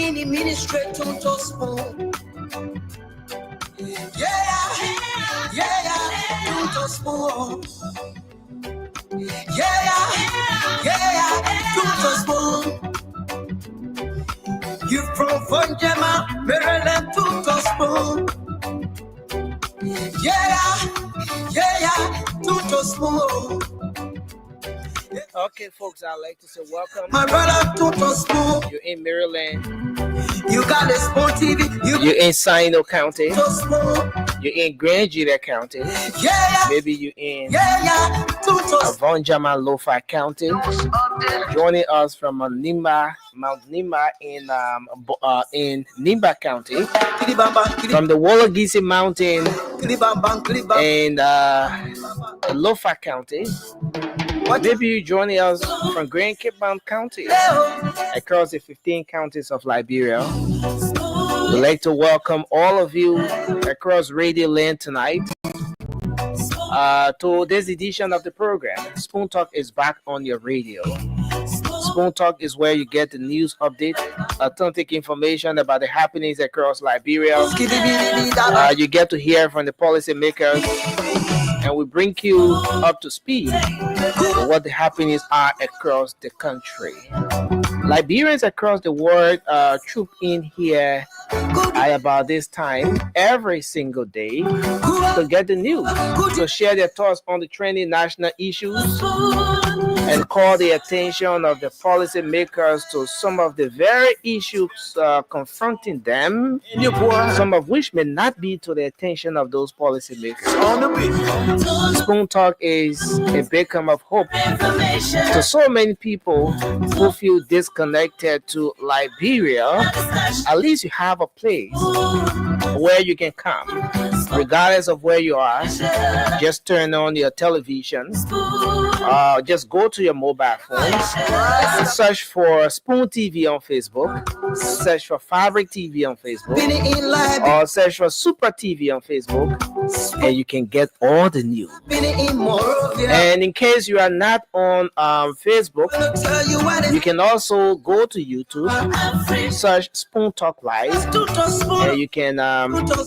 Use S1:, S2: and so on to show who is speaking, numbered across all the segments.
S1: in the ministry to spoon. To spoon. To spoon. You from Funjama, Maryland to spoon. To spoon.
S2: Okay, folks, I'd like to say welcome.
S1: My brother to spoon.
S2: You're in Maryland.
S1: You got the Spoon TV.
S2: You're in Sino County.
S1: To spoon.
S2: You're in Grand Judah County. Maybe you're in Avonjama Lofa County. Joining us from Mount Nimba in Nimba County. From the Wologisi Mountain in Lofa County. Maybe you're joining us from Grand Cape Mount County across the 15 counties of Liberia. We'd like to welcome all of you across Radio Land tonight to this edition of the program. Spoon Talk is back on your radio. Spoon Talk is where you get the news update, authentic information about the happenings across Liberia. You get to hear from the policymakers, and we bring you up to speed on what the happenings are across the country. Liberians across the world troop in here at about this time every single day to get the news, to share their thoughts on the trending national issues, and call the attention of the policymakers to some of the very issues confronting them, some of which may not be to the attention of those policymakers. Spoon Talk is a beacon of hope to so many people who feel disconnected to Liberia. At least you have a place where you can come, regardless of where you are. Just turn on your television. Just go to your mobile phone, search for Spoon TV on Facebook, search for Fabric TV on Facebook, or search for Super TV on Facebook, and you can get all the news. And in case you are not on Facebook, you can also go to YouTube, search Spoon Talk Live, and you can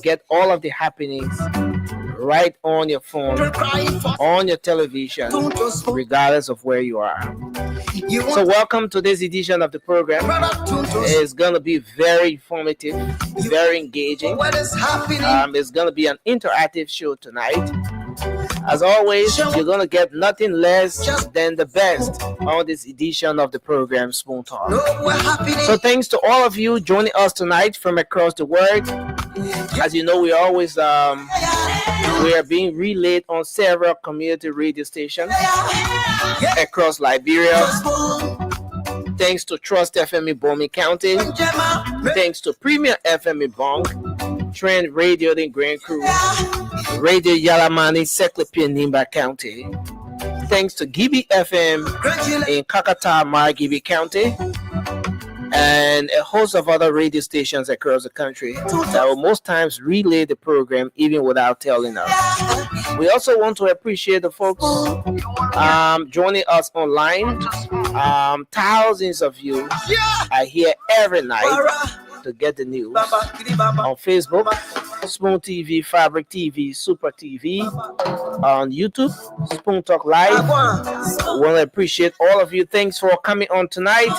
S2: get all of the happenings right on your phone, on your television, regardless of where you are. So welcome to this edition of the program. It's going to be very informative, very engaging. It's going to be an interactive show tonight. As always, you're going to get nothing less than the best on this edition of the program, Spoon Talk. So thanks to all of you joining us tonight from across the world. As you know, we always we are being relayed on several community radio stations across Liberia. Thanks to Trust FM in Bomi County. Thanks to Premier FM in Bong. Trend Radio in Grand Crew. Radio Yalamani, Seklepi, Nimba County. Thanks to Gibi FM in Kakata, Margibi County. And a host of other radio stations across the country that will most times relay the program even without telling us. We also want to appreciate the folks joining us online. Thousands of you are here every night to get the news on Facebook, Spoon TV, Fabric TV, Super TV, on YouTube, Spoon Talk Live. We want to appreciate all of you. Thanks for coming on tonight.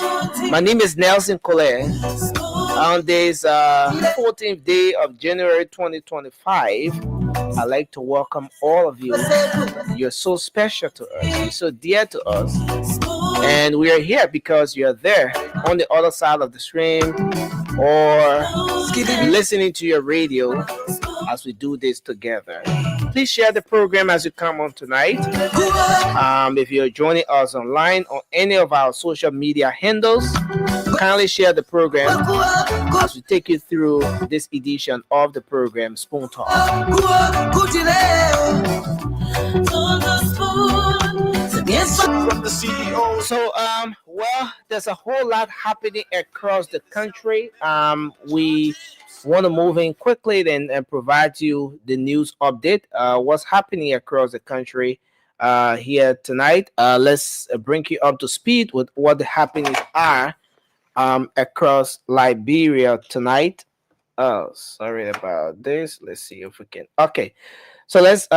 S2: My name is Nelson Collet. On this 14th day of January 2025, I'd like to welcome all of you. You're so special to us. You're so dear to us. And we are here because you're there on the other side of the stream or listening to your radio as we do this together. Please share the program as you come on tonight. If you're joining us online on any of our social media handles, kindly share the program as we take you through this edition of the program, Spoon Talk.
S3: From the CEO.
S2: So, well, there's a whole lot happening across the country. We want to move in quickly and provide you the news update. What's happening across the country here tonight. Let's bring you up to speed with what the happenings are across Liberia tonight. Oh, sorry about this. Let's see if we can. Okay, so let's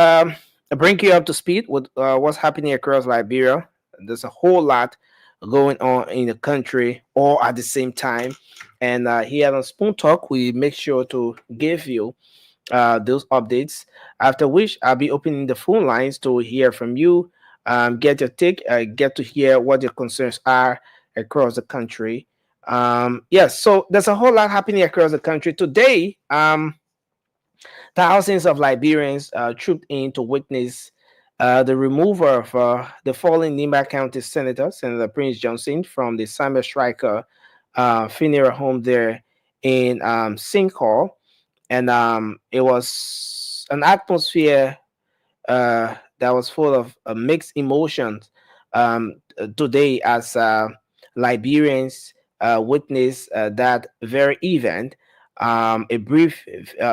S2: bring you up to speed with what's happening across Liberia. There's a whole lot going on in the country all at the same time. And here on Spoon Talk, we make sure to give you those updates. After which, I'll be opening the phone lines to hear from you, get your take, get to hear what your concerns are across the country. Yes, so there's a whole lot happening across the country today. Thousands of Liberians trooped in to witness the removal of the fallen Nimba County Senator, Senator Prince Johnson, from the Samuel Striker funeral home there in Sink Hall. And it was an atmosphere that was full of mixed emotions today as Liberians witnessed that very event. A brief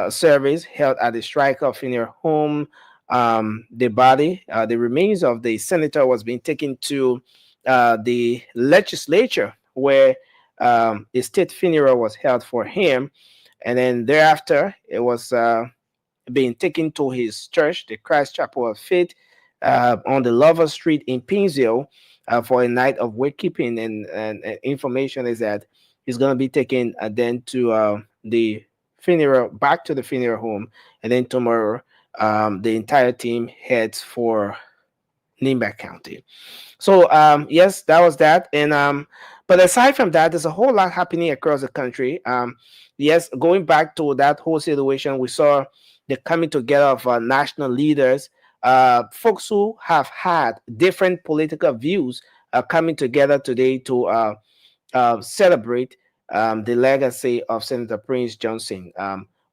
S2: service held at the striker funeral home. The body, the remains of the senator, was being taken to the legislature where a state funeral was held for him. And then thereafter, it was being taken to his church, the Christ Chapel of Faith, on the Lover Street in Pinsville, for a night of wakekeeping. And information is that he's going to be taken then to the funeral, back to the funeral home. And then tomorrow, the entire team heads for Nimba County. So yes, that was that. And but aside from that, there's a whole lot happening across the country. Yes, going back to that whole situation, we saw the coming together of national leaders, folks who have had different political views, coming together today to celebrate the legacy of Senator Prince Johnson.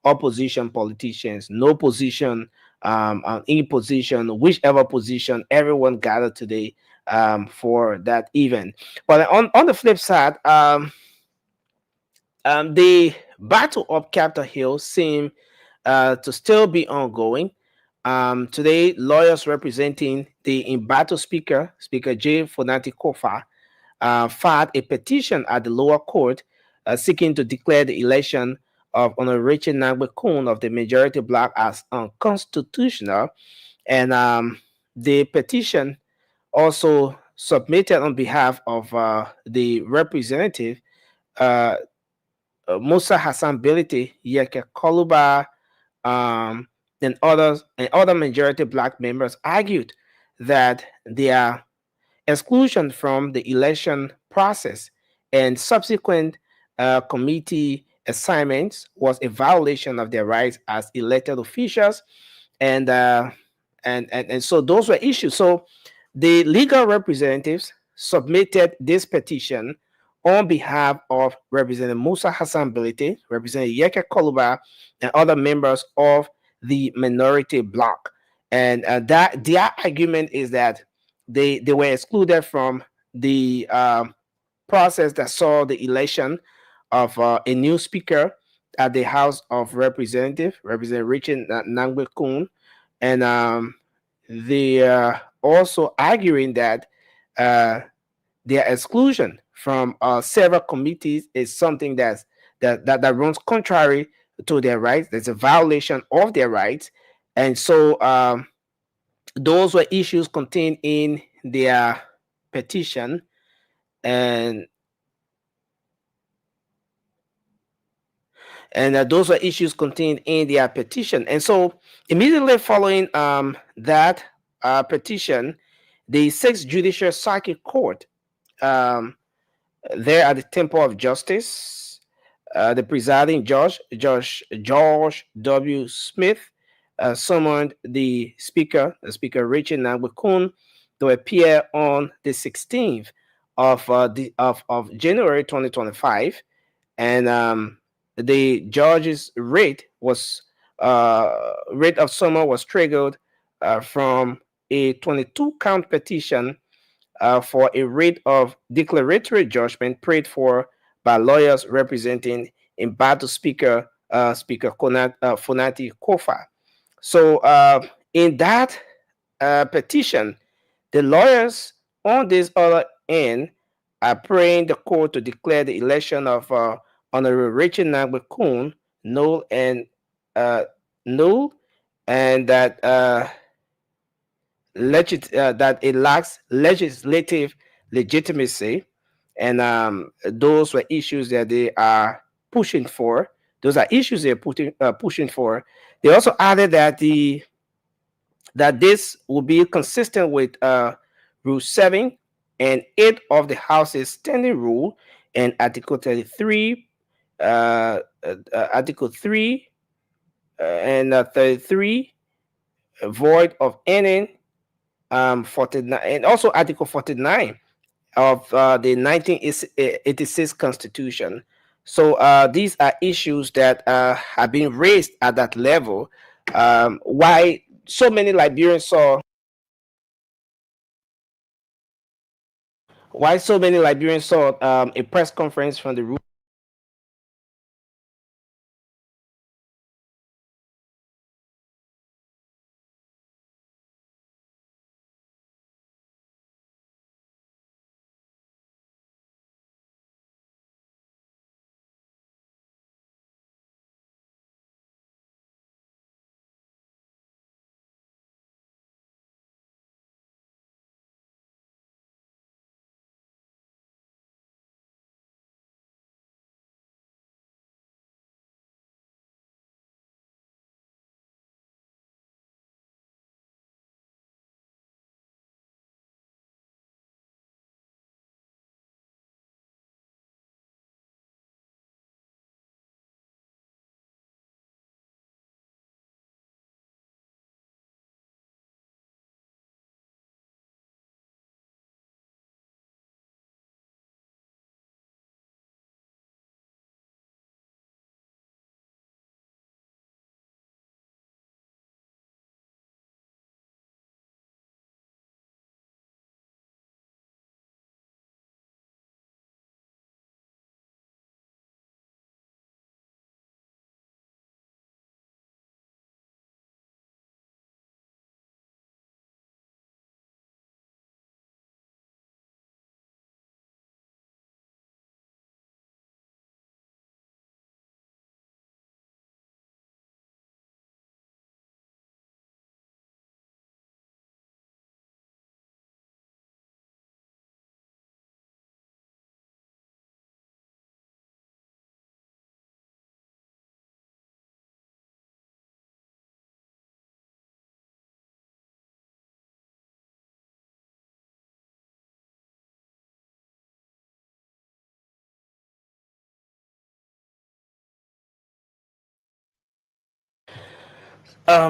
S2: Opposition politicians, no position, in position, whichever position, everyone gathered today for that event. But on the flip side, the battle of Capitol Hill seem to still be ongoing. Today, lawyers representing the embattled speaker, Speaker J. Fonati Kofa, filed a petition at the lower court seeking to declare the election of Honorable Richard Nangbe Kun of the majority bloc as unconstitutional. And the petition also submitted on behalf of the representative uh, Musa Hassan Bility, Yeke Koluba, um, and other majority black members argued that their exclusion from the election process and subsequent committee assignments was a violation of their rights as elected officials, and and so those were issues. So the legal representatives submitted this petition on behalf of Representative Musa Hassan Bility, Representative Yeke Koluba, and other members of the minority bloc. And that their argument is that they were excluded from the process that saw the election of a new speaker at the House of Representatives, Representative Richard Nangbe Kun, and they are also arguing that uh, their exclusion from several committees is something that runs contrary to their rights. There's a violation of their rights, and so those were issues contained in their petition, and those were issues contained in their petition. And so immediately following that petition, the Sixth Judicial Circuit Court, um, there at the Temple of Justice, the presiding judge, Judge George W. Smith, summoned the Speaker Richard Nangbe to appear on the 16th of January 2025, and the judge's rate of summons was triggered from a 22 count petition for a writ of declaratory judgment prayed for by lawyers representing embattled Speaker Fonati Kofa. So in that petition, the lawyers on this other end praying the court to declare the election of Honorable Richard Nagbe null and uh, null, and that that it lacks legislative legitimacy, and those were issues that they are pushing for. Those are issues they're pushing for. They also added that this will be consistent with Rule 7 and 8 of the House's Standing Rule and Article 33, Article 3 and 33, void of any 49, and also Article 49 of the 1986 Constitution. So these are issues that have been raised at that level. Why so many Liberians saw a press conference from the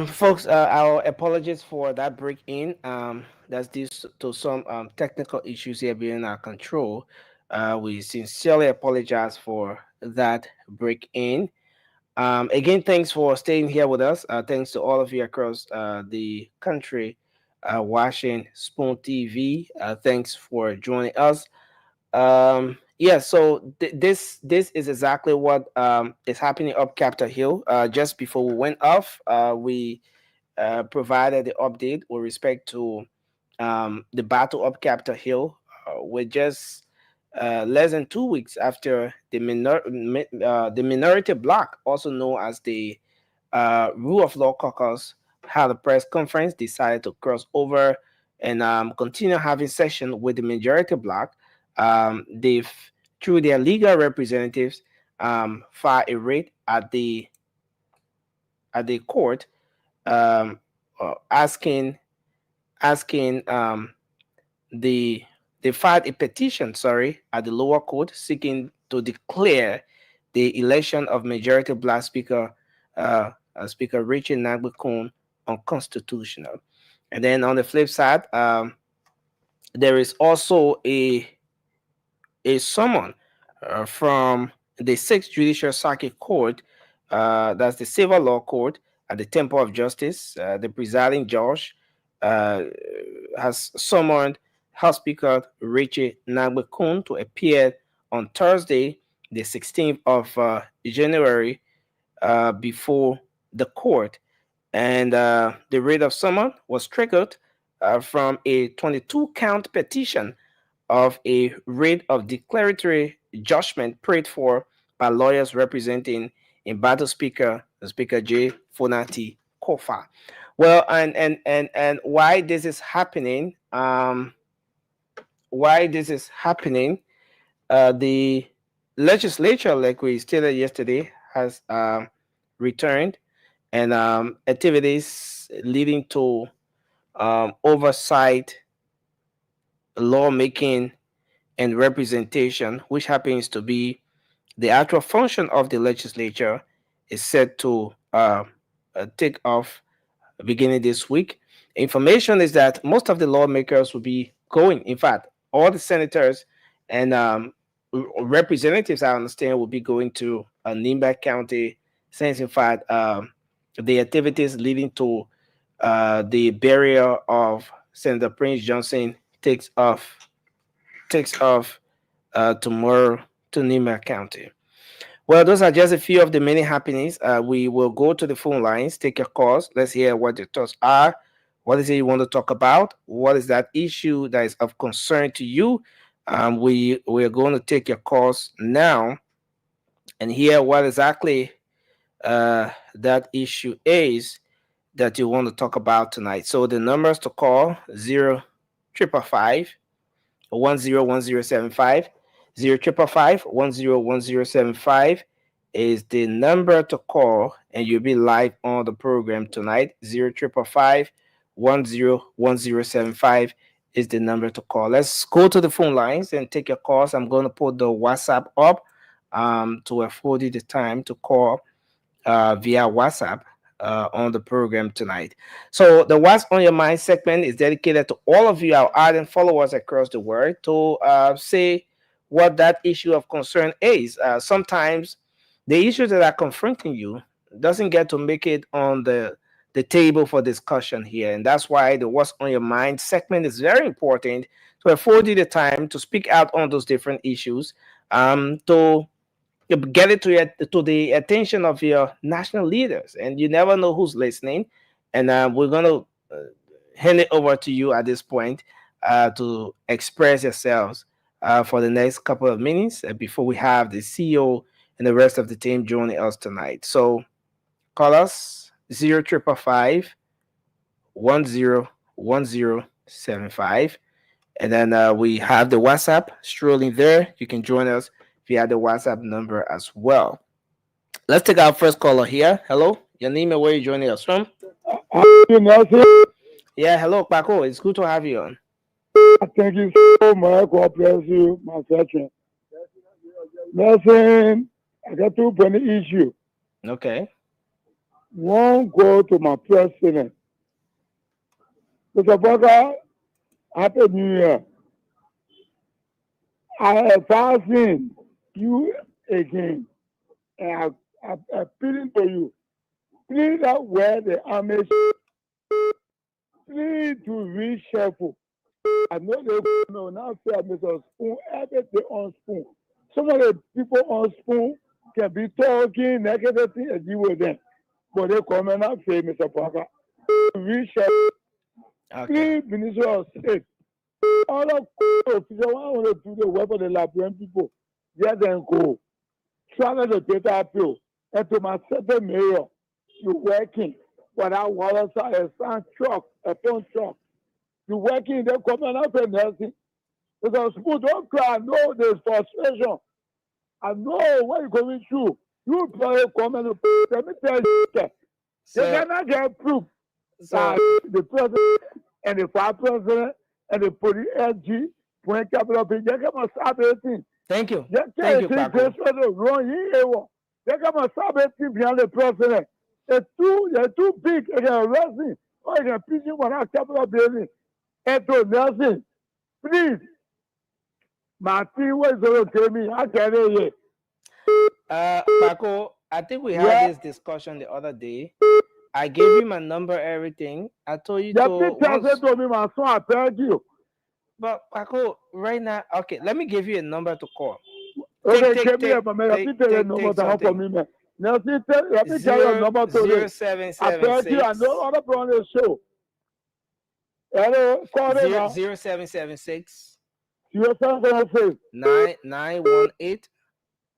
S2: folks, our apologies for that break in. That's due to some technical issues here beyond our control. We sincerely apologize for that break in. Again, thanks for staying here with us. Thanks to all of you across the country watching Spoon TV. Thanks for joining us. Yeah, so this is exactly what is happening up Capitol Hill. Just before we went off, we provided the update with respect to the battle up Capitol Hill. We're just less than 2 weeks after the minority bloc, also known as the Rule of Law Caucus, had a press conference, decided to cross over and continue having session with the majority bloc. They've, through their legal representatives, filed a writ at the court, um, asking the they filed a petition, sorry, at the lower court seeking to declare the election of majority black speaker, Speaker Richard Nagbekun, unconstitutional. And then on the flip side, there is also a summon from the Sixth Judicial Circuit Court, that's the Civil Law Court at the Temple of Justice. The presiding judge uh, has summoned House Speaker Richie Nagbekun to appear on Thursday, the 16th of January, before the court. And the writ of summon was triggered from a 22 count petition of a writ of declaratory judgment prayed for by lawyers representing embattled Speaker J. Fonati Kofa. Well, and why this is happening? Why this is happening? The legislature, like we stated yesterday, has returned, and activities leading to oversight, lawmaking, and representation, which happens to be the actual function of the legislature, is set to take off beginning this week. Information is that most of the lawmakers will be going. In fact, all the senators and representatives, I understand, will be going to Nimba County, since in fact the activities leading to the burial of Senator Prince Johnson takes off tomorrow to Nimba County. Well, those are just a few of the many happenings. We will go to the phone lines, take your calls. Let's hear what your thoughts are. What is it you want to talk about? What is that issue that is of concern to you? We're going to take your calls now and hear what exactly that issue is that you want to talk about tonight. So the numbers to call 0-555-101075. 0-555-101075 is the number to call, and you'll be live on the program tonight. 0-555-101075 is the number to call. Let's go to the phone lines and take your calls. I'm going to put the WhatsApp up to afford you the time to call via WhatsApp on the program tonight. So the What's on Your Mind segment is dedicated to all of you, our ardent followers across the world, to say what that issue of concern is. Sometimes the issues that are confronting you doesn't get to make it on the table for discussion here, and that's why the What's on Your Mind segment is very important to afford you the time to speak out on those different issues, to get it to the attention of your national leaders, and you never know who's listening. And we're going to hand it over to you at this point to express yourselves for the next couple of minutes before we have the CEO and the rest of the team joining us tonight. So call us 0-555-101075, and then we have the WhatsApp strolling there. You can join us via the WhatsApp number as well. Let's take our first caller here. Hello, your name and where you joining us from? Yeah, hello, Paco. It's good to have you on.
S4: Thank you so much. God bless you, my veteran. Listen, I got two funny issue.
S2: Okay.
S4: One go to my president. Mr. Parker, Happy New Year. I have asking you again, and I'm appealing to you. Please don't wear the army. Please to be careful. I know they know now say Mr. Spoon, everything on Spoon. Some of the people on Spoon can be talking negative things and deal with them. But they come and not say, Mr. Parker. We shall please, Minister of State. All of officials want to do the work for the Liberian people. Let them go. Travel the data appeal. And to my second mayor, you're working for that water side, a sand truck, a phone truck. You're working, they come and not say nothing. Because people don't cry. I know there's frustration. I know what you're going through. You probably come and let me tell you, they cannot get proof that the president and the vice president and the police SG, when capital P, they come and stop everything.
S2: Thank you.
S4: They
S2: Thank you,
S4: can't
S2: Paco.
S4: They come and stop everything behind the president. They're too big. They can arrest him or they can pitch him without capital building. And to nothing. Please. My team was going to tell me, I can't hear.
S2: Paco, I think we had this discussion the other day. I gave you my number, everything. I told you
S4: to me, my son, I thank you.
S2: But Paco, right now, okay, let me give you a number to call.
S4: Okay, give me a number. Let me tell you a number to help me, man. Let me tell you a number to you.
S2: 0776.
S4: I thank you. I know other people on the show. Hello, call me now.
S2: 0776.
S4: Your son gonna say
S2: 918.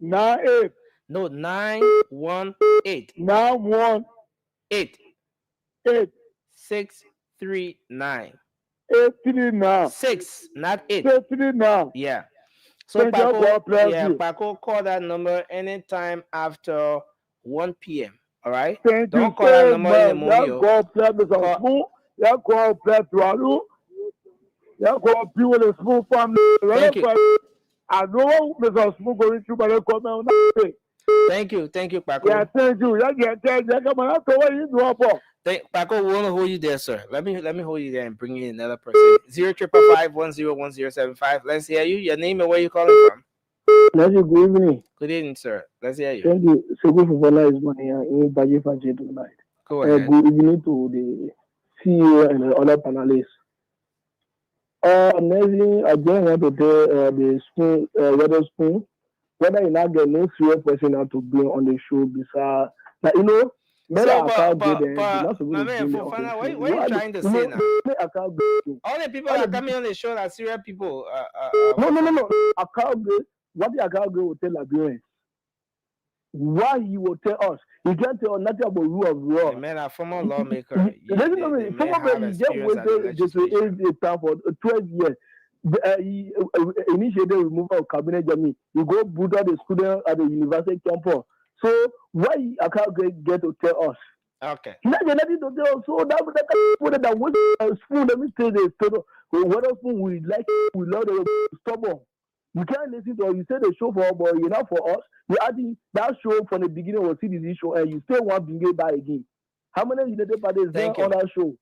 S4: 98
S2: No, 918
S4: 918
S2: 639.
S4: 839
S2: 6, not 8.
S4: 839.
S2: Yeah. So
S4: Thank you.
S2: Paco,
S4: God bless
S2: yeah,
S4: you.
S2: Paco, call that number anytime after 1 p.m. All right.
S4: Thank you
S2: Don't call that
S4: so
S2: number in the
S4: much.
S2: morning.
S4: Yeah, God bless Mr.
S2: Call,
S4: Spoon. Yeah, God bless Tualu. Yeah, God be with the Spoon family.
S2: Thank you.
S4: I know Mr. Spoon going through, but I come out.
S2: Thank you, Paco.
S4: Yeah, thank you. Yeah, come on. That's what you do.
S2: Paco, we want to hold you there, sir. Let me hold you there and bring in another person. 05551101075. Let's hear you. Your name and where you calling from.
S4: Good evening.
S2: Good evening, sir. Let's hear you.
S4: Thank you. So good for Bola is money in Baji Faji tonight.
S2: Go ahead.
S4: Good evening to the CEO and the other panelists. Amazing. I just want to tell the spoon, weather spoon, whether you not get no serious person out to be on the show besides, like, you know,
S2: So,
S4: not
S2: my man, Fofana, what are you trying to say now? All the people that are coming on the show are serious people.
S4: No. Account grade, what the account grade will tell Liberians. Why he will tell us? He can't tell us nothing about rule of law.
S2: Man, a former lawmaker.
S4: Listen to me. Some of them just waited just a time for 12 years. He initiated removal of cabinet Jami. You go put out the student at the university campus. So why I can't get to tell us?
S2: Okay.
S4: Now they nothing to tell us. So that was spoon. Let me say this. What else we like? We love the stubborn. You can't listen to us. You say the show for us, but you're not for us. You adding that show from the beginning was CDC show, and you still want to get by again. How many United parties there on that show?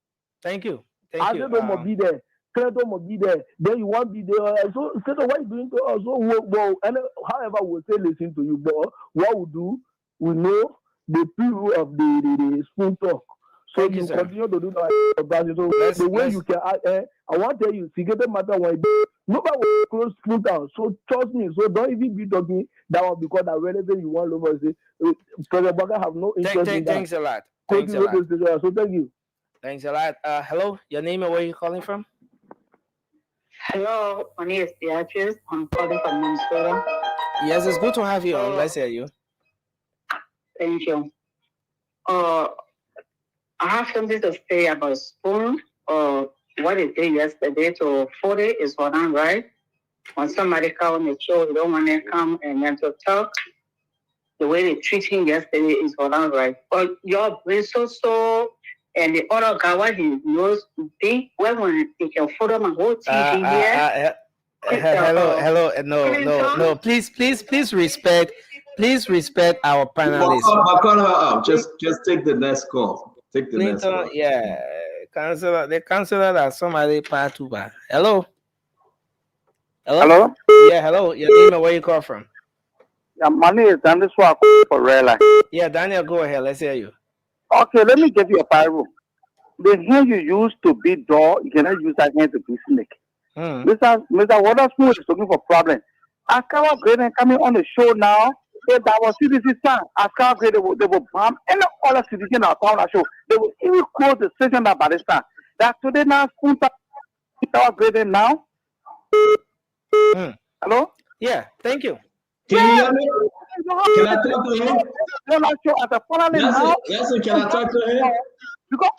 S2: Thank you.
S4: I don't want to be there. Clinton will be there. Then you want to be there. So instead of what you doing to us, so well, and however we'll say listen to you, but what we do, we know the people of the spoon talk. So
S2: Thank
S4: you
S2: sir.
S4: continue to do that. So the way you can, I want to tell you, secret matter when nobody will close spoon down. So trust me. So don't even be talking that one because that relevant you want over say. President Baga have no interest in that.
S2: Thanks a lot. Thanks a lot.
S4: So thank you.
S2: Thanks a lot. Hello, your name and where you calling from?
S5: Hello, my name is Beatrice. I'm calling from Minnesota.
S2: Yes, it's good to have you on. Let's hear you.
S5: Thank you. I have something to say about spoon. What they did yesterday to 40 is what I'm right. When somebody come on the show, you don't want to come and then to talk. The way they treat him yesterday is what I'm right. But your brain so. And the other guy, what he knows, big when he can follow my whole TV here.
S2: Hello. No. Please respect. Please respect our panelists.
S3: I'll call her up. Just take the next call. Take the next call.
S2: Yeah. The councillor that somebody part two. Hello.
S6: Hello?
S2: Yeah, hello. Your name and where you call from?
S6: Yeah, my name is Daniel Swak for Rela.
S2: Yeah, Daniel, go ahead. Let's hear you.
S6: Okay, let me give you a parable. The hand you use to beat door, you cannot use that hand to beat snake. Mr. Waterspoon is looking for problem. Askawa Grade coming on the show now. If that was CDC time, Askawa Grade they will bomb any other citizen that on the show. They will even close the station at Balista. That today now Spoon Askawa Grade now. Hello?
S2: Yeah, thank you.
S3: Can you hear me? Can I talk to him? Yes, can I talk to him?
S6: Because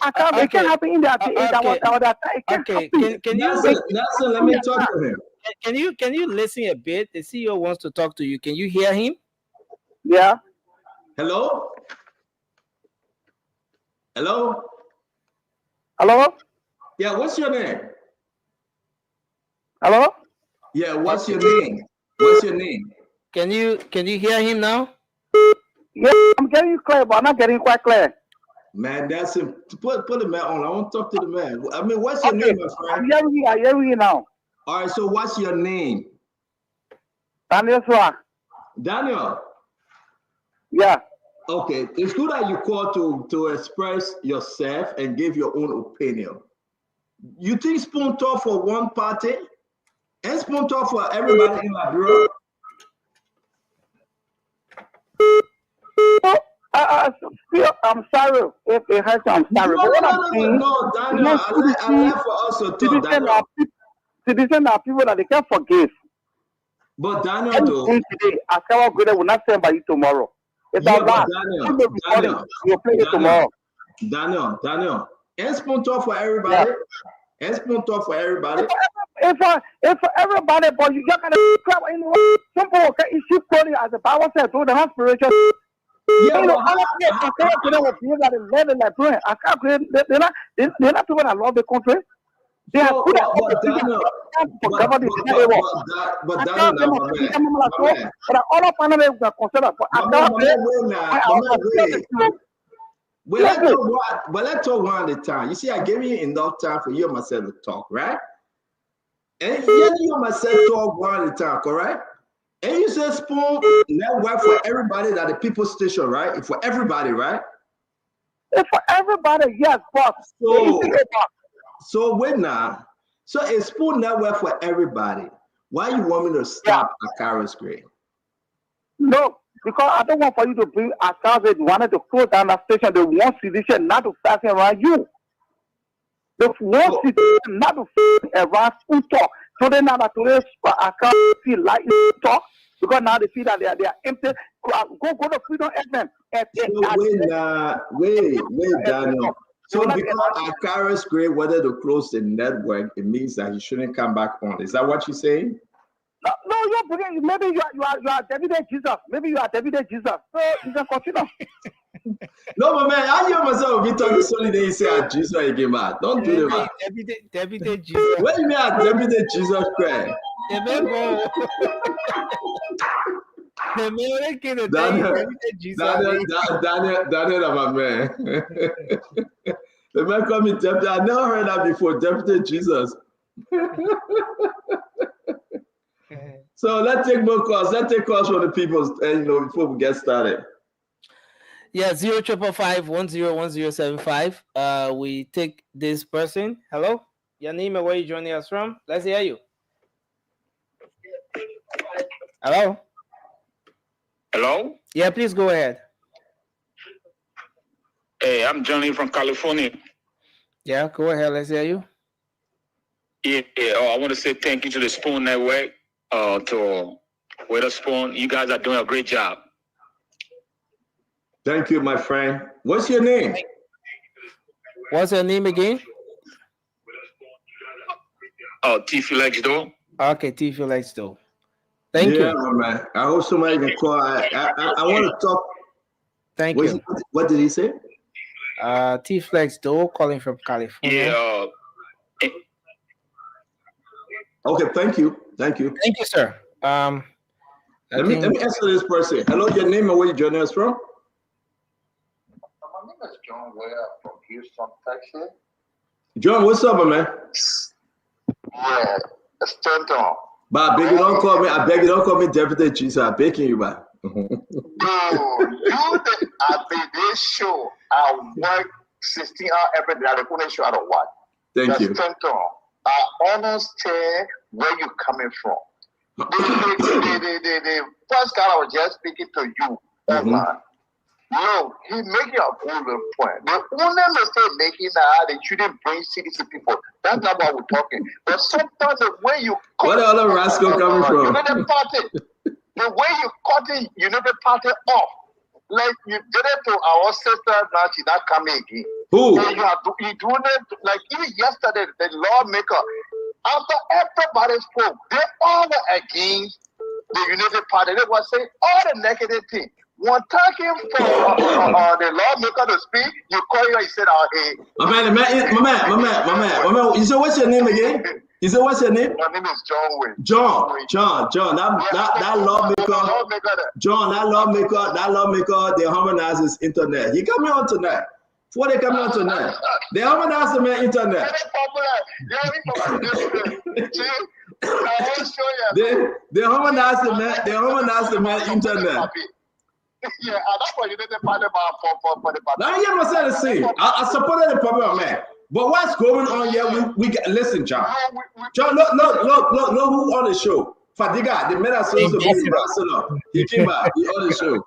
S6: it can happen in that.
S2: Okay, can you
S3: let me talk to him.
S2: Can you listen a bit? The CEO wants to talk to you. Can you hear him?
S6: Yeah.
S3: Hello? Hello? Yeah, what's your name?
S6: Hello?
S3: Yeah, what's your name? What's your name?
S2: Can you hear him now?
S6: Yeah, I'm getting you clear, but I'm not getting quite clear.
S3: Man, that's him. Put the man on. I want to talk to the man. I mean, what's your name, my friend?
S6: I'm hearing you now.
S3: All right, so what's your name?
S6: Daniel Swak.
S3: Daniel.
S6: Yeah.
S3: Okay, it's good that you call to express yourself and give your own opinion. You think Spoon talk for one party and Spoon talk for everybody in Liberia?
S6: I'm sorry if it hurts. I'm sorry.
S3: No, Daniel. I like for us to talk, Daniel.
S6: citizens are people that they can forgive.
S3: But Daniel, though,
S6: today, Akawa Grade will not stand by you tomorrow. It's
S3: yeah,
S6: our
S3: but
S6: last. You'll play it tomorrow.
S3: Daniel, and spoon talk for everybody. And spoon talk for everybody.
S6: If for everybody, but you just gotta crap. You know, some people can issue quality as the power said to the hospital.
S3: Yeah,
S6: you know, honestly, I can't put up with people that love it like doing. I can't create. They're not people that love the country. They are good at
S3: but Daniel,
S6: but other panel are considered.
S3: But let's talk one at a time. You see, I gave you enough time for you and myself to talk, right? And you and myself talk one at a time, correct? And you say spoon network for everybody that the people station, right? For everybody, right?
S6: It's for everybody, yes, but
S3: so wait now. So a spoon network for everybody. Why you want me to stop a Karis Gray?
S6: No, because I don't want for you to bring a car that wanted to close down the station. They want citizen not to fasten around you. They want citizen not to fasten around spoon talk. So they now that today I can't feel like talk because now they feel that they are empty. Go to Freedom FM.
S3: Wait, Daniel. So because Akaris Gray wanted to close the network, it means that he shouldn't come back on. Is that what you're saying?
S6: No, you're maybe you are David Jesus. Maybe you are David Jesus. So you can continue.
S3: No, but man, I hear myself be talking solely. They say Jesus again, man. Don't do that.
S2: David Jesus.
S3: What do you mean, David Jesus Christ? Daniel, my man. The man called me Deputy. I never heard that before. Deputy Jesus. So let's take more calls. Let's take calls from the people, before we get started.
S2: Yeah, 0555101075. We take this person. Hello, your name and where you joining us from? Let's hear you. Hello.
S7: Hello?
S2: Yeah, please go ahead.
S7: Hey, I'm Johnny from California.
S2: Yeah, go ahead. Let's hear you.
S7: Yeah. I want to say thank you to the Spoon Network, to Witherspoon. You guys are doing a great job.
S3: Thank you, my friend. What's your name?
S2: What's your name again?
S7: T. Felix Doe.
S2: Okay, T. Felix Doe. Thank you.
S3: Yeah, man. I hope somebody can call. I want to talk.
S2: Thank you.
S3: What did he say?
S2: T. Flex Doe calling from California.
S7: Yeah.
S3: Okay, thank you,
S2: sir.
S3: Let me answer this person. Hello, your name and where you joining us from?
S8: My name is John Ware from Houston, Texas.
S3: John, what's up, man?
S8: Yeah, it's turned on.
S3: But I beg you don't call me. I beg you don't call me Deputy Jesus. I'm begging you, man.
S8: Bro, I did this show. I work 16 hours every day. I couldn't show I don't watch.
S3: Thank you.
S8: Turned on. I understand where you're coming from. The first guy I was just speaking to you online. No, he making a good point. The only mistake making that they shouldn't bring CDC people. That's not what we're talking. But sometimes the way you cut
S3: what other rascal coming from?
S8: United Party, the way you cut it, United Party off. Like you did it to our sister, now she's not coming again.
S3: Who?
S8: So you doing it like even yesterday, the lawmaker, after everybody spoke, they all were against the United Party. They were saying all the negative things. One talking for the lawmaker to speak, you call you and you said, hey. My
S3: man. You said, what's your name again? You said, what's your name?
S8: My name is John Wayne.
S3: John. That lawmaker. John, that lawmaker, they harmonize his internet. He coming on tonight. Before they coming on tonight. They harmonize the man internet. They harmonize the man internet.
S8: Yeah, that's what you did the party for the party.
S3: Now you must have seen. I supported the problem, man. But what's going on here? We listen, John. John, look who on the show. Fadiga, the man that's supposed to be in Barcelona. He came back. He on the show.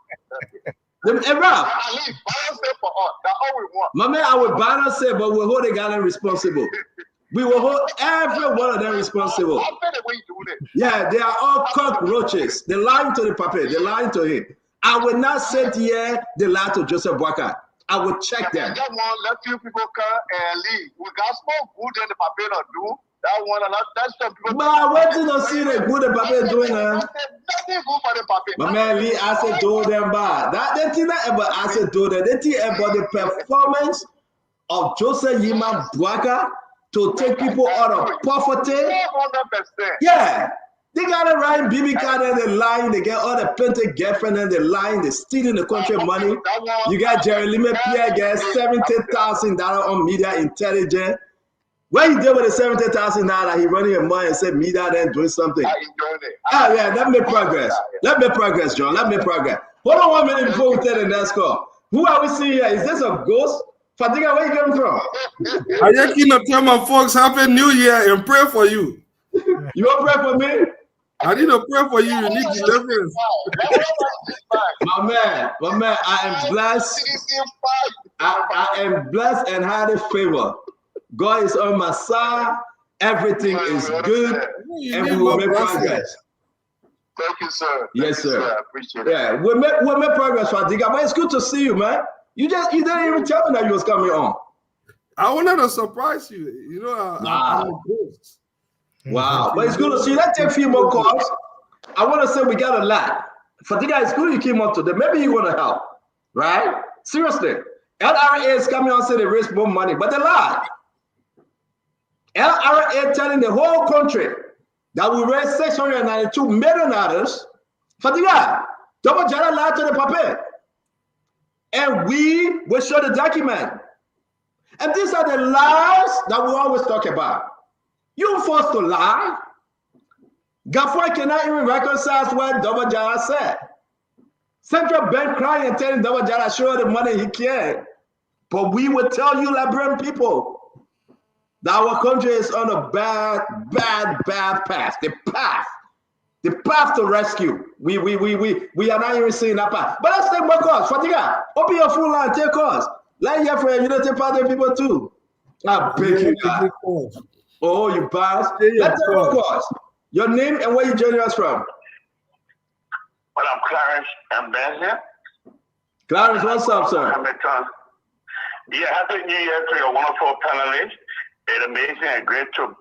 S3: Hey, Ralph.
S8: For us. That's all we want.
S3: My man, I would banner say, but we'll hold the guy responsible. We will hold every one of them responsible.
S8: I feel the way you do it.
S3: Yeah, they are all cockroaches. They're lying to the puppet. They're lying to him. I will not sit here, they lie to Joseph Boakai. I will check them.
S8: That one, let few people come and leave. We got small good in the puppet or do. That one, and that's the people.
S3: But I want to see the good the puppet doing.
S8: Nothing good for the puppet.
S3: My man Lee, I said do them bad. That they think that about I said do them. They think about the performance of Joseph Yima Boakai to take people out of poverty.
S8: 100%.
S3: Yeah. They got it right, BB card and they're lying. They get all the plenty girlfriend and they're lying. They're stealing the country money. You got Jerry Lima Pierre gets $70,000 on media intelligence. What he did with the $70,000, he running your money and said media then doing something. Ah, yeah, let me progress. Let me progress, John. Let me progress. Hold on 1 minute before we tell the next call. Who are we seeing here? Is this a ghost? Fatiga, where you coming from?
S9: I just keep to tell my folks Happy New Year and pray for you.
S3: You want to pray for me?
S9: I need to pray for you. You need deliverance.
S3: My man, I am blessed. I am blessed and highly favored. God is on my side. Everything is good. And we will make progress.
S8: Thank you, sir.
S3: Yes, sir.
S8: I appreciate it.
S3: Yeah, we'll make progress, Fatiga. But it's good to see you, man. You didn't even tell me that you was coming on.
S9: I wanted to surprise you. You know, I'm a ghost.
S3: Wow, but it's good to see you. Let's take a few more calls. I want to say we got a lot. Fatiga, it's good you came on today. Maybe you want to help, right? Seriously. LRA is coming on saying they raise more money, but they lie. LRA telling the whole country that we raised $692 million. Fatiga, double Jara lied to the puppet. And we will show the document. And these are the lies that we always talk about. You forced to lie. Gafoy cannot even reconcile what Double Jara said. Central Bank crying and telling Double Jara show the money he can. But we will tell you, Liberian people, that our country is on a bad path. The path to rescue. We are not even seeing that path. But let's take more calls. Fatiga, open your phone line, take calls. Let your friend, you don't take part of people too. I beg you, guys. Oh, you pass. Let's take more calls. Your name and where you joining us from?
S10: Well, I'm Clarence Ambassador.
S3: Clarence, what's up, sir?
S10: Yeah, Happy New Year to your wonderful panelists. It's amazing and great to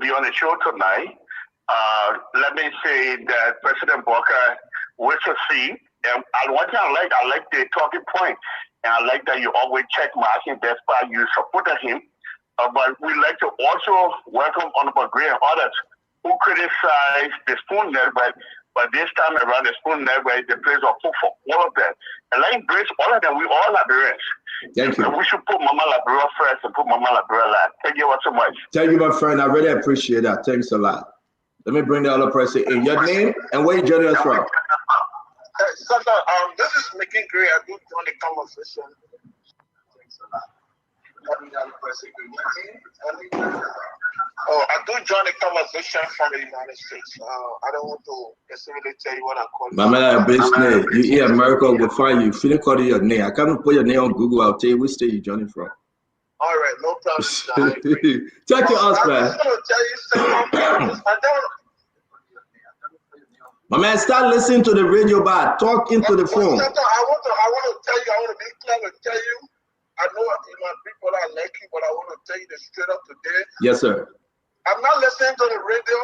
S10: be on the show tonight. Let me say that President Boakai will succeed. And one thing I like the talking point, and I like that you always check marking best part. You supported him, but we like to also welcome Honorable Gray and others who criticize the Spoon Network. But this time around, the Spoon Network is the place of hope for all of them. And let embrace all of them. We all Liberians.
S3: Thank you.
S10: We should put Mama Liberia first and put Mama Liberia last. Thank you so much.
S3: Thank you, my friend. I really appreciate that. Thanks a lot. Let me bring the other person in. Your name and where you joining us from?
S8: Santa, this is making great. I do join the conversation. Thanks a lot. Oh, I do join the conversation from the United States. I don't want to specifically tell you what I'm calling.
S3: My man, business. You hear America will find you. If you didn't call your name, I can't put your name on Google. I'll tell you which state you're joining from.
S8: All right, no problem.
S3: Talk to us, man.
S8: I'm just going to tell you something.
S3: My man, start listening to the radio bar. Talk into the phone.
S8: I want to tell you. I want to be clear and tell you. I know people are like you, but I want to tell you this straight up today.
S3: Yes, sir.
S8: I'm not listening to the radio.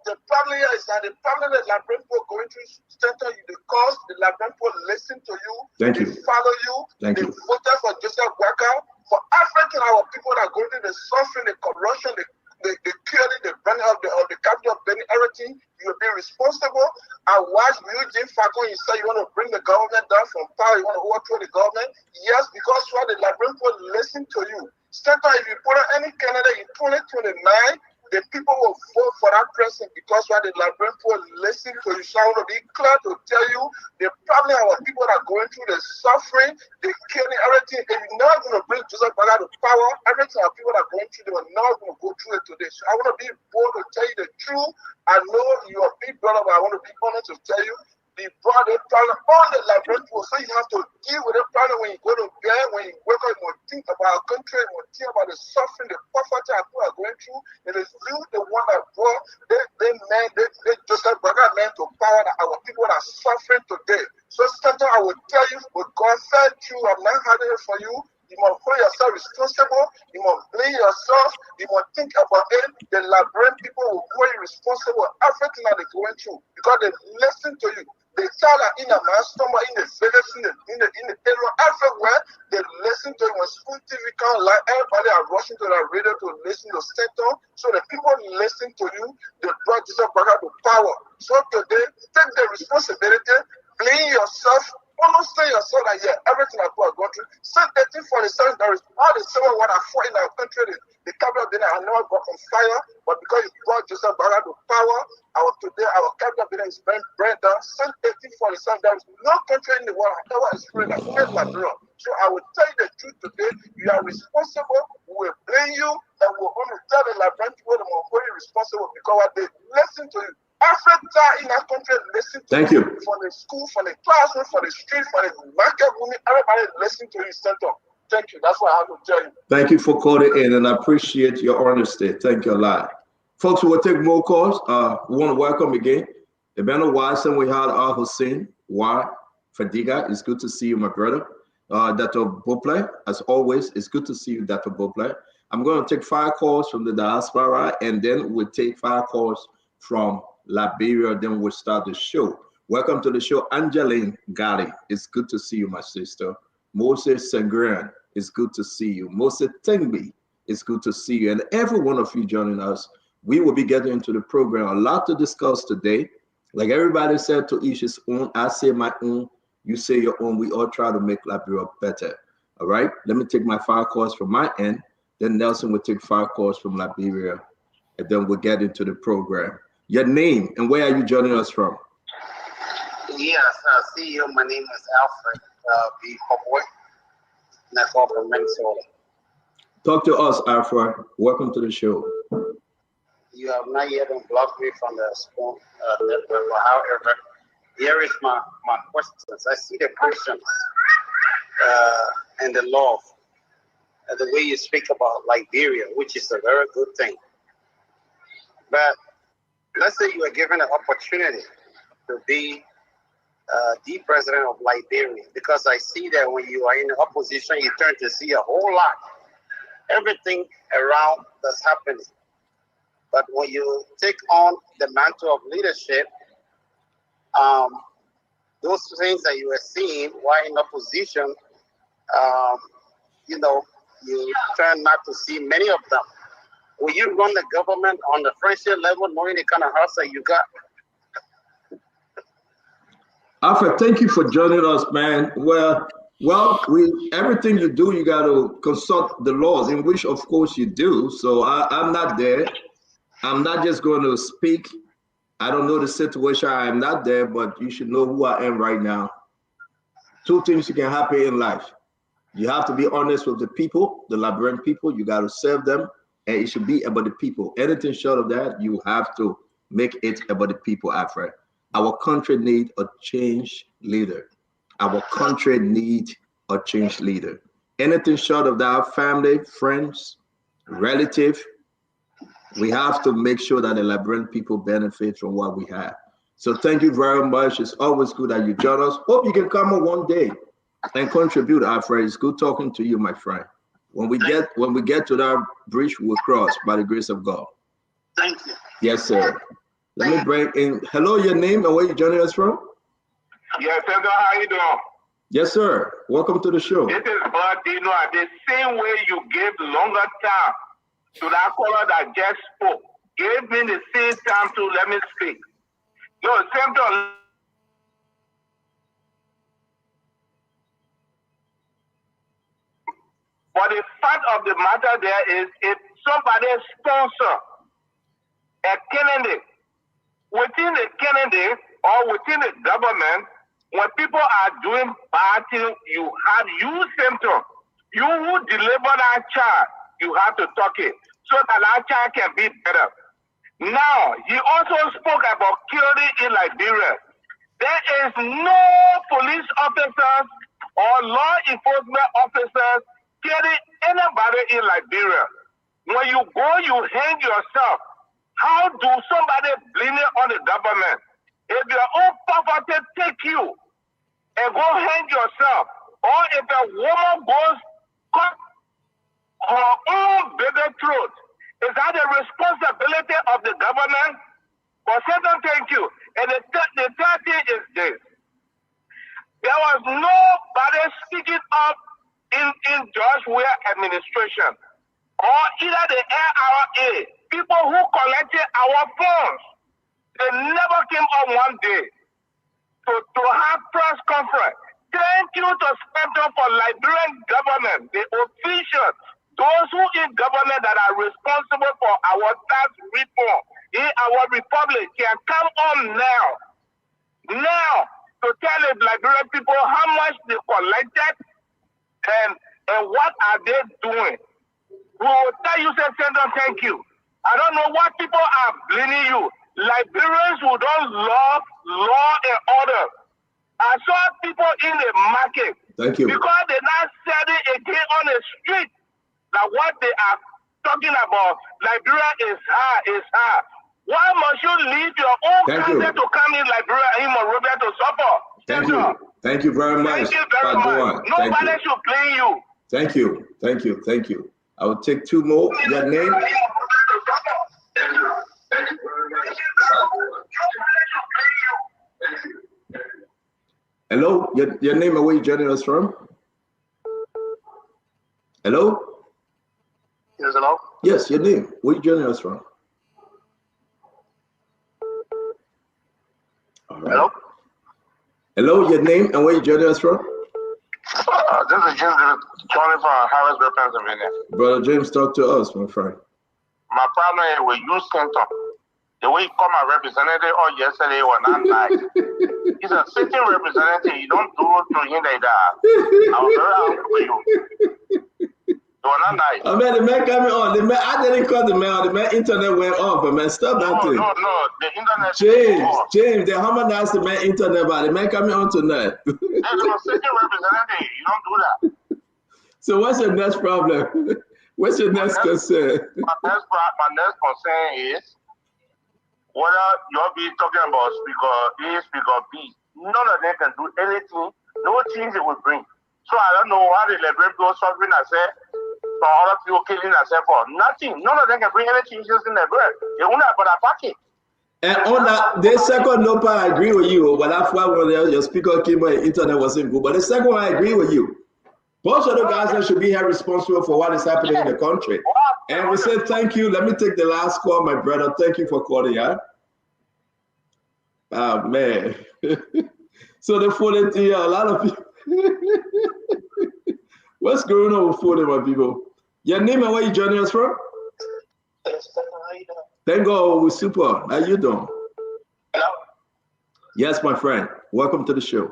S8: The problem is that the problem that Liberian people going through center you the cause the Liberian people listen to you.
S3: Thank you.
S8: They follow you.
S3: Thank you.
S8: Voted for Joseph Boakai. For everything our people that are going through the suffering, the corruption, the killing, the burning of the capital, burning everything, you will be responsible. I watched Eugene Falcon, you said you want to bring the government down from power, you want to overthrow the government. Yes, because you are the Liberian people listen to you. Sometimes if you put on any candidate in 2029, the people will vote for that person because you are the Liberian people listen to you. So I want to be clear to tell you the problem our people are going through, the suffering, the killing, everything. If you're not going to bring Joseph Boakai to power, everything our people are going through, they are not going to go through it today. So I want to be bold to tell you the truth. I know you are big brother, but I want to be honest to tell you the brother problem on the Liberian people. So you have to deal with the problem when you go to bed, when you wake up, you want to think about our country, you want to think about the suffering, the poverty our people are going through. It is you, the one that brought they Joseph Braga men to power that our people are suffering today. So sometimes I will tell you, what God said to you, I'm not having it for you. You must hold yourself responsible. You must blame yourself. You must think about it. The Liberian people will hold you responsible for everything that they're going through because they listen to you. They tell that in a mass number, in the village, in the area, everywhere, they listen to you. When school TV come live, everybody are rushing to the radio to listen to center. So the people listen to you, they brought Jesus back to power. So today, take the responsibility, blame yourself. Almost say yourself that everything that people are going through. Send 1847, there is all the same what I fought in our country. The capital building I never got on fire, but because you brought Joseph Barra to power, our capital building is burned down. Since 1847, there is no country in the world that ever experienced that, only Liberia. So I will tell you the truth today. You are responsible. We will blame you, and we're going to tell the Liberian people that we're going to be responsible because they listen to you. Every time in our country listen to
S3: Thank you.
S8: From the school, from the classroom, from the street, from the market women, everybody listen to you center. Thank you. That's what I have to tell you.
S3: Thank you for calling in, and I appreciate your honesty. Thank you a lot. Folks, we'll take more calls. We want to welcome again the Beno Watson. We had Al Hussein Y. Fadiga. It's good to see you, my brother. Dr. Bople, as always, it's good to see you, Dr. Bople. I'm going to take 5 calls from the diaspora, and then we'll take 5 calls from Liberia. Then we'll start the show. Welcome to the show, Angeline Gali. It's good to see you, my sister. Moses Sengran, it's good to see you. Moses Tengbi, it's good to see you. And every one of you joining us, we will be getting into the program. A lot to discuss today. Like everybody said, to each his own. I say my own, you say your own. We all try to make Liberia better. All right? Let me take my 5 calls from my end. Then Nelson will take 5 calls from Liberia. And then we'll get into the program. Your name and where are you joining us from?
S11: Yes, CEO, my name is Alfred B. Hopwood, and that's all from Minnesota.
S3: Talk to us, Alfred. Welcome to the show.
S11: You have not yet unblocked me from the Spoon network, but however, here is my questions. I see the questions and the law, the way you speak about Liberia, which is a very good thing. But let's say you are given an opportunity to be the president of Liberia, because I see that when you are in the opposition, you turn to see a whole lot, everything around that's happening. But when you take on the mantle of leadership, those things that you are seeing while in opposition, you try not to see many of them. Will you run the government on the friendship level, knowing the kind of house that you got?
S3: Alfred, thank you for joining us, man. Well, everything you do, you got to consult the laws, in which, of course, you do. So I'm not there. I'm not just going to speak. I don't know the situation. I am not there, but you should know who I am right now. 2 things can happen in life. You have to be honest with the people, the Liberian people. You got to serve them, and it should be about the people. Anything short of that, you have to make it about the people, Alfred. Our country needs a change leader. Our country needs a change leader. Anything short of that, family, friends, relative, we have to make sure that the Liberian people benefit from what we have. So thank you very much. It's always good that you join us. Hope you can come on one day and contribute, Alfred. It's good talking to you, my friend. When we get to that bridge, we'll cross by the grace of God.
S11: Thank you.
S3: Yes, sir. Let me bring in. Hello, your name and where you joining us from?
S10: Yes, sir. How you doing?
S3: Yes, sir. Welcome to the show.
S10: This is Bud Dino. The same way you gave longer time to that caller that just spoke, gave me the same time to let me speak. No, same time. But the fact of the matter there is, if somebody sponsor a candidate within the candidate or within the government, when people are doing bad things, you symptom. You who deliver that child, you have to talk it so that child can be better. Now, he also spoke about killing in Liberia. There is no police officers or law enforcement officers killing anybody in Liberia. When you go, you hang yourself. How do somebody blame it on the government? If your own poverty take you and go hang yourself, or if a woman goes cut her own baby throat, is that the responsibility of the government? For certain, thank you. And the third thing is this. There was nobody speaking up in George Weah administration or either the LRA, people who collected our funds. They never came on one day to have press conference. Thank you to Spectrum for Liberian government, the officials, those who in government that are responsible for our tax reform in our republic can come on now to tell the Liberian people how much they collected and what are they doing. We will tell you, Senator, thank you. I don't know what people are blaming you. Liberians who don't love law and order. I saw people in the market.
S3: Thank you.
S10: Because they're not selling again on the street. Now what they are talking about, Liberia is high. Why must you leave your own country to come in Liberia and Monrovia to suffer?
S3: Thank you. Thank you very much.
S10: Thank you very much. Nobody should blame you.
S3: Thank you. Thank you. Thank you. I will take two more. Your name? Hello? Your name and where you joining us from? Hello?
S8: Yes, hello?
S3: Yes, your name. Where you joining us from? All right.
S8: Hello?
S3: Hello, your name and where you joining us from?
S8: This is James calling from Harrisburg, Pennsylvania.
S3: Brother James, talk to us, my friend.
S8: My problem is with you, Center. The way you call my representative yesterday was not nice. He's a sitting representative. You don't do to him like that. I was very angry with you. It was not nice.
S3: Oh man, the man coming on. I didn't call the man. The man internet went off, but man, stop that thing.
S8: No, the internet.
S3: James, they harmonized the man internet, but the man coming on tonight.
S8: There's a sitting representative. You don't do that.
S3: So what's your next problem? What's your next concern?
S8: My next concern is whether you'll be talking about Speaker A, Speaker B. None of them can do anything. No change it will bring. So I don't know why the Liberian people suffering ourselves, for other people killing ourselves for nothing. None of them can bring any changes in Liberia. They only about a pocket.
S3: And on that, the second no part, I agree with you. But that's why when your speaker came on, the internet wasn't good. But the second one, I agree with you. Both of the guys that should be held responsible for what is happening in the country. And we said thank you. Let me take the last call, my brother. Thank you for calling, yeah? Oh, man. So the 40, a lot of people. What's going on with 40, my people? Your name and where you joining us from? Thank God, we're super. How you doing?
S12: Hello?
S3: Yes, my friend. Welcome to the show.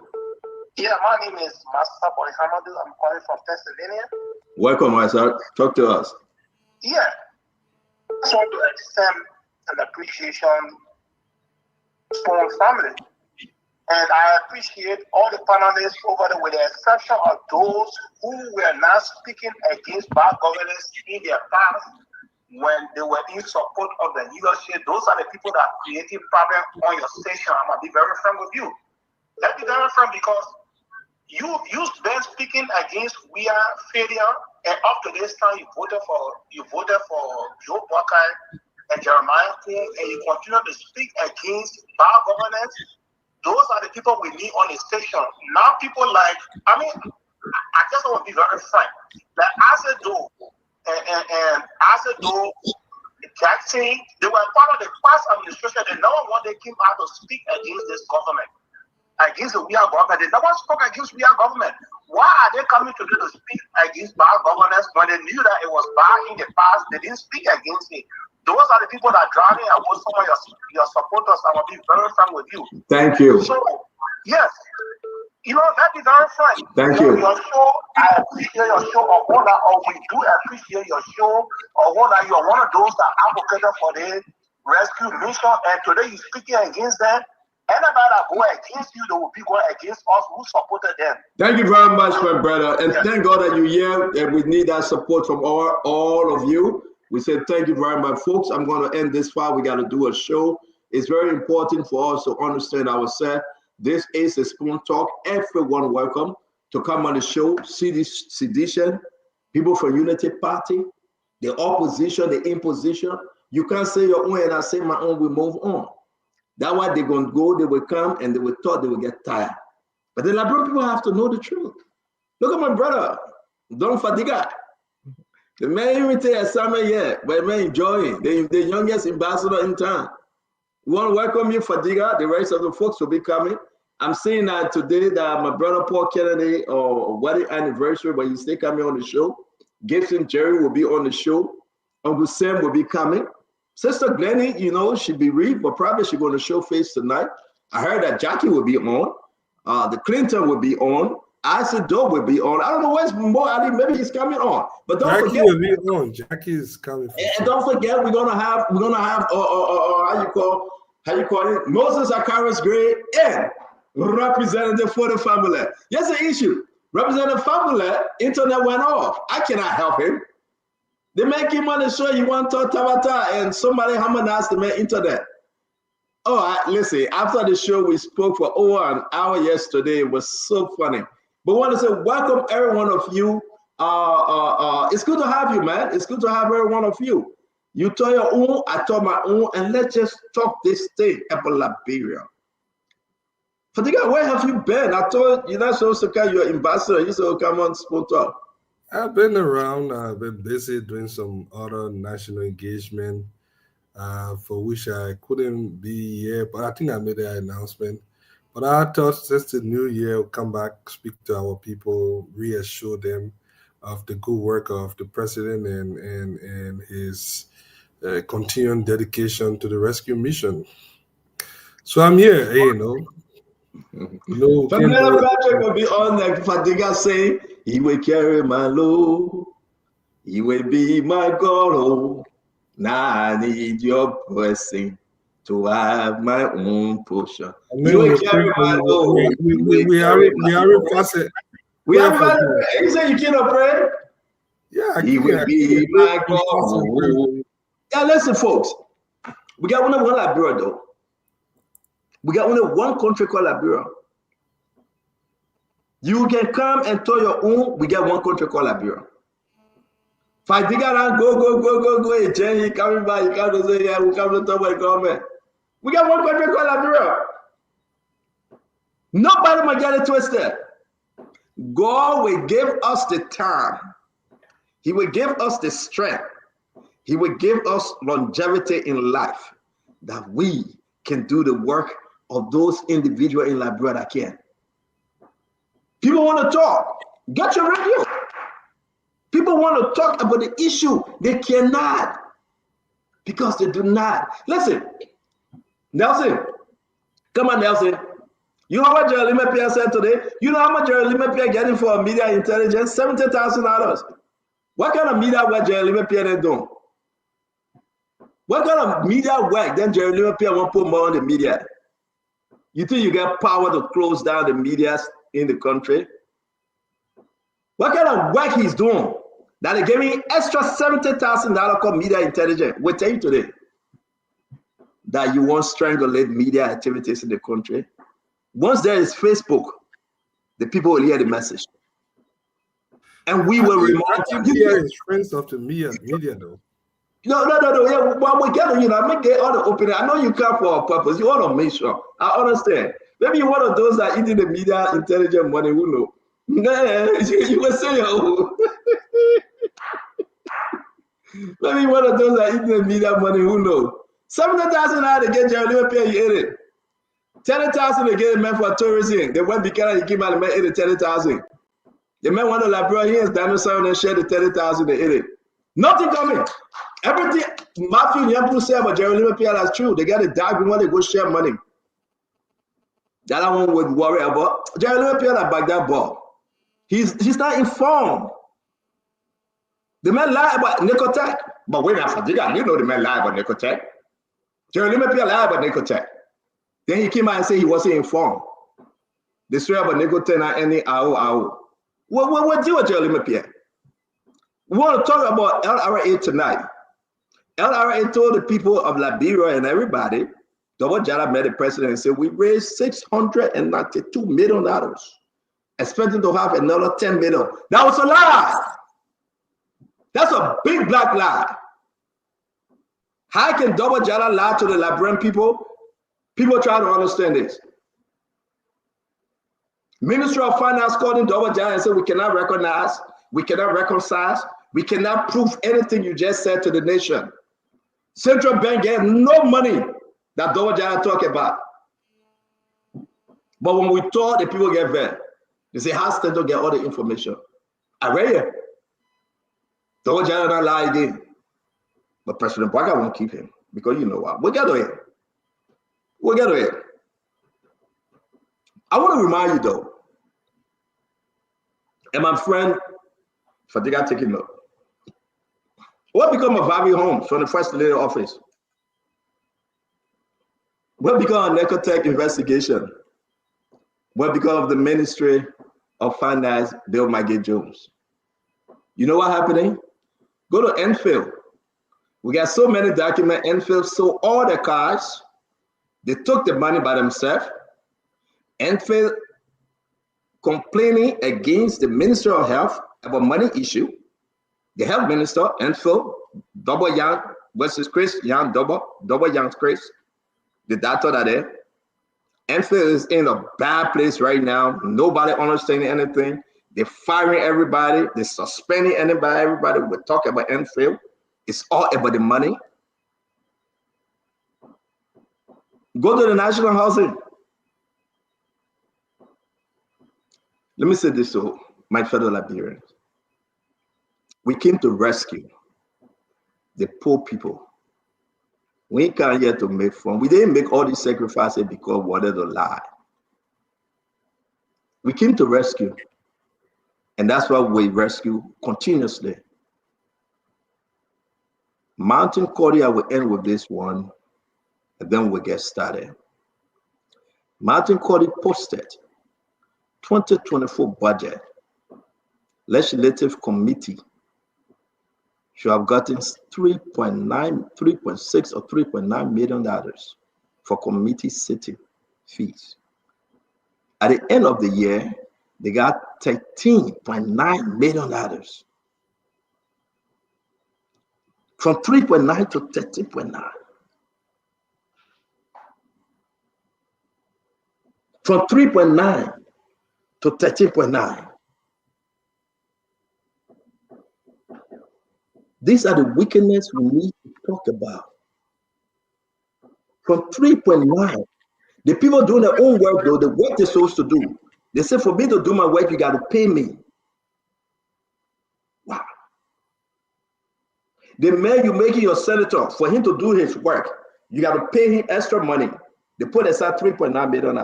S12: Yeah, my name is Master Boy Hamadou. I'm calling from Pennsylvania.
S3: Welcome, my son. Talk to us.
S12: Yeah. I just want to extend an appreciation for the family. And I appreciate all the panelists over there, with the exception of those who were not speaking against bad governance in their past when they were in support of the leadership. Those are the people that created problems on your station. I'm going to be very frank with you. Let's be very frank, because you've been speaking against we are failure, and up to this time you voted for Joe Buckeye and Jeremiah Coon, and you continue to speak against bad governance. Those are the people we need on the station. Now people like, I just want to be very frank. Like Azedo and Azedo, Jackson, they were part of the past administration. They never one day came out to speak against this government, against the real government. They never spoke against real government. Why are they coming today to speak against bad governance when they knew that it was bad in the past? They didn't speak against it. Those are the people that are driving away some of your supporters. I will be very frank with you.
S3: Thank you.
S12: So, yes, let me very frank.
S3: Thank you.
S12: Your show, I appreciate your show. We do appreciate your show. You are one of those that advocated for the rescue mission, and today you're speaking against them. Anybody that go against you, they will be going against us who supported them.
S3: Thank you very much, my brother. And thank God that you're here. And we need that support from all of you. We said thank you very much, folks. I'm going to end this file. We got to do a show. It's very important for us to understand ourselves. This is a Spoon Talk. Everyone welcome to come on the show. See this sedition, people from Unity Party, the opposition, the imposition. You can't say your own and I say my own, we move on. That's why they're going to go, they will come, and they will thought they will get tired. But the Liberian people have to know the truth. Look at my brother, Don Fadiga. The man even take a summer yet, but the man enjoying. The youngest ambassador in town. We want to welcome you, Fadiga. The rest of the folks will be coming. I'm saying that today that my brother Paul Kennedy or wedding anniversary, but he's still coming on the show. Gibson Jerry will be on the show. Uncle Sam will be coming. Sister Glennie, you know, she'll be read, but probably she's going to show face tonight. I heard that Jackie will be on. The Clinton will be on. Isaac Doe will be on. I don't know where's Mo Ali. Maybe he's coming on. But don't
S9: Jackie
S3: forget.
S9: will be on. Jackie is coming.
S3: And don't forget, we're gonna have how you call it? Moses Akaris Gray and Representative for the family. Here's the issue. Representative family, internet went off. I cannot help him. They make him on the show. You want to talk Tabata and somebody harmonize the man internet. Oh, listen, after the show, we spoke for over an hour yesterday. It was so funny. But I want to say welcome every one of you. It's good to have you, man. It's good to have every one of you. You told your own, I told my own, and let's just talk this thing about Liberia. Fadiga, where have you been? I told you're not supposed to come, you're ambassador. You said, come on, Spoon Talk.
S9: I've been around. I've been busy doing some other national engagement for which I couldn't be here, but I think I made an announcement. But I thought since the new year, we'll come back, speak to our people, reassure them of the good work of the president and his continuing dedication to the rescue mission. So I'm here, you know.
S3: Patrick will be on like Fadiga saying, he will carry my load, he will be my God. Oh, now I need your blessing to have my own portion. He will carry my load.
S9: We are fasted.
S3: We have you say you cannot pray?
S9: Yeah,
S3: he will be my God. Yeah, listen, folks. We got only one Liberia, though. We got only one country called Liberia. You can come and tell your own. We got one country called Liberia. Fadiga around, go. He coming back. He come to say, yeah, we come to talk about the government. We got one country called Liberia. Nobody might get it twisted. God will give us the time. He will give us the strength. He will give us longevity in life that we can do the work of those individuals in Liberia that can. People want to talk. Get your radio. People want to talk about the issue. They cannot because they do not. Listen, Nelson. Come on, Nelson. You know what Jerry Limepia said today? You know how much Jerry Limepia getting for media intelligence? $70,000. What kind of media work Jerry Limepia they doing? What kind of media work then Jerry Limepia won't put more on the media? You think you get power to close down the media in the country? What kind of work he's doing that they giving extra $70,000 called media intelligence? We'll tell you today that you won't strangulate media activities in the country. Once there is Facebook, the people will hear the message. And we will remind
S9: you. Media is friends of the media though.
S3: No. Yeah, well, we get it. You know, I make all the opening. I know you come for a purpose. You want to make sure. I understand. Maybe you're one of those that eating the media intelligent money. Who know? You will say, oh. Maybe one of those that eating the media money. Who know? $70,000 to get Jerry Limepia, you ate it. $10,000 to get a man for tourism. They went because they came out and made it $10,000. The man went to Liberia, he has dinosaur and shared the $30,000 they ate it. Nothing coming. Everything Matthew and Yampu say about Jerry Limepia, that's true. They got a dog, we want to go share money. That one would worry about. Jerry Limepia that back that ball. He's not informed. The man lied about Nicotech. But wait a minute, you know the man lied about Nicotech. Jerry Limepia lied about Nicotech. Then he came out and said he wasn't informed. The story about Nicotena any AO. What deal with you, Pierre? We want to talk about LRA tonight. LRA told the people of Liberia and everybody, Double Jara met the president and said, we raised $692 million, expecting to have another $10 million. That was a lie. That's a big black lie. How can Double Jara lie to the Liberian people? People try to understand this. Minister of Finance called in Double Jara and said, we cannot recognize, we cannot reconcile, we cannot prove anything you just said to the nation. Central Bank had no money that Double Jara talk about. But when we talk, the people get there. They say, how Central get all the information? I read it. Double Jara not lie again. But President Baka won't keep him because you know what? We'll get to it. We'll get to it. I want to remind you though, and my friend Fatiga taking note. What become of Harvey Holmes from the First Lady office? What become of Necotech investigation? What become of the Ministry of Finance, Bill Maggie Jones? You know what happening? Go to Enfield. We got so many documents. Enfield sold all the cars. They took the money by themselves. Enfield complaining against the Minister of Health about money issue. The health minister, Enfield, double young versus Chris, young double young Chris. The doctor that there. Enfield is in a bad place right now. Nobody understanding anything. They're firing everybody. They're suspending anybody. Everybody will talk about Enfield. It's all about the money. Go to the national housing. Let me say this to my fellow Liberians. We came to rescue the poor people. We came here to make fun. We didn't make all these sacrifices because we wanted to lie. We came to rescue. And that's why we rescue continuously. Mountain Cordia will end with this one, and then we'll get started. Mountain Cordia posted 2024 budget. Legislative committee should have gotten $3.6 or $3.9 million for committee sitting fees. At the end of the year, they got $13.9 million. From 3.9 to 13.9. From 3.9 to 13.9. These are the wickedness we need to talk about. From 3.9. The people doing their own work, though, the work they're supposed to do. They say, for me to do my work, you got to pay me. Wow. The man you making your senator, for him to do his work, you got to pay him extra money. They put aside $3.9 million.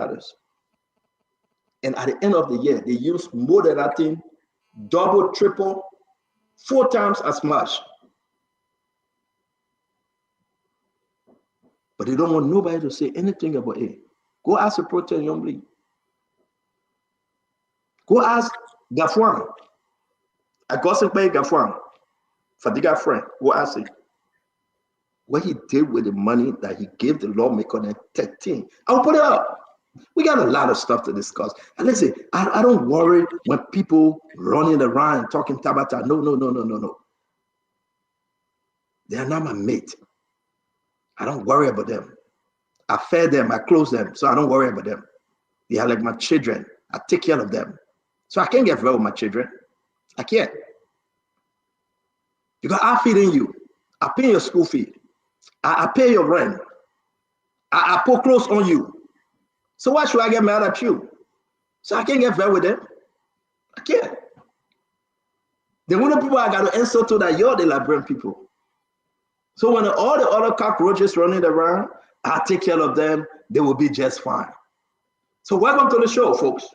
S3: And at the end of the year, they use more than that thing, double, triple, 4 times as much. But they don't want nobody to say anything about it. Go ask the protest young. Go ask Gafuan. I gossip by Gafuan. Fadiga friend. Go ask him what he did with the money that he gave the lawmaker in 13. I'll put it up. We got a lot of stuff to discuss. And listen, I don't worry when people running around talking Tabata. No. They are not my mate. I don't worry about them. I fed them, I clothe them, so I don't worry about them. They are like my children. I take care of them. So I can't get rid of my children. I can't. Because I'm feeding you. I pay your school fee. I pay your rent. I put clothes on you. So why should I get mad at you? So I can't get rid with them. I can't. The only people I got to answer to that you're the Liberian people. So when all the other cockroaches running around, I take care of them, they will be just fine. So welcome to the show, folks.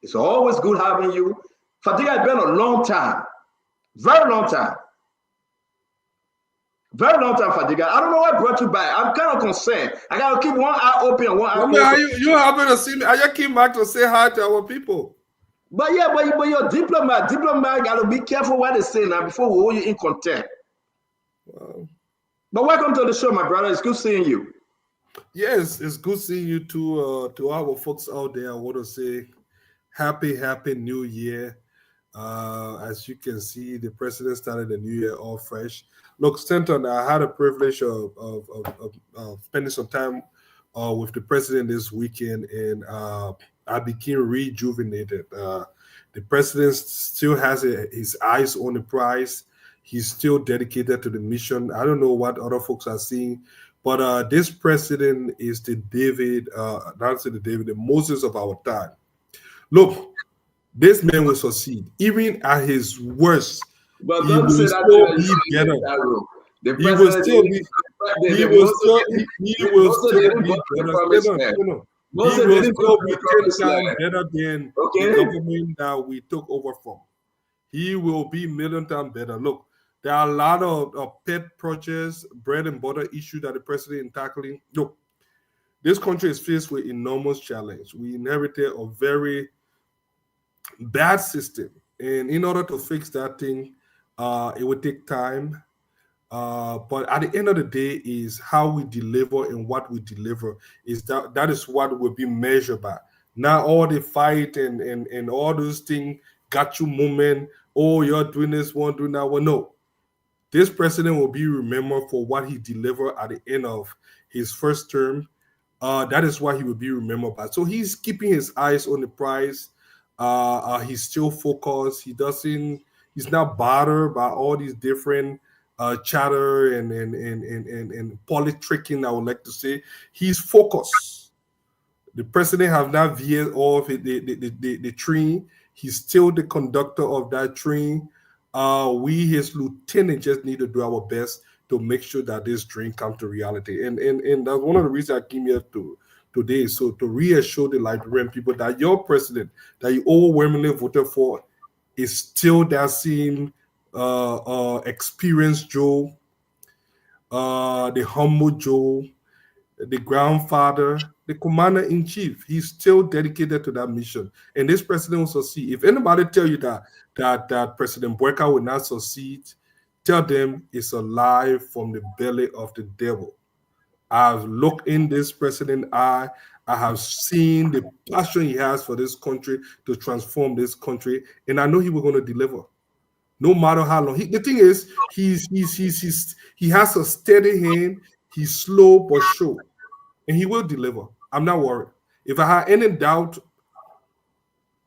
S3: It's always good having you. Fatiga has been a long time, very long time. Very long time, Fadiga. I don't know what brought you back. I'm kind of concerned. I gotta keep one eye open and one eye
S9: I mean,
S3: closed.
S9: you happen to see me? I just came back to say hi to our people.
S3: But yeah, but you're a diplomat. Diplomat gotta be careful what they say now before we hold you in contempt.
S9: Wow.
S3: But welcome to the show, my brother. It's good seeing you.
S9: Yes, it's good seeing you too. To our folks out there, I want to say happy New Year. As you can see, the president started the new year all fresh. Look, Stanton, I had a privilege of spending some time with the president this weekend, and I became rejuvenated. The president still has his eyes on the prize. He's still dedicated to the mission. I don't know what other folks are seeing, but this president is the the Moses of our time. Look, this man will succeed. Even at his worst,
S3: But
S9: he
S3: don't
S9: will
S3: say that
S9: still
S3: to
S9: be
S3: in
S9: better.
S3: that room. The
S9: He will
S3: president,
S9: still be. He will still be better.
S3: Most
S9: He
S3: of
S9: will
S3: didn't go
S9: still
S3: to
S9: be
S3: the
S9: 10
S3: promised
S9: times
S3: land.
S9: better than the
S3: Okay?
S9: government that we took over from. He will be million times better. Look, there are a lot of pet projects, bread and butter issue that the president is tackling. Look, this country is faced with enormous challenge. We inherited a very bad system, and in order to fix that thing, it would take time. But at the end of the day, is how we deliver and what we deliver is that is what will be measured by. Now all the fight and all those things got you moment. Oh, you're doing this one, doing that one. No, this president will be remembered for what he delivered at the end of his first term. That is why he will be remembered by. So he's keeping his eyes on the prize. He's still focused. He's not bothered by all these different chatter and politicking, I would like to say. He's focused. The president has not veered off the train. He's still the conductor of that train. We, his lieutenant, just need to do our best to make sure that this dream comes to reality. And that's one of the reasons I came here today. So to reassure the Liberian people that your president, that you overwhelmingly voted for, is still that same experienced Joe, the humble Joe, the grandfather, the commander in chief. He's still dedicated to that mission, and this president will succeed. If anybody tell you that President Boyka will not succeed, tell them it's a lie from the belly of the devil. I've looked in this president's eye. I have seen the passion he has for this country to transform this country, and I know he will going to deliver. No matter how long. The thing is, he has a steady hand. He's slow but sure, and he will deliver. I'm not worried. If I had any doubt,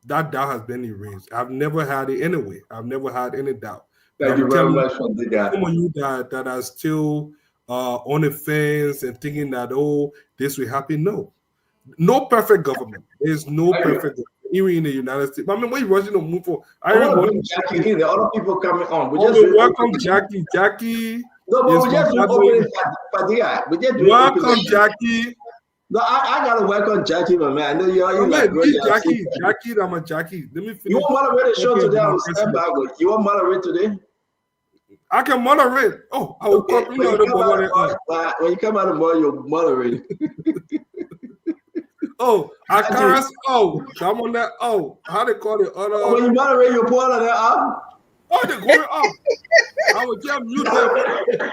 S9: that doubt has been erased. I've never had it anyway. I've never had any doubt. But
S3: Thank you very much for the guy.
S9: Some of you that are still on the fence and thinking that, oh, this will happen. No perfect government. There's no perfect government, even in the United States. I mean, when you're rushing to move for,
S3: I want to bring Jackie in. The other people coming on. We just
S9: welcome Jackie. Jackie.
S3: No, but we just do opening Padilla. We just do
S9: welcome Jackie.
S3: No, I gotta welcome Jackie, my man. I know you're like
S9: Jackie. I'm a Jackie. Let me finish.
S3: You want to moderate the show today? I was You want to moderate today?
S9: I can moderate. Oh, I will call you.
S3: When you come out of boy, you'll moderate.
S9: Oh, I can't. Oh, come on that. Oh, how they call it?
S3: When you moderate, you pull on that up.
S9: Oh, they're going up. I will tell you that.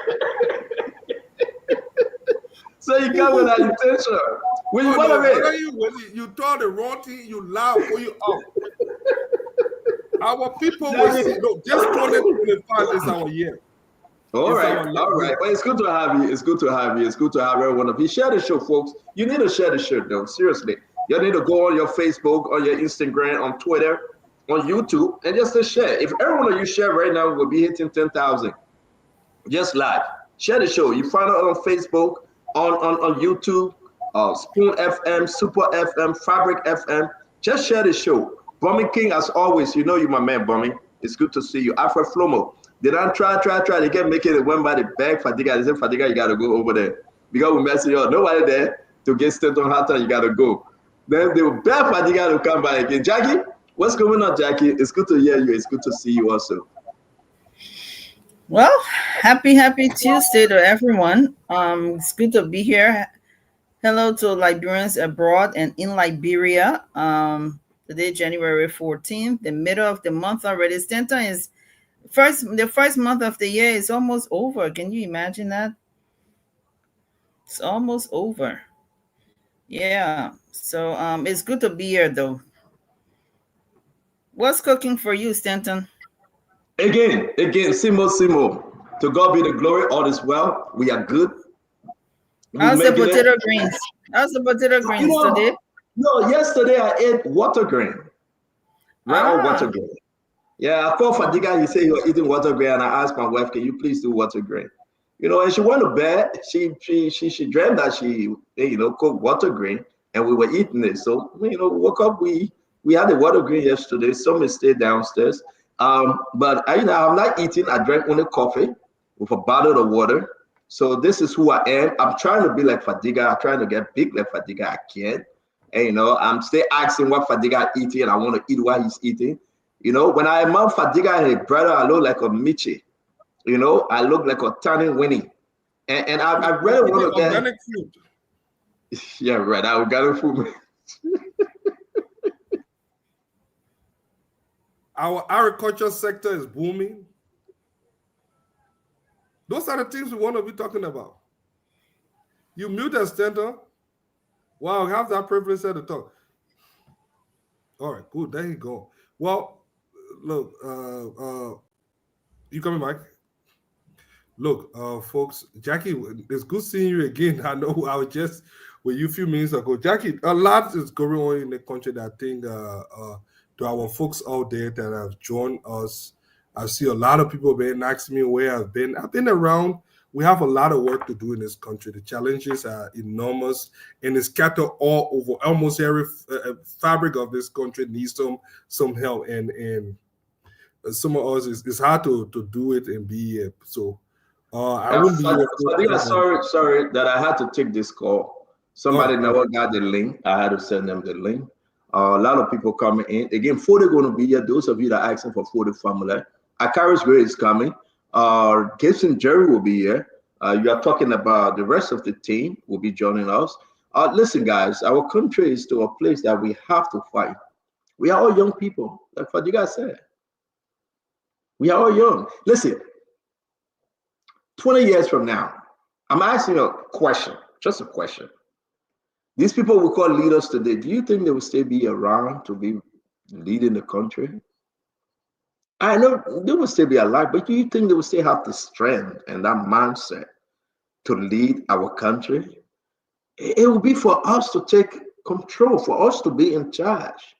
S3: So you come with that intention. When you moderate,
S9: when you throw the wrong thing, you laugh when you up. Our people will see. No, just 2025 is our year.
S3: All right. Well, it's good to have you. It's good to have everyone of you. Share the show, folks. You need to share the show, though. Seriously. You need to go on your Facebook, on your Instagram, on Twitter, on YouTube, and just to share. If everyone of you share right now, we'll be hitting 10,000. Just live. Share the show. You find it on Facebook, on YouTube, Spoon FM, Super FM, Fabric FM. Just share the show. Bumming King, as always, you know you my man, Bumming. It's good to see you. Alfred Flomo. They don't try. They can't make it. They went by the bag. Fadiga. They said, Fadiga, you got to go over there. Because we messing up. Nobody there to get sent on how time you got to go. Then they will beg Fadiga to come back again. Jackie, what's going on, Jackie? It's good to hear you. It's good to see you also.
S13: Well, happy Tuesday to everyone. It's good to be here. Hello to Liberians abroad and in Liberia. Today, January 14th, the middle of the month already. Stanton is the first month of the year is almost over. Can you imagine that? It's almost over. Yeah. So it's good to be here though. What's cooking for you, Stanton?
S3: Again, Simo. To God be the glory. All is well. We are good.
S13: How's the potato greens? How's the potato greens today?
S3: No, yesterday I ate water grain. Water grain. Yeah, I called Fadiga. He said he was eating water grain, and I asked my wife, "Can you please do water grain?" And she went to bed. She dreamed that she cooked water grain, and we were eating it. So woke up. We had the water grain yesterday. Some stayed downstairs. But I'm not eating. I drank only coffee with a bottle of water. So this is who I am. I'm trying to be like Fadiga. I'm trying to get big like Fadiga. I can't. And I'm still asking what Fadiga eating, and I want to eat what he's eating. When I am Fadiga and his brother, I look like a Michi. I look like a Tani Winnie. And I really want to get
S9: organic food.
S3: Yeah, right. Organic food.
S9: Our agriculture sector is booming. Those are the things we want to be talking about. You mute us, Stanton. Wow, have that privilege to talk. All right, good. There you go. Well, look, you coming, Mike? Look, folks, Jackie, it's good seeing you again. I know I was just with you a few minutes ago. Jackie, a lot is going on in the country that I think to our folks out there that have joined us, I see a lot of people been asking me where I've been. I've been around. We have a lot of work to do in this country. The challenges are enormous, and it's scattered all over. Almost every fabric of this country needs some help, and some of us it's hard to do it and be here. So I wouldn't be here.
S3: Sorry that I had to take this call. Somebody never got the link. I had to send them the link. A lot of people coming in. Again, 40 going to be here. Those of you that are asking for 40 family. Akaris Gray is coming. Gibson Jerry will be here. You are talking about the rest of the team will be joining us. Listen, guys, our country is to a place that we have to fight. We are all young people, like what you guys said. We are all young. Listen, 20 years from now, I'm asking you a question, just a question. These people we call leaders today, do you think they will still be around to be leading the country? I know they will still be alive, but do you think they will still have the strength and that mindset to lead our country? It will be for us to take control, for us to be in charge.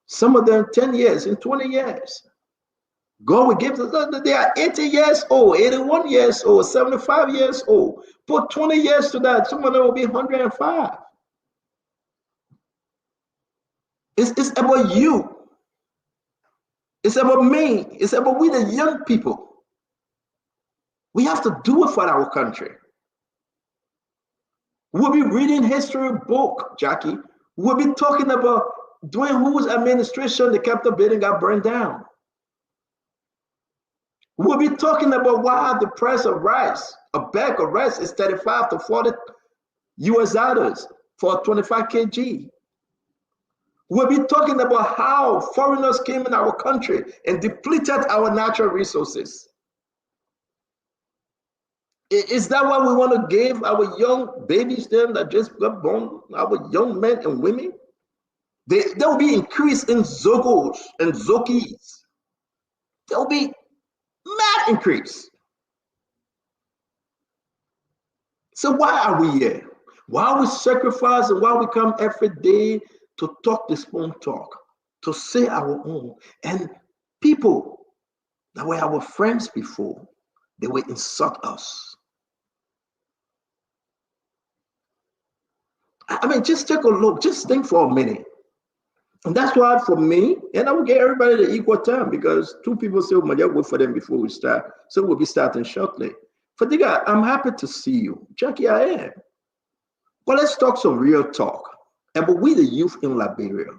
S3: Some of them 10 years, in 20 years. God will give them, they are 80 years old, 81 years old, 75 years old. Put 20 years to that, some of them will be 105. It's about you. It's about me. It's about we, the young people. We have to do it for our country. We'll be reading history book, Jackie. We'll be talking about during whose administration the Capitol building got burned down. We'll be talking about why the price of rice, a bag of rice is 35 to 40 US dollars for 25 kg. We'll be talking about how foreigners came in our country and depleted our natural resources. Is that what we want to give our young babies then that just got born, our young men and women? There will be increase in Zogos and Zokis. There will be mad increase. So why are we here? Why we sacrifice and why we come every day to talk this phone talk, to say our own? And people that were our friends before, they will insult us. I mean, just take a look, just think for a minute. And that's why for me, and I will get everybody the equal time because two people say, well, I'll wait for them before we start. So we'll be starting shortly. Fadiga, I'm happy to see you. Jackie, I am. But let's talk some real talk about we the youth in Liberia.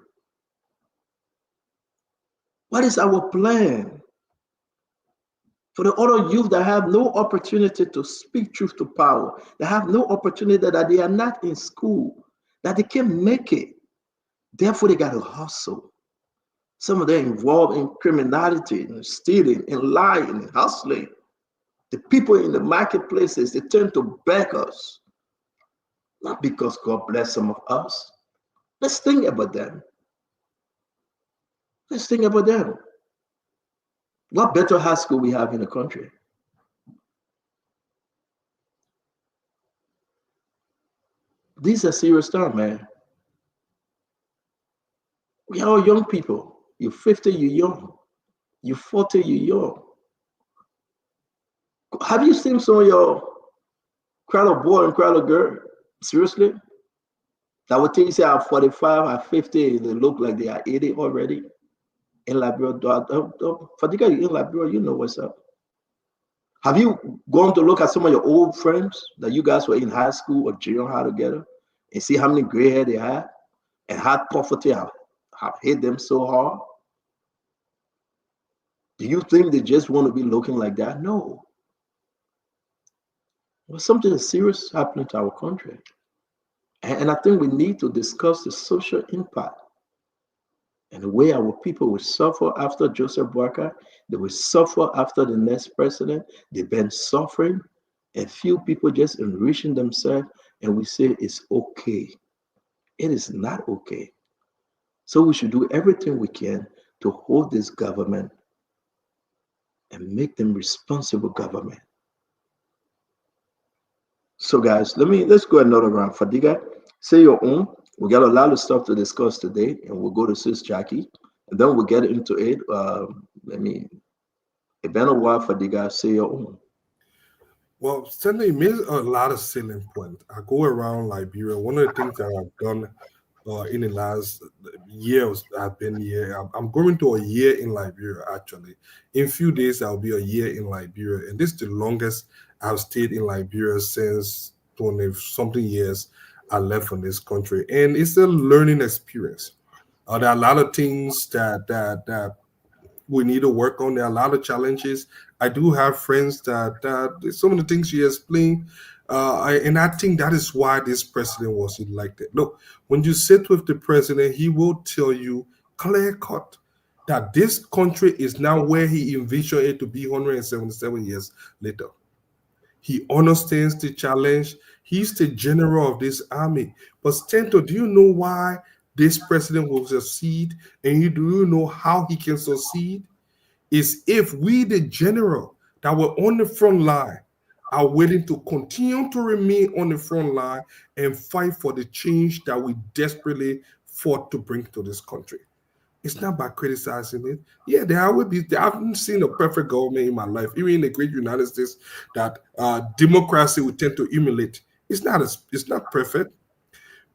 S3: What is our plan? For the other youth that have no opportunity to speak truth to power, that have no opportunity, that they are not in school, that they can't make it. Therefore, they got to hustle. Some of them involved in criminality and stealing and lying and hustling. The people in the marketplaces, they turn to beggars. Not because God bless some of us. Let's think about them. Let's think about them. What better high school we have in the country? These are serious times, man. We are all young people. You're 50, you're young. You're 40, you're young. Have you seen some of your crowd of boy and crowd of girl? Seriously? That would tell you say at 45, at 50, they look like they are 80 already. In Liberia, Fadiga, you in Liberia, you know what's up. Have you gone to look at some of your old friends that you guys were in high school or junior high together and see how many gray hair they had and how poverty have hit them so hard? Do you think they just want to be looking like that? No. Well, something serious happening to our country. And I think we need to discuss the social impact and the way our people will suffer after Joseph Boakai. They will suffer after the next president. They've been suffering, and few people just enriching themselves, and we say it's okay. It is not okay. So we should do everything we can to hold this government and make them responsible government. So guys, let's go another round. Fadiga, say your own. We got a lot of stuff to discuss today, and we'll go to Sis Jackie, and then we'll get into it. It's been a while. Fadiga, say your own.
S9: Well, Stanley made a lot of salient points. I go around Liberia. One of the things that I've done in the last years I've been here. I'm going to a year in Liberia, actually. In a few days, I'll be a year in Liberia. And this is the longest I've stayed in Liberia since 20-something years I left from this country. And it's a learning experience. There are a lot of things that we need to work on. There are a lot of challenges. I do have friends that some of the things you explained, and I think that is why this president was elected. Look, when you sit with the president, he will tell you clear cut that this country is now where he envisioned it to be 177 years later. He understands the challenge. He's the general of this army. But Stento, do you know why this president will succeed? And do you know how he can succeed? Is if we, the general that were on the front line, are willing to continue to remain on the front line and fight for the change that we desperately fought to bring to this country. It's not by criticizing it. Yeah, there will be. I haven't seen a perfect government in my life, even in the great United States, that democracy would tend to emulate. It's not perfect.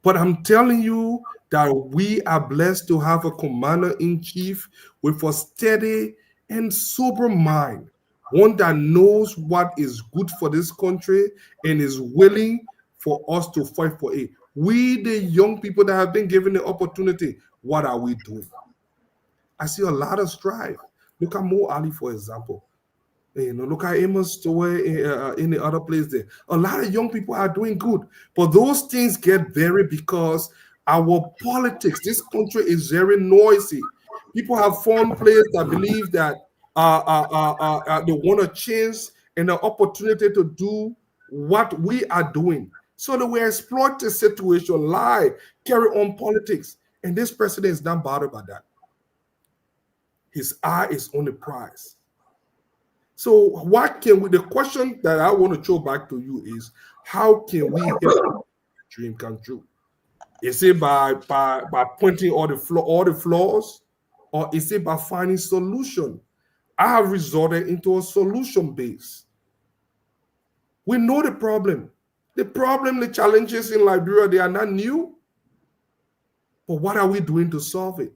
S9: But I'm telling you that we are blessed to have a commander-in-chief with a steady and sober mind, one that knows what is good for this country and is willing for us to fight for it. We, the young people that have been given the opportunity, what are we doing? I see a lot of strife. Look at Mo Ali, for example. Look at Amos Stowe in the other place there. A lot of young people are doing good, but those things get buried because our politics, this country is very noisy. People have found players that believe that they want a chance and an opportunity to do what we are doing. So that we exploit the situation, lie, carry on politics. And this president is not bothered by that. His eye is on the prize. So what can we, the question that I want to throw back to you is, how can we help dream come true? Is it by pointing all the flaws, or is it by finding solution? I have resorted into a solution base. We know the problem. The challenges in Liberia, they are not new. But what are we doing to solve it?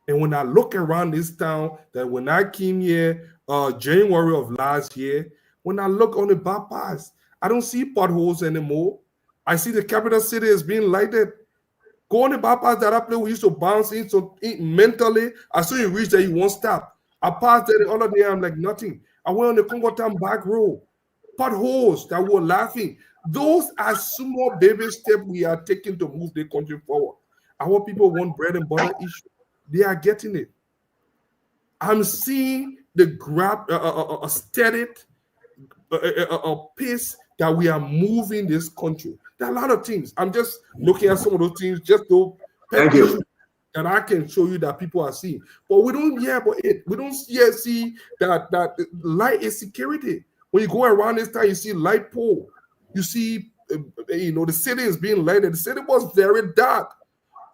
S9: And when I look around this town, that when I came here January of last year, when I look on the bypass, I don't see potholes anymore. I see the capital city is being lighted. Go on the bypass, that place we used to bounce in, so mentally, as soon as you reach there, you won't stop. I passed there the other day, I'm like, nothing. I went on the Congo Town back road. Potholes that were laughing. Those are small baby steps we are taking to move the country forward. Our people want bread and butter issue. They are getting it. I'm seeing the steady pace that we are moving this country. There are a lot of things. I'm just looking at some of those things, just to
S3: Thank you.
S9: and I can show you that people are seeing. But we don't hear about it. We don't yet see that light is security. When you go around this time, you see light pole. You see, the city is being lighted. The city was very dark.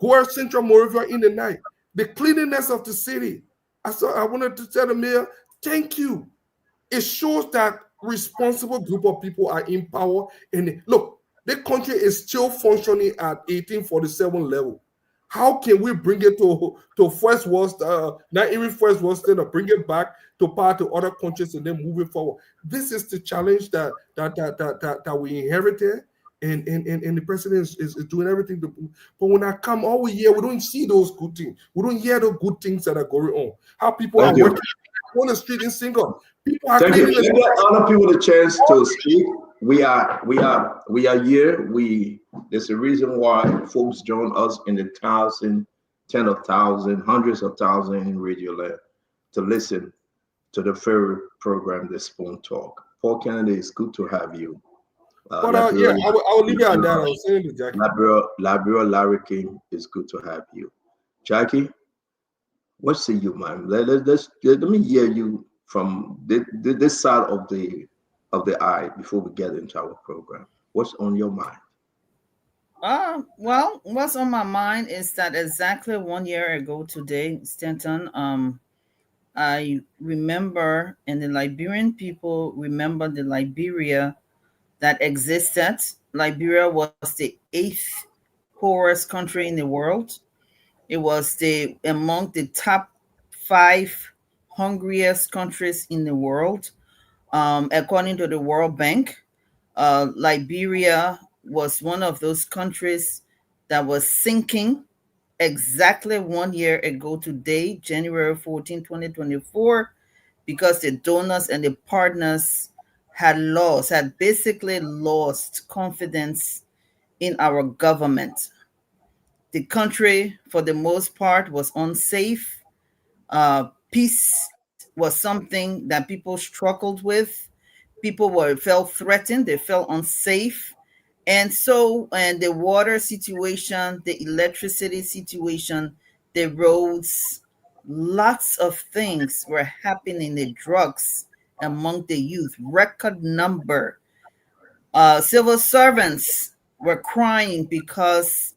S9: Go out Central Moravia in the night. The cleanliness of the city. I wanted to tell the mayor, thank you. It shows that responsible group of people are in power. And look, the country is still functioning at 1847 level. How can we bring it to first world, not even first world state, or bring it back to part to other countries and then move it forward? This is the challenge that we inherited, and the president is doing everything to. But when I come all we hear, we don't see those good things. We don't hear the good things that are going on. How people are working on the street in single. People are
S3: Thank you.
S9: cleaning the
S3: Let get other people the chance to speak. We are here. There's a reason why folks join us in the thousand, ten of thousand, hundreds of thousands in Radio Land to listen to the favorite program, The Spoon Talk. Paul Kennedy, it's good to have you.
S9: But yeah, I will leave it at that. I was saying to Jackie.
S3: Labrador Larry King, it's good to have you. Jackie, what say you, man? Let me hear you from this side of the eye before we get into our program. What's on your mind?
S13: Well, what's on my mind is that exactly 1 year ago today, Stanton, I remember, and the Liberian people remember the Liberia that existed. Liberia was the 8th poorest country in the world. It was among the top 5 hungriest countries in the world. According to the World Bank, Liberia was one of those countries that was sinking exactly 1 year ago today, January 14, 2024, because the donors and the partners had basically lost confidence in our government. The country, for the most part, was unsafe. Peace was something that people struggled with. People felt threatened, they felt unsafe. And the water situation, the electricity situation, the roads, lots of things were happening. The drugs among the youth, record number. Civil servants were crying because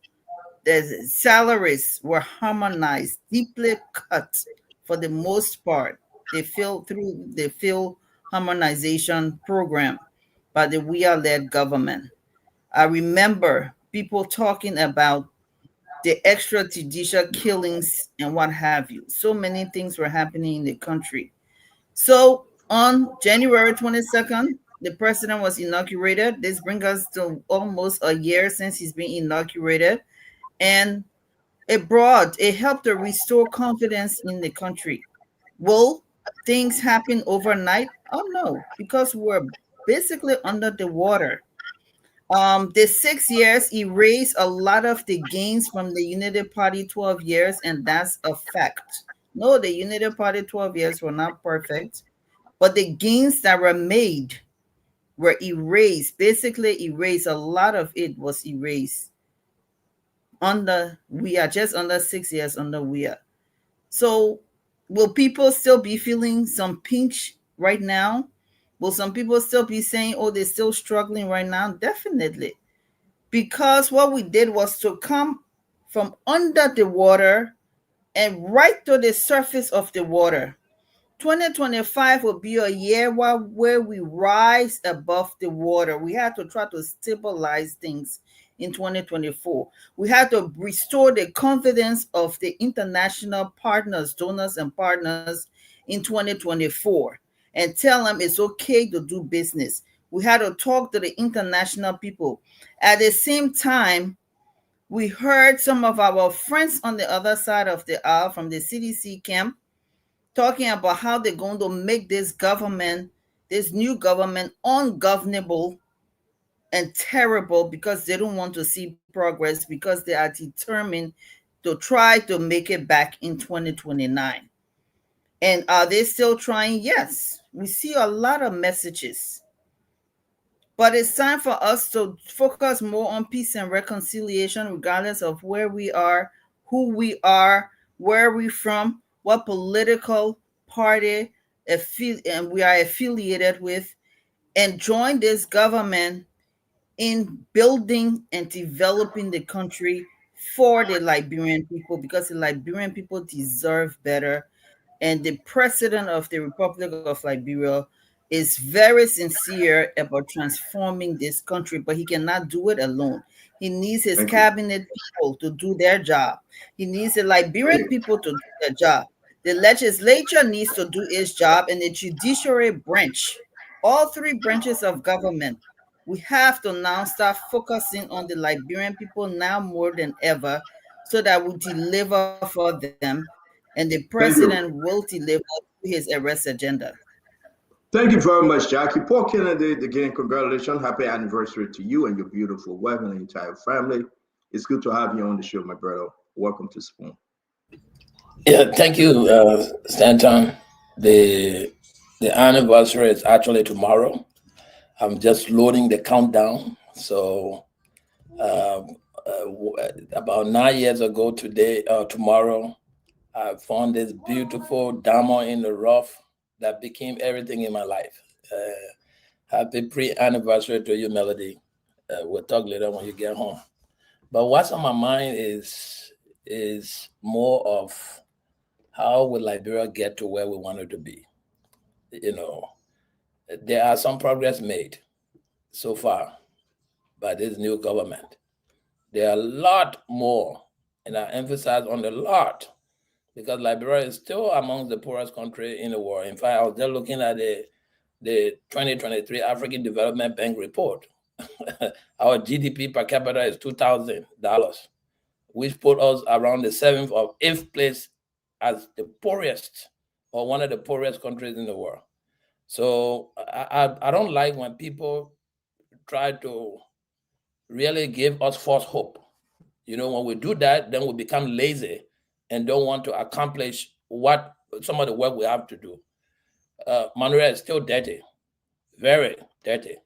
S13: the salaries were harmonized, deeply cut for the most part. They fell through the field harmonization program by the WIA-led government. I remember people talking about the extrajudicial killings and what have you. So many things were happening in the country. So on January 22nd, the president was inaugurated. This brings us to almost a year since he's been inaugurated. And it helped to restore confidence in the country. Will things happen overnight? Oh no, because we're basically under the water. The 6 years erased a lot of the gains from the Unity Party 12 years, and that's a fact. No, the Unity Party 12 years were not perfect, but the gains that were made were erased, basically erased. A lot of it was erased. We are just under 6 years under we are. So will people still be feeling some pinch right now? Will some people still be saying, oh, they're still struggling right now? Definitely. Because what we did was to come from under the water and right to the surface of the water. 2025 will be a year where we rise above the water. We had to try to stabilize things in 2024. We had to restore the confidence of the international partners, donors, and partners in 2024 and tell them it's okay to do business. We had to talk to the international people. At the same time, we heard some of our friends on the other side of the aisle from the CDC camp talking about how they're going to make this government, this new government, ungovernable and terrible because they don't want to see progress, because they are determined to try to make it back in 2029. And are they still trying? Yes. We see a lot of messages. But it's time for us to focus more on peace and reconciliation, regardless of where we are, who we are, where we're from, what political party and we are affiliated with, and join this government in building and developing the country for the Liberian people, because the Liberian people deserve better. And the president of the Republic of Liberia is very sincere about transforming this country, but he cannot do it alone. He needs his cabinet people to do their job. He needs the Liberian people to do their job. The legislature needs to do its job, and the judiciary branch, all three branches of government. We have to now start focusing on the Liberian people now more than ever, so that we deliver for them, and the president will deliver his arrest agenda.
S3: Thank you very much, Jackie. Paul Kennedy, again, congratulations. Happy anniversary to you and your beautiful wife and the entire family. It's good to have you on the show, my brother. Welcome to Spoon.
S14: Yeah, thank you, Stanton. The anniversary is actually tomorrow. I'm just loading the countdown. So about 9 years ago today, tomorrow, I found this beautiful diamond in the rough that became everything in my life. Happy pre-anniversary to you, Melody. We'll talk later when you get home. But what's on my mind is more of how will Liberia get to where we want it to be? You know, there are some progress made so far by this new government. There are a lot more, and I emphasize on the lot, because Liberia is still among the poorest country in the world. In fact, I was just looking at the 2023 African Development Bank report. Our GDP per capita is $2,000, which put us around the 7th or 8th place as the poorest, or one of the poorest countries in the world. So I don't like when people try to really give us false hope. You know, when we do that, then we become lazy and don't want to accomplish what some of the work we have to do. Monterey is still dirty, very dirty.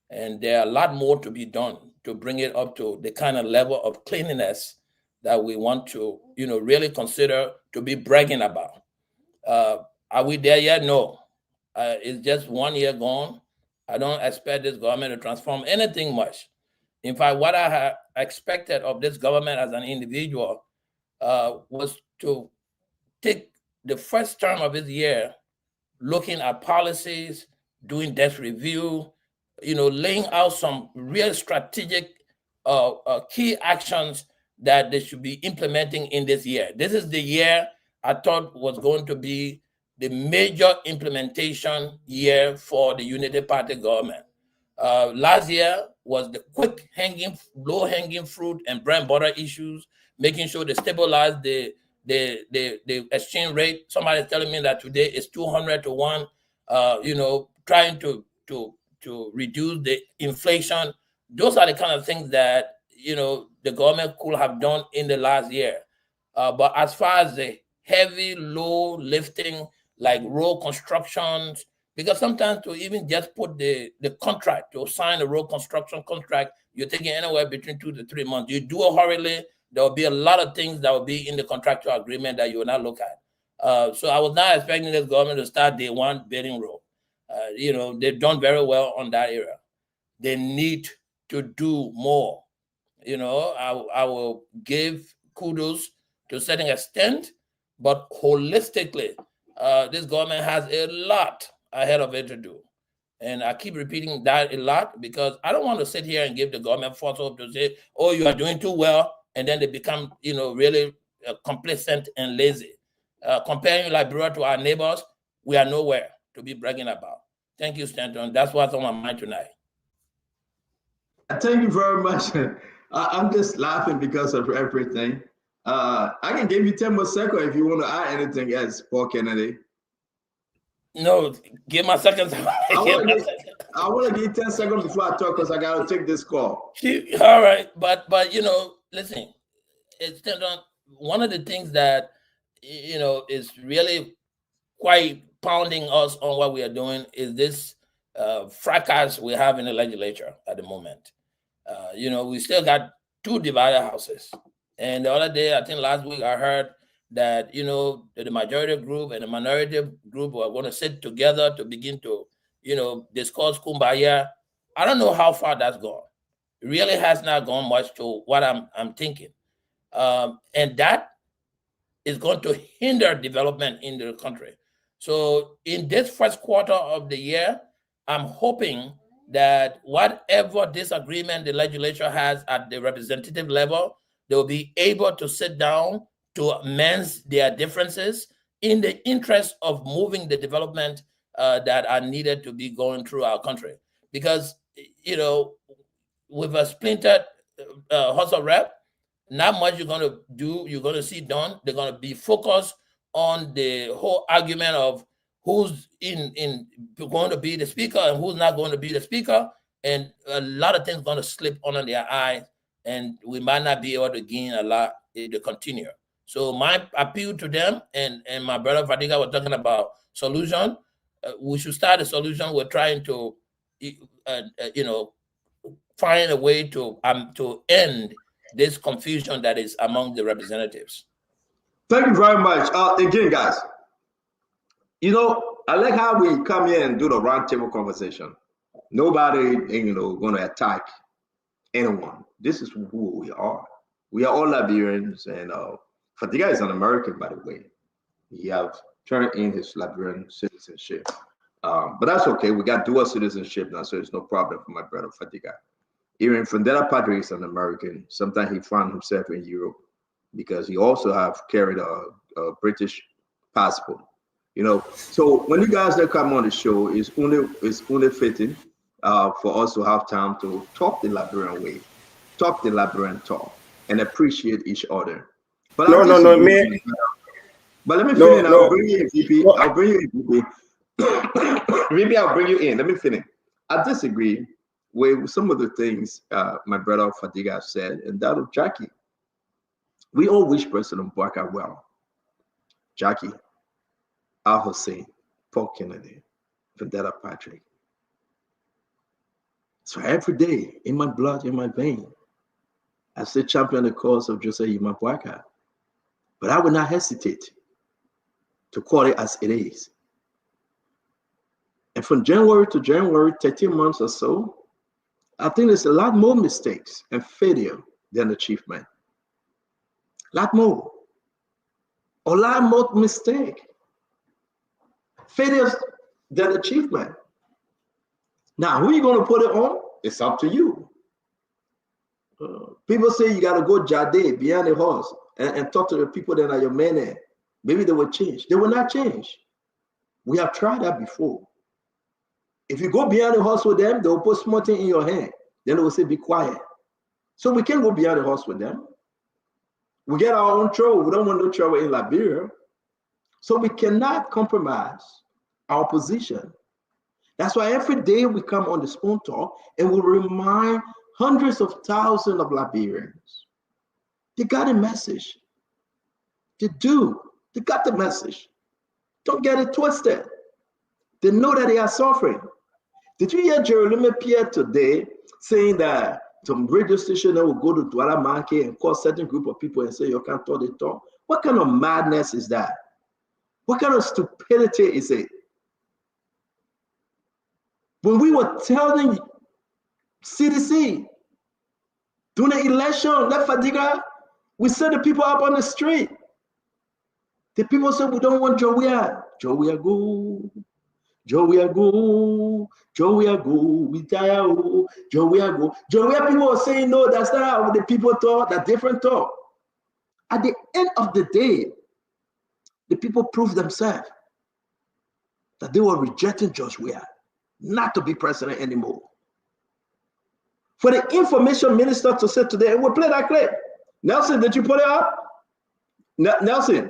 S14: And there are a lot more to be done to bring it up to the kind of level of cleanliness that we want to, really consider to be bragging about. Are we there yet? No. It's just 1 year gone. I don't expect this government to transform anything much. In fact, what I had expected of this government as an individual was to take the first term of this year looking at policies, doing debt review, laying out some real strategic key actions that they should be implementing in this year. This is the year I thought was going to be the major implementation year for the Unity Party government. Last year was the quick low-hanging fruit and bread and butter issues, making sure they stabilize the exchange rate. Somebody's telling me that today is 200 to 1, trying to reduce the inflation. Those are the kind of things that, the government could have done in the last year. But as far as the heavy, low lifting, like road constructions, because sometimes to even just put the contract, to sign a road construction contract, you're taking anywhere between 2 to 3 months. You do it hurriedly, there will be a lot of things that will be in the contractual agreement that you will not look at. So I was not expecting this government to start day one building road. They've done very well on that area. They need to do more. I will give kudos to a certain extent, but holistically, this government has a lot ahead of it to do. And I keep repeating that a lot because I don't want to sit here and give the government false hope to say, oh, you are doing too well. And then they become, really complacent and lazy. Comparing Liberia to our neighbors, we are nowhere to be bragging about. Thank you, Stanton. That's what's on my mind tonight.
S3: Thank you very much. I'm just laughing because of everything. I can give you 10 more seconds if you want to add anything else, Paul Kennedy.
S14: No, give my seconds.
S3: I want to give 10 seconds before I talk because I got to take this call.
S14: All right, but you know, listen, it's one of the things that you know is really quite pounding us on what we are doing is this fracas we have in the legislature at the moment. You know, we still got two divided houses, and the other day, I think last week, I heard that you know the majority group and the minority group are going to sit together to begin to you know discuss kumbaya. I don't know how far that's gone. It really has not gone much to what I'm thinking, and that is going to hinder development in the country. So in this first quarter of the year, I'm hoping that whatever disagreement the legislature has at the representative level, they'll be able to sit down to amend their differences in the interest of moving the development that are needed to be going through our country. Because, you know, with a splintered House of Rep, not much you're going to do, you're going to see done. They're going to be focused on the whole argument of who's in going to be the speaker and who's not going to be the speaker. And a lot of things going to slip under their eyes, and we might not be able to gain a lot to continue. So my appeal to them, and my brother Fadiga was talking about solution. We should start a solution. We're trying to, you know, find a way to end this confusion that is among the representatives.
S3: Thank you very much. Again, guys, you know, I like how we come here and do the roundtable conversation. Nobody, you know, going to attack anyone. This is who we are. We are all Liberians, and Fadiga is an American, by the way. He have turned in his Liberian citizenship, but that's okay. We got dual citizenship now, so it's no problem for my brother Fadiga. Even Fundela Padre is an American. Sometimes he found himself in Europe because he also have carried a British passport. You know, so when you guys that come on the show, it's only fitting for us to have time to talk the Liberian way, talk the Liberian talk, and appreciate each other. But
S15: no, man.
S3: But let me finish. I'll bring you in, VP. I'll bring you in, VP. Maybe I'll bring you in. Let me finish. I disagree with some of the things my brother Fadiga said, and that of Jackie. We all wish President Bouakai well. Jackie, Al Hussein, Paul Kennedy, Vendetta Patrick. So every day, in my blood, in my vein, I still champion the cause of Joseph Yuma Bouakai. But I will not hesitate to call it as it is. And from January to January, 13 months or so, I think there's a lot more mistakes and failure than achievement. A lot more. A lot more mistake. Failures than achievement. Now, who are you going to put it on? It's up to you. People say you got to go jade behind the horse and talk to the people that are your men. Maybe they will change. They will not change. We have tried that before. If you go behind the horse with them, they will put something in your hand. Then they will say, be quiet. So we can't go behind the horse with them. We get our own trouble. We don't want no trouble in Liberia. So we cannot compromise our position. That's why every day we come on the Spoon Talk and we remind hundreds of thousands of Liberians. They got a message. They do. They got the message. Don't get it twisted. They know that they are suffering. Did you hear Jerome Pierre today saying that some radio station that will go to Douala Manke and call a certain group of people and say you can't talk the talk? What kind of madness is that? What kind of stupidity is it? When we were telling CDC during the election, let Fadiga, we set the people up on the street. The people said we don't want Jowiya. Jowiya go. Jowiya go. Jowiya go. We tire. Jowiya go. Jowiya people were saying no, that's not how the people thought, that different thought. At the end of the day, the people proved themselves that they were rejecting Jowiya, not to be president anymore. For the information minister to say today, and we'll play that clip. Nelson, did you put it up? Nelson.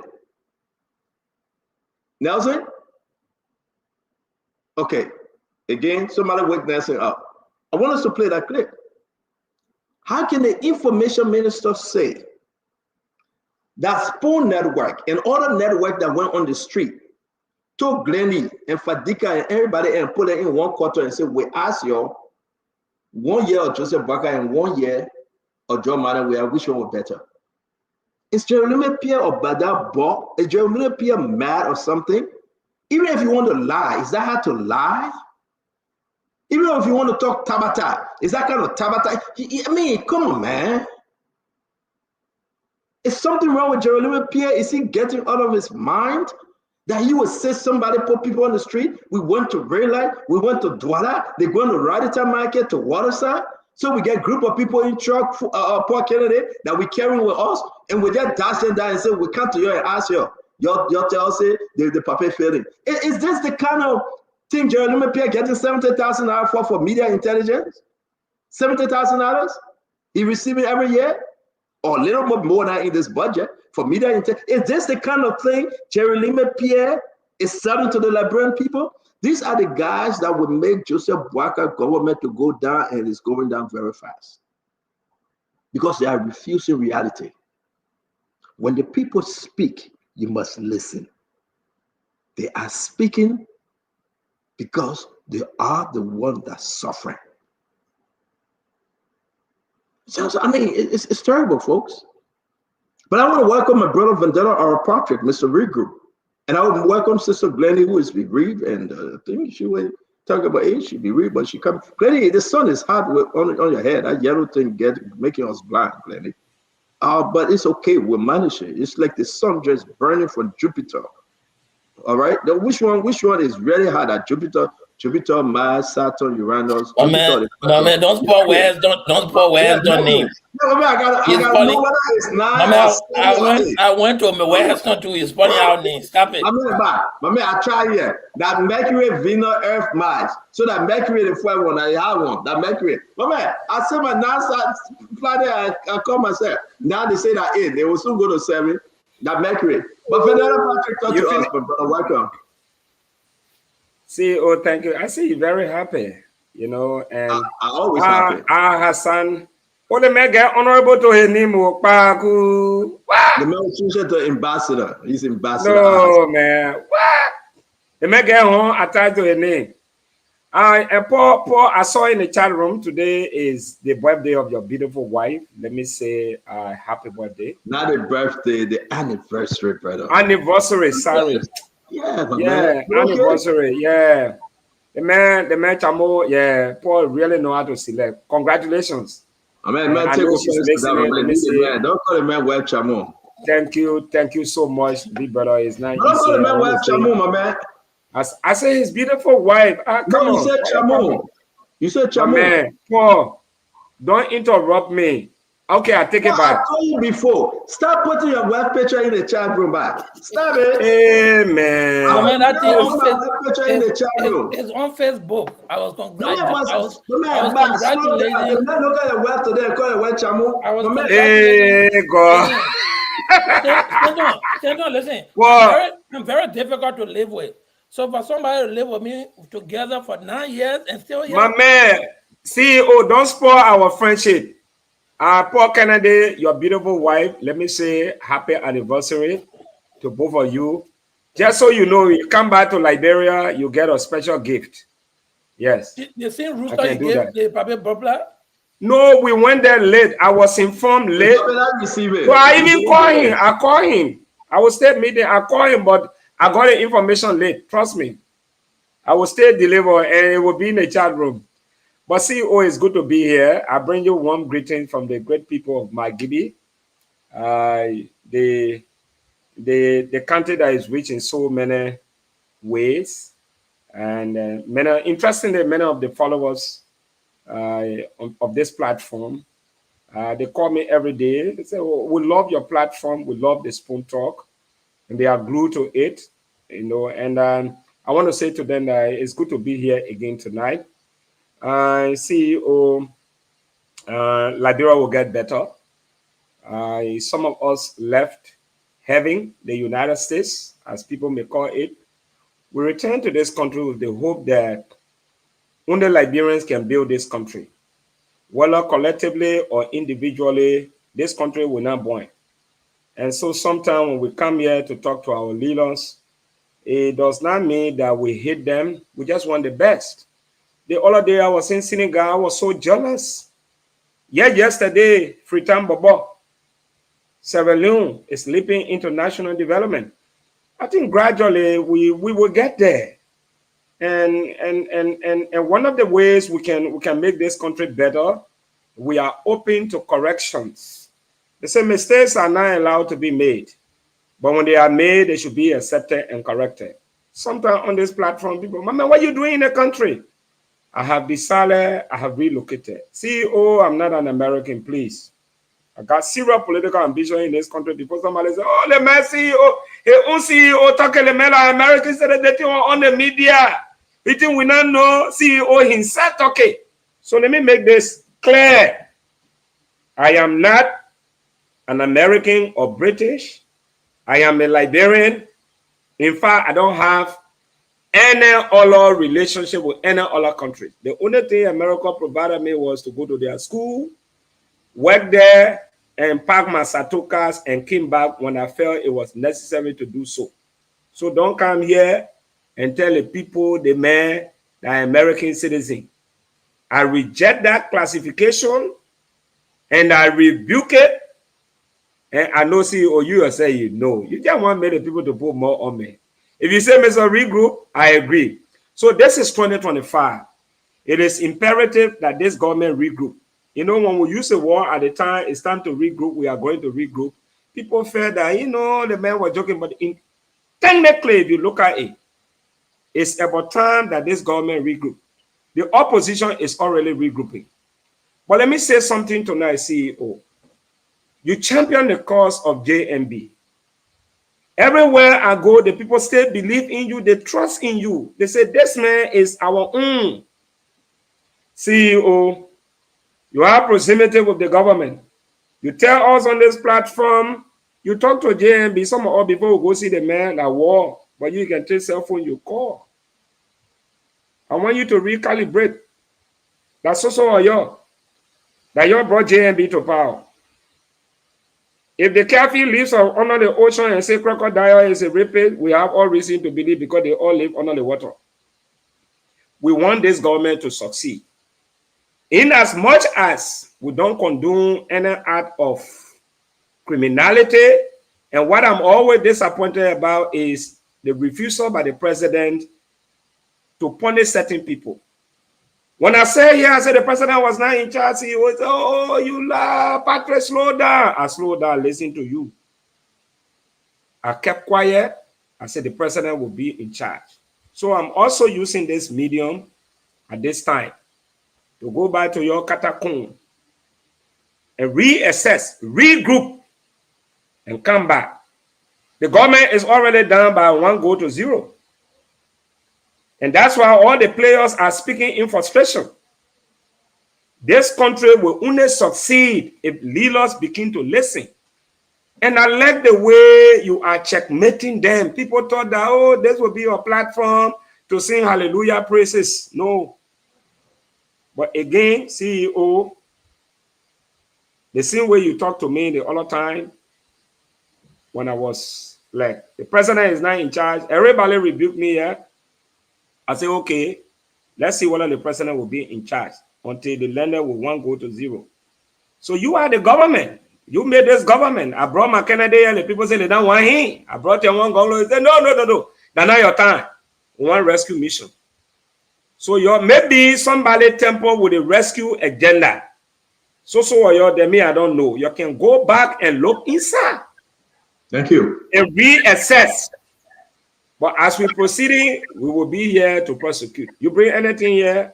S3: Nelson? Okay. Again, somebody wake Nelson up. I want us to play that clip. How can the information minister say that Spoon Network and other network that went on the street took Glennie and Fadika and everybody and put it in one quarter and said, we ask you 1 year of Joseph Barker and 1 year of John Manuel, which one was better? Is Jeremy Pierre or Bada Bo? Is Jeremy Pierre mad or something? Even if you want to lie, is that how to lie? Even if you want to talk Tabata, is that kind of Tabata? I mean, come on, man. Is something wrong with Jeremy Pierre? Is he getting out of his mind? That he would say somebody put people on the street? We went to Red Light, we went to Douala, they're going to Radita Market, to Waterside. So we get a group of people in truck, Paul Kennedy, that we carrying with us, and we just dash them down and say, we come to you and ask you, your tell us the paper failing. Is this the kind of thing Jeremy Pierre getting $70,000 for media intelligence? $70,000 he receiving every year? Or a little bit more than in this budget for media intelligence. Is this the kind of thing Jeremy Pierre is selling to the Liberian people? These are the guys that would make Joseph Boakai government to go down, and it's going down very fast. Because they are refusing reality. When the people speak, you must listen. They are speaking because they are the one that's suffering. So, I mean, it's terrible, folks. But I want to welcome my brother Vendetta or Patrick, Mr. Regroup. And I would welcome Sister Glennie, who is bereaved, and I think she would talk about age, she bereaved, but she come. Glennie, the sun is hot on your head. That yellow thing making us blind, Glennie. But it's okay, we'll manage it. It's like the sun just burning from Jupiter. All right. Now, which one is really hard at Jupiter? Jupiter, Mars, Saturn, Uranus.
S14: My man, don't spoil West, don't spoil West, don't name.
S3: No, I gotta know whether it's 9 or 7.
S14: I went to my Western too. It's funny our name. Stop it.
S3: My man, I try here. That Mercury, Venus, Earth, Mars. So that Mercury, the first one, I have one. That Mercury. My man, I said my NASA planet, I call myself. Now they say that 8. They will soon go to 7. That Mercury. But Fernando Patrick, talk to us, brother. Welcome.
S15: See, oh, thank you. I see you very happy, you know, and
S3: I always happy.
S15: Hassan, what the man get honorable to his name, Paku.
S3: The man changed to ambassador. He's ambassador.
S15: No, man. What? The man get home attached to his name. And Paul, I saw in the chat room today is the birthday of your beautiful wife. Let me say happy birthday.
S3: Not the birthday, the anniversary, brother.
S15: Anniversary, sorry.
S3: Yeah,
S15: man. Anniversary, okay? Yeah. The man, Chamo, yeah. Paul really know how to select. Congratulations.
S3: Man, take offense to that, man. Don't call the man well Chamo.
S15: Thank you so much, big brother. It's nice.
S3: Don't call the man well Chamo, my man.
S15: I say his beautiful wife.
S3: No, you said Chamo. You said Chamo.
S15: Man, Paul, don't interrupt me. Okay, I take it back.
S3: I told you before. Stop putting your wife picture in the chat room back. Stop it.
S15: Hey, man.
S14: That thing
S3: on Facebook. In the chat room.
S14: It's on Facebook. I was congratulating.
S3: Look at your wife today and call your wife Chamo.
S15: Hey, God.
S14: Listen. I'm very difficult to live with. So for somebody to live with me together for 9 years and still here.
S15: My man, CEO, don't spoil our friendship. Paul Kennedy, your beautiful wife, let me say happy anniversary to both of you. Just so you know, you come back to Liberia, you get a special gift. Yes.
S14: The same rooster you gave the Pape Bubbler?
S15: No, we went there late. I was informed late. So I even called him. I called him. I was still meeting. I called him, but I got the information late. Trust me. I will still deliver, and it will be in the chat room. But CEO, it's good to be here. I bring you warm greeting from the great people of Magibi. The country that is rich in so many ways. And interestingly, many of the followers of this platform, they call me every day. They say, oh, we love your platform. We love the Spoon Talk. And they are glued to it, you know. And I want to say to them that it's good to be here again tonight. CEO, Liberia will get better. Some of us left heaven, the United States, as people may call it, we returned to this country with the hope that only Liberians can build this country. Whether collectively or individually, this country will not burn. And so sometimes when we come here to talk to our leaders, it does not mean that we hate them. We just want the best. The other day I was in Senegal, I was so jealous. Yesterday, Freetown Bobo, Sierra Leone is leaping into national development. I think gradually we will get there. And one of the ways we can make this country better, we are open to corrections. They say mistakes are not allowed to be made, but when they are made, they should be accepted and corrected. Sometimes on this platform, people, Mama, what are you doing in the country? I have decided I have relocated. CEO, I'm not an American, please. I got serious political ambition in this country before somebody say, oh, the man CEO, CEO talking the man Americans said that on the media. You think we not know CEO himself okay. So let me make this clear. I am not an American or British. I am a Liberian. In fact, I don't have any other relationship with any other country. The only thing America provided me was to go to their school, work there, and pack my satokas and came back when I felt it was necessary to do so. So don't come here and tell the people, the man, that I'm American citizen. I reject that classification and I rebuke it. And I know CEO, you are saying no. You just want many people to put more on me. If you say Mr. Regroup, I agree. So this is 2025. It is imperative that this government regroup. You know, when we use the word at the time, it's time to regroup. We are going to regroup. People felt that, you know, the man was joking, but technically, if you look at it, it's about time that this government regroup. The opposition is already regrouping. But let me say something tonight, CEO. You champion the cause of JMB. Everywhere I go, the people still believe in you. They trust in you. They say, this man is our own. CEO, you are proximity with the government. You tell us on this platform, you talk to JMB, some of us before we go see the man at war, but you can take cell phone, you call. I want you to recalibrate. That's also your that you brought JMB to power. If the Kaffir lives under the ocean and say crocodile is a rapist, we have all reason to believe because they all live under the water. We want this government to succeed. In as much as we don't condone any act of criminality, and what I'm always disappointed about is the refusal by the president to punish certain people. When I say here, I said the president was not in charge, he was, oh, you lie, Patrick, slow down. I slowed down, listen to you. I kept quiet. I said the president will be in charge. So I'm also using this medium at this time to go back to your catacomb and reassess, regroup, and come back. The government is already down by 1-0. And that's why all the players are speaking in frustration. This country will only succeed if leaders begin to listen. And I like the way you are checkmating them. People thought that, oh, this will be your platform to sing hallelujah praises. No. But again, CEO, the same way you talked to me the other time when I was like, the president is not in charge. Everybody rebuked me here. I say, okay, let's see whether the president will be in charge until the lender will 1-0. So you are the government. You made this government. I brought my Kennedy and the people say they don't want him. I brought your one government. They say, no. That's not your time. We want rescue mission. So maybe somebody temple with a rescue agenda. So me, I don't know. You can go back and look inside.
S3: Thank you.
S15: And reassess. But as we're proceeding, we will be here to prosecute. You bring anything here,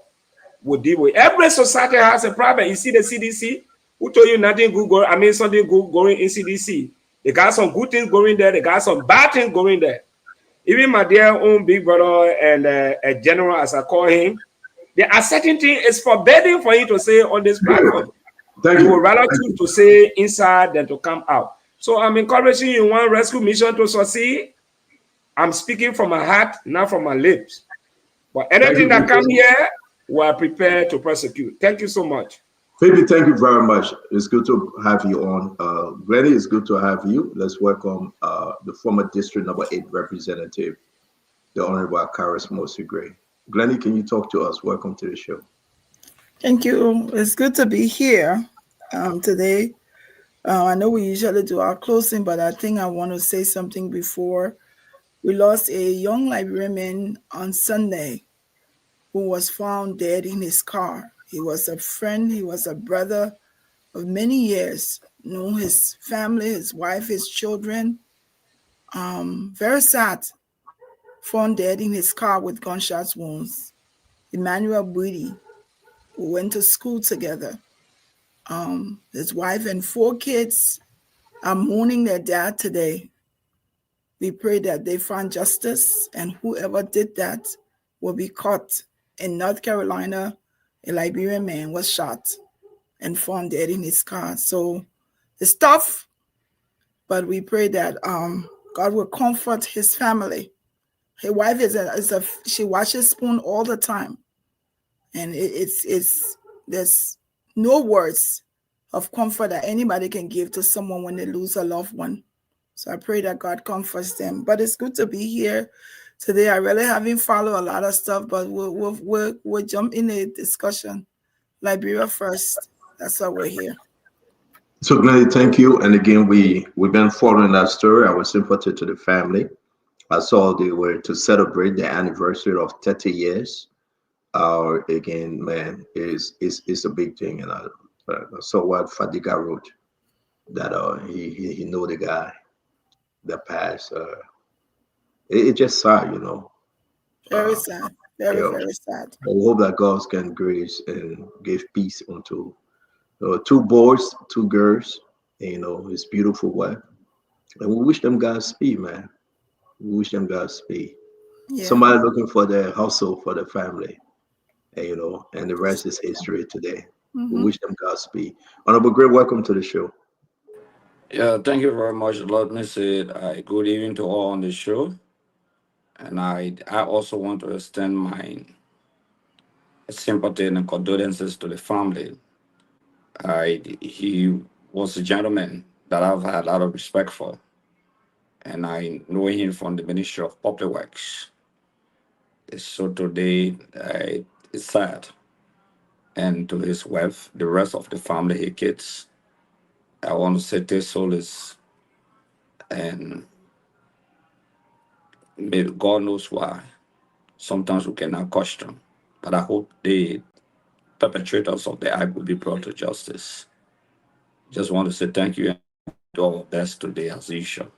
S15: we'll deal with. Every society has a problem. You see the CDC, who told you nothing good going, something good going in CDC. They got some good things going there. They got some bad things going there. Even my dear own big brother and a general, as I call him, there are certain things it's forbidden for him to say on this platform. He would rather choose to say inside than to come out. So I'm encouraging you in one rescue mission to succeed. I'm speaking from my heart, not from my lips. But anything that come here, we are prepared to prosecute. Thank you so much.
S3: Phoebe, thank you very much. It's good to have you on. Glenny, it's good to have you. Let's welcome the former District Number 8 representative, the Honorable Karis Mosi Gray. Glenny, can you talk to us? Welcome to the show.
S13: Thank you. It's good to be here today. I know we usually do our closing, but I think I want to say something before. We lost a young Liberian man on Sunday who was found dead in his car. He was a friend, he was a brother of many years, knew his family, his wife, his children. Very sad, found dead in his car with gunshot wounds. Emmanuel Budi, who went to school together. His wife and 4 kids are mourning their dad today. We pray that they find justice, and whoever did that will be caught. In North Carolina, a Liberian man was shot and found dead in his car. So it's tough, but we pray that God will comfort his family. His wife she washes spoon all the time, and it's there's no words of comfort that anybody can give to someone when they lose a loved one. So I pray that God comforts them. But it's good to be here today. I really haven't followed a lot of stuff, but we'll jump in a discussion. Liberia first. That's why we're here.
S3: So, Glenny, thank you. And again, we've been following that story. Our sympathy to the family. I saw they were to celebrate the anniversary of 30 years. Again, man, is a big thing. And I saw what Fadiga wrote that he know the guy that passed. It's just sad, you know.
S13: Very sad. Very,
S3: You know,
S13: very sad.
S3: I hope that God can grace and give peace unto 2 boys, 2 girls, and, his beautiful wife. And we wish them Godspeed, man. We wish them Godspeed.
S13: Yeah.
S3: Somebody looking for their hustle for the family, and, and the rest is history today. We wish them Godspeed. Honorable Great, welcome to the show.
S16: Yeah, thank you very much. Let me say good evening to all on the show. And I also want to extend my sympathy and condolences to the family. He was a gentleman that I've had a lot of respect for. And I know him from the Ministry of Public Works. So today, it's sad. And to his wife, the rest of the family, his kids, I want to say their solace. And God knows why. Sometimes we cannot question. But I hope the perpetrators of the act will be brought to justice. Just want to say thank you and do our best today as usual.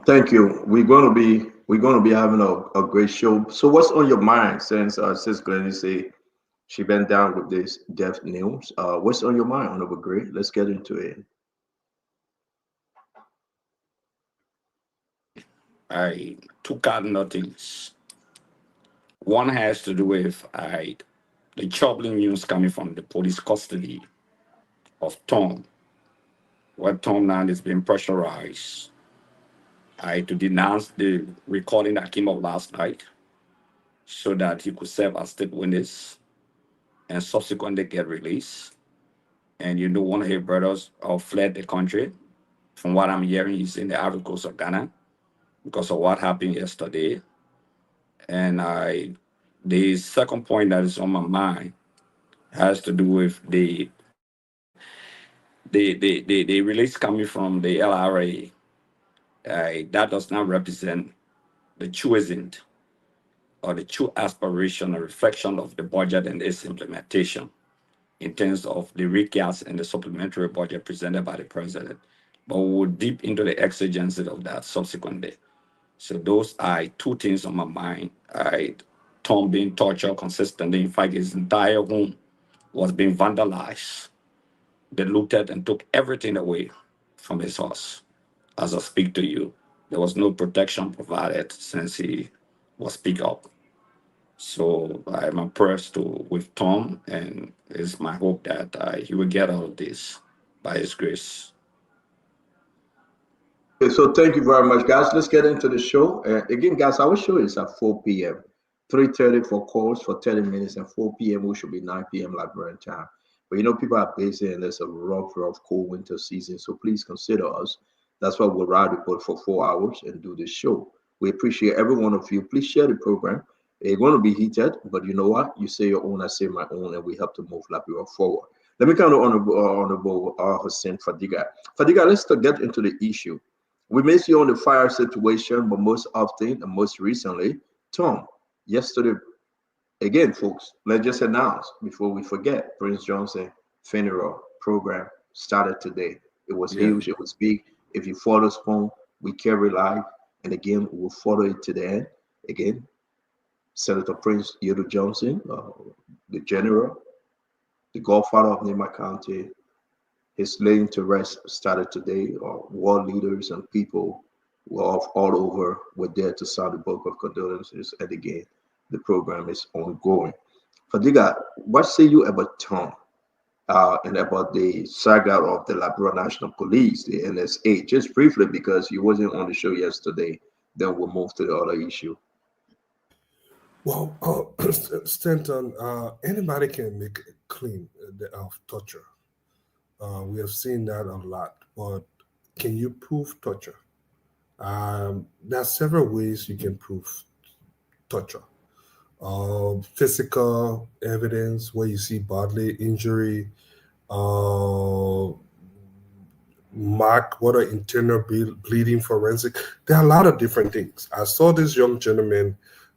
S3: Thank you. We're gonna be having a great show. So what's on your mind since Glennie say she went down with this death news? What's on your mind, Honorable Great? Let's get into it.
S16: I took out nothings. One has to do with the troubling news coming from the police custody of Tom, where Tom now is being pressurized to denounce the recording that came up last night so that he could serve as state witness and subsequently get released. And one of his brothers fled the country. From what I'm hearing, he's in the Ivory Coast of Ghana because of what happened yesterday. And the second point that is on my mind has to do with the release coming from the LRA. That does not represent the truism or the true aspiration or reflection of the budget and its implementation in terms of the recast and the supplementary budget presented by the president. But we'll deep into the exigencies of that subsequently. So those are 2 things on my mind. Tom being tortured consistently. In fact, his entire home was being vandalized. They looked at and took everything away from his house. As I speak to you, there was no protection provided since he was picked up. So I'm impressed with Tom, and it's my hope that he will get out of this. by His grace.
S3: Okay, so thank you very much, guys. Let's get into the show. Again, guys, our show is at 4 p.m. 3:30 for calls for 30 minutes, and 4 p.m. which should be 9 p.m. Liberian time. But people are busy, and there's a rough, cold winter season. So please consider us. That's why we'll ride the boat for 4 hours and do this show. We appreciate every one of you. Please share the program. It's going to be heated, but you know what? You say your own, I say my own, and we help to move Liberia forward. Let me kind of honorable Hussein Fadiga. Fadiga, let's get into the issue. We may see on the fire situation, but most often and most recently, Tom, yesterday, again, folks, let's just announce before we forget, Prince Johnson funeral program started today. It was huge, it was big. If you follow Spoon, we carry live, and again, we'll follow it to the end. Again, Senator Prince Yodo Johnson, the general, the godfather of Nema County, his laying to rest started today. World leaders and people were all over were there to sign the book of condolences. And again, the program is ongoing. Fadiga, what say you about Tom and about the saga of the Liberia National Police, the NSA? Just briefly, because you wasn't on the show yesterday. Then we'll move to the other issue.
S9: Well, Stanton, anybody can make a claim of torture. We have seen that a lot, but can you prove torture? There are several ways you can prove torture. Physical evidence, where you see bodily injury, mark, what are internal bleeding forensic. There are a lot of different things. I saw this young gentleman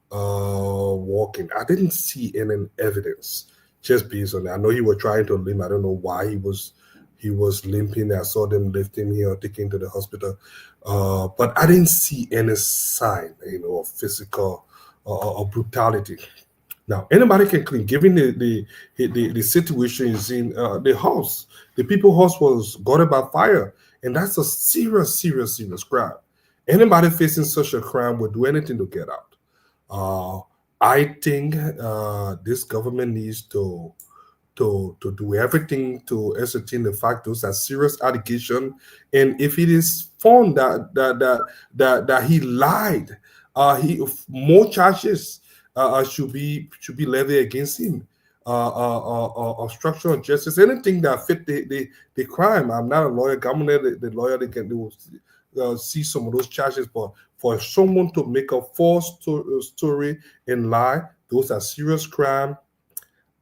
S9: walking. I didn't see any evidence just based on that. I know he was trying to limp. I don't know why he was limping. I saw them lift him here, taking him to the hospital. But I didn't see any sign, of physical or brutality. Now, anybody can claim, given the situation is in the house, the people's house was guarded by fire, and that's a serious crime. Anybody facing such a crime would do anything to get out. I think this government needs to do everything to ascertain the fact those are serious allegations, and if it is found that he lied, more charges should be levied against him. Obstruction of justice, anything that fit the crime. I'm not a lawyer. Government, the lawyer, they will see some of those charges, but for someone to make a false story and lie, those are serious crime.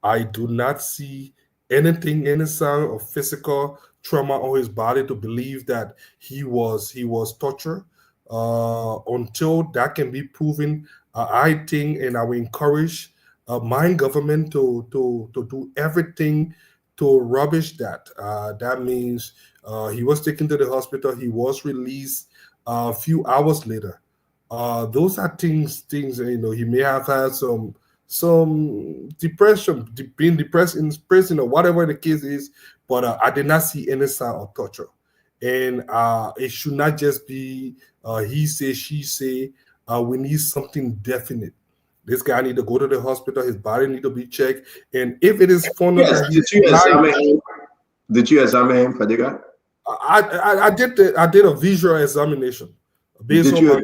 S9: I do not see any sign of physical trauma on his body to believe that he was tortured. Until that can be proven, I think, and I will encourage my government to do everything to rubbish that. That means he was taken to the hospital. He was released a few hours later. Those are things. He may have had some depression, being depressed in prison or whatever the case is, but I did not see any sign of torture. And it should not just be he say, she say. We need something definite. This guy need to go to the hospital. His body need to be checked. And if it is found that he's lying,
S3: did you examine him, Fadiga?
S9: I did a visual examination.
S3: Did you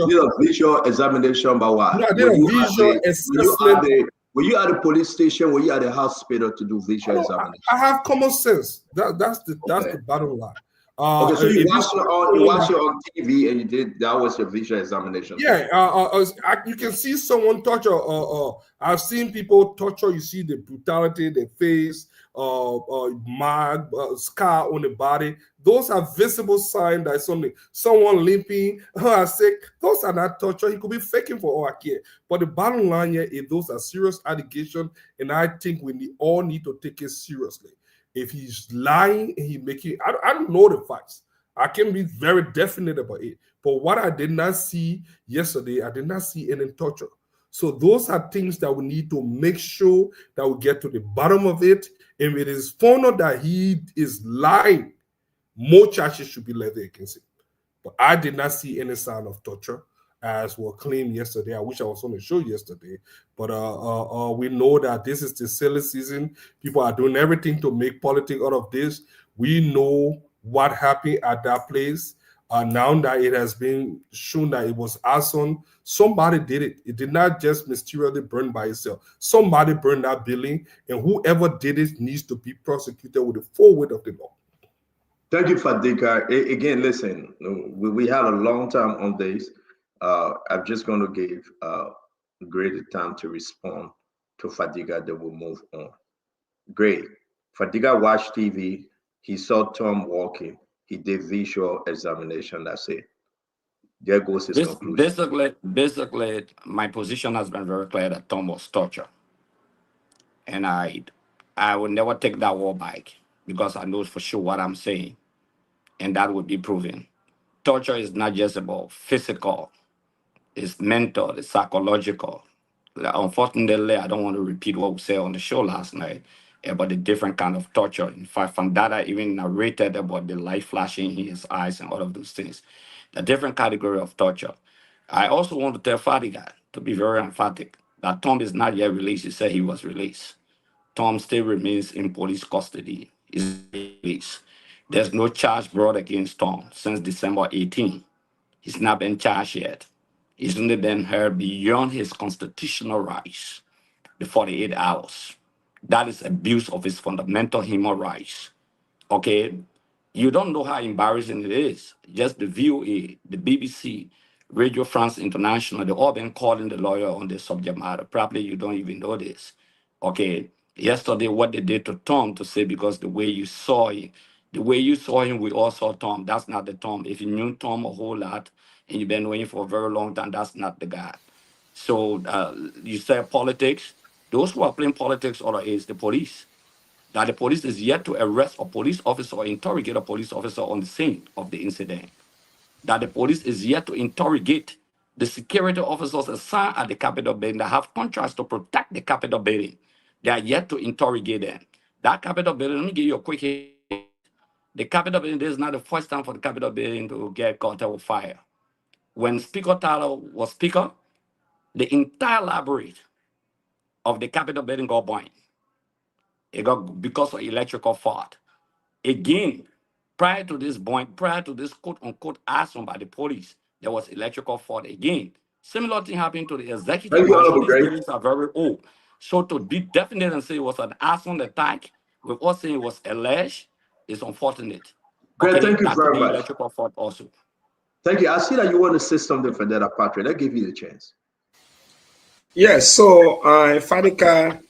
S3: did a visual examination by what?
S9: No, I did a visual assessment.
S3: Were you at the police station? Were you at the hospital to do visual examination?
S9: I have common sense. That's the bottom line.
S3: Okay, so you watched it on TV and you did that was your visual examination.
S9: Yeah, you can see someone torture. I've seen people torture. You see the brutality, the face, mark, scar on the body. Those are visible signs that someone limping, sick. Those are not torture. He could be faking for all I care. But the bottom line here is those are serious allegations, and I think we all need to take it seriously. If he's lying and he's making, I don't know the facts. I can be very definite about it. But what I did not see yesterday, I did not see any torture. So those are things that we need to make sure that we get to the bottom of it. If it is found out that he is lying, more charges should be levied against him. But I did not see any sign of torture, as was claimed yesterday. I wish I was on the show yesterday. But we know that this is the silly season. People are doing everything to make politics out of this. We know what happened at that place. Now that it has been shown that it was arson, somebody did it. It did not just mysteriously burn by itself. Somebody burned that building, and whoever did it needs to be prosecuted with the full weight of the law.
S3: Thank you, Fadika. Again, listen, we had a long time on this. I'm just going to give greater time to respond to Fadiga, then we'll move on. Great. Fadiga watched TV. He saw Tom walking. He did visual examination. That's it. There goes his conclusion.
S16: Basically, my position has been very clear that Tom was tortured, and I will never take that war back because I know for sure what I'm saying, and that would be proven. Torture is not just about physical; it's mental, it's psychological. Unfortunately, I don't want to repeat what we said on the show last night about the different kind of torture. In fact, Fandada even narrated about the light flashing in his eyes and all of those things. The different category of torture. I also want to tell Fadiga, to be very emphatic, that Tom is not yet released. He said he was released. Tom still remains in police custody. He's released. There's no charge brought against Tom since December 18. He's not been charged yet. He's only been heard beyond his constitutional rights, the 48 hours. That is abuse of his fundamental human rights. Okay? You don't know how embarrassing it is. Just the VOA, the BBC, Radio France International, they all been calling the lawyer on this subject matter. Probably you don't even know this. Okay? Yesterday, what they did to Tom to say because the way you saw him, we all saw Tom. That's not the Tom. If you knew Tom a whole lot and you've been knowing him for a very long time, that's not the guy. So you said politics. Those who are playing politics all is the police. That the police is yet to arrest a police officer or interrogate a police officer on the scene of the incident. That the police is yet to interrogate the security officers assigned at the Capitol building that have contracts to protect the Capitol building. They are yet to interrogate them. That Capitol building, let me give you a quick hint. The Capitol building, this is not the first time for the Capitol building to get caught with fire. When Speaker Tyler was Speaker, the entire library of the Capitol building got burned. It got because of electrical fault. Again, prior to this point, prior to this quote unquote action by the police, there was electrical fault again. Similar thing happened to the executive
S3: Thank you,
S16: mansion.
S3: Honorable
S16: These
S3: Gray.
S16: buildings are very old. So to be definite and say it was an arson attack, with us saying it was alleged, is unfortunate.
S3: Great,
S16: Okay,
S3: thank you
S16: that could
S3: very
S16: be
S3: much.
S16: electrical fault also.
S3: Thank you. I see that you want to say something for that, Patrick. I'll give you the chance.
S15: Yes, so Fadika,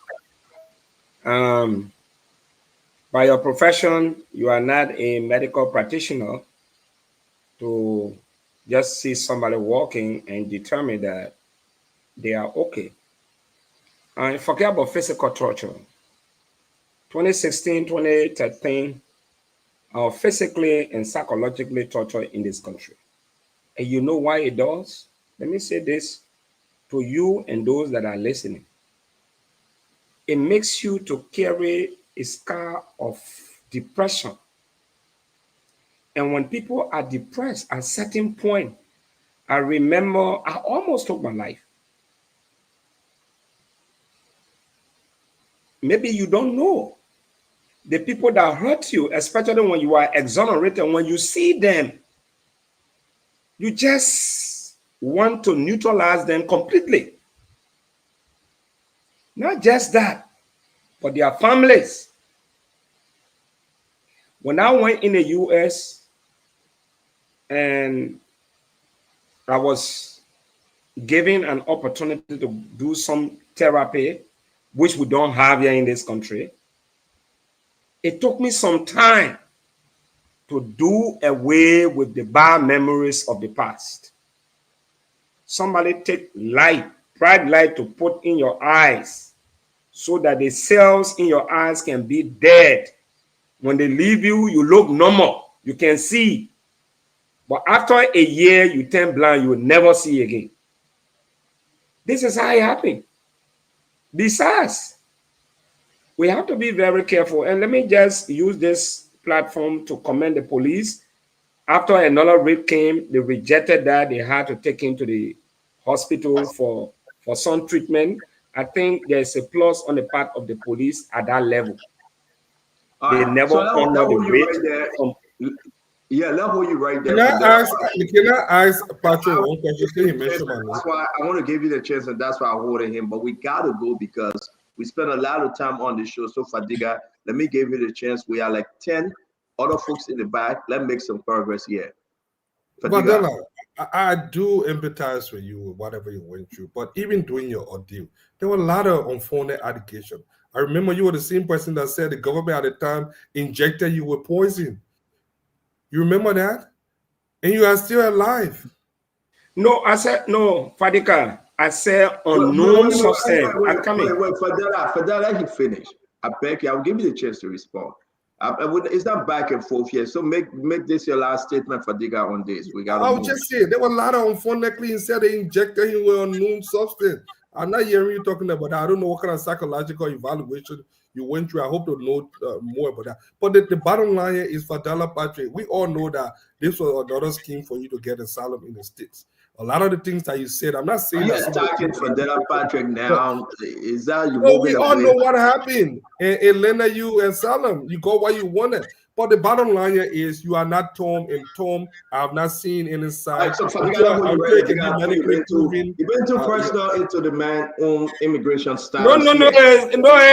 S15: by your profession, you are not a medical practitioner to just see somebody walking and determine that they are okay. Forget about physical torture. 2016, 2013, physically and psychologically torture in this country. And you know why it does? Let me say this to you and those that are listening. It makes you to carry a scar of depression. And when people are depressed at a certain point, I remember I almost took my life. Maybe you don't know the people that hurt you, especially when you are exonerated, when you see them, you just want to neutralize them completely. Not just that, but their families. When I went in the US and I was given an opportunity to do some therapy, which we don't have here in this country, it took me some time to do away with the bad memories of the past. Somebody take light, bright light to put in your eyes so that the cells in your eyes can be dead. When they leave you, you look normal. You can see. But after a year, you turn blind, you will never see again. This is how it happened. Besides, we have to be very careful. And let me just use this platform to commend the police. After another raid came, they rejected that. They had to take him to the hospital for some treatment. I think there's a plus on the part of the police at that level. They
S3: right.
S15: never
S3: So let
S15: honor the
S3: hold you
S15: wage.
S3: right there. Yeah, let hold you right there.
S9: Can I ask Patrick one question? He mentioned my name.
S3: That's why I want to give you the chance, and that's why I'm holding him. But we got to go because we spend a lot of time on the show. So, Fadiga, let me give you the chance. We are like 10 other folks in the back. Let's make some progress here.
S9: Fadiga. I do empathize with you with whatever you went through. But even during your ordeal, there were a lot of unfounded allegations. I remember you were the same person that said the government at the time injected you with poison. You remember that? And you are still alive.
S15: No, I said, no, Fadika. I said unknown substance.
S3: Wait, Fadela, he finished. I beg you, I'll give you the chance to respond. It's not back and forth here. So make this your last statement, Fadiga, on this. We got.
S9: I'll just say there were a lot of unfounded claims said they injected him with unknown substance. I'm not hearing you talking about that. I don't know what kind of psychological evaluation you went through. I hope to know more about that. But the bottom line here is Fadela Patrick. We all know that this was another scheme for you to get asylum in the States. A lot of the things that you said, I'm not saying that.
S3: Attacking Fadela Patrick now. Is that you?
S9: No, we all know what happened. And Lena, you asylum. You got what you wanted. But the bottom line here is you are not Tom and Tom. I have not seen any sign.
S3: Right, so you've been too personal into the man's own immigration status.
S15: No,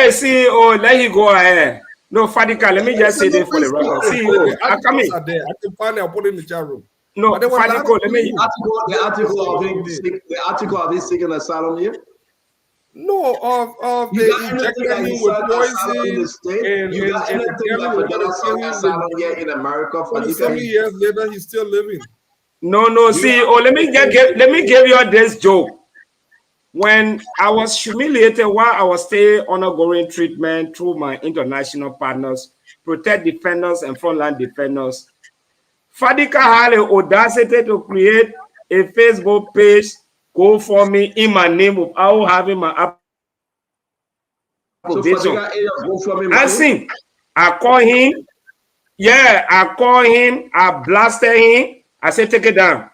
S15: CEO, let you go ahead. No, Fadika, let me just say this for the record. CEO, I come in.
S9: I can find it, I'll put it in the chat room.
S15: No, Fadiko, let me.
S3: The article of his seeking asylum here?
S9: No, of the injecting me with poison.
S3: You got anything that Fadela asylum here in America?
S9: For so many years later, he's still living.
S15: No, CEO, let me give you this joke. When I was humiliated while I was still undergoing treatment through my international partners, protect defenders and frontline defenders, Fadika had the audacity to create a Facebook page, go for me in my name without having my application. I sing. I call him. Yeah, I call him. I blasted him. I said, take it down.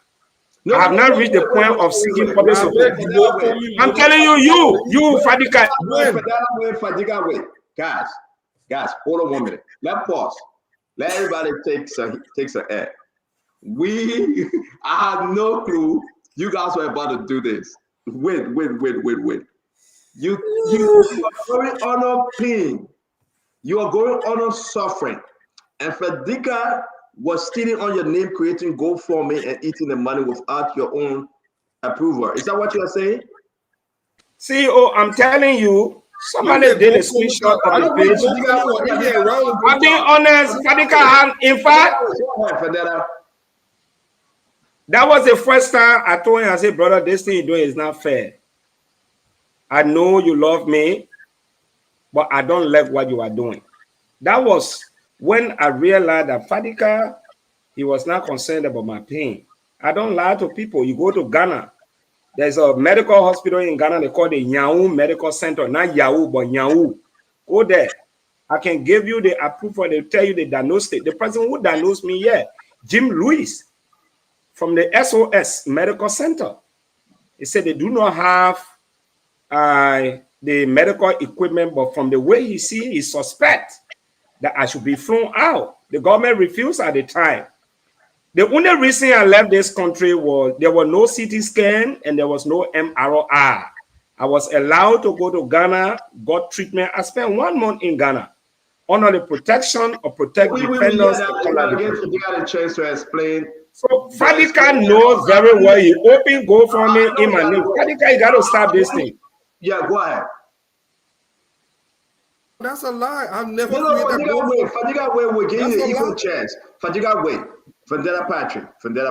S15: I have not reached the point of seeking public support. I'm telling you, Fadika.
S3: Wait. Guys, hold on 1 minute. Let's pause. Let everybody take some air. I had no clue you guys were about to do this. Wait. You are going on pain. You are going on suffering. And Fadika was stealing on your name, creating GoFundMe and eating the money without your own approval. Is that what you are saying?
S15: CEO, I'm telling you, somebody did a screenshot of the page. I'm being honest, Fadika, in fact, that was the first time I told him, I said, brother, this thing you're doing is not fair. I know you love me, but I don't like what you are doing. That was when I realized that Fadika, he was not concerned about my pain. I don't lie to people. You go to Ghana, there's a medical hospital in Ghana, they call it Nyau Medical Center, not Yahoo, but Nyau. Go there. I can give you the approval, they tell you the diagnostic. The person who diagnosed me here, Jim Lewis, from the SOS Medical Center. He said they do not have the medical equipment, but from the way he see, he suspect that I should be flown out. The government refused at the time. The only reason I left this country was there was no CT scan and there was no MRI. I was allowed to go to Ghana, got treatment. I spent 1 month in Ghana under the protection of protect defenders.
S3: You got a chance to explain.
S15: So Fadika knows very well. He open GoFundMe in my name. Fadika, you got to stop this thing.
S3: Yeah, go ahead.
S9: That's a lie. I've never.
S3: Fadiga, wait. We're giving you equal chance. Fadiga, wait. Fadela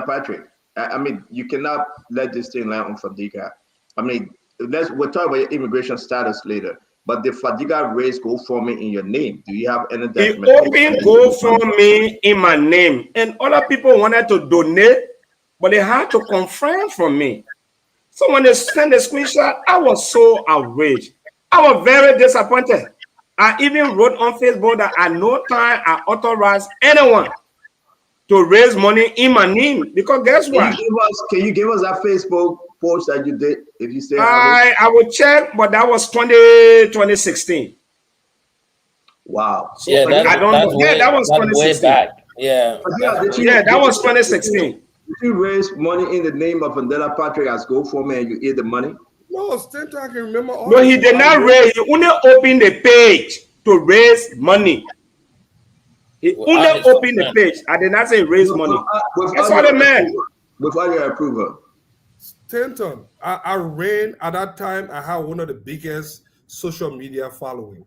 S3: Patrick. I mean, you cannot let this thing land on Fadiga. I mean, we'll talk about your immigration status later. But the Fadiga raise GoFundMe in your name. Do you have any documentation?
S15: He opened GoFundMe in my name, and other people wanted to donate, but they had to confirm from me. So when they sent the screenshot, I was so outraged. I was very disappointed. I even wrote on Facebook that at no time I authorized anyone to raise money in my name, because guess what?
S3: Can you give us that Facebook post that you did? If you say
S15: I will check, but that was 2016.
S3: Wow.
S14: So yeah,
S15: I don't know. Yeah, that was 2016.
S14: Way back. Yeah.
S15: That was 2016.
S3: Did you raise money in the name of Vandela Patrick as GoFundMe and you eat the money?
S9: No, Stanton, I can remember.
S15: No, he did not raise. He only opened the page to raise money. He only opened the page. I did not say raise money. That's what I meant.
S3: Without your approval.
S9: Stanton, I ran at that time. I had one of the biggest social media following.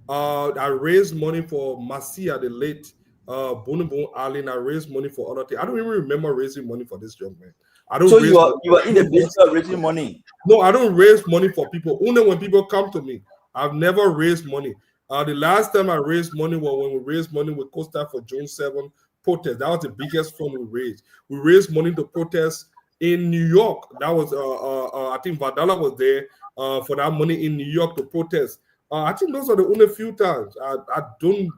S9: I raised money for Marcia, the late Bonobon Allen. I raised money for other things. I don't even remember raising money for this young man. I don't.
S17: So you are in the business of raising money?
S9: No, I don't raise money for people. Only when people come to me. I've never raised money. The last time I raised money was when we raised money with Costa for June 7 protest. That was the biggest fund we raised. We raised money to protest in New York. That was I think Vadala was there for that money in New York to protest. I think those are the only few times. I don't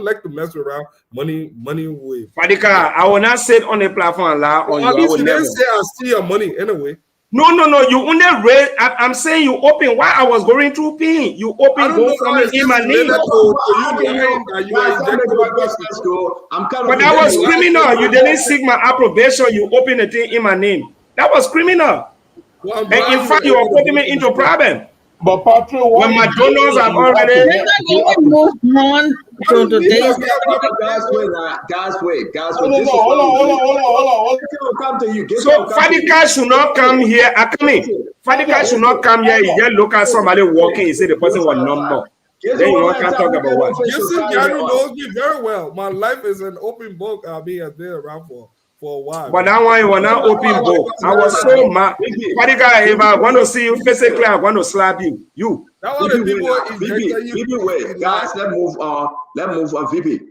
S9: like to mess around money with.
S15: Fadika, I will not sit on the platform and lie on you.
S9: At least you didn't say I steal your money anyway.
S15: No. You only raise. I'm saying you open. While I was going through PIN, you open GoFundMe in my name. But that was criminal. You didn't seek my approbation. You opened the thing in my name. That was criminal. And in fact, you are putting me into problem.
S18: But Patrick,
S15: when my donors have already
S13: move on to today's.
S3: Guys, wait.
S18: Hold on.
S3: Come to you.
S15: So Fadika should not come here. Fadika should not come here. You just look at somebody walking. You say the person was number. Then you can't talk about what.
S9: Gibson Gary knows me very well. My life is an open book. I've been around for a while.
S15: But that one you were not open book. I was so mad. Fadika, if I want to see you physically, I want to slap you.
S3: That was the people. Guys, let's move on. VP.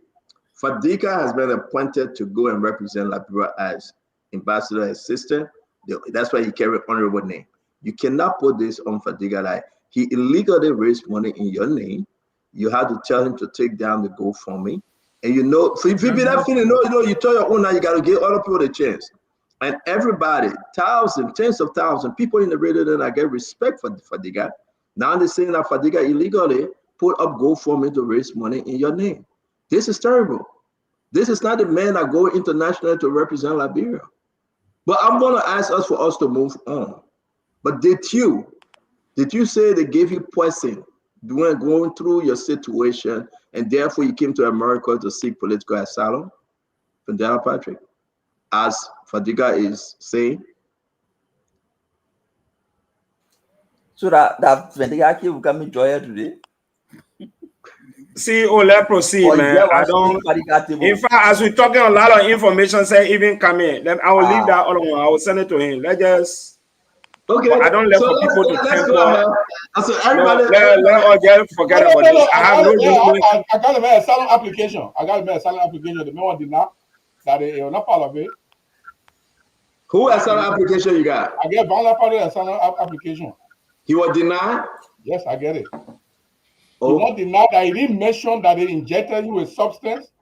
S3: Fadika has been appointed to go and represent Liberia as ambassador assistant. That's why he carry honorable name. You cannot put this on Fadika like he illegally raised money in your name. You have to tell him to take down the GoFundMe. And so if you be that feeling, you tell your own now, you got to give other people the chance. And everybody, tens of thousands, people in the radio then I get respect for Fadiga. Now they're saying that Fadiga illegally put up GoFundMe to raise money in your name. This is terrible. This is not the man that go international to represent Liberia. But I'm going to ask us for us to move on. But did you say they gave you poison when going through your situation and therefore you came to America to seek political asylum? Vandela Patrick, as Fadiga is saying.
S17: So that Fadiga will come and join today.
S15: See, let's proceed, man. I don't. In fact, as we're talking a lot of information, say even come in. I will leave that all alone. I will send it to him. Let's just.
S3: Okay.
S15: I don't let for people to think
S3: so everybody.
S15: Let all just forget about this. I have no reason.
S18: I got a asylum application. The no one did not. That they are not part of it.
S3: Who asylum application you got?
S18: I get Bangla part of the asylum application.
S3: He was denied?
S18: Yes, I get it.
S3: Oh.
S18: He was denied that he didn't mention that they injected you with substance.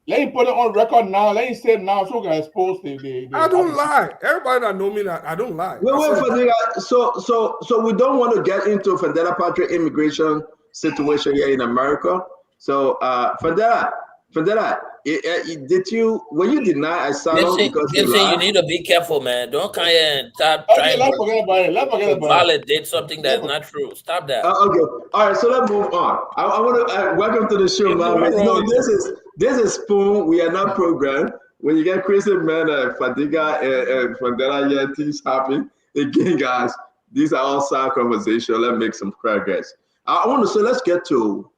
S18: Let him put it on record now. Let him say now so we can expose the
S9: I don't lie. Everybody that know me, I don't lie.
S3: Wait, Fadila. So we don't want to get into Vandela Patrick immigration situation here in America. So Vandela, did you when you deny asylum because
S14: you need to be careful, man. Don't come here and start trying to validate something that's not true. Stop that.
S3: Okay. All right. So let's move on. I want to welcome to the show, man. No, this is Spoon. We are not programmed. When you get crazy, man, Fadiga and Vandela, yeah, things happen. Again, guys, these are all side conversation. Let's make some progress. I want to say let's get to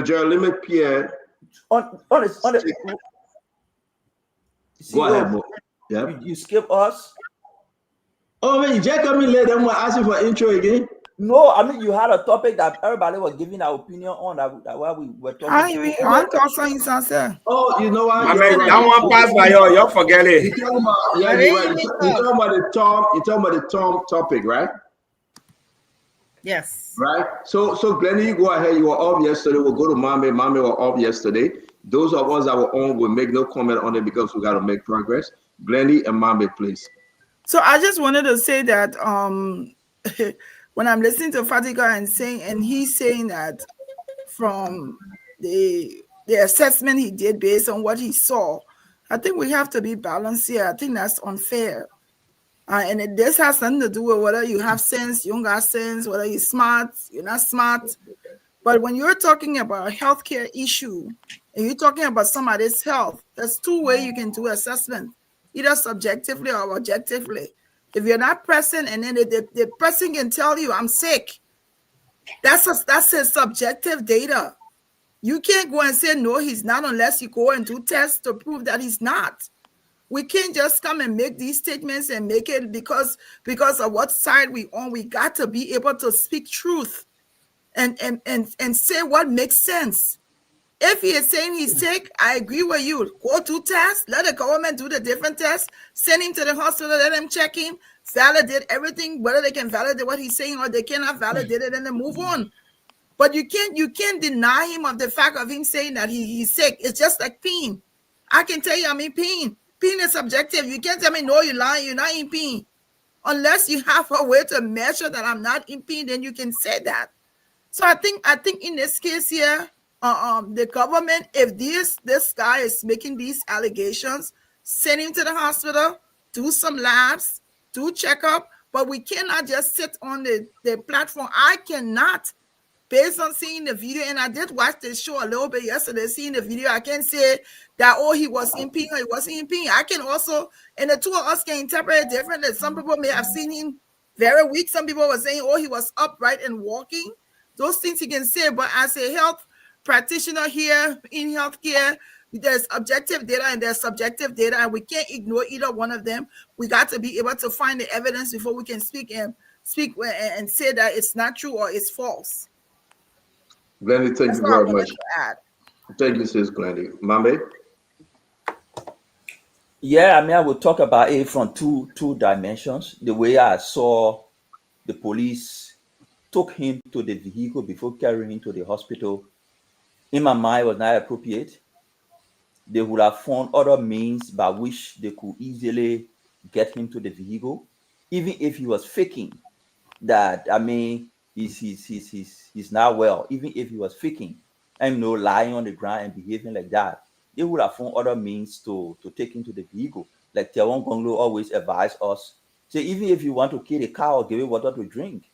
S3: Jeremy Pierre.
S17: On the
S3: Go ahead, Mo.
S17: Yeah. You skip us.
S3: Oh man, you just come in late. I'm gonna ask you for intro again.
S17: No, I mean you had a topic that everybody was giving our opinion on that while we were talking.
S3: Oh, you know what?
S15: I mean, that one passed by you forget it.
S3: You're talking about the Tom topic, right?
S13: Yes.
S3: Right. So Glennie, you go ahead. You were off yesterday. We'll go to Mame. Mame were off yesterday. Those of us that were on will make no comment on it because we got to make progress. Glennie and Mame, please.
S19: So I just wanted to say that when I'm listening to Fatiga and he's saying that from the assessment he did based on what he saw, I think we have to be balanced here. I think that's unfair. This has nothing to do with whether you have sense, you don't got sense, whether you're smart, you're not smart. But when you're talking about a healthcare issue and you're talking about somebody's health, there's two ways you can do assessment, either subjectively or objectively. If you're not present and then the person can tell you, I'm sick, that's a subjective data. You can't go and say, no, he's not, unless you go and do tests to prove that he's not. We can't just come and make these statements and make it because of what side we on. We got to be able to speak truth and say what makes sense. If he is saying he's sick, I agree with you. Go do tests. Let the government do the different tests. Send him to the hospital. Let them check him. Validate everything, whether they can validate what he's saying or they cannot validate it, and then move on. But you can't deny him of the fact of him saying that he's sick. It's just like pain. I can tell you I'm in pain. Pain is subjective. You can't tell me, no, you're lying. You're not in pain. Unless you have a way to measure that I'm not in pain, then you can say that. So I think in this case here, the government, if this guy is making these allegations, send him to the hospital, do some labs, do checkup. But we cannot just sit on the platform. I cannot, based on seeing the video, and I did watch this show a little bit yesterday, seeing the video, I can say that, oh, he was in pain or he wasn't in pain. I can also, and the two of us can interpret it differently. Some people may have seen him very weak. Some people were saying, oh, he was upright and walking. Those things you can say, but as a health practitioner here in healthcare, there's objective data and there's subjective data, and we can't ignore either one of them. We got to be able to find the evidence before we can speak and say that it's not true or it's false.
S3: Glendy, thank you very much. Thank you, sis Glendy. Mambe?
S17: Yeah, I mean, I will talk about it from two dimensions. The way I saw the police took him to the vehicle before carrying him to the hospital, in my mind, was not appropriate. They would have found other means by which they could easily get him to the vehicle, even if he was faking that. I mean, he's not well. Even if he was faking and lying on the ground and behaving like that, they would have found other means to take him to the vehicle. Like Tiawon Gonglo always advised us, say, even if you want to kill a cow, give it water to drink.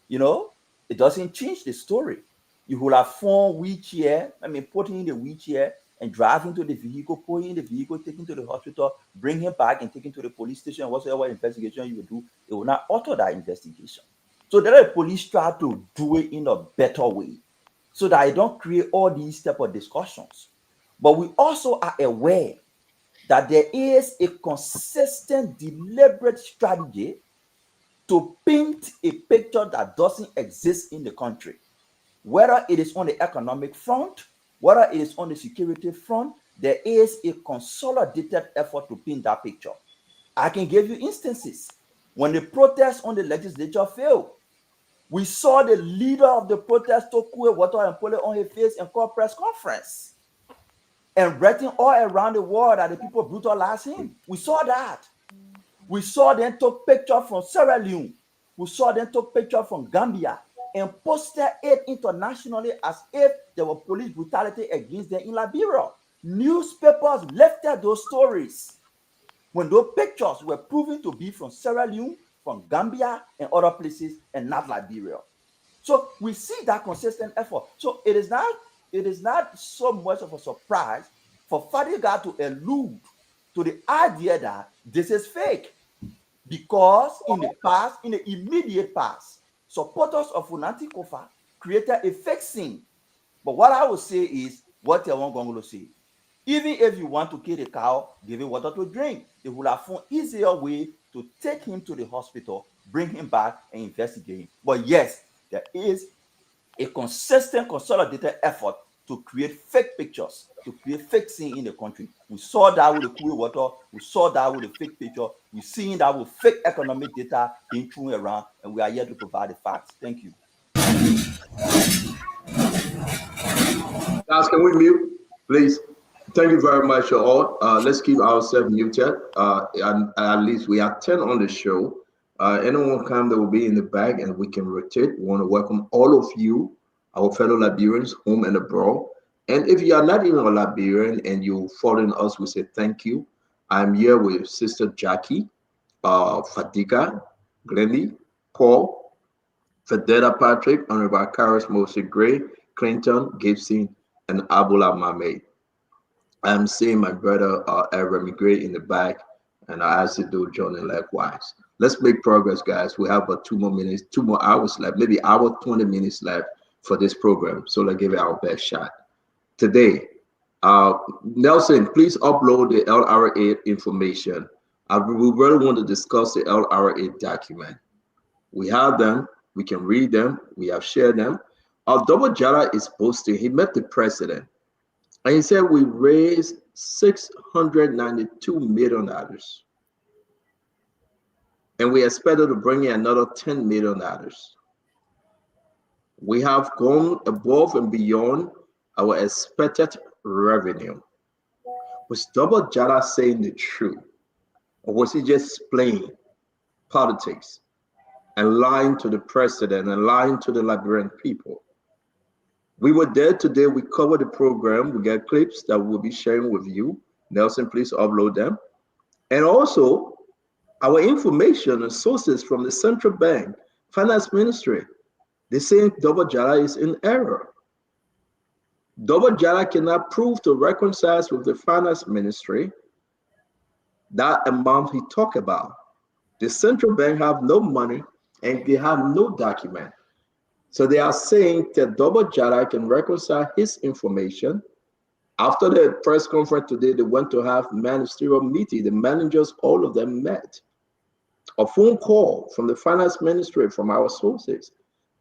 S17: It doesn't change the story. You would have found wheelchair, put him in the wheelchair and drive him to the vehicle, put him in the vehicle, take him to the hospital, bring him back and take him to the police station. Whatsoever investigation you will do, it will not alter that investigation. So the police try to do it in a better way so that I don't create all these type of discussions. But we also are aware that there is a consistent, deliberate strategy to paint a picture that doesn't exist in the country. Whether it is on the economic front, whether it is on the security front, there is a consolidated effort to paint that picture. I can give you instances. When the protests on the legislature failed, we saw the leader of the protest took water and put it on his face and called press conference and writing all around the world that the people brutalized him. We saw that. We saw them took picture from Sierra Leone. We saw them took picture from Gambia and posted it internationally as if there were police brutality against them in Liberia. Newspapers lifted those stories when those pictures were proven to be from Sierra Leone, from Gambia, and other places, and not Liberia. So we see that consistent effort. So it is not so much of a surprise for Fadiga to allude to the idea that this is fake, because in the past, in the immediate past, supporters of Funanti Kofa created a fake scene. But what I would say is what Tiawon Gonglo said. Even if you want to kill a cow, give it water to drink. They would have found easier way to take him to the hospital, bring him back, and investigate him. But yes, there is a consistent, consolidated effort to create fake pictures, to create fake scene in the country. We saw that with the cool water. We saw that with the fake picture. We're seeing that with fake economic data being thrown around, and we are here to provide the facts. Thank you.
S3: Guys, can we mute, please? Thank you very much, all. Let's keep ourselves muted. And at least we are 10 on the show. Anyone come that will be in the back and we can rotate. We want to welcome all of you, our fellow Liberians, home and abroad. And if you are not even a Liberian and you following us, we say thank you. I'm here with Sister Jackie, Fadiga, Glenny, Paul, Federa Patrick, Honorable Karis Moshe Gray, Clinton, Gibson, and Abula Mame. I'm seeing my brother Remy Gray in the back, and I ask you to join in likewise. Let's make progress, guys. We have about 2 more minutes, 2 more hours left, maybe hour 20 minutes left for this program. So let's give it our best shot. Today, Nelson, please upload the LRA information. We really want to discuss the LRA document. We have them, we can read them, we have shared them. Double Jara is posting, he met the president. And he said we raised $692 million. And we expected to bring in another $10 million. We have gone above and beyond our expected revenue. Was Double Jara saying the truth? Or was he just playing politics and lying to the president and lying to the Liberian people? We were there today. We covered the program. We got clips that we'll be sharing with you. Nelson, please upload them. And also, our information and sources from the central bank, finance ministry, they say Double Jara is in error. Double Jara cannot prove to reconcile with the finance ministry that amount he talked about. The central bank have no money and they have no document. So they are saying that Double Jara can reconcile his information. After the press conference today, they went to have ministerial meeting. The managers, all of them met. A phone call from the finance ministry, from our sources,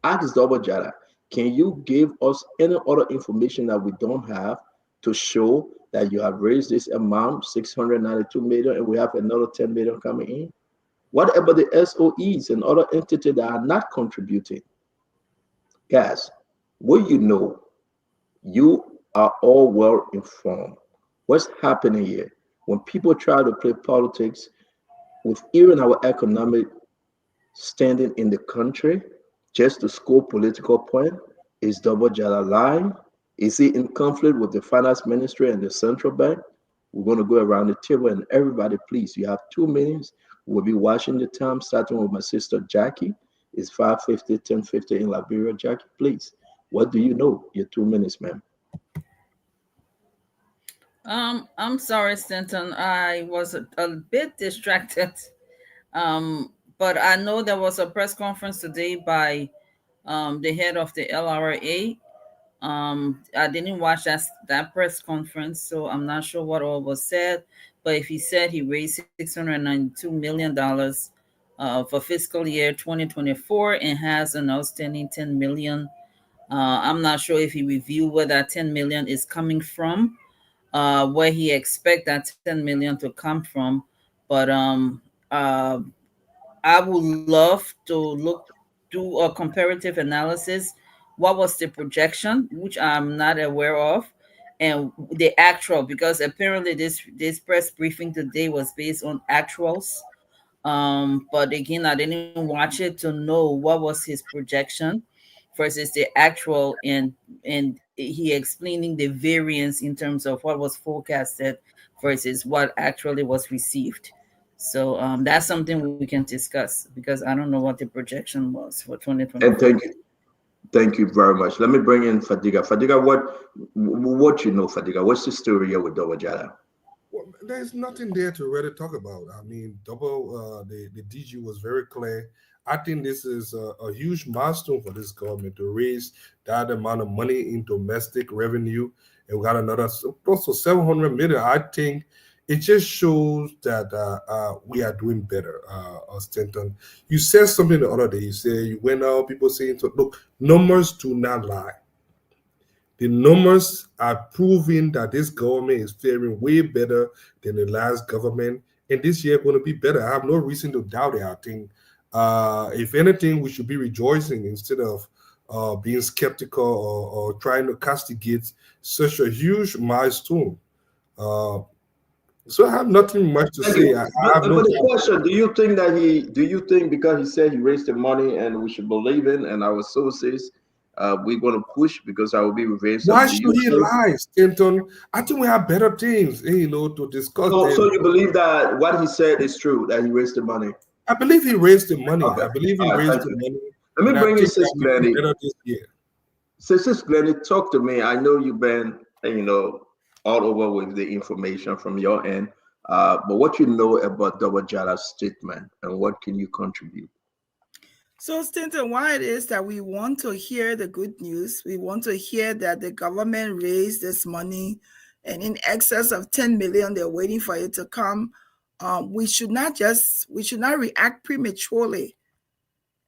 S3: asked Double Jara, can you give us any other information that we don't have to show that you have raised this amount, 692 million, and we have another 10 million coming in? What about the SOEs and other entities that are not contributing? Guys, what you are all well informed. What's happening here? When people try to play politics with even our economic standing in the country just to score political point, is Double Jara lying? Is he in conflict with the finance ministry and the central bank? We're going to go around the table and everybody, please, you have 2 minutes. We'll be watching the time, starting with my sister Jackie. It's 5:50, 10:50 in Liberia. Jackie, please, what do you know? Your 2 minutes, ma'am.
S13: I'm sorry, Stanton. I was a bit distracted. But I know there was a press conference today by the head of the LRA. I didn't watch that press conference, so I'm not sure what all was said. But if he said he raised $692 million for fiscal year 2024 and has an outstanding 10 million, I'm not sure if he reviewed where that 10 million is coming from, where he expect that 10 million to come from. But I would love to do a comparative analysis. What was the projection, which I'm not aware of, and the actual, because apparently this press briefing today was based on actuals. But again, I didn't watch it to know what was his projection versus the actual, and he explaining the variance in terms of what was forecasted versus what actually was received. So that's something we can discuss because I don't know what the projection was for
S3: And
S13: 2024.
S3: thank you very much. Let me bring in Fadiga. Fadiga, what you know, Fadiga? What's the story here with Double Jara?
S9: Well, there's nothing there to really talk about. I mean, the DG was very clear. I think this is a huge milestone for this government to raise that amount of money in domestic revenue, and we got another close to 700 million. I think it just shows that we are doing better. Stanton, you said something the other day. You said you went out, people saying, so look, numbers do not lie. The numbers are proving that this government is faring way better than the last government, and this year going to be better. I have no reason to doubt it. I think, if anything, we should be rejoicing instead of being skeptical or trying to castigate such a huge milestone. Uh, So I have nothing much to
S3: Thank
S9: say.
S3: you.
S9: I
S3: But,
S9: have no.
S3: but the question: do you think that because he said he raised the money and we should believe in and our sources, we're going to push because I will be revealing
S9: Why
S3: something? Do you
S9: should he
S3: think?
S9: lie, Stanton? I think we have better things, to discuss
S3: So
S9: than.
S3: you believe that what he said is true, that he raised the money?
S9: I believe he raised the money.
S3: Okay.
S9: I believe he
S3: All right.
S9: raised
S3: Thank
S9: the
S3: you.
S9: money,
S3: Let
S9: and
S3: me
S9: I
S3: bring in
S9: think
S3: Sis
S9: that we do
S3: Glenny.
S9: better this year.
S3: Sis Glenny, talk to me. I know you've been, all over with the information from your end. But what you know about Double Jala's statement and what can you contribute?
S19: So, Stanton, why it is that we want to hear the good news, we want to hear that the government raised this money and in excess of 10 million, they're waiting for it to come. We should not react prematurely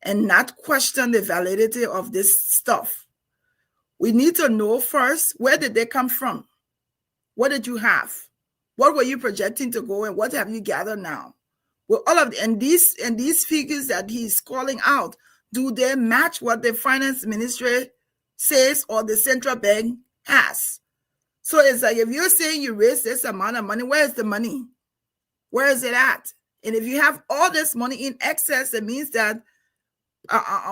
S19: and not question the validity of this stuff. We need to know first, where did they come from? What did you have? What were you projecting to go and what have you gathered now? Well, all of these figures that he's calling out, do they match what the finance ministry says or the central bank has? So it's like, if you're saying you raised this amount of money, where is the money? Where is it at? And if you have all this money in excess, it means that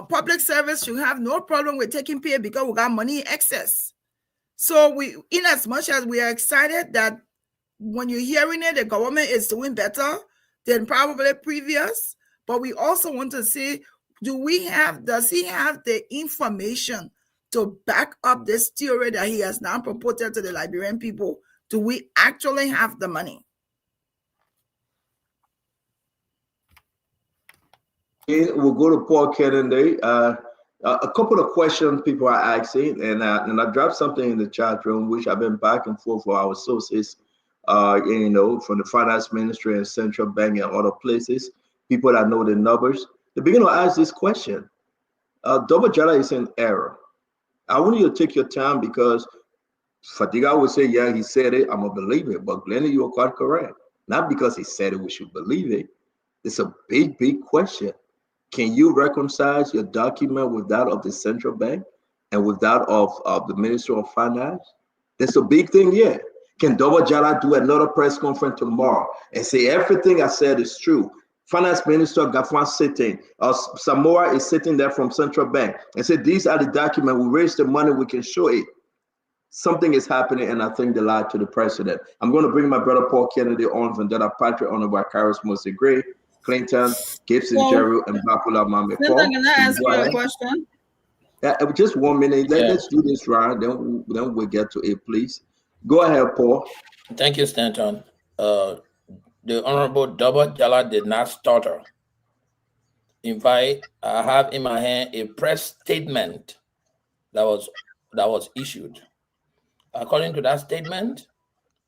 S19: public service should have no problem with taking pay because we got money in excess. So in as much as we are excited that when you're hearing it, the government is doing better than probably previous, but we also want to see, does he have the information to back up this theory that he has now proposed to the Liberian people? Do we actually have the money?
S3: We'll go to Paul Kennedy. A couple of questions people are asking, and I dropped something in the chat room, which I've been back and forth for our sources, from the finance ministry and central bank and other places, people that know the numbers. They begin to ask this question. Double Jala is in error. I want you to take your time because Fatiga would say, yeah, he said it, I'm going to believe it. But Glenn, you are quite correct. Not because he said it, we should believe it. It's a big, big question. Can you reconcile your document with that of the central bank and with that of the Ministry of Finance? That's a big thing, yeah. Can Double Jala do another press conference tomorrow and say everything I said is true? Finance Minister Gafwan sitting, Samoa is sitting there from central bank and say, these are the documents, we raised the money, we can show it. Something is happening, and I think they lied to the president. I'm going to bring my brother Paul Kennedy on, Vendetta Patrick, on by Karis Mose Gray, Clinton, Gibson,
S13: So,
S3: Jerry, and Bakula Mame.
S13: Cynthia,
S3: Paul,
S13: can I ask
S3: go
S13: you a
S3: ahead.
S13: question?
S3: Just 1 minute.
S14: Yeah.
S3: Let's do this round. Then we'll get to it, please. Go ahead, Paul.
S14: Thank you, Stanton. The Honorable Double Jala did not stutter. In fact, I have in my hand a press statement that was issued. According to that statement,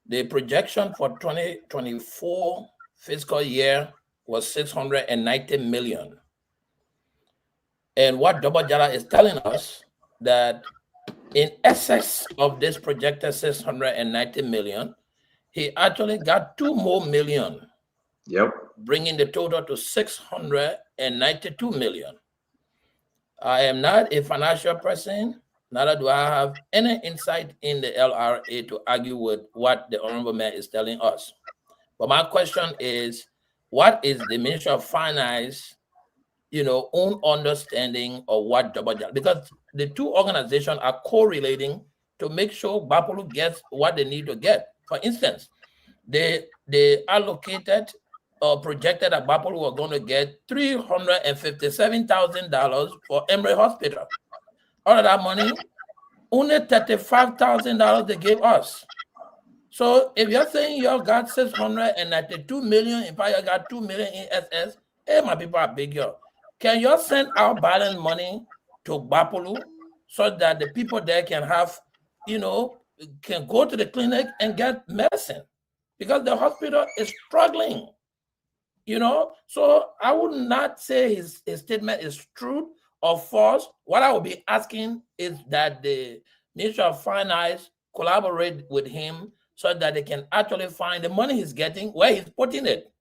S14: the projection for 2024 fiscal year was 690 million. And what Double Jala is telling us that in excess of this projected 690 million, he actually got 2 more million.
S3: Yep.
S14: Bringing the total to 692 million. I am not a financial person, neither do I have any insight in the LRA to argue with what the Honorable Man is telling us. But my question is, what is the Ministry of Finance, own understanding of what Double Jala? Because the two organizations are correlating to make sure Bapolu gets what they need to get. For instance, they allocated or projected that Bapolu were going to get $357,000 for Emory Hospital. Out of that money, only $35,000 they gave us. So if you're saying you got 692 million, if I got 2 million in SS, hey, my people are big here. Can you send our balance money to Bapolu so that the people there can have, can go to the clinic and get medicine? Because the hospital is struggling, So I would not say his statement is true or false. What I would be asking is that the Ministry of Finance collaborate with him so that they can actually find the money he's getting, where he's putting it.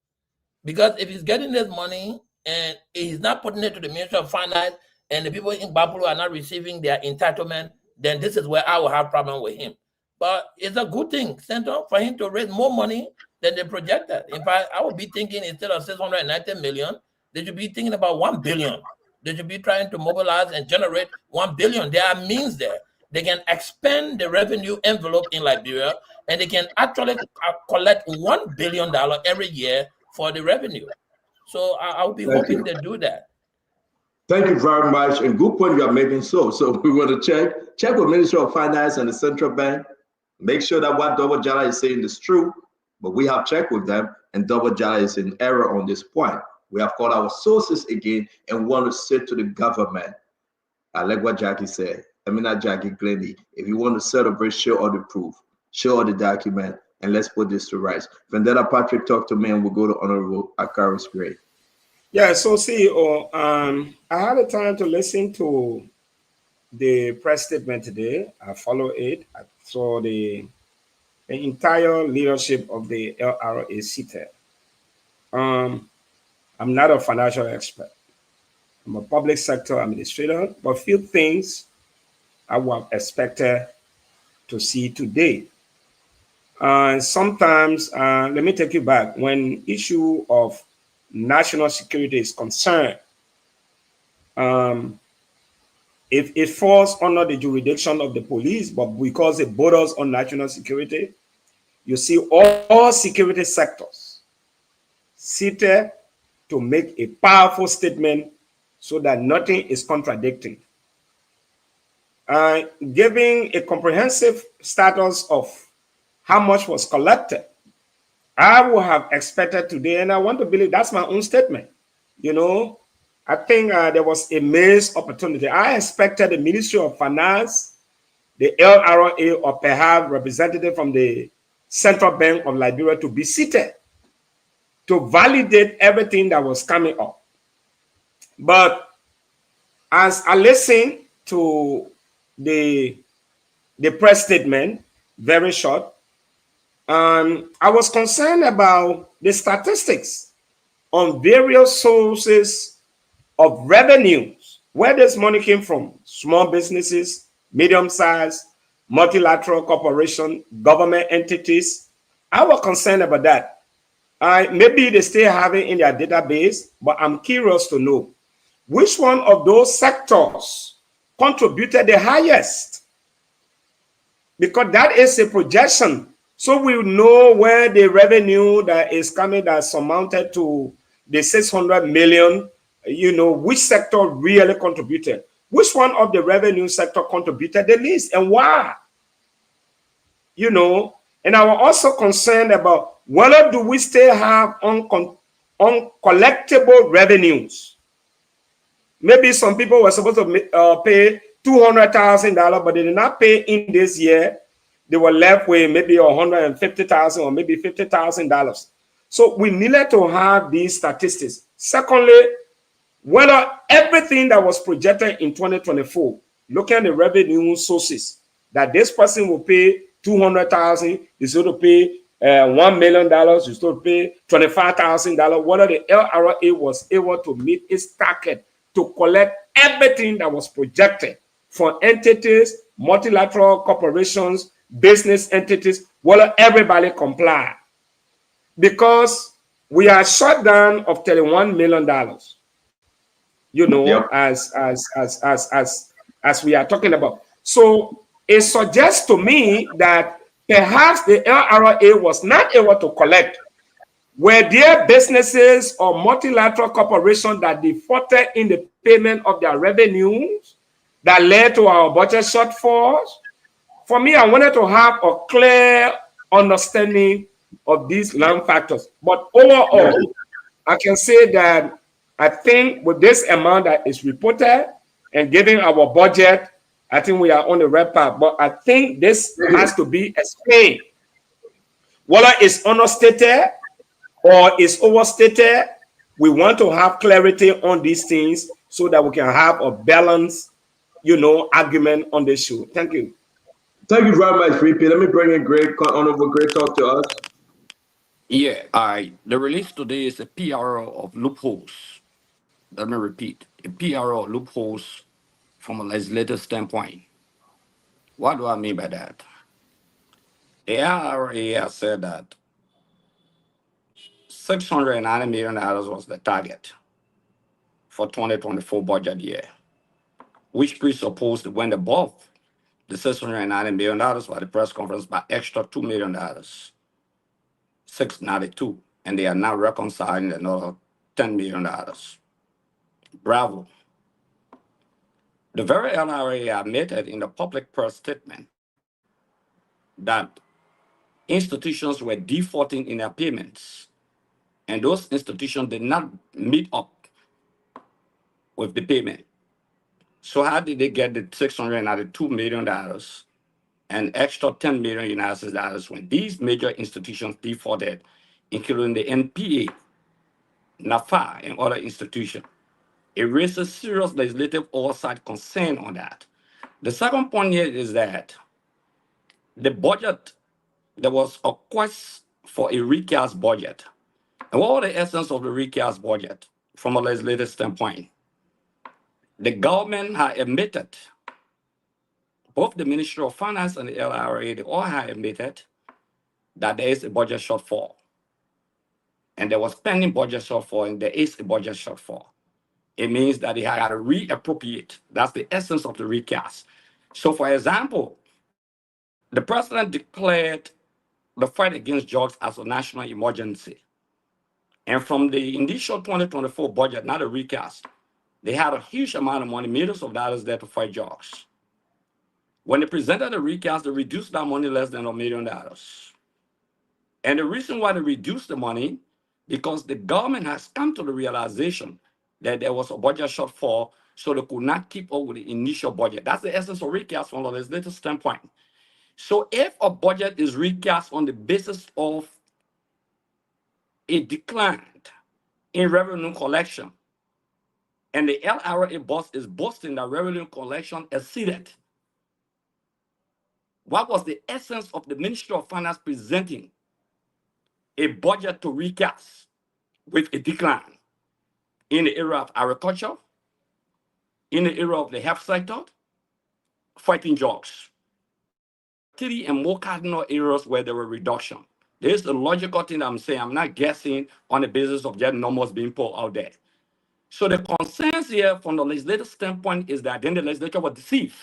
S14: Because if he's getting this money and he's not putting it to the Ministry of Finance and the people in Bapolu are not receiving their entitlement, then this is where I will have problem with him. But it's a good thing, Senator, for him to raise more money than they projected. In fact, I would be thinking instead of 690 million, they should be thinking about 1 billion. They should be trying to mobilize and generate 1 billion. There are means there. They can expand the revenue envelope in Liberia, and they can actually collect $1 billion every year for the revenue. So I'll be hoping they do that.
S3: Thank you very much, and good point you are making. So we want to check with Ministry of Finance and the Central Bank, make sure that what Double Jala is saying is true. But we have checked with them, and Double Jala is in error on this point. We have called our sources again and want to say to the government, I like what Jackie said. I mean, not Jackie Glenny. If you want to celebrate, show all the proof, show all the document, and let's put this to rights. Vendetta Patrick talk to me, and we'll go to Honorable Akaris Gray.
S15: Yeah, so CEO, I had a time to listen to the press statement today. I follow it. I saw the entire leadership of the LRA seated. I'm not a financial expert. I'm a public sector administrator, but few things I would have expected to see today. Sometimes, let me take you back. When issue of national security is concerned, if it falls under the jurisdiction of the police, but because it borders on national security, you see all security sectors seated to make a powerful statement so that nothing is contradicting. Giving a comprehensive status of how much was collected, I would have expected today, and I want to believe that's my own statement. You know, I think there was a missed opportunity. I expected the Ministry of Finance, the LRA, or perhaps representative from the Central Bank of Liberia to be seated to validate everything that was coming up. But as I listened to the press statement, very short, I was concerned about the statistics on various sources of revenues, where this money came from: small businesses, medium-sized, multilateral corporation, government entities. I was concerned about that. Maybe they still have it in their database, but I'm curious to know which one of those sectors contributed the highest, because that is a projection. So we know where the revenue that is coming that's amounted to the 600 million, you know, which sector really contributed. Which one of the revenue sector contributed the least and why? You know, and I was also concerned about whether do we still have uncollectible revenues. Maybe some people were supposed to pay $200,000, but they did not pay in this year. They were left with maybe $150,000 or maybe $50,000. So we needed to have these statistics. Secondly, whether everything that was projected in 2024, looking at the revenue sources, that this person will pay $200,000, is going to pay $1 million, is going to pay $25,000, whether the LRA was able to meet its target to collect everything that was projected for entities, multilateral corporations, business entities, whether everybody comply. Because we are shut down of $31 million, you know, yep, as we are talking about. So it suggests to me that perhaps the LRA was not able to collect. Were there businesses or multilateral corporations that defaulted in the payment of their revenues that led to our budget shortfalls? For me, I wanted to have a clear understanding of these land factors. But overall, I can say that I think with this amount that is reported and given our budget, I think we are on the right path. But I think this has to be explained. Whether it's understated or it's overstated, we want to have clarity on these things so that we can have a balanced, you know, argument on the issue. Thank you.
S3: Thank you very much, VP. Let me bring in Honorable Great talk to us.
S16: Yeah, the release today is a PRO of loopholes. Let me repeat, a PRO of loopholes from a legislative standpoint. What do I mean by that? The IRA has said that $690 million was the target for 2024 budget year, which presupposed it went above the $690 million by the press conference by extra $2 million, 692, and they are now reconciling another $10 million. Bravo. The very LRA admitted in the public press statement that institutions were defaulting in their payments, and those institutions did not meet up with the payment. So how did they get the $692 million and extra $10 million United States dollars when these major institutions defaulted, including the NPA, NAFA, and other institutions? It raises serious legislative oversight concern on that. The second point here is that the budget, there was a quest for a recast budget. And what was the essence of the recast budget from a legislative standpoint? The government had admitted, both the Ministry of Finance and the LRA, they all had admitted that there is a budget shortfall. And there was pending budget shortfall, and there is a budget shortfall. It means that they had to reappropriate. That's the essence of the recast. So, for example, the president declared the fight against drugs as a national emergency. And from the initial 2024 budget, not a recast, they had a huge amount of money, millions of dollars there to fight drugs. When they presented the recast, they reduced that money less than $1 million. And the reason why they reduced the money, because the government has come to the realization that there was a budget shortfall, so they could not keep up with the initial budget. That's the essence of recast from a legislative standpoint. So if a budget is recast on the basis of a decline in revenue collection, and the LRA boss is boasting that revenue collection exceeded, what was the essence of the Ministry of Finance presenting a budget to recast with a decline in the area of agriculture, in the area of the health sector, fighting drugs? 3 and more cardinal areas where there were reduction. There's the logical thing I'm saying. I'm not guessing on the basis of just numbers being pulled out there. So the concerns here from the legislative standpoint is that then the legislature was deceived.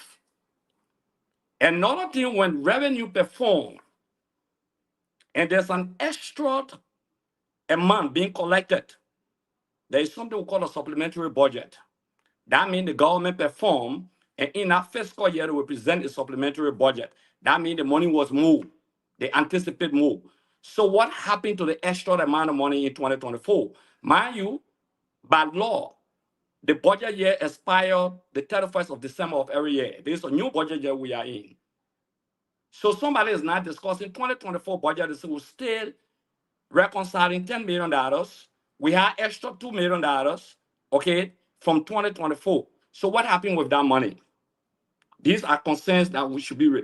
S16: Another thing, when revenue perform and there's an extra amount being collected, there is something we call a supplementary budget. That means the government perform, and in our fiscal year, we present a supplementary budget. That means the money was moved. They anticipate move. So what happened to the extra amount of money in 2024? Mind you, by law, the budget year expired the 31st of December of every year. There's a new budget year we are in. So somebody is not discussing 2024 budget. Is we're still reconciling $10 million. We have extra $2 million, okay, from 2024. So what happened with that money? These are concerns that we should be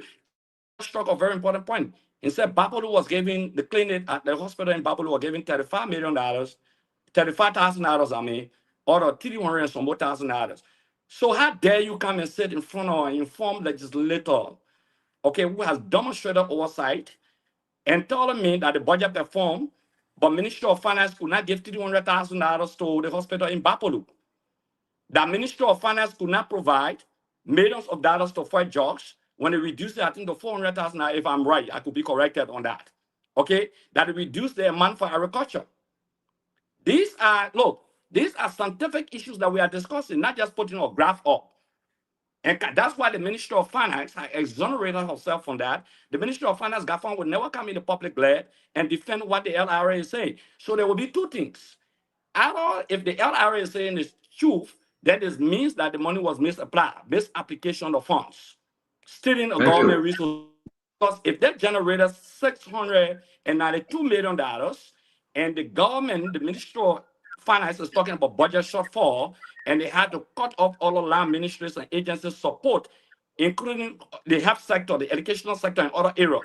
S16: struck a very important point. Instead, Babalu was giving the clinic at the hospital in Babalu was giving $35 million, $35,000, I mean, or $300 and some more $1,000. So how dare you come and sit in front of an informed legislator, okay, who has demonstrated oversight and telling me that the budget performed, but Ministry of Finance could not give $300,000 to the hospital in Babalu. The Ministry of Finance could not provide millions of dollars to fight drugs when they reduced it, I think, to $400,000, if I'm right. I could be corrected on that. Okay? That they reduced the amount for agriculture. These are scientific issues that we are discussing, not just putting a graph up. And that's why the Ministry of Finance has exonerated herself from that. The Ministry of Finance government would never come in the public glare and defend what the LRA is saying. So there will be two things. Either if the LRA is saying the truth, then this means that the money was misapplied, misapplication of funds, stealing a government resource. Because if they generated $692 million, and the government, the Ministry of Finance is talking about budget shortfall, and they had to cut off all of land ministries and agencies support, including the health sector, the educational sector, and other areas.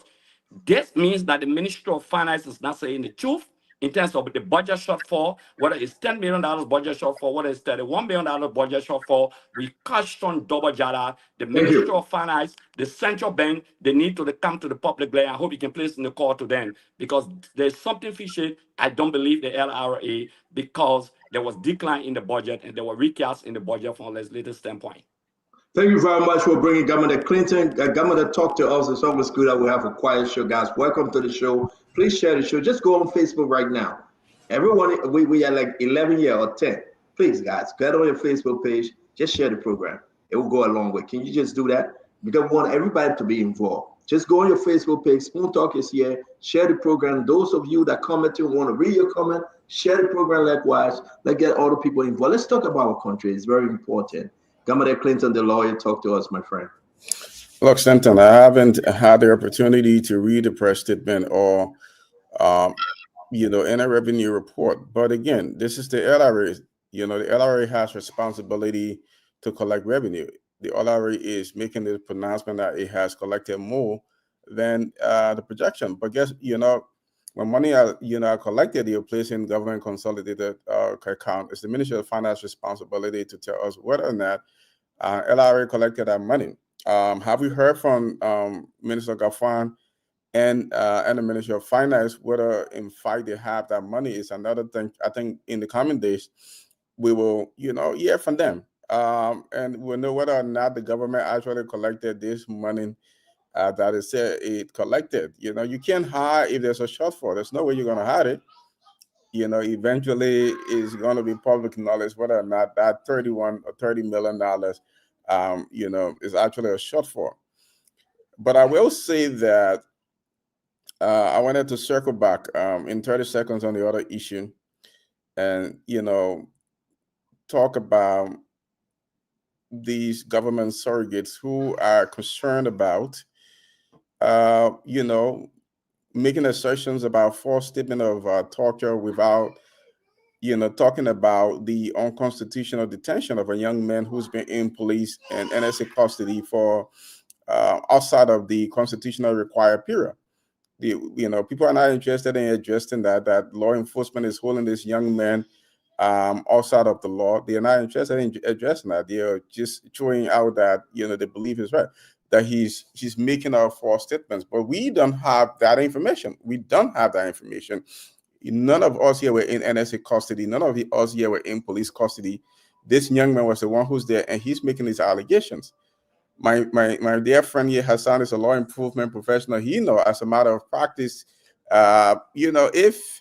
S16: This means that the Ministry of Finance is not saying the truth in terms of the budget shortfall, whether it's $10 million budget shortfall, whether it's $31 million budget shortfall, we question double jada, the Ministry of Finance, the central bank. They need to come to the public glare. I hope you can place in the call to them, because there's something fishy. I don't believe the LRA, because there was decline in the budget and there were recasts in the budget from a legislative standpoint.
S3: Thank you very much for bringing Governor Clinton. Governor, talk to us. It's always good that we have a quiet show, guys. Welcome to the show. Please share the show. Just go on Facebook right now. Everyone, we are like 11 year or 10. Please, guys, get on your Facebook page. Just share the program. It will go a long way. Can you just do that? Because we want everybody to be involved. Just go on your Facebook page. Spoon Talk is here. Share the program. Those of you that commented want to read your comment, share the program likewise. Let's get all the people involved. Let's talk about our country. It's very important. Governor Clinton, the lawyer, talk to us, my friend.
S20: Look, Stanton, I haven't had the opportunity to read the press statement or, any revenue report. But again, this is the LRA. The LRA has responsibility to collect revenue. The LRA is making the pronouncement that it has collected more than the projection. But guess, when money are collected, you're placing government consolidated account. It's the Ministry of Finance responsibility to tell us whether or not LRA collected that money. Have we heard from Minister Gafan and the Ministry of Finance whether in fact they have that money? Is another thing. I think in the coming days we will hear from them, and we'll know whether or not the government actually collected this money that is said it collected. You can't hide if there's a shortfall. There's no way you're going to hide it. Eventually it's going to be public knowledge whether or not that $31 or $30 million, is actually a shortfall. But I will say that I wanted to circle back in 30 seconds on the other issue and, talk about these government surrogates who are concerned about, making assertions about false statement of torture without, talking about the unconstitutional detention of a young man who's been in police and NSA custody for outside of the constitutional required period. People are not interested in addressing that law enforcement is holding this young man outside of the law. They are not interested in addressing that. They are just throwing out that they believe is right, that he's making our false statements. But we don't have that information. We don't have that information. None of us here were in NSA custody. None of us here were in police custody. This young man was the one who's there, and he's making these allegations. My dear friend here, Hassan, is a law enforcement professional. He as a matter of practice, if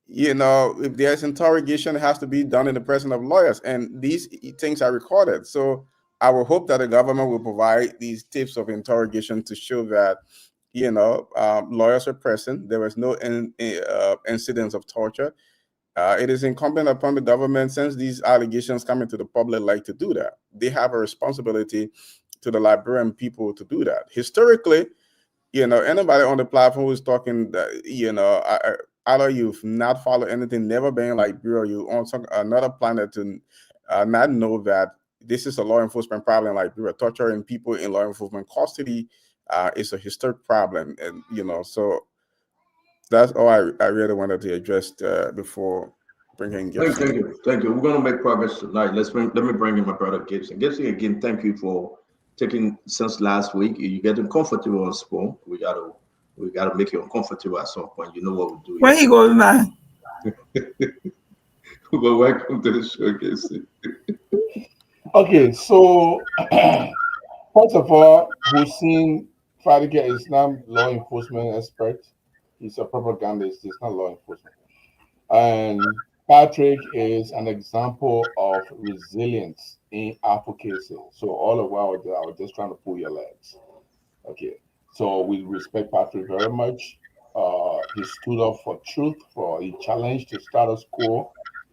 S20: there's interrogation, it has to be done in the presence of lawyers, and these things are recorded. So I will hope that the government will provide these tips of interrogation to show that lawyers are present. There was no incidents of torture. It is incumbent upon the government, since these allegations come into the public light, to do that. They have a responsibility to the Liberian people to do that. Historically, anybody on the platform who's talking that, either you've not followed anything, never been in Liberia, you on another planet to not know that this is a law enforcement problem in Liberia. Torturing people in law enforcement custody is a historic problem, and so that's all I really wanted to address before bringing Gibson.
S3: Thank you. We're going to make progress tonight. Let me bring in my brother Gibson. Gibson, again, thank you for taking since last week. You getting comfortable on Spoon. We gotta make you uncomfortable at some point. You know what we do.
S19: Where you going, man?
S3: But welcome to the show, Gibson.
S18: Okay, so first of all, Hussein Fadike is not law enforcement expert. He's a propagandist. He's not law enforcement. And Patrick is an example of resilience in advocacy. So all the while I was just trying to pull your legs. Okay. So we respect Patrick very much. He stood up for truth, he challenged the status quo,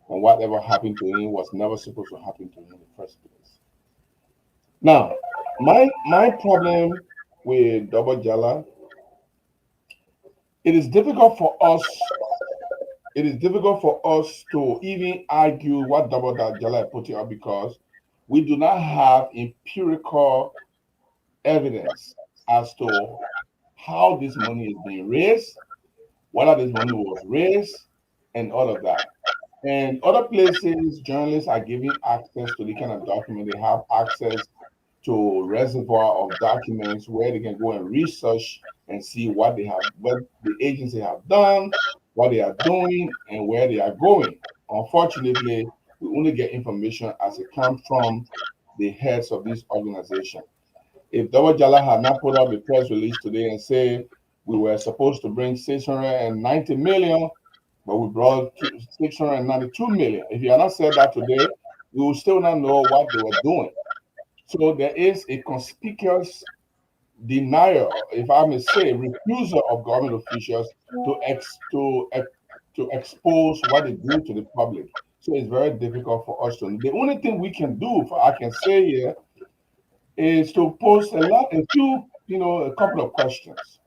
S18: and whatever happened to him was never supposed to happen to him in the first place. Now, my problem with Double Jala, it is difficult for us to even argue what Double Jala put here, because we do not have empirical evidence as to how this money is being raised, whether this money was raised, and all of that. And other places, journalists are giving access to the kind of document. They have access to reservoir of documents where they can go and research and see what the agency have done, what they are doing, and where they are going. Unfortunately, we only get information as it comes from the heads of this organization. If Dr. Jala had not put out the press release today and say we were supposed to bring 690 million, but we brought 692 million. If you had not said that today, we will still not know what they were doing. So there is a conspicuous denial, if I may say, refusal of government officials to expose what they do to the public. So it's very difficult for us to. The only thing we can do, I can say here, is to pose a couple of questions.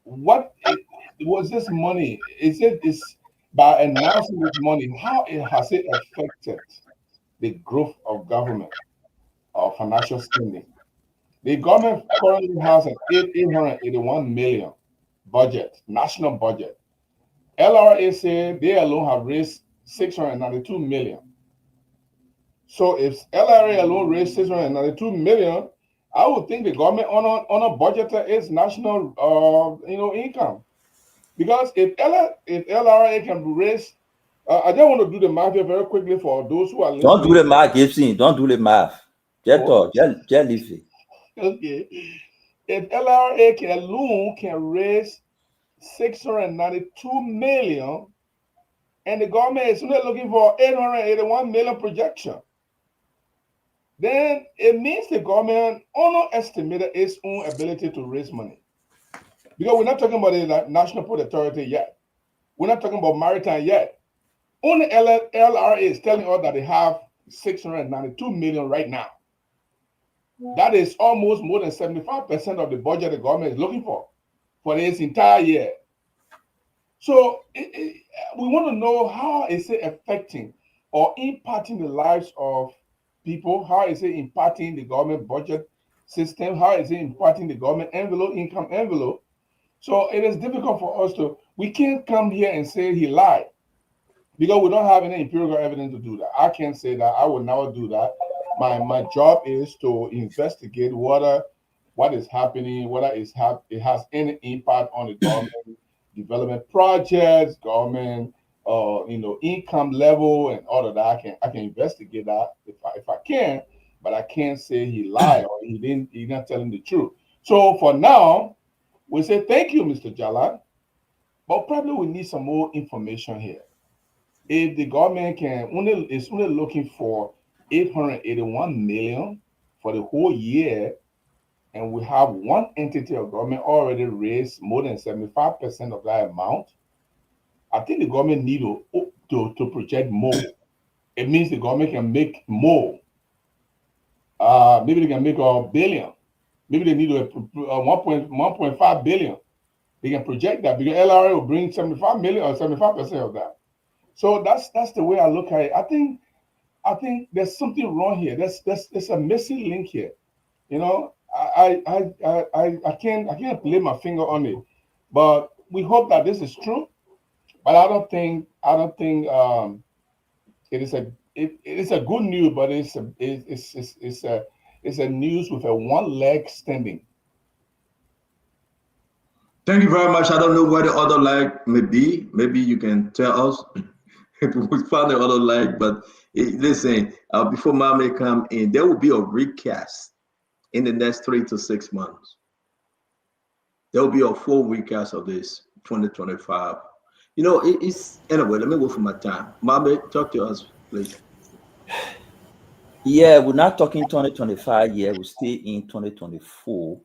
S18: Was this money? Is by announcing this money, how has it affected the growth of government or financial spending? The government currently has an 881 million budget, national budget. LRA said they alone have raised 692 million. So if LRA alone raised 692 million, I would think the government on a budget is national income. Because if LRA can raise, I just want to do the math here very quickly for those who are listening.
S17: Don't do the math, Gibson. Don't do the math. Just talk. Just leave it.
S18: Okay. If LRA alone can raise 692 million, and the government is only looking for 881 million projection, then it means the government underestimated its own ability to raise money. Because we're not talking about the National Port Authority yet. We're not talking about maritime yet. Only LRA is telling us that they have 692 million right now. That is almost more than 75% of the budget the government is looking for this entire year. So we want to know how is it affecting or impacting the lives of people? How is it impacting the government budget system? How is it impacting the government income envelope? So it is difficult for us we can't come here and say he lied because we don't have any empirical evidence to do that. I can't say that. I will never do that. My job is to investigate what is happening, whether it has any impact on the government development projects, government income level and all of that. I can investigate that if I can, but I can't say he lied or he's not telling the truth. So for now, we say thank you, Mr. Jala, but probably we need some more information here. If the government is only looking for 881 million for the whole year, and we have one entity of government already raised more than 75% of that amount, I think the government need to project more. It means the government can make more. Maybe they can make $1 billion. Maybe they need 1.5 billion. They can project that because LRA will bring 75 million or 75% of that. So that's the way I look at it. I think there's something wrong here. There's a missing link here. I can't lay my finger on it, but we hope that this is true. But I don't think it is a good news, but it's a news with a one leg standing.
S3: Thank you very much. I don't know where the other leg may be. Maybe you can tell us if we found the other leg. But listen, before Mama come in, there will be a recast in the next 3 to 6 months. There will be a full recast of this 2025. It's anyway. Let me go for my time. Mama, talk to us, please.
S17: Yeah, we're not talking 2025 yet. We're still in 2024.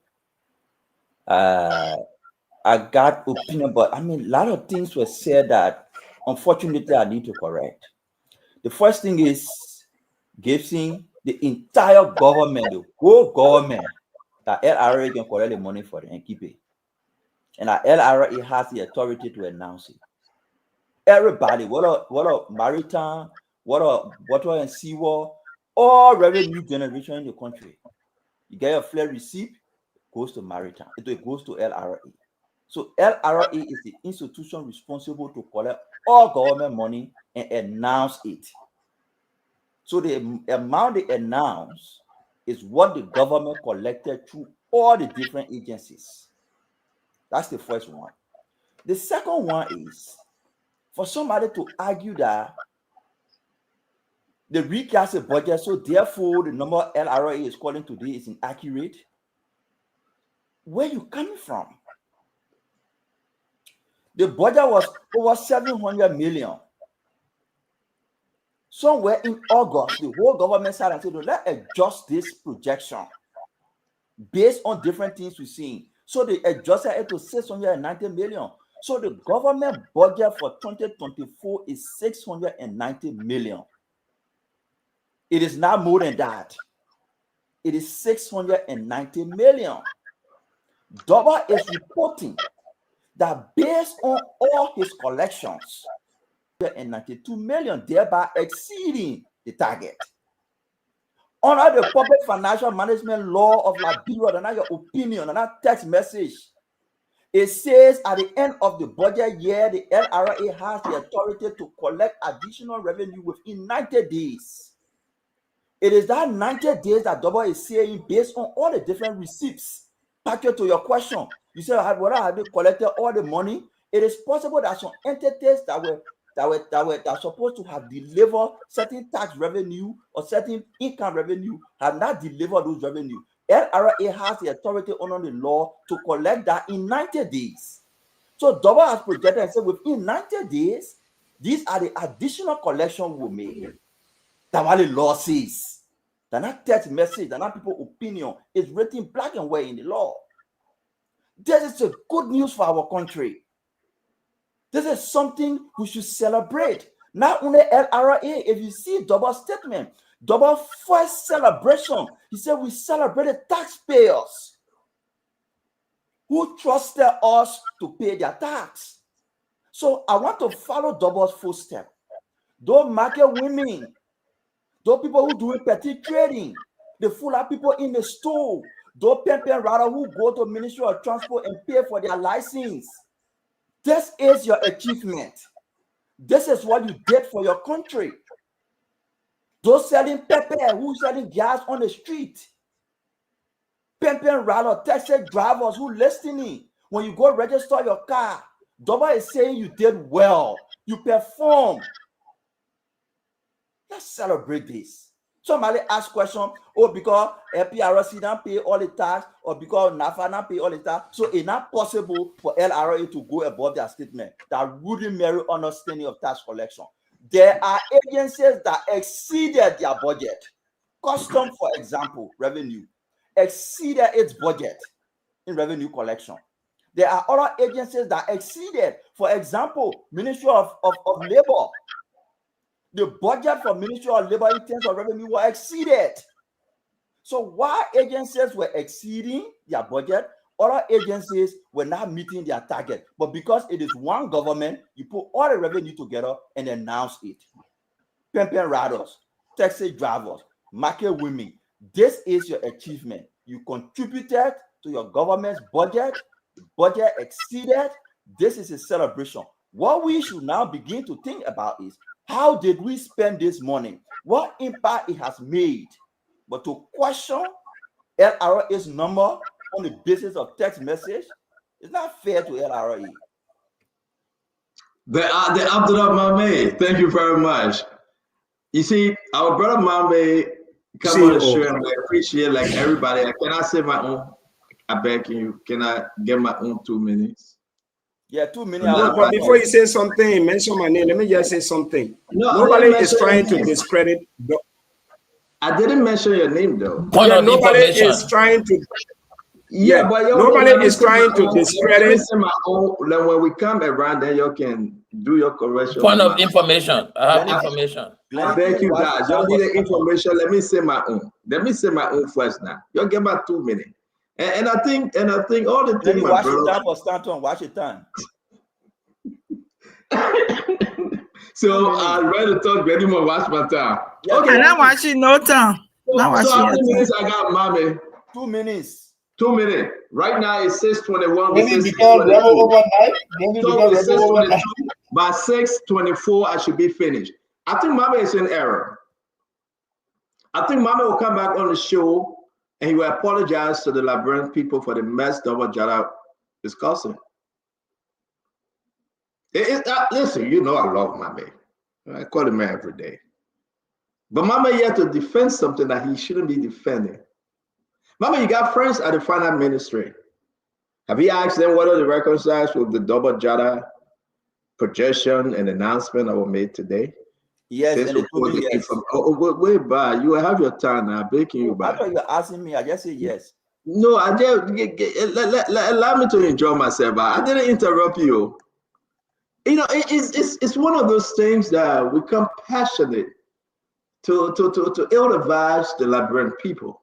S17: I got opinion, but a lot of things were said that unfortunately I need to correct. The first thing is Gibson, the entire government, the whole government, that LRA can collect the money for it and keep it. And that LRA has the authority to announce it. Everybody, what a maritime, what a water and seawall, all revenue generation in the country. You get your flat receipt, goes to maritime, it goes to LRA. So LRA is the institution responsible to collect all government money and announce it. So the amount they announce is what the government collected through all the different agencies. That's the first one. The second one is for somebody to argue that the recast budget, so therefore the number LRA is calling today is inaccurate. Where you coming from? The budget was over 700 million. Somewhere in August, the whole government side and said, let's adjust this projection based on different things we're seeing. So they adjusted it to 690 million. So the government budget for 2024 is 690 million. It is not more than that. It is 690 million. Doba is reporting that based on all his collections, 192 million, thereby exceeding the target. Under the Public Financial Management Law of Liberia, and your opinion, and that text message, it says at the end of the budget year, the LRA has the authority to collect additional revenue within 90 days. It is that 90 days that Double is saying based on all the different receipts. Back to your question, you said, whether have they collected all the money? It is possible that some entities that are supposed to have delivered certain tax revenue or certain income revenue have not delivered those revenue. LRA has the authority under the law to collect that in 90 days. So Double has projected and said within 90 days, these are the additional collection we make. That's what the law says. They're not text message, they're not people's opinion. It's written black and white in the law. This is a good news for our country. This is something we should celebrate. Not only LRA, if you see Double statement, Double first celebration, he said we celebrated taxpayers who trusted us to pay their tax. So I want to follow Double's footsteps. Those market women, those people who do petty trading, the full of people in the store, those pen rider who go to Ministry of Transport and pay for their license. This is your achievement. This is what you did for your country. Those selling pepper, who selling gas on the street, pen rider, taxi drivers who listening. When you go register your car, Double is saying you did well, you performed. Let's celebrate this. Somebody ask question, oh, because PRC don't pay all the tax, or because NAFA don't pay all the tax, so it's not possible for LRA to go above their statement. That wouldn't merit understanding of tax collection. There are agencies that exceeded their budget. Custom, for example, revenue, exceeded its budget in revenue collection. There are other agencies that exceeded, for example, Ministry of Labor. The budget for Ministry of Labor in terms of revenue were exceeded. So while agencies were exceeding their budget, other agencies were not meeting their target. But because it is one government, you put all the revenue together and announce it. Pen riders, taxi drivers, market women. This is your achievement. You contributed to your government's budget. The budget exceeded. This is a celebration. What we should now begin to think about is, how did we spend this money? What impact it has made? But to question LRA's number on the basis of text message is not fair to LRA.
S3: The Abdullah Mame, thank you very much. You see, our brother Mame come on the show, and I appreciate like everybody. Can I say my own? I beg you. Can I get my own 2 minutes?
S17: Yeah, 2 minutes.
S15: No, but before you say something, mention my name. Let me just say something. No, nobody is trying to discredit.
S3: I didn't mention your name though.
S15: Nobody is trying to.
S3: Yeah, but
S15: nobody is trying to discredit.
S3: When we come around, then you can do your correction.
S14: Point of information. I have information.
S3: I beg you guys. You need the information. Let me say my own. Let me say my own first now. You'll get about 2 minutes. And I think all the things.
S17: Watch it time for Stanton. Watch it time.
S3: So I'm ready to talk. Ready to watch my time.
S19: Okay, I'm not watching no time.
S3: So how many minutes I got, mommy?
S17: 2 minutes.
S3: 2 minutes. Right now it's 6:21.
S18: Maybe because rebel overnight. Maybe because rebel overnight.
S3: By 6:24, I should be finished. I think Mama is in error. I think Mama will come back on the show and he will apologize to the Liberian people for the mess Double Jada is causing. Listen, you know I love Mama. I call him every day. But Mama here to defend something that he shouldn't be defending. Mama, you got friends at the finance ministry. Have you asked them what are the reconciles with the Double Jada projection and announcement that were made today?
S17: Yes, and they told me yes.
S3: Wait, bye. You have your time now. Baking you back.
S17: I thought you were asking me. I just said yes.
S3: No, I did. Allow me to enjoy myself. I didn't interrupt you. You know, it's one of those things that we become passionate to ill-advise the Liberian people.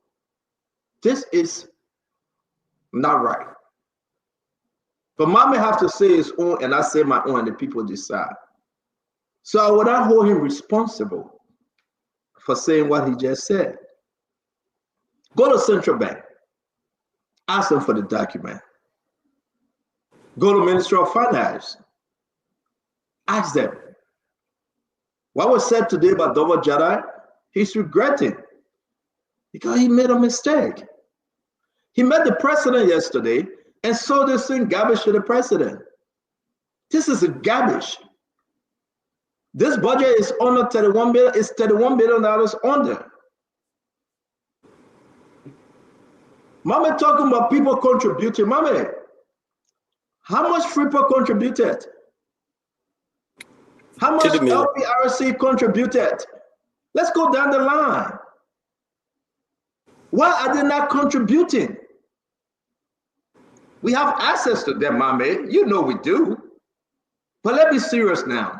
S3: This is not right. But Mama have to say his own, and I say my own, and the people decide. So I would not hold him responsible for saying what he just said. Go to Central Bank. Ask them for the document. Go to Ministry of Finance. Ask them. What was said today about Double Jada, he's regretting because he made a mistake. He met the president yesterday and sold this thing garbage to the president. This is a garbage. This budget is under 31 billion. It's $31 billion under. Mama talking about people contributing. Mama, how much Freeport contributed? How much LPRC contributed? Let's go down the line. Why are they not contributing? We have access to them, Mama. You know we do. But let's be serious now.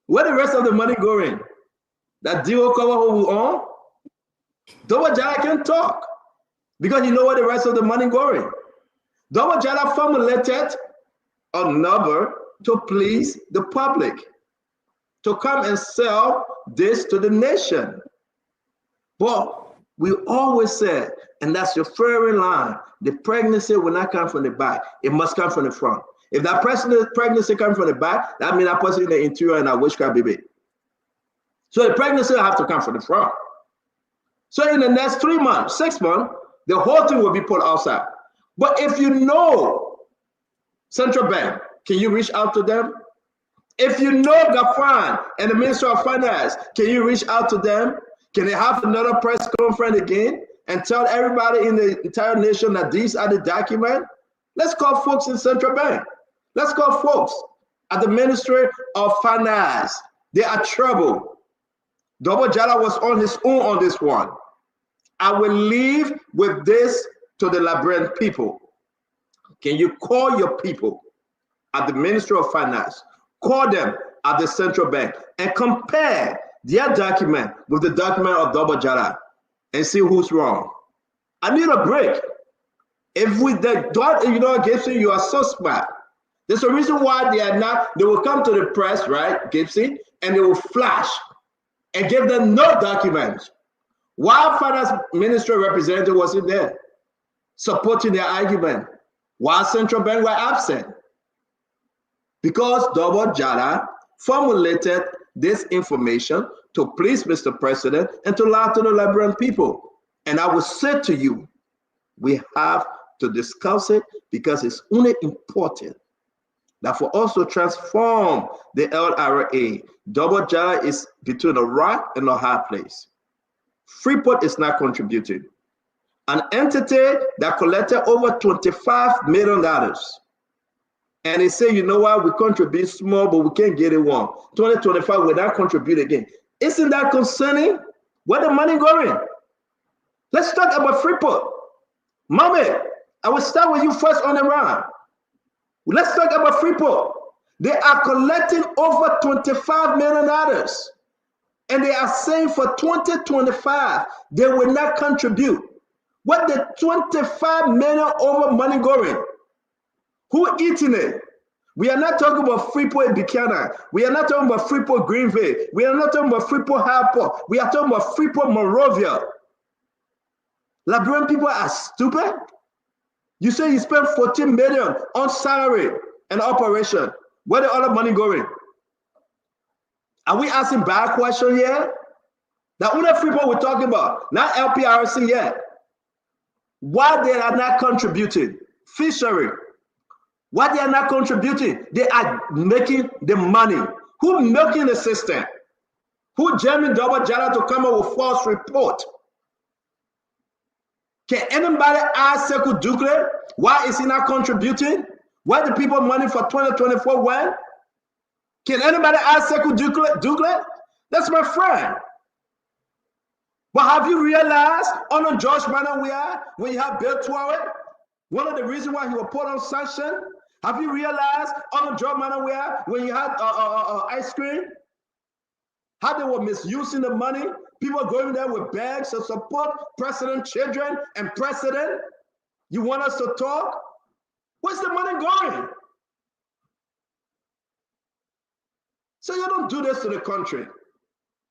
S3: Where the rest of the money going? That deal cover who we own? Double Jada can talk because you know where the rest of the money going. Double Jada formulated a number to please the public, to come and sell this to the nation. But we always said, and that's your favorite line, the pregnancy will not come from the back. It must come from the front. If that pregnancy comes from the back, that means that person in the interior and that witchcraft baby. So the pregnancy will have to come from the front. So in the next 3 months, 6 months, the whole thing will be put outside. But if you know Central Bank, can you reach out to them? If you know Gafan and the Minister of Finance, can you reach out to them? Can they have another press conference again and tell everybody in the entire nation that these are the documents? Let's call folks in Central Bank. Let's call folks at the Ministry of Finance. They are trouble. Double Jada was on his own on this one. I will leave with this to the Liberian people. Can you call your people at the Ministry of Finance? Call them at the Central Bank and compare their document with the document of Double Jada and see who's wrong. I need a break. If we don't, you know, Gibson, you are suspect. There's a reason why they will come to the press, right, Gibson, and they will flash and give them no documents. Why Finance Ministry representative wasn't there supporting their argument? Why Central Bank were absent? Because Double Jada formulated this information to please Mr. President and to lie to the Liberian people. And I will say to you, we have to discuss it because it's only important that for us to transform the LRA, Double Jada is between a rock and a hard place. Freeport is not contributing. An entity that collected over $25 million. And they say, you know what, we contribute small, but we can't get it one. 2025 will not contribute again. Isn't that concerning? Where the money going? Let's talk about Freeport. Mommy, I will start with you first on the round. Let's talk about Freeport. They are collecting over $25 million. And they are saying for 2025, they will not contribute. What the 25 million over money going? Who eating it? We are not talking about Freeport Buchanan. We are not talking about Freeport Greenville. We are not talking about Freeport Harport. We are talking about Freeport Monrovia. Liberian people are stupid. You say you spend 14 million on salary and operation. Where the other money going? Are we asking bad question here? The only people we're talking about, not LPRC yet. Why they are not contributing? Fishery. Why they are not contributing? They are making the money. Who milking the system? Who jamming double jara to come up with false report? Can anybody ask Sekou Dukle why is he not contributing? Where the people money for 2024 went? Can anybody ask Sekou Dukle? That's my friend. But have you realized on George Manawia, when you have Bill Tuare, one of the reasons why he was put on sanction? Have you realized on George Manawia, when you had ice cream, how they were misusing the money? People going there with bags to support president children and president. You want us to talk? Where's the money going? So you don't do this to the country.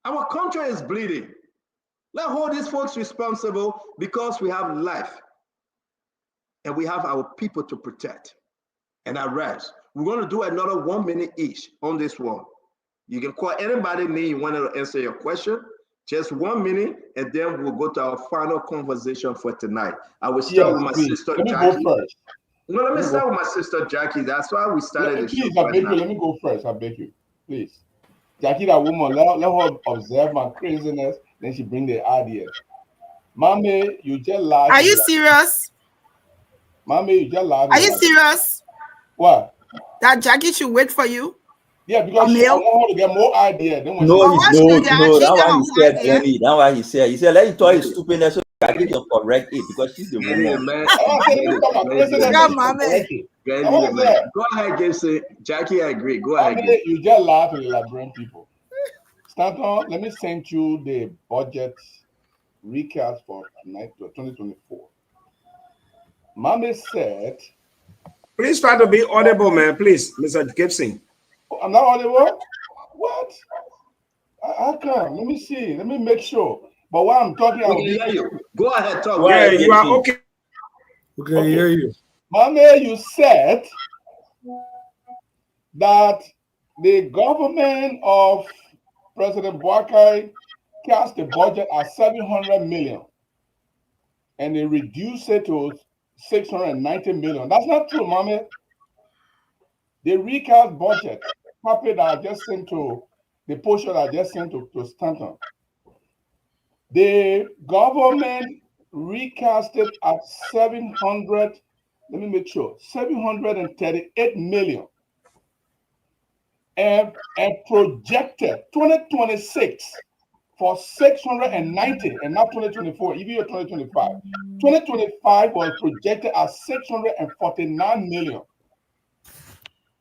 S3: Our country is bleeding. Let's hold these folks responsible because we have life and we have our people to protect and arrest. We're going to do another 1 minute each on this one. You can call anybody name you want to answer your question. Just 1 minute, and then we'll go to our final conversation for tonight. I will start with my sister
S18: Let me
S3: Jackie.
S18: go first.
S3: No, let me start with my sister Jackie. That's why we started the show.
S18: Please, I beg you, let me go first. I beg you. Please. Jackie, that woman, let her observe my craziness, then she bring the idea. Mommy, you just lied.
S19: Are you serious?
S18: Mommy, you just lied.
S19: Are you serious?
S18: What?
S19: That Jackie should wait for you?
S18: Yeah, because I want her to get more idea. Then
S17: No, that's why he said Glenny. That's why he said, let him talk his stupidness so Jackie can correct it because she's the woman.
S3: Go ahead, Gibson. Jackie, I agree. Go ahead.
S18: Mommy, you just lied to the Liberian people. Stanton, let me send you the budget recast for 2024. Mommy said,
S15: please try to be audible, man. Please, Mr. Gibson.
S18: I'm not audible? What? I can't. Let me see. Let me make sure. But while I'm talking, I'll
S3: hear you. Go ahead, talk.
S15: Yeah, you are okay.
S9: Okay, hear you.
S18: Mommy, you said that the government of President Boakai cast the budget at 700 million and they reduced it to 690 million. That's not true, Mommy. The recast budget, copy that I just sent to the portion I just sent to Stanton. The government recast it at 700, let me make sure, 738 million. And projected 2026 for 690 and not 2024, even year 2025. 2025 was projected at 649 million.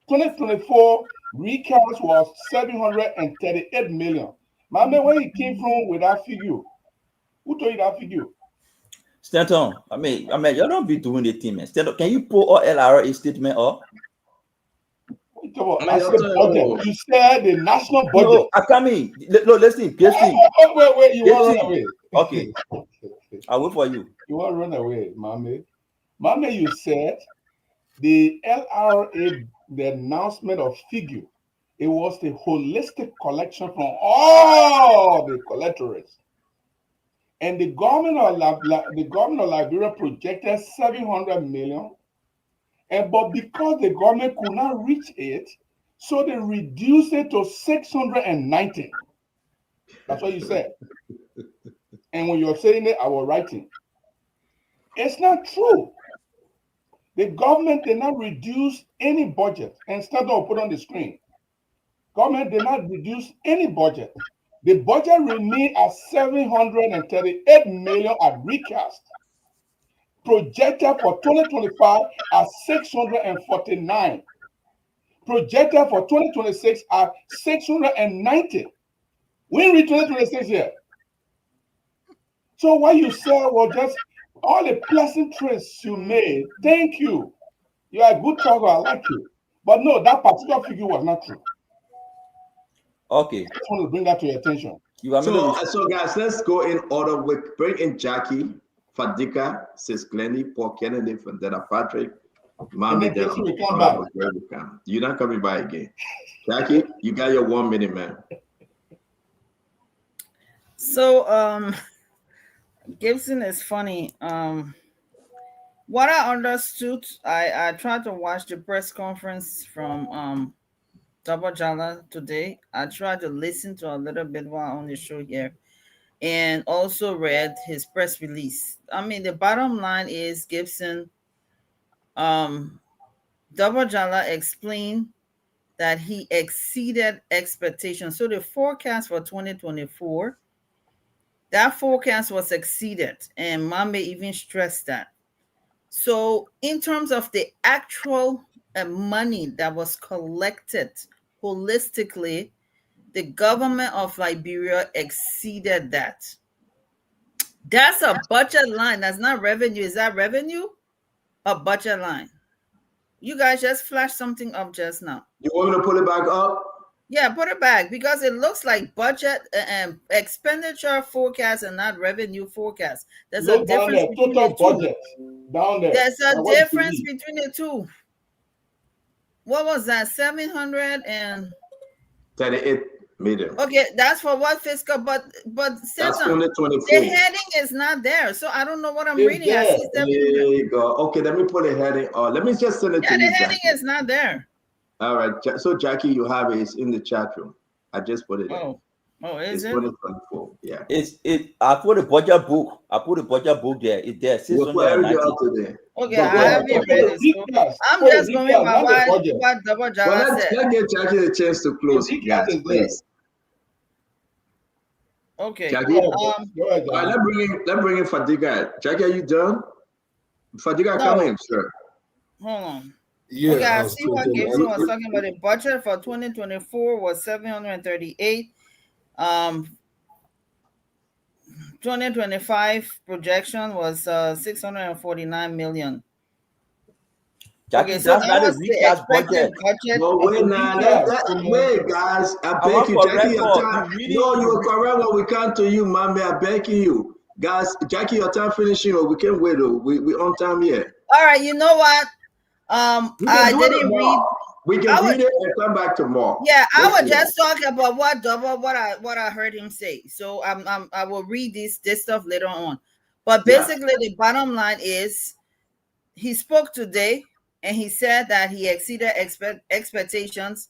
S18: 2024 recast was 738 million. Man, where he came from with that figure? Who told you that figure?
S17: Stanton, I mean, you don't be doing the thing, man. Stanton, can you pull all LRA statement up?
S18: I said budget. You said the national budget.
S17: No, I come in. No, listen.
S18: Wait, you want to run away?
S17: Okay. I'll wait for you.
S18: You want to run away, Mommy? Mommy, you said the LRA, the announcement of figure, it was the holistic collection from all the collectors. And the government of Liberia projected 700 million. But because the government could not reach it, so they reduced it to 690. That's what you said. And when you're saying it, I was writing. It's not true. The government did not reduce any budget. And Stanton will put on the screen. Government did not reduce any budget. The budget remained at 738 million at recast. Projected for 2025 at 649. Projected for 2026 at 690. We read 2026 here. So what you said was just all the pleasantries you made. Thank you. You are a good talker. I like you. But no, that particular figure was not true.
S17: Okay.
S18: I just want to bring that to your attention.
S3: So guys, let's go in order. Bring in Jackie, Fadika, Sis Glenny, Paul Kennedy, Vendetta Patrick, Mommy, definitely.
S18: We come back.
S3: You're not coming by again. Jackie, you got your 1 minute, man.
S13: So Gibson is funny. What I understood, I tried to watch the press conference from Double Jala today. I tried to listen to a little bit while on the show here, and also read his press release. I mean, the bottom line is Gibson, Double Jala explained that he exceeded expectations. So the forecast for 2024, that forecast was exceeded, and Mame even stressed that. So in terms of the actual money that was collected holistically, the government of Liberia exceeded that. That's a budget line. That's not revenue. Is that revenue? A budget line. You guys just flashed something up just now.
S3: You want me to put it back up?
S13: Yeah, put it back because it looks like budget and expenditure forecast and not revenue forecast. There's a difference between the two.
S18: Budget. Down there.
S13: There's a difference between the two. What was that?
S3: 738 million.
S13: Okay, that's for what fiscal? But
S3: That's
S13: Samson,
S3: 2024.
S13: the heading is not there, so I don't know what I'm reading. I see
S3: There you go. Okay, let me put a heading. Let me just send it to you.
S13: The heading is not there.
S3: All right. So Jackie, you have it. It's in the chat room. I just put it.
S13: Oh, is it?
S3: 2024. Yeah.
S17: I put a budget book. I put a budget book there. It's there. 690.
S13: Okay, I haven't read it. So I'm just going by what Double Jala said.
S3: Let's get Jackie a chance to close, guys, please.
S13: Okay.
S3: Jackie, all right, let's bring in Fadiga. Jackie, are you done? Fadiga, come in, sir.
S13: Hold on.
S9: Yeah,
S13: okay, I see what Gibson was talking about. The budget for 2024 was 738. 2025 projection was 649 million.
S17: Jackie,
S13: okay, so that was the expected budget.
S3: No, wait, wait, guys. I beg you, Jackie, your time. No, you're correct when we come to you, mommy. I beg you. Guys, Jackie, your time finishing, or we can't wait. We on time here.
S13: All right, you know what? I didn't read.
S3: We can read it and come back tomorrow.
S13: Yeah, I was just talking about what I heard him say. So I will read this stuff later on. But basically, the bottom line is he spoke today and he said that he exceeded expectations.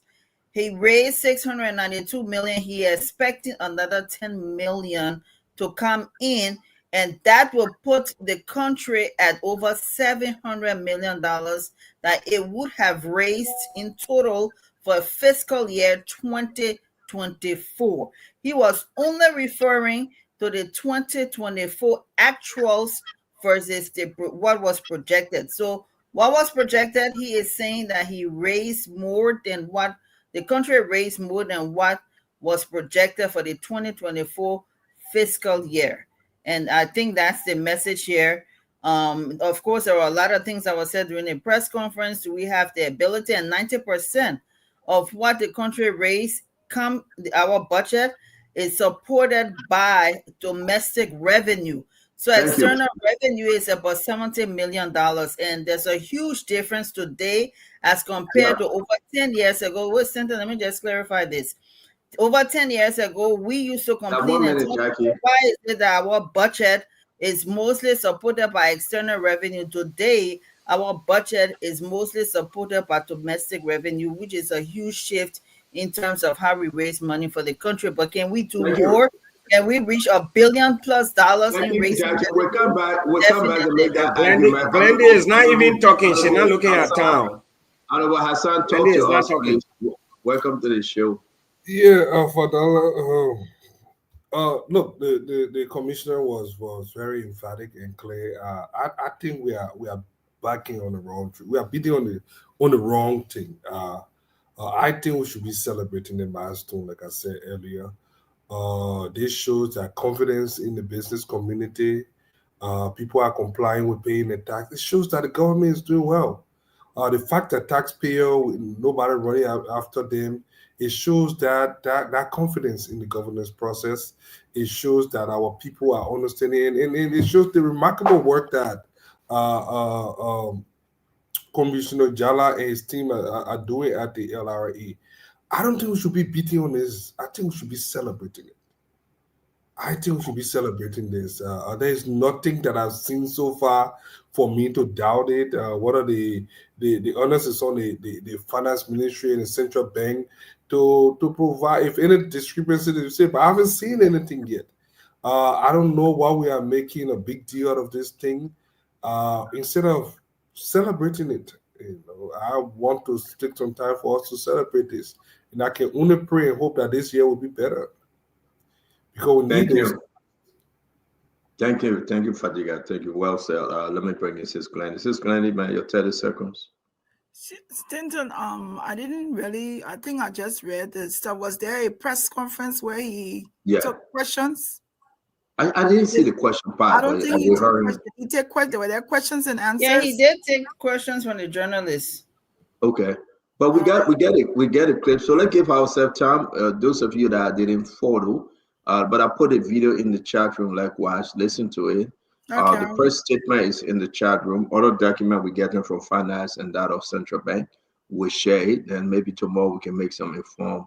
S13: He raised 692 million. He expecting another 10 million to come in, and that will put the country at over $700 million that it would have raised in total for fiscal year 2024. He was only referring to the 2024 actuals versus what was projected. So what was projected, he is saying that he raised more than what the country raised, more than what was projected for the 2024 fiscal year. And I think that's the message here. Of course, there are a lot of things that were said during the press conference. We have the ability, and 90% of what the country raised, our budget is supported by domestic revenue. So external revenue is about $70 million. And there's a huge difference today as compared to over 10 years ago. Let me just clarify this. Over 10 years ago, we used to complain and talk about why is it that our budget is mostly supported by external revenue. Today, our budget is mostly supported by domestic revenue, which is a huge shift in terms of how we raise money for the country. But can we do more? Can we reach $1 billion+ in raising?
S3: We'll come back and make that argument.
S15: Glendy is not even talking. She's not looking at town.
S3: Honorable Hassan, talk to us, please. Welcome to the show.
S9: Yeah, Fadala. Look, the commissioner was very emphatic and clear. I think we are backing on the wrong. We are beating on the wrong thing. I think we should be celebrating the milestone, like I said earlier. This shows that confidence in the business community. People are complying with paying the tax. It shows that the government is doing well. The fact that taxpayer, nobody running after them, it shows that confidence in the governance process. It shows that our people are understanding, and it shows the remarkable work that Commissioner Jala and his team are doing at the LRA. I don't think we should be beating on this. I think we should be celebrating it. I think we should be celebrating this. There is nothing that I've seen so far for me to doubt it. What are the onus is on the finance ministry and the central bank to provide, if any discrepancy they say, but I haven't seen anything yet. I don't know why we are making a big deal out of this thing instead of celebrating it. I want to take some time for us to celebrate this, and I can only pray and hope that this year will be better. Because we need those.
S3: Thank you, Fadiga. Thank you. Well said. Let me bring in Sis Glenn. Sis Glenn, man, your 30 seconds.
S19: Stanton, I didn't really. I think I just read the stuff. Was there a press conference where he took questions?
S3: I didn't see the question part.
S19: I don't think he took questions. He took questions. Were there questions and answers?
S13: Yeah, he did take questions from the journalists.
S3: Okay. But we get a clip. So let's give ourselves time. Those of you that didn't follow, but I put a video in the chat room. Likewise, listen to it.
S19: Okay.
S3: The first statement is in the chat room. Other document we're getting from finance and that of central bank, we share it, and maybe tomorrow we can make some informed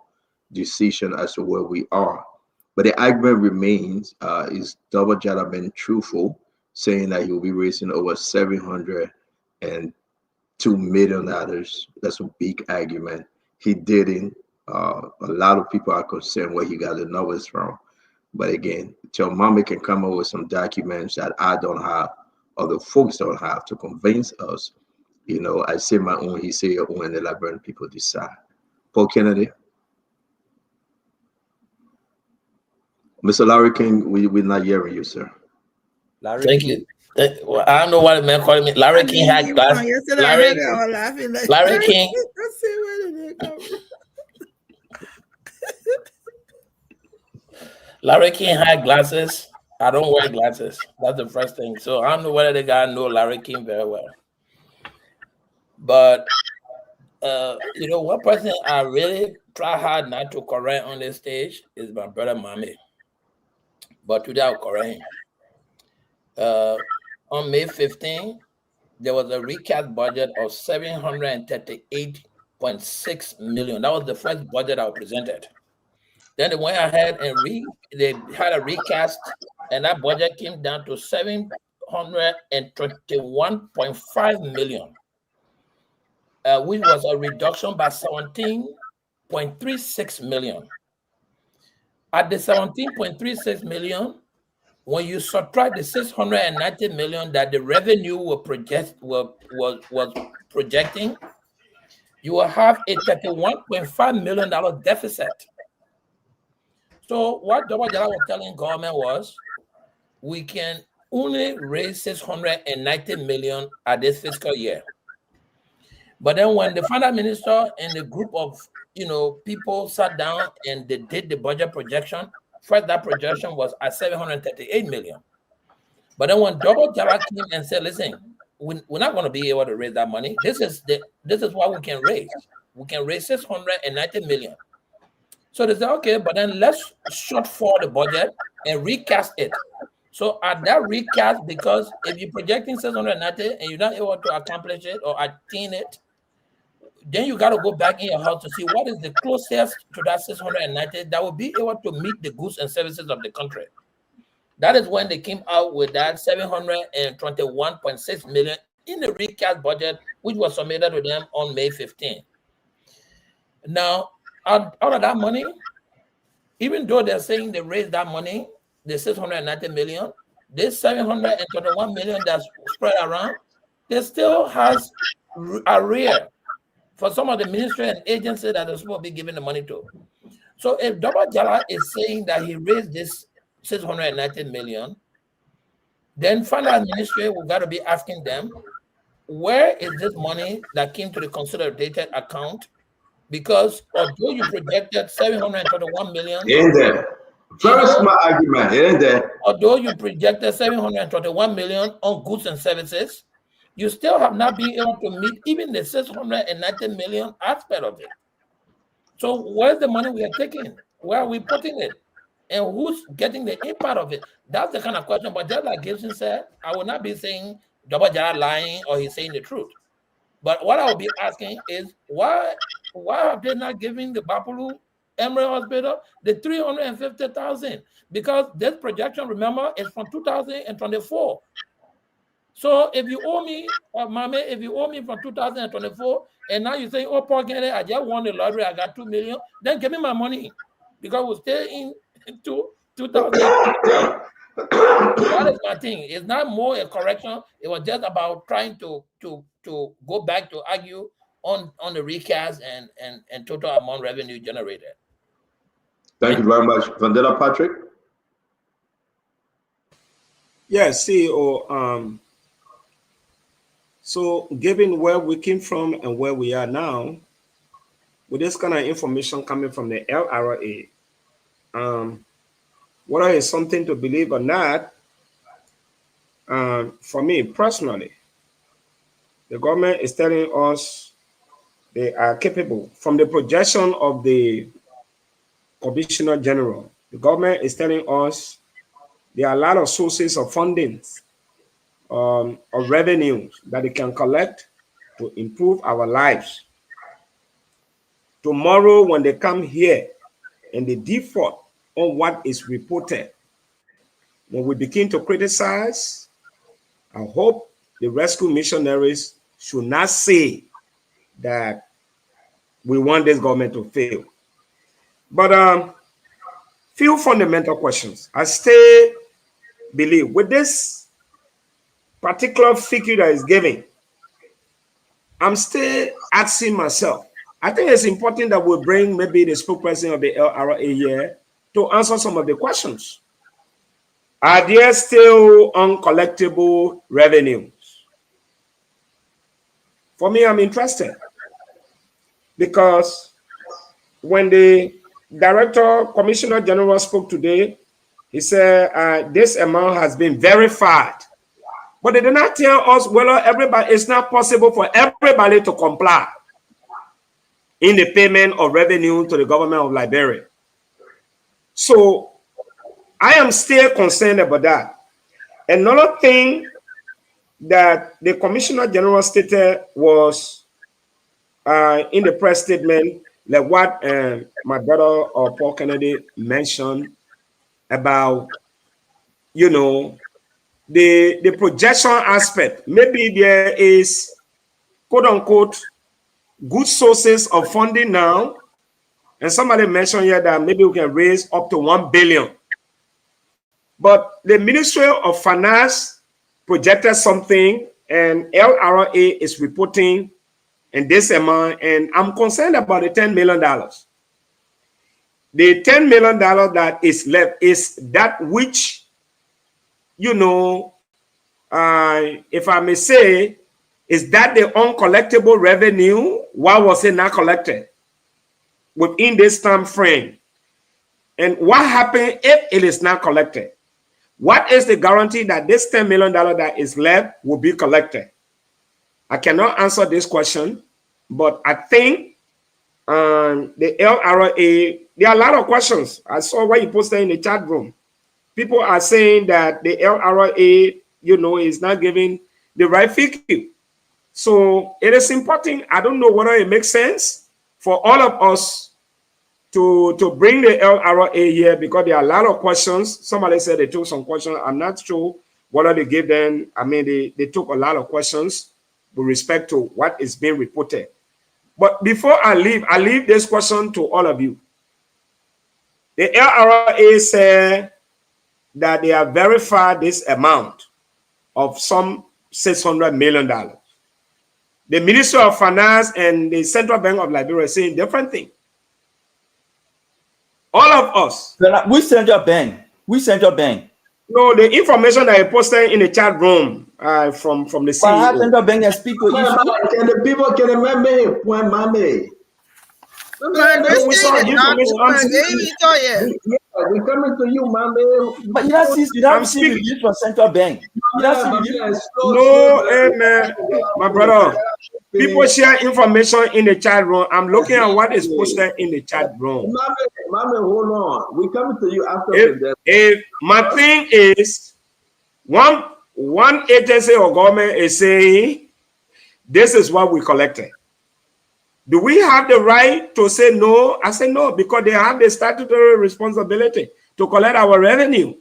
S3: decision as to where we are. But the argument remains: is Double Jada been truthful, saying that he will be raising over $702 million? That's a big argument. He didn't. A lot of people are concerned where he got the numbers from. But again, till Mama can come up with some documents that I don't have, or the folks don't have, to convince us. I say my own, he say your own, and then let people decide. Paul Kennedy. Mr. Larry King, we're not hearing you, sir.
S17: Larry
S14: Thank
S17: King.
S14: you. Well, I don't know why the man calling me. Larry King had glasses. Larry King. Larry King had glasses. I don't wear glasses. That's the first thing. So I don't know whether the guy know Larry King very well. But one person I really try hard not to correct on this stage is my brother Mami. But today I'll correct him. On May 15, there was a recast budget of $738.6 million. That was the first budget I presented. Then they went ahead and they had a recast, and that budget came down to $721.5 million, which was a reduction by $17.36 million. At the $17.36 million, when you subtract the $690 million that the revenue was projecting, you will have a $31.5 million deficit. So what Double Jala was telling government was, we can only raise $690 million at this fiscal year. But then when the finance minister and the group of people sat down and they did the budget projection, first that projection was at $738 million. But then when Double Jala came and said, listen, we're not going to be able to raise that money. This is what we can raise. We can raise $690 million. So they said, okay, but then let's shortfall the budget and recast it. So at that recast, because if you're projecting 690 and you're not able to accomplish it or attain it, then you got to go back in your house to see what is the closest to that 690 that will be able to meet the goods and services of the country. That is when they came out with that $721.6 million in the recast budget, which was submitted to them on May 15. Now, out of that money, even though they're saying they raised that money, the 690 million, this 721 million that's spread around, they still has arrear for some of the ministry and agencies that are supposed to be giving the money to. So if Double Jala is saying that he raised this 690 million, then finance ministry will got to be asking them, where is this money that came to the consolidated account? Because although you projected 721 million,
S3: in there. Very smart argument, in there.
S14: Although you projected 721 million on goods and services, you still have not been able to meet even the 690 million aspect of it. So where's the money we are taking? Where are we putting it? And who's getting the impact of it? That's the kind of question. But just like Gibson said, I will not be saying Double Jala lying or he's saying the truth. But what I'll be asking is why have they not given the Bapulu Emery Hospital the 350,000? Because this projection, remember, is from 2024. So if you owe me, Mame, if you owe me from 2024, and now you say, oh, Paul Kennedy, I just won the lottery, I got 2 million, then give me my money. Because we'll stay in 2024. That is my thing. It's not more a correction. It was just about trying to go back to argue on the recast and total amount revenue generated.
S3: Thank you very much. Vandela Patrick?
S15: Yes, CEO. So given where we came from and where we are now, with this kind of information coming from the LRA, whether it's something to believe or not, for me personally, the government is telling us they are capable. From the projection of the Commissioner General, the government is telling us there are a lot of sources of fundings, of revenues that it can collect to improve our lives. Tomorrow, when they come here and they default on what is reported, when we begin to criticize, I hope the rescue missionaries should not say that we want this government to fail. But few fundamental questions. I still believe with this particular figure that is given, I'm still asking myself, I think it's important that we bring maybe the spokesperson of the LRA here to answer some of the questions. Are there still uncollectible revenues? For me, I'm interested because when the Commissioner General spoke today, he said this amount has been verified. But they did not tell us whether it's not possible for everybody to comply in the payment of revenue to the government of Liberia. So I am still concerned about that. Another thing that the Commissioner General stated was in the press statement, like what my brother Paul Kennedy mentioned about, the projection aspect. Maybe there is, quote unquote, good sources of funding now. And somebody mentioned here that maybe we can raise up to 1 billion. But the Ministry of Finance projected something, and LRA is reporting in this amount, and I'm concerned about the $10 million. The $10 million that is left is that which, if I may say, is that the uncollectible revenue? Why was it not collected within this time frame? And what happened if it is not collected? What is the guarantee that this $10 million that is left will be collected? I cannot answer this question, but I think the LRA, there are a lot of questions. I saw what you posted in the chat room. People are saying that the LRA, is not giving the right figure. So it is important. I don't know whether it makes sense for all of us to bring the LRA here, because there are a lot of questions. Somebody said they took some questions. I'm not sure whether they gave them. I mean, they took a lot of questions with respect to what is being reported. But before I leave this question to all of you. The LRA said that they have verified this amount of some $600 million. The Ministry of Finance and the Central Bank of Liberia are saying different things. All of us.
S17: Which central bank? Which central bank?
S15: No, the information that I posted in the chat room from the CEO.
S17: But central bank and speak to issue.
S3: Can the people remember when Mame?
S19: We
S3: coming to you, Mame.
S17: But you don't see release from central bank.
S15: No, man, my brother. People share information in the chat room. I'm looking at what is posted in the chat room.
S3: Mame, hold on. We coming to you after.
S15: If my thing is, one agency or government is saying this is what we collected. Do we have the right to say no? I say no, because they have the statutory responsibility to collect our revenue.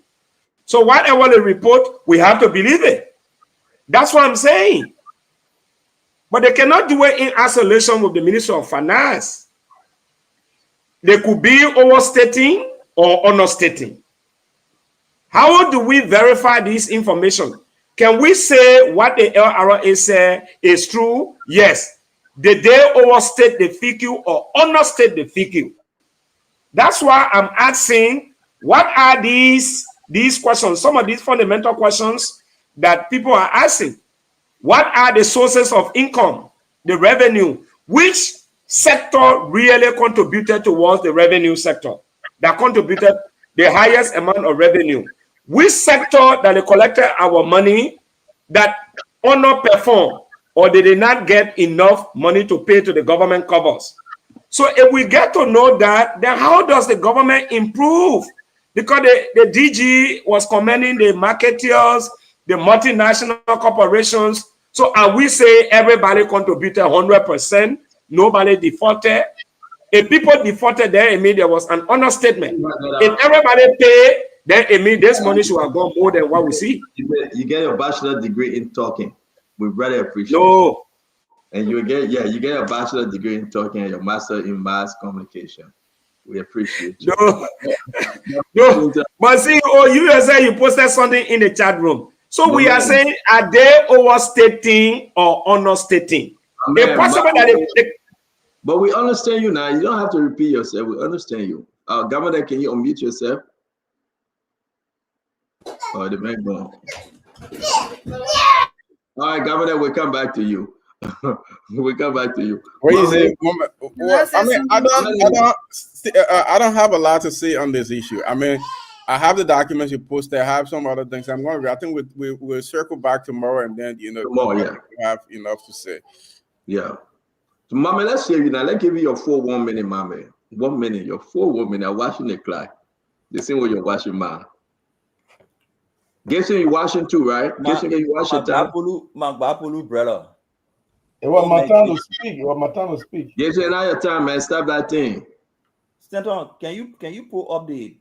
S15: So whatever they report, we have to believe it. That's what I'm saying. But they cannot do it in isolation with the Ministry of Finance. They could be overstating or understating. How do we verify this information? Can we say what the LRA said is true? Yes. Did they overstate the figure or understate the figure? That's why I'm asking, what are these questions, some of these fundamental questions that people are asking. What are the sources of income, the revenue? Which sector really contributed towards the revenue sector that contributed the highest amount of revenue? Which sector that they collected our money that underperformed, or they did not get enough money to pay to the government covers? So if we get to know that, then how does the government improve? Because the DG was commending the marketeers, the multinational corporations. So are we say everybody contributed 100%, nobody defaulted? If people defaulted, then it means there was an understatement. If everybody paid, then it means this money should have gone more than what we see.
S3: You get a bachelor degree in talking. We really appreciate
S15: it.
S3: And you get a bachelor degree in talking and your master in mass communication. We appreciate you.
S15: No. But see, you say you posted something in the chat room. So we are saying, are they overstating or understating? It's possible that
S3: but we understand you now. You don't have to repeat yourself. We understand you. Governor, can you unmute yourself? Oh, the man gone. All right, Governor, we'll come back to you. We'll come back to you.
S20: What you say? Well, I mean, I don't have a lot to say on this issue. I mean, I have the documents you posted. I have some other things. I think we'll circle back tomorrow, and then we have enough to say.
S3: Yeah. So, Mama, let's hear you now. Let's give you your 4 1 minute, Mama. 1 minute. Your 4 1 minute. I'm washing the clock. The same way you're washing mine. Guessing you're washing too, right? Guessing you're washing too.
S17: Magbapulu, brother.
S18: It was my time to speak. It was my time to speak.
S3: Guessing now your time, man. Stop that thing.
S17: Stanton, can you pull up the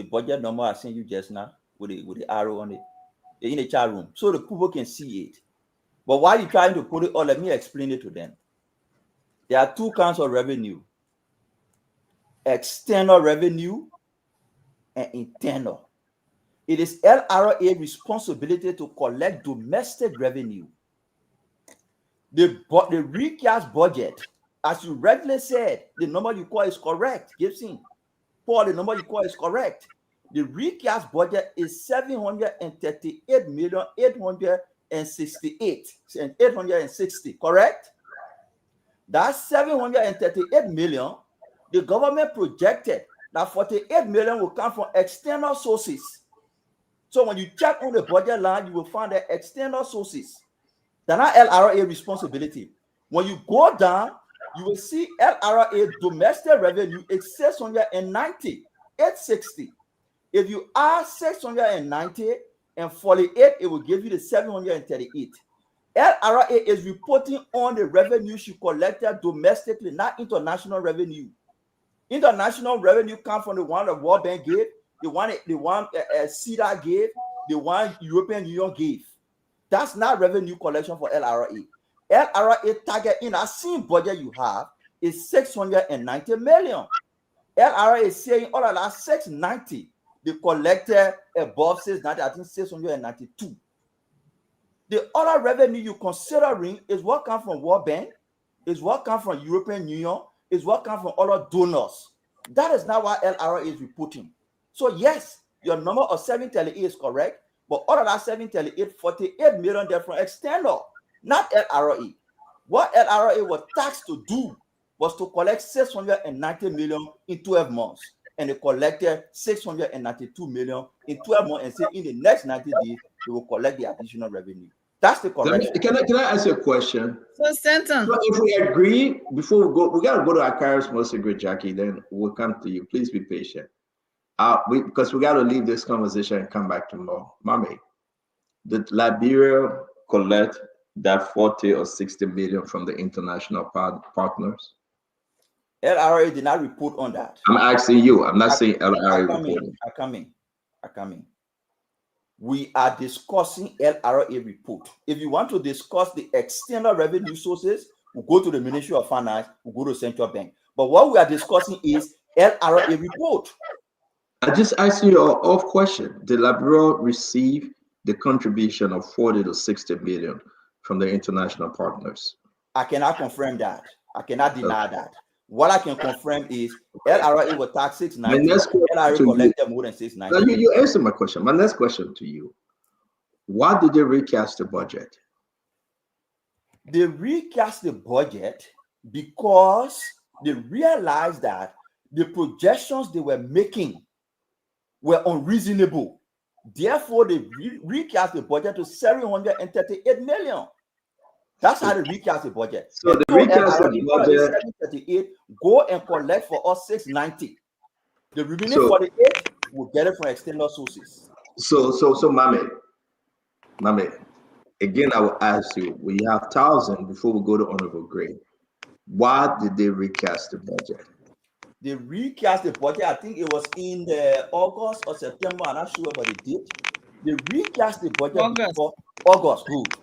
S17: budget number I sent you just now with the arrow on it in the chat room so the people can see it? But while you're trying to put it on, let me explain it to them. There are 2 kinds of revenue: external revenue and internal. It is LRA responsibility to collect domestic revenue. The recast budget, as you regularly said, the number you call is correct. Gibson, Paul, the number you call is correct. The recast budget is 738,860, correct? That 738 million, the government projected that 48 million will come from external sources. So when you check on the budget line, you will find that external sources. They're not LRA responsibility. When you go down, you will see LRA domestic revenue is 690, 860. If you add 690 and 48, it will give you the 738. LRA is reporting on the revenue she collected domestically, not international revenue. International revenue comes from the one the World Bank gave, the one CEDA gave, the one European Union gave. That's not revenue collection for LRA. LRA target in a same budget you have is 690 million. LRA is saying all of that 690, they collected above 690, I think 692. The other revenue you're considering is what comes from World Bank, is what comes from European Union, is what comes from other donors. That is not what LRA is reporting. So yes, your number of 738 is correct, but out of that 738, 48 million there from external, not LRA. What LRA was tasked to do was to collect 690 million in 12 months. And they collected 692 million in 12 months and say in the next 90 days, they will collect the additional revenue. That's the correction.
S3: Can I ask you a question?
S13: So, Stanton.
S3: So if we agree, before we go, we got to go to our Kairos most secret, Jackie, then we'll come to you. Please be patient. Because we got to leave this conversation and come back tomorrow. Mommy, did Liberia collect that 40 or 60 million from the international partners?
S17: LRA did not report on that.
S3: I'm asking you. I'm not saying LRA reporting.
S17: I come in. We are discussing LRA report. If you want to discuss the external revenue sources, we'll go to the Ministry of Finance, we'll go to Central Bank. But what we are discussing is LRA report.
S3: I just asked you an off question. Did Liberia receive the contribution of 40 to 60 million from the international partners?
S17: I cannot confirm that. I cannot deny that. What I can confirm is LRA will tax 690. LRA collected more than 690.
S3: Now you answered my question. My next question to you. Why did they recast the budget?
S17: They recast the budget because they realized that the projections they were making were unreasonable. Therefore, they recast the budget to 738 million. That's how they recast the budget.
S3: So the recast the budget,
S17: 738, go and collect for us 690. The remaining 48 will get it from external sources.
S3: So, Mame, again, I will ask you, we have 1,000 before we go to honorable grade. Why did they recast the budget?
S17: They recast the budget. I think it was in the August or September. I'm not sure, but they did. They recast the budget before August. Good.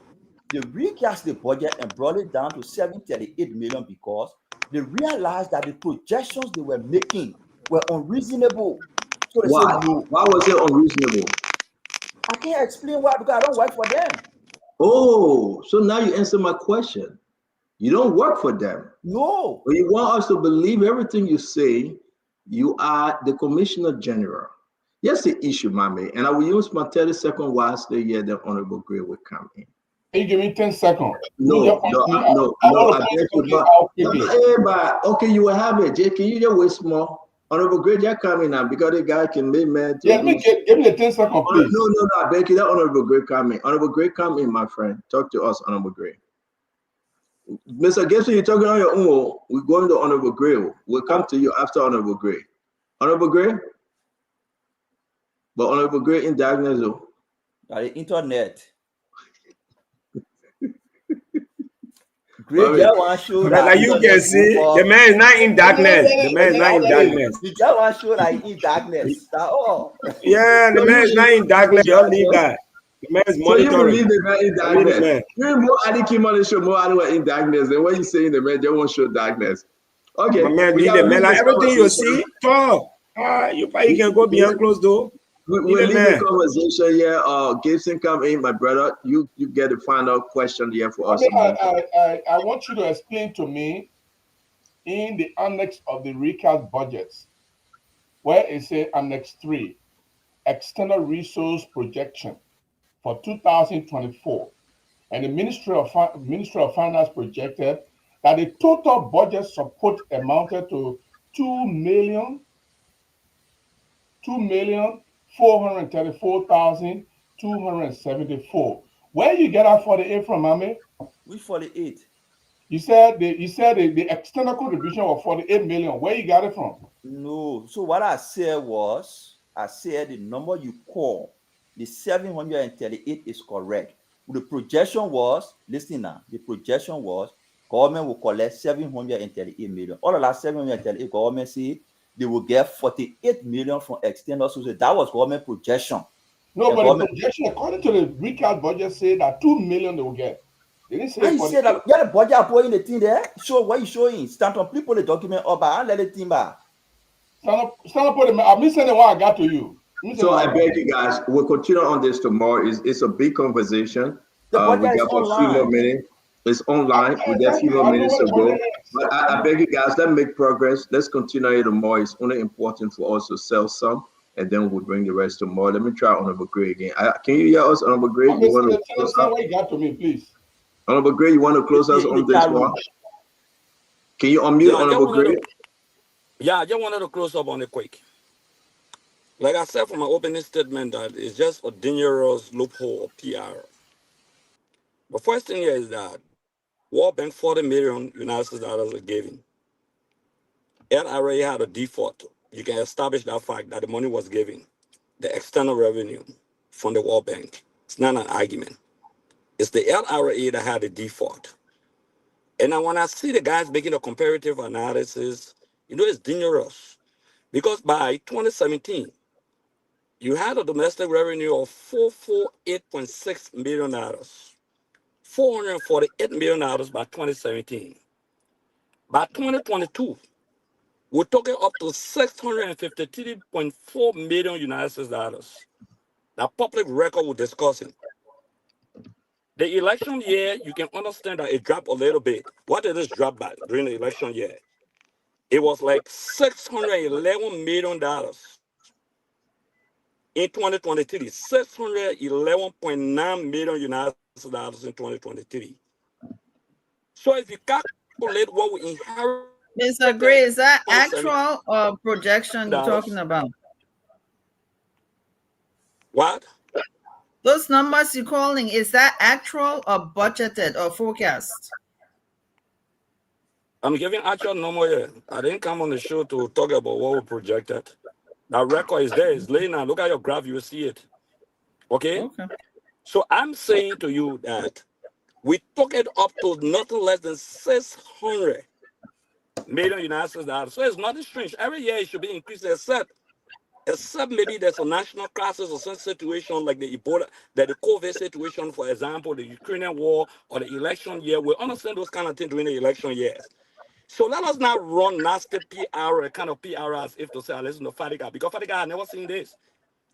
S17: They recast the budget and brought it down to 738 million because they realized that the projections they were making were unreasonable. So they said no.
S3: Why was it unreasonable?
S17: I can't explain why, because I don't work for them.
S3: Oh, so now you answer my question. You don't work for them.
S17: No.
S3: But you want us to believe everything you say. You are the Commissioner General. Yes, the issue, Mame. And I will use my 30-second while I stay here, the Honorable Gray will come in.
S18: Can you give me 10 seconds?
S3: No. Okay, you will have it. Jay, can you just wait small? Honorable Gray, just come in now because the guy can make man.
S18: Yeah, give me the 10 seconds, please.
S3: No, I beg you, that Honorable Gray come in. Honorable Gray, come in, my friend. Talk to us, Honorable Gray. Mr. Gibson, you're talking on your own. We're going to Honorable Gray. We'll come to you after Honorable Gray. Honorable Gray? But Honorable Gray in diagnosis.
S17: By the internet. Great guy want to show
S15: like you can see, the man is not in darkness. The man is not in darkness.
S17: The guy want to show like in darkness.
S15: Yeah, the man is not in darkness. Just leave that. The man is monitoring.
S3: So you believe the man in darkness? You're more addicted on the show, more addicted in darkness. Then what you saying the man just won't show darkness. Okay.
S15: My man, leave the man. Like everything you see, talk. You can go beyond closed door.
S3: We'll leave the conversation here. Gibson, come in, my brother. You get the final question here for us.
S18: I want you to explain to me in the annex of the recast budgets, where it says Annex 3, external resource projection for 2024, and the Ministry of Finance projected that the total budget support amounted to 2,434,274. Where you get that 48 from, Mame?
S17: Which 48?
S18: You said the external contribution was 48 million. Where you got it from?
S17: No. So what I said was, the number you call, the 738 is correct. The projection was, listen now, the projection was government will collect 738 million. All of that 738, government say they will get 48 million from external sources. That was government projection.
S18: No, but the projection, according to the recast budget, say that 2 million they will get. They didn't say.
S17: You say that get the budget putting the thing there. Show what you showing. Stand on people the document over and let the thing back.
S18: Stand up. I'm sending what I got to you.
S3: So I beg you guys, we'll continue on this tomorrow. It's a big conversation. We got a few more minutes. It's online. We got a few more minutes to go. But I beg you guys, let's make progress. Let's continue it tomorrow. It's only important for us to sell some, and then we'll bring the rest tomorrow. Let me try Honorable Gray again. Can you hear us, Honorable Gray? You want to close up?
S18: What you got to me, please.
S3: Honorable Gray, you want to close us on this one? Can you unmute Honorable Gray?
S16: I just wanted to close up on it quick. Like I said from my opening statement, that it's just a dangerous loophole of PR. The first thing here is that World Bank $40 million United States dollars are given. LRA had a default. You can establish that fact that the money was given, the external revenue from the World Bank. It's not an argument. It's the LRA that had the default. And now when I see the guys making a comparative analysis, it's dangerous. Because by 2017, you had a domestic revenue of $448.6 million. $448 million by 2017. By 2022, we're talking up to $653.4 million United States dollars. Now, public record we're discussing. The election year, you can understand that it dropped a little bit. What did this drop by during the election year? It was like $611 million in 2023, $611.9 million United States dollars in 2023. So if you calculate what we inherited,
S13: Mr. Gray, is that actual or projection you're talking about?
S16: What?
S13: Those numbers you're calling, is that actual or budgeted or forecast?
S16: I'm giving actual number here. I didn't come on the show to talk about what we projected. That record is there. It's laying out. Look at your graph. You will see it. Okay? So I'm saying to you that we took it up to nothing less than 600 million United States dollars. So it's nothing strange. Every year it should be increased, except maybe there's a national crisis or some situation like the Ebola, the COVID situation, for example, the Ukrainian war or the election year. We understand those kind of things during the election years. So let us not run nasty PR, a kind of PR as if to say, listen to Fadiga, because Fadiga had never seen this.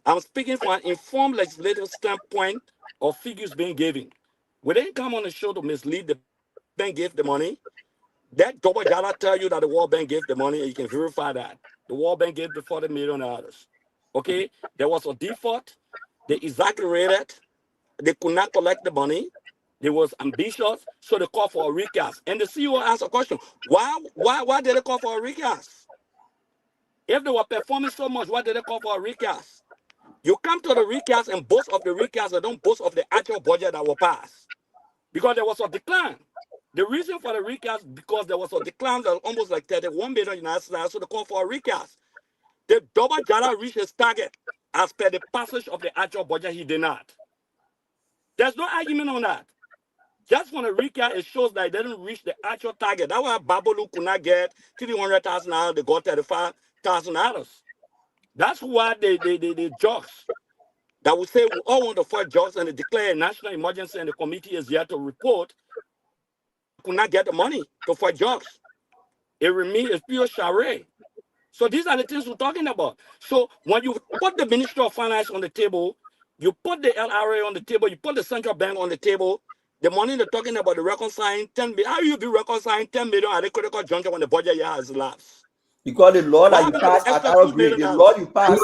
S16: I'm speaking from an informed legislative standpoint of figures being given. We didn't come on the show to mislead. The bank gave the money. That double jala tell you that the World Bank gave the money, and you can verify that. The World Bank gave the $40 million. Okay? There was a default. They exaggerated. They could not collect the money. They was ambitious, so they called for a recast. And the CEO asked a question: Why did they call for a recast? If they were performing so much, why did they call for a recast? You come to the recast and boast of the recast, and don't boast of the actual budget that will pass, because there was a decline. The reason for the recast because there was a decline of almost like 31 million United States, so they called for a recast. The double jala reached its target as per the passage of the actual budget. He did not. There's no argument on that. Just from the recap, it shows that they didn't reach the actual target. That's why Babalu could not get $300,000. They got $35,000. That's why they jokes. That we say we all want to fight jokes and they declare a national emergency, and the committee is yet to report. Could not get the money to fight jokes. It remains pure charade. So these are the things we're talking about. So when you put the Ministry of Finance on the table, you put the LRA on the table, you put the central bank on the table, the money they're talking about, the reconciling 10 million. How you be reconciling 10 million at a critical juncture when the budget year has elapsed?
S17: Because the law that you passed at our grade, the law you passed.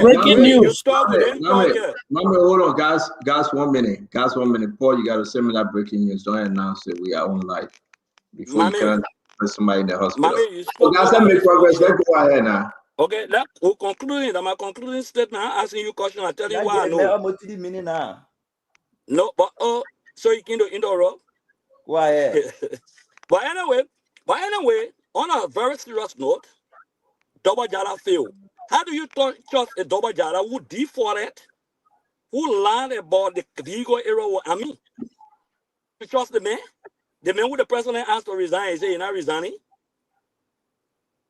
S3: Breaking
S2: news.
S3: Hold on, guys, 1 minute. Guys, 1 minute. Paul, you got to send me that breaking news. Don't announce it. We are on live. Before you can put somebody in the hospital. So guys, let's make progress. Let's go ahead now.
S16: Okay, we're concluding. My concluding statement, I'm asking you a question. I tell you why I know. No, but so you can do indoor rock.
S17: Why?
S16: But anyway, on a very serious note, double jala failed. How do you trust a double jala who defaulted, who lied about the legal error with Ami? You trust the man? The man who the president asked to resign, he said he's not resigning.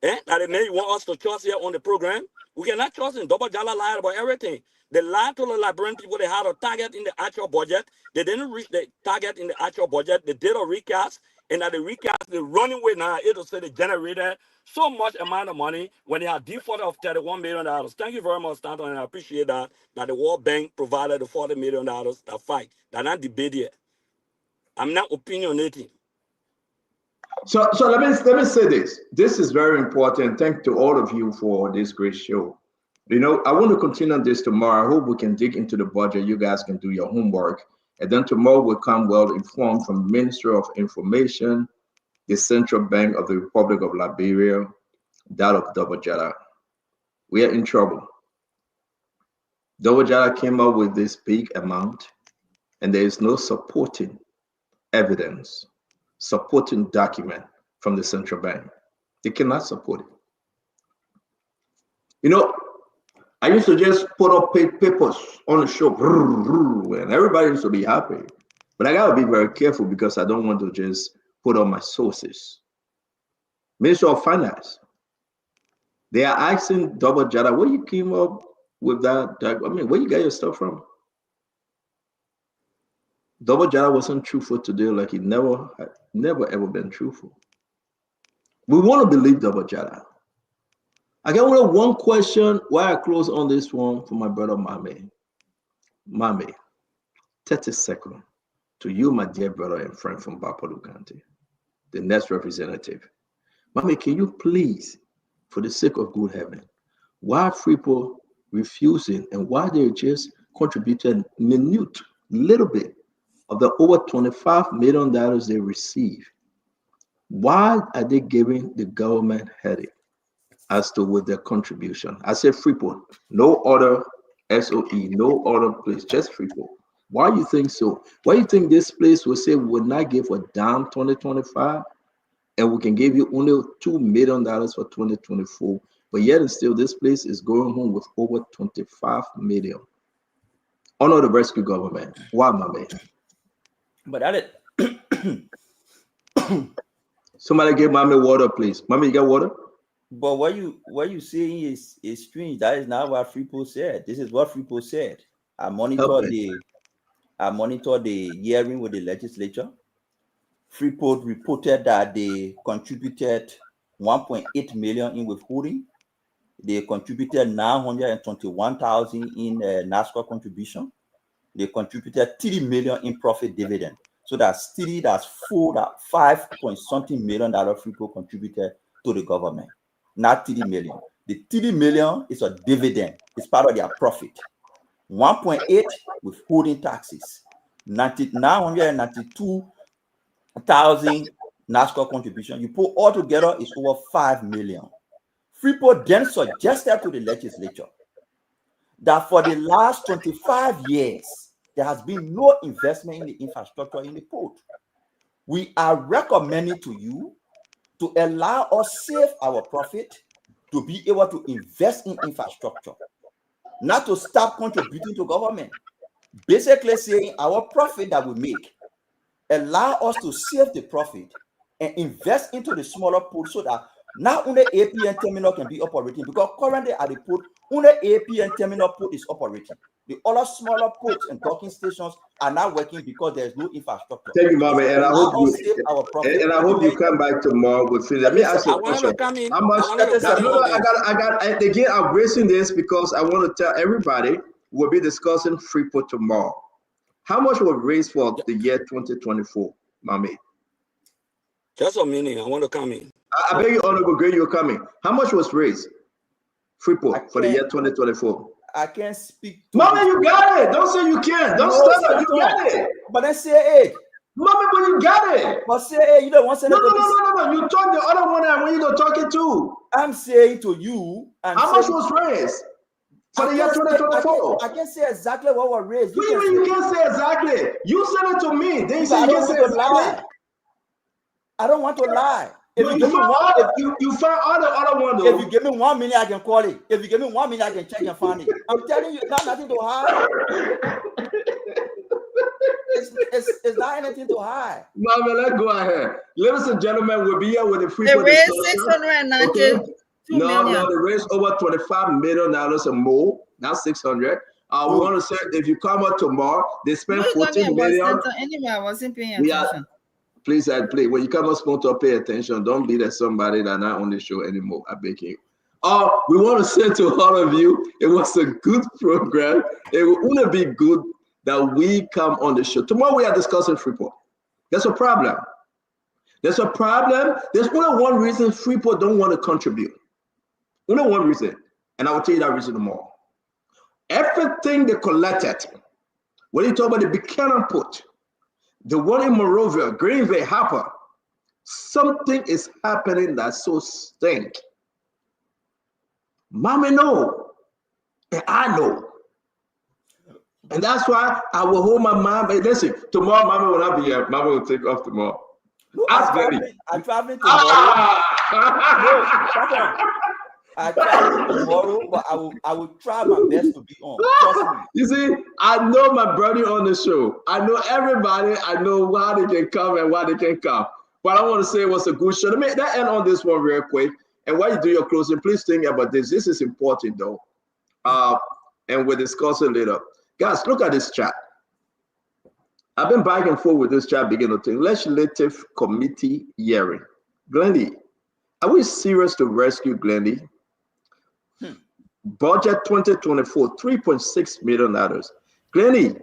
S16: That the man you want us to trust here on the program? We cannot trust him. Double jala lied about everything. They lied to the Liberian people. They had a target in the actual budget. They didn't reach the target in the actual budget. They did a recast. And at the recast, the running way now, it will say they generated so much amount of money when they had default of $31 million. Thank you very much, Stanton, and I appreciate that the World Bank provided the $40 million to fight. That's not debate here. I'm not opinionating.
S3: So let me say this. This is very important. Thank to all of you for this great show. I want to continue this tomorrow. I hope we can dig into the budget. You guys can do your homework. And then tomorrow we'll come well informed from the Ministry of Information, the Central Bank of the Republic of Liberia, that of Double Jala. We are in trouble. Double Jala came up with this big amount, and there is no supporting evidence, supporting document from the Central Bank. They cannot support it. I used to just put up papers on the show, and everybody used to be happy. But I gotta be very careful because I don't want to just put on my sources. Minister of Finance, they are asking Double Jada, where you came up with that? I mean, where you got your stuff from? Double Jada wasn't truthful today, like he never ever been truthful. We want to believe Double Jada. I got only one question while I close on this one for my brother Mame. Mame, 30 seconds to you, my dear brother and friend from Bapolu County, the next representative. Mame, can you please, for the sake of good heaven, why Freeport refusing and why they just contributed minute, little bit of the over $25 million they receive? Why are they giving the government headache as to with their contribution? I said Freeport, no other SOE, no other place, just Freeport. Why you think so? Why you think this place will say we will not give a dime 2025 and we can give you only $2 million for 2024, but yet and still this place is going home with over 25 million? Honor the rescue government. Why, my man?
S17: But that
S3: Somebody give mommy water, please. Mommy, you got water?
S17: But what you saying is strange. That is not what Freeport said. This is what Freeport said. I monitor the hearing with the legislature. Freeport reported that they contributed 1.8 million in withholding. They contributed 921,000 in NASCAR contribution. They contributed 3 million in profit dividend. So that's 5 point something million Freeport contributed to the government, not 3 million. The 3 million is a dividend. It's part of their profit. 1.8 withholding taxes. 992,000 NASCAR contribution. You put all together, it's over 5 million. Freeport then suggested to the legislature that for the last 25 years, there has been no investment in the infrastructure in the port. We are recommending to you to allow us save our profit to be able to invest in infrastructure, not to stop contributing to government. Basically saying our profit that we make, allow us to save the profit and invest into the smaller port so that not only APN terminal can be operating, because currently at the port, only APN terminal port is operating. The other smaller ports and docking stations are not working because there's no infrastructure.
S3: Thank you, Mama, and I hope you come back tomorrow with feeding. Let me ask you a question. How much? I got. Again, I'm bracing this because I want to tell everybody we'll be discussing Freeport tomorrow. How much was raised for the year 2024, Mami?
S21: Just a minute. I want to come in.
S3: I beg you, Honorable Gray, you're coming. How much was raised Freeport for the year 2024?
S17: I can't speak to
S3: Mama, you got it. Don't say you can't. Don't stop it. You got it.
S17: But I say it.
S3: Mama, but you got it.
S17: But say it. You don't want to say
S3: no. You talk the other one and when you don't talk it too.
S17: I'm saying to you.
S3: How much was raised for the year 2024?
S17: I can't say exactly what was raised.
S3: You can't say exactly. You said it to me. Then you say you can't say exactly.
S17: I don't want to lie.
S3: If you find other one though.
S17: If you give me 1 minute, I can call it. If you give me 1 minute, I can check and find it. I'm telling you, not nothing to hide. It's not anything to hide.
S3: Mama, let's go ahead. Ladies and gentlemen, we'll be here with the Freeport.
S13: They raised 692 million.
S3: No, they raised over $25 million and more. Not 600. We want to say if you come out tomorrow, they spend 14 million.
S13: Anyway, I wasn't paying attention.
S3: Please, when you come on sponsor, pay attention. Don't be that somebody that not on the show anymore. I beg you. We want to say to all of you, it was a good program. It will only be good that we come on the show. Tomorrow we are discussing Freeport. There's a problem. There's only one reason Freeport don't want to contribute. Only one reason. And I will tell you that reason tomorrow. Everything they collected, when you talk about the Buchanan Port, the one in Monrovia, Greenville, Harper, something is happening that's so stink. Mommy know, and I know. And that's why I will hold my mom. Hey, listen, tomorrow Mama will not be here. Mama will take off tomorrow.
S17: No, I'm traveling tomorrow. No, shut up. I travel tomorrow, but I will try my best to be on. Trust me.
S3: You see, I know my brother on the show. I know everybody. I know why they can come and why they can come. But I want to say it was a good show. Let me end on this one real quick. And while you do your closing, please think about this. This is important though. And we'll discuss it later. Guys, look at this chat. I've been back and forth with this chat beginning to legislative committee hearing. Glendy, are we serious to rescue Glendy? Budget 2024, $3.6 million. Glendy,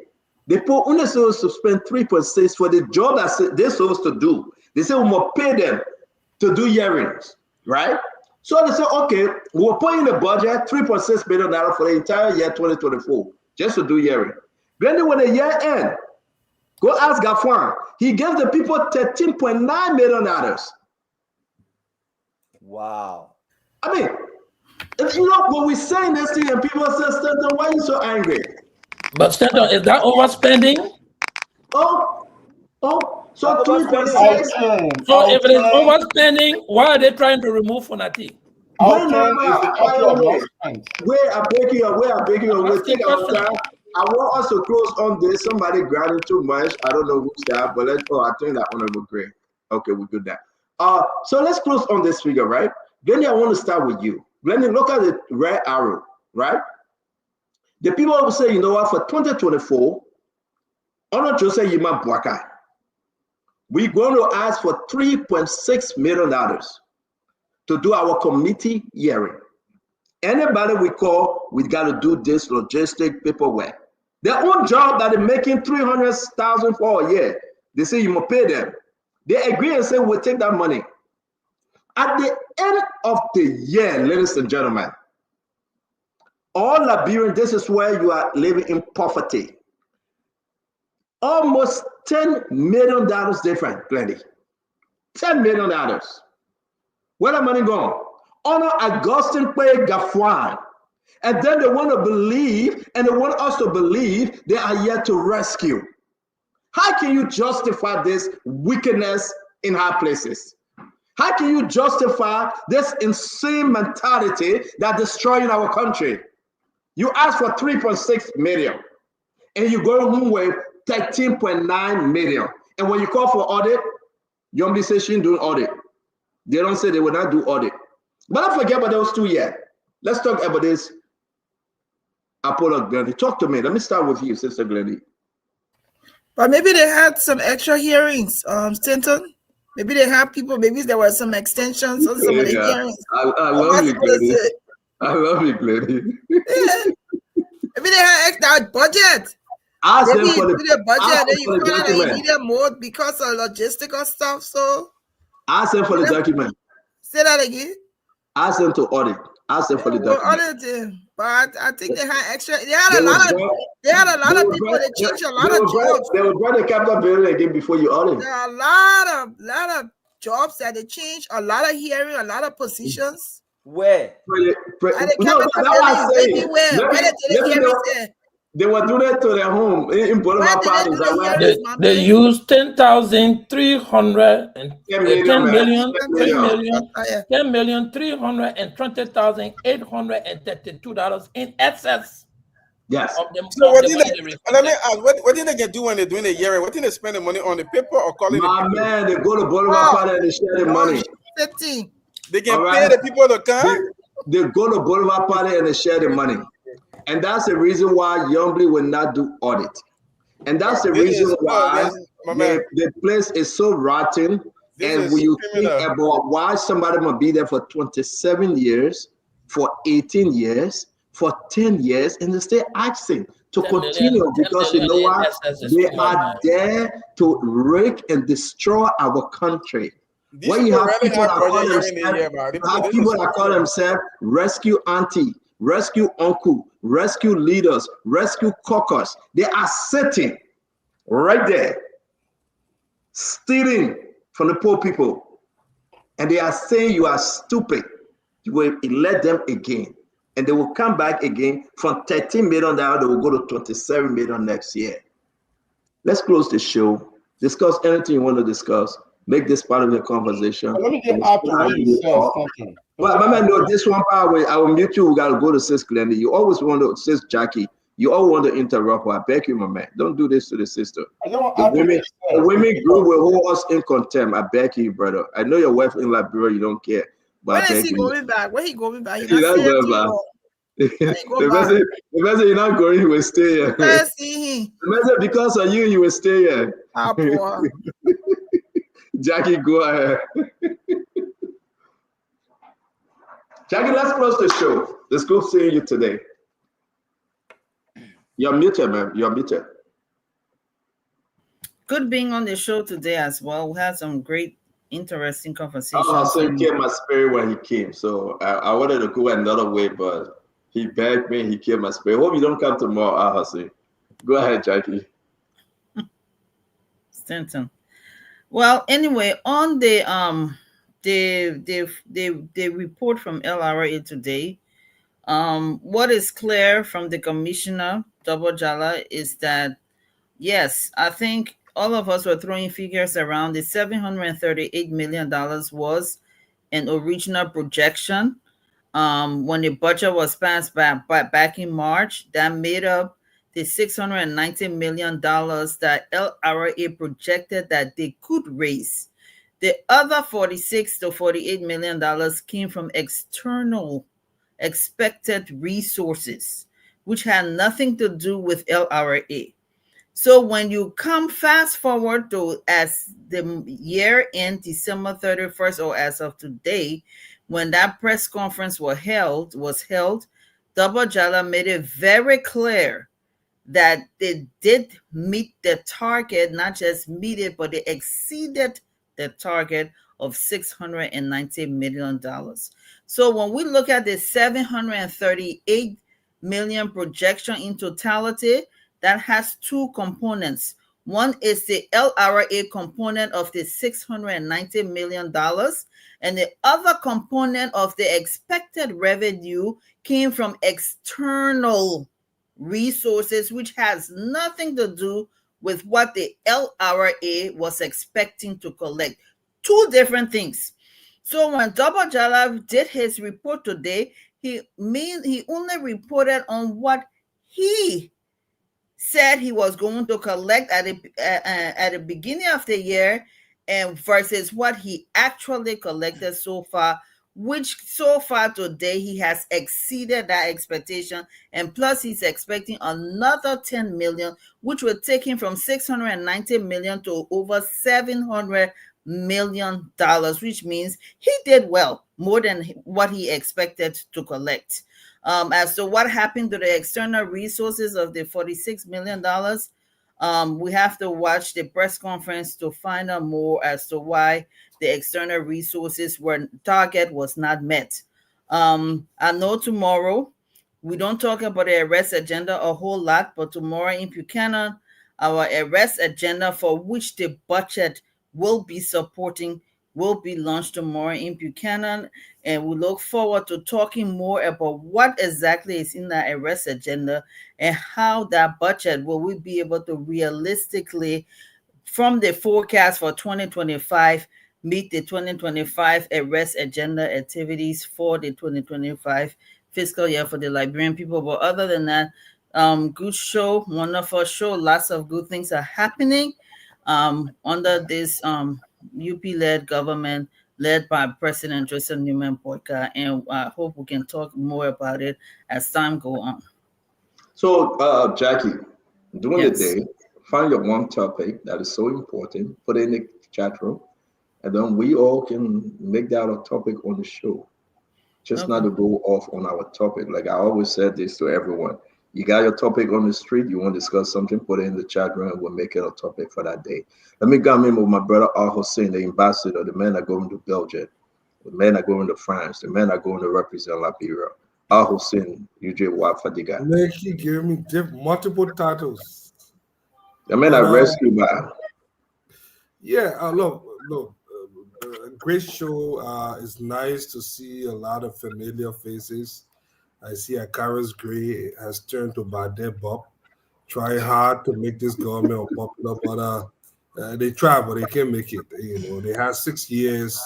S3: they put only supposed to spend 3.6 for the job that they're supposed to do. They say we must pay them to do hearings, right? So they say, okay, we're putting the budget $3.6 million for the entire year 2024 just to do hearing. Glendy, when the year end, go ask Gafwan. He gave the people $13.9 million.
S17: Wow.
S3: I mean, if you know when we say this thing and people say, Stanton, why are you so angry?
S14: But Stanton, is that overspending?
S3: So 3.6.
S14: So if it is overspending, why are they trying to remove Fonati?
S3: Wait, I beg you, we'll take our time. I want us to close on this. Somebody grabbing too much. I don't know who's that, but let's go. I think that Honorable Gray. Okay, we do that. So let's close on this figure, right? Glenny, I want to start with you. Glenny, look at the red arrow, right? The people will say, you know what, for 2024, Honor Jose Yima Bwaka, we're going to ask for $3.6 million to do our committee hearing. Anybody we call, we got to do this logistic paperwork. Their own job that they're making $300,000 for a year, they say you must pay them. They agree and say we'll take that money. At the end of the year, ladies and gentlemen, all Liberians, this is where you are living in poverty. Almost $10 million different, plenty. $10 million. Where the money gone? Honor Augustine Pay Gafwan. And then they want to believe, and they want us to believe they are yet to rescue. How can you justify this wickedness in high places? How can you justify this insane mentality that destroying our country? You ask for 3.6 million, and you go home with 13.9 million. And when you call for audit, Yombi says she didn't do audit. They don't say they will not do audit. But don't forget about those two yet. Let's talk about this. Apollo Glendy. Talk to me. Let me start with you, Sister Glendy.
S19: But maybe they had some extra hearings, Stanton. Maybe they have people, maybe there were some extensions on some of the hearings.
S3: I love you, Glendy. I love you, Glendy.
S19: Yeah. Maybe they had extra budget.
S3: Ask
S19: maybe
S3: them for
S19: the budget, then you find out that you
S3: document.
S19: needed more because of logistical stuff. So
S3: ask them for the document.
S19: Say that again.
S3: Ask them to audit. Ask them for the document.
S19: Audit, but I think they had extra. They had a lot of people. They changed a lot of jobs.
S3: They will burn the Capitol building again before you audit.
S19: There are a lot of jobs that they changed. A lot of hearing, a lot of positions.
S17: Where?
S3: They were doing it to their home in Boulevard Parties.
S14: They used 10,320,832 in excess.
S3: Yes.
S18: So what did let me ask, what did they get do when they're doing a hearing? What did they spend the money on, the paper or calling the people?
S3: Man, they go to Boulevard Party and they share the money.
S18: They can pay the people to come?
S3: They go to Boulevard Party and they share the money. And that's the reason why Yombly will not do audit. And that's the reason why the place is so rotten. And when you think about why somebody must be there for 27 years, for 18 years, for 10 years, and they stay asking to continue because you know what? They are there to wreck and destroy our country. When you have people that call themselves rescue auntie, rescue uncle, rescue leaders, rescue caucus, they are sitting right there, stealing from the poor people. And they are saying you are stupid. You will elect them again. And they will come back again from $13 million, they will go to $27 million next year. Let's close the show. Discuss anything you want to discuss. Make this part of the conversation.
S18: Let me just add to what you said, Stanton.
S3: But remember, no, this one part I will mute you. We gotta go to Sis Glendy. You always want to, Sis Jackie. You all want to interrupt her. I beg you, my man. Don't do this to the sister. The women group will hold us in contempt. I beg you, brother. I know your wife in Liberia. You don't care. But
S19: when
S3: I beg
S19: is he
S3: you.
S19: going back? When he going back?
S3: He's not going back. The person you're not going, he will stay here.
S19: Let's see him.
S3: The person because of you, he will stay here.
S19: Ah, poor.
S3: Jackie, go ahead. Jackie, let's close the show. Let's go seeing you today. You're muted, man. You're muted.
S13: Good being on the show today as well. We had some great, interesting conversations.
S3: So he came my spirit when he came. So I wanted to go another way, but he begged me. He came my spirit. Hope you don't come tomorrow, Ahasi. Go ahead, Jackie.
S13: Stanton. Well, anyway, on the report from LRA today, what is clear from the commissioner, Double Jala, is that yes, I think all of us were throwing figures around. The $738 million was an original projection. When the budget was passed back in March, that made up the $690 million that LRA projected that they could raise. The other $46 to $48 million came from external expected resources, which had nothing to do with LRA. So when you come fast forward to as the year end December 31st, or as of today, when that press conference was held, Double Jala made it very clear that they did meet the target, not just meet it, but they exceeded the target of $690 million. So when we look at the $738 million projection in totality, that has two components. One is the LRA component of the $690 million, and the other component of the expected revenue came from external resources, which has nothing to do with what the LRA was expecting to collect. Two different things. So when Double Jala did his report today, he only reported on what he said he was going to collect at the beginning of the year, and versus what he actually collected so far, which so far today he has exceeded that expectation, and plus he's expecting another 10 million, which will take him from 690 million to over 700 million dollars, which means he did well, more than what he expected to collect. As to what happened to the external resources of the $46 million, we have to watch the press conference to find out more as to why the external resources target was not met. I know tomorrow we don't talk about the arrest agenda a whole lot, but tomorrow in Buchanan, our arrest agenda, for which the budget will be supporting, will be launched tomorrow in Buchanan, and we look forward to talking more about what exactly is in that arrest agenda and how that budget will we be able to realistically, from the forecast for 2025, meet the 2025 arrest agenda activities for the 2025 fiscal year for the Liberian people. But other than that, good show, wonderful show, lots of good things are happening under this UP-led government led by President Joseph Newman Boyka, and I hope we can talk more about it as time go on.
S3: So, Jackie, during the day, find your one topic that is so important, put it in the chat room, and then we all can make that a topic on the show. Just not to go off on our topic. Like I always said this to everyone. You got your topic on the street, you want to discuss something, put it in the chat room, and we'll make it a topic for that day. Let me come in with my brother Al Hussein, the ambassador, the man that going to Belgium, the man that going to France, the man that going to represent Liberia. Al Hussein, UJ Wafadiga.
S9: He gave me multiple titles.
S3: The man that rescued by.
S9: Yeah, look, great show. It's nice to see a lot of familiar faces. I see Akaris Gray has turned to Bade Bob. Try hard to make this government unpopular, but They try, but they can't make it. They had 6 years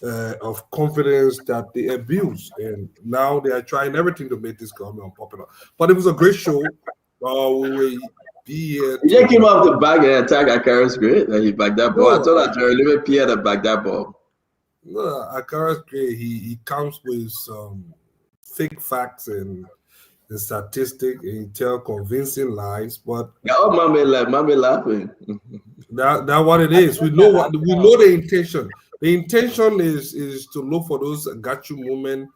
S9: of confidence that they abused, and now they are trying everything to make this government unpopular. But it was a great show. We will be here
S3: He just came
S9: to.
S3: off the back and attacked Akara's great. And he backed that ball. I
S9: No,
S3: told that Jerry Lee Pierre to back that ball.
S9: no, Akara's great. He comes with some fake facts and statistics, and he tell convincing lies. But
S3: Yeah, oh, mommy laughing.
S9: that what it is. We know the intention. The intention is to look for those got you movement,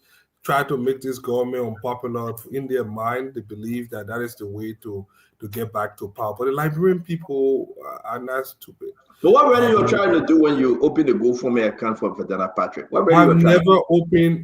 S9: try to make this government unpopular. In their mind, they believe that is the way to get back to power. But the Liberian people are not stupid.
S3: But what really you're trying to do when you open the GoFundMe account for Fadela Patrick? What really you're trying to do?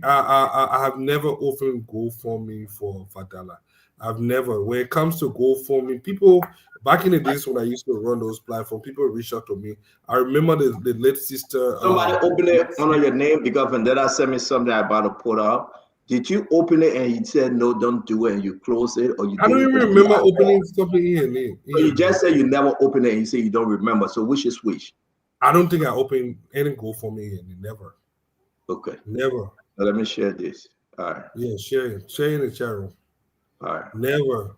S9: I have never opened GoFundMe for Fadela. I've never. When it comes to GoFundMe, people back in the days when I used to run those platforms, people reach out to me. I remember the late sister.
S3: Somebody opened it under your name because Vendetta sent me something about to put up. Did you open it and he said no, don't do it, and you close it, or you?
S9: I don't even remember opening something in.
S3: So you just said you never opened it and you say you don't remember. So which is which?
S9: I don't think I opened any GoFundMe in. Never.
S3: Okay.
S9: Never.
S3: Now let me share this. All right.
S9: Yeah, share in the chat room.
S3: All right.
S9: Never.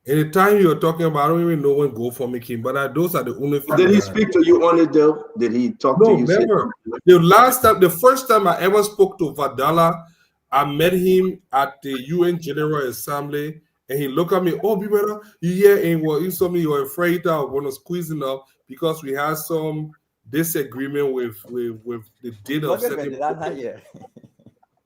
S9: Anytime you're talking about, I don't even know when GoFundMe came, but those are the only.
S3: Did he speak to you on it though? Did he talk to you?
S9: No, never. The first time I ever spoke to Vadala, I met him at the UN General Assembly, and he looked at me. Oh, brother, you here? And you saw me. You're afraid I want to squeeze enough because we had some disagreement with the date of setting.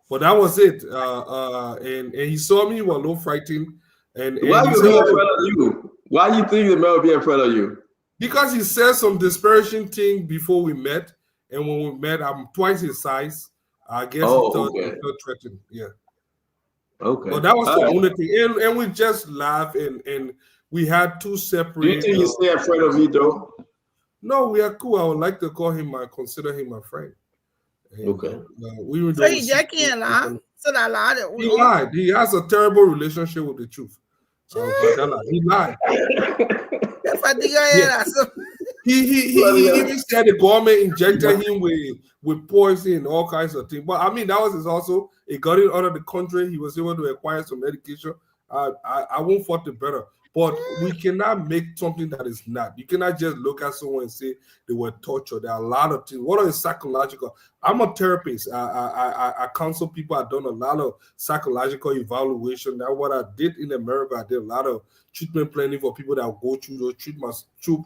S9: But that was it. And he saw me. He was a little frightened. And
S3: why you be in front of you? Why do you think the man will be in front of you?
S9: Because he said some disparaging thing before we met, and when we met, I'm twice his size. I guess he thought threatened. Yeah.
S3: Okay.
S9: But that was the only thing, and we just laughed, and we had two separate.
S3: Do you think he's still afraid of me though?
S9: No, we are cool. I would like to consider him my friend. And,
S3: okay.
S19: So he just can't lie. So that lie that
S9: he lied. He has a terrible relationship with the truth. He lied. He even said the government injected him with poison and all kinds of things. But I mean, that was also it got him out of the country. He was able to acquire some medication. I won't fault the better. But we cannot make something that is not. You cannot just look at someone and say they were tortured. There are a lot of things. What is psychological? I'm a therapist. I counsel people. I've done a lot of psychological evaluation. That's what I did in America. I did a lot of treatment planning for people that go through those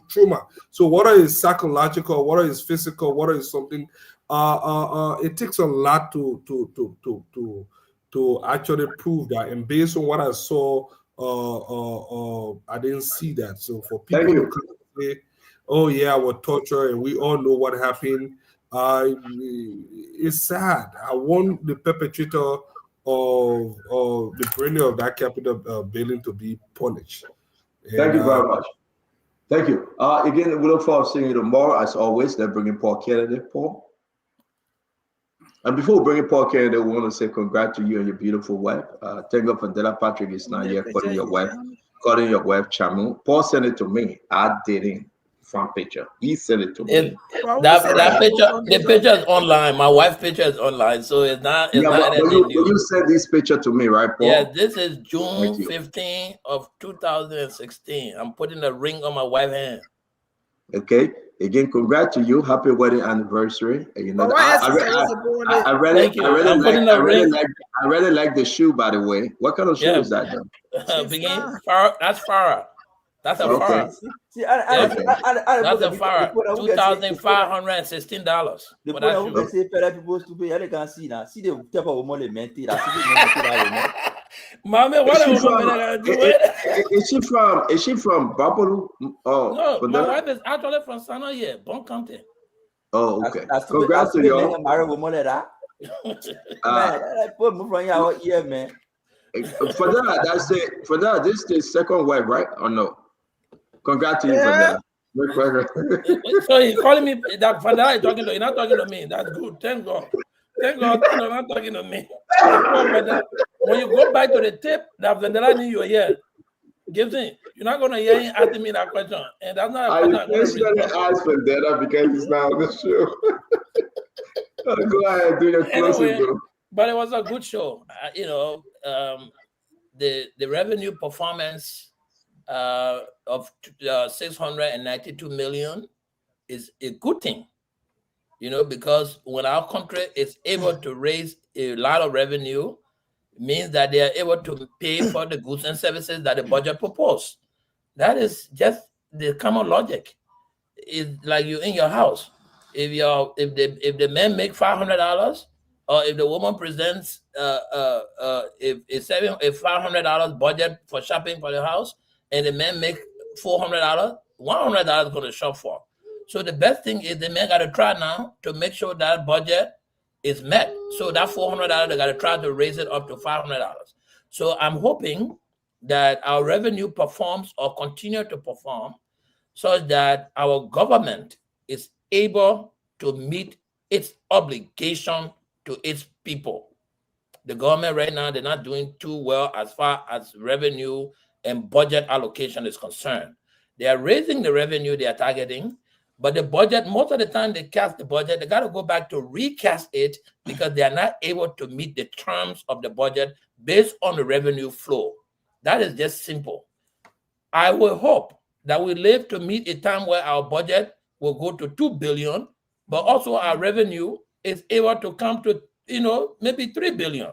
S9: trauma. So what is psychological? What is physical? What is something? It takes a lot to actually prove that. And based on what I saw, I didn't see that. So for people to come and say, "Oh yeah, I was tortured," and we all know what happened, it's sad. I want the perpetrator of the burning of that Capitol building to be punished.
S3: Thank you very much. Thank you. Again, we look forward to seeing you tomorrow. As always, they're bringing Paul Kennedy. Paul. And before we bring in Paul Kennedy, we want to say congrats to you and your beautiful wife. Thank God for Della Patrick is not here calling your wife Chamu. Paul sent it to me. I didn't front picture. He sent it to me.
S14: The picture is online. My wife's picture is online, so it's not. It's not
S3: but you sent this picture to me, right, Paul?
S14: Yeah, this is June 15 of 2016. I'm putting a ring on my wife's hand.
S3: Okay. Again, congrats to you. Happy wedding anniversary. You know, I really like the shoe, by the way. What kind of shoe is that?
S14: That's Farah. That's a Farah. That's a Farah. $2,516.
S17: The point I say people to pay, they can see now. See the type of money maintain.
S14: Mommy, what am I gonna do?
S3: Is she from Babalu?
S14: Oh, no, my wife is actually from Sanoye, Bon County.
S3: Oh, okay. Congrats to you.
S17: Man.
S3: For that, this is the second wife, right? Or no? Congrats to you for that.
S14: So he's calling me that Fadela is talking to you, not talking to me. That's good. Thank God. Thank God, you're not talking to me. When you go back to the tape, that Fadela knew you were here. Gibson, you're not going to hear him asking me that question. And that's not a
S3: I
S14: question I'm going to
S3: intentionally
S14: respond
S3: asked for data because it's not on the show. Go ahead, do your
S14: to.
S3: closing,
S14: Anyway,
S3: bro.
S14: but it was a good show. The revenue performance of 692 million is a good thing, because when our country is able to raise a lot of revenue, means that they are able to pay for the goods and services that the budget proposed. That is just the common logic. It's like you in your house. If the man make $500, or if the woman presents if a $500 budget for shopping for the house, and the man make $400, $100 going to shop for. So the best thing is the man got to try now to make sure that budget is met. So that $400 they got to try to raise it up to $500. So I'm hoping that our revenue performs or continue to perform, such that our government is able to meet its obligation to its people. The government right now, they're not doing too well as far as revenue and budget allocation is concerned. They are raising the revenue they are targeting, but the budget, most of the time they cast the budget, they got to go back to recast it because they are not able to meet the terms of the budget based on the revenue flow. That is just simple. I will hope that we live to meet a time where our budget will go to 2 billion, but also our revenue is able to come to, maybe 3 billion,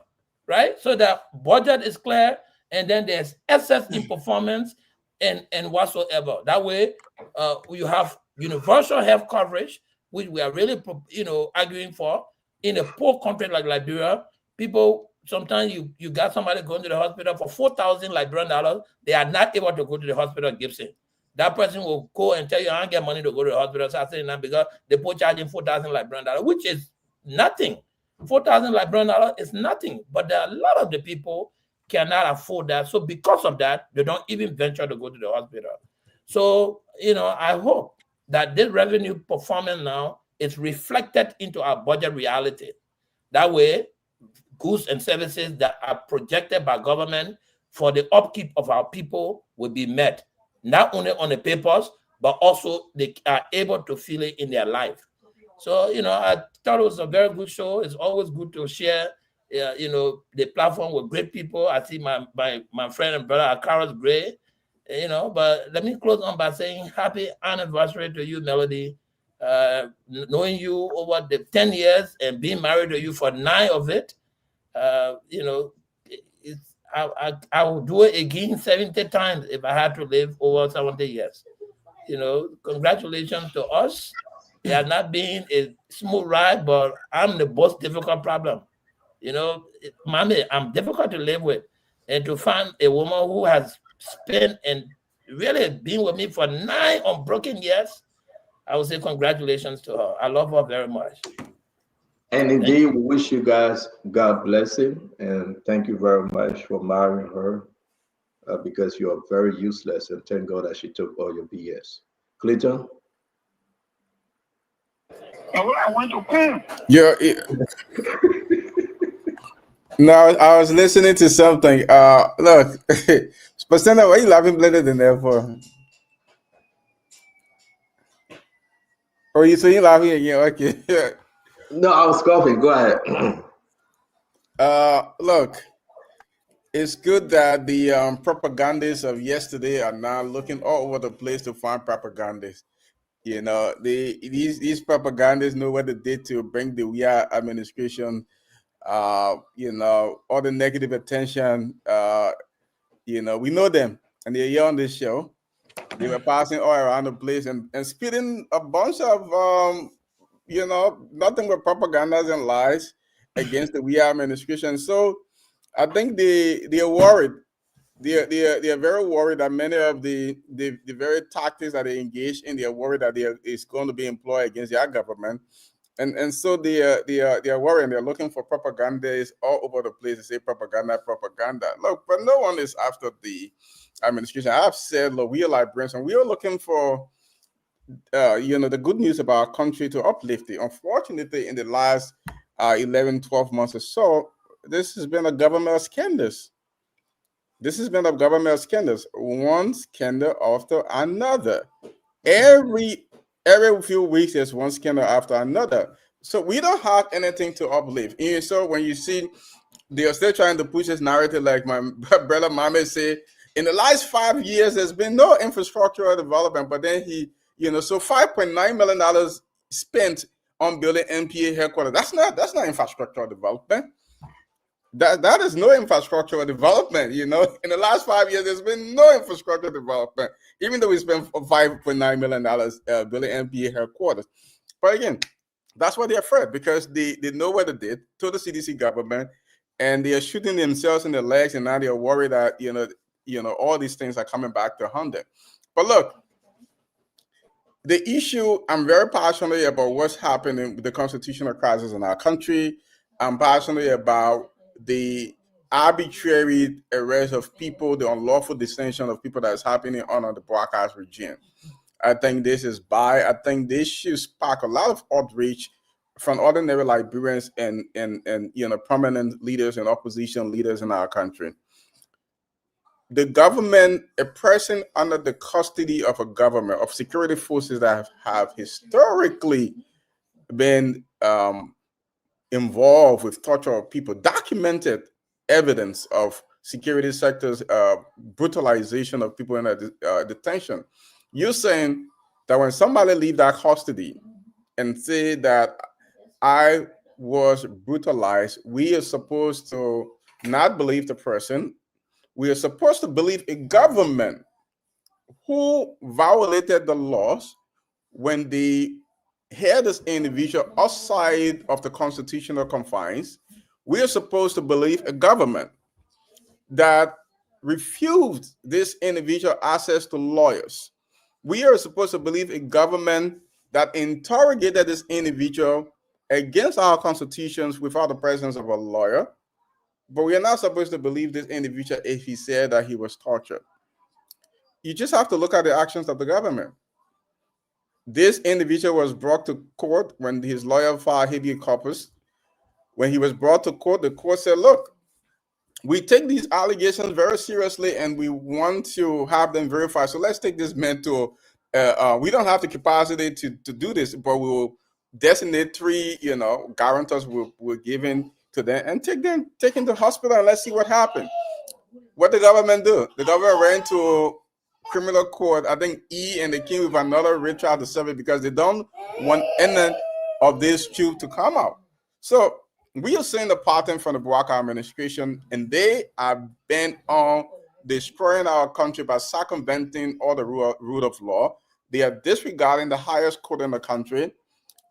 S14: right? So that budget is clear, and then there's excess in performance and whatsoever. That way, you have universal health coverage, which we are really, arguing for. In a poor country like Liberia, people, sometimes you got somebody going to the hospital for 4,000 Liberian dollars. They are not able to go to the hospital in Gibson. That person will go and tell you, I don't get money to go to the hospital. So I say that because they put charging 4,000 Liberian dollars, which is nothing. 4,000 Liberian dollars is nothing. But there are a lot of the people cannot afford that. So because of that, they don't even venture to go to the hospital. So, I hope that this revenue performance now is reflected into our budget reality. That way, goods and services that are projected by government for the upkeep of our people will be met, not only on the papers, but also they are able to feel it in their life. So, I thought it was a very good show. It's always good to share, the platform with great people. I see my friend and brother, Akaros Gray, but let me close on by saying happy anniversary to you, Melody. Knowing you over the 10 years and being married to you for 9 of it, I would do it again 70 times if I had to live over 70 years. Congratulations to us. It has not been a smooth ride, but I'm the most difficult problem. Mommy, I'm difficult to live with. And to find a woman who has spent and really been with me for 9 unbroken years, I would say congratulations to her. I love her very much.
S3: And indeed, we wish you guys God blessing, and thank you very much for marrying her, because you are very useless, and thank God that she took all your BS. Clinton?
S18: I want to come.
S20: Yeah. No, I was listening to something. Look, Spasena, why are you laughing blended in there for? Oh, you laughing again? Okay.
S3: No, I was coughing. Go ahead.
S20: Look, it's good that the propagandists of yesterday are now looking all over the place to find propagandists. These propagandists know what they did to bring the WIA administration. All the negative attention. We know them, and they're here on this show. They were passing all around the place and spitting a bunch of nothing but propagandas and lies against the WIA administration. So I think they're worried. They're very worried that many of the very tactics that they engage in, they're worried that is going to be employed against their government. And so they are worried. They're looking for propagandists all over the place to say propaganda. Look, but no one is after the administration. I've said, look, we are Liberians, and we are looking for the good news about our country to uplift it. Unfortunately, in the last 11, 12 months or so, this has been a government of scandals. This has been a government scandals, one scandal after another. Every few weeks, there's one scandal after another. So we don't have anything to uplift. And so when you see they are still trying to push this narrative, like my brother Mohammed said, in the last 5 years, there's been no infrastructural development. But then so $5.9 million spent on building NPA headquarters. That's not infrastructural development. That is no infrastructural development. In the last 5 years, there's been no infrastructure development, even though we spent $5.9 million building NPA headquarters. But again, that's why they're afraid, because they know what they did to the CDC government, and they are shooting themselves in the legs, and now they are worried that all these things are coming back to haunt them. But look, the issue, I'm very passionate about what's happening with the constitutional crisis in our country. I'm passionate about the arbitrary arrest of people, the unlawful detention of people that is happening under the broadcast regime. I think this is I think this should spark a lot of outrage from ordinary Liberians and prominent leaders and opposition leaders in our country. The government, a person under the custody of a government, of security forces that have historically been involved with torture of people, documented evidence of security sectors brutalization of people in detention. You're saying that when somebody leave that custody and say that I was brutalized, we are supposed to not believe the person. We are supposed to believe a government who violated the laws when they had this individual outside of the constitutional confines. We are supposed to believe a government that refused this individual access to lawyers. We are supposed to believe a government that interrogated this individual against our constitutions without the presence of a lawyer. But we are not supposed to believe this individual if he said that he was tortured. You just have to look at the actions of the government. This individual was brought to court when his lawyer filed habeas corpus. When he was brought to court, the court said, look, we take these allegations very seriously and we want to have them verified. So let's take this man to, we don't have the capacity to do this, but we will designate 3, guarantors we're given to them and take them to the hospital and let's see what happened. What the government do? The government ran to criminal court, I think and they came with another retrial to serve it because they don't want any of this truth to come out. So we are seeing the pattern from the Barack administration, and they are bent on destroying our country by circumventing all the rule of law. They are disregarding the highest court in the country,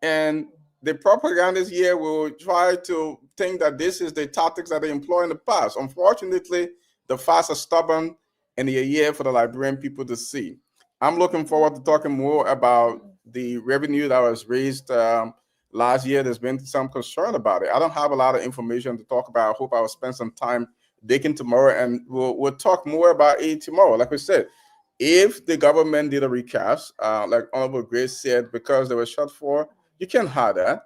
S20: and the propagandists here will try to think that this is the tactics that they employ in the past. Unfortunately, the facts are stubborn, and they are here for the Liberian people to see. I'm looking forward to talking more about the revenue that was raised last year. There's been some concern about it. I don't have a lot of information to talk about. I hope I will spend some time digging tomorrow, and we'll talk more about it tomorrow. Like we said, if the government did a recast, like Honorable Grace said, because they were shot for, you can't hide that.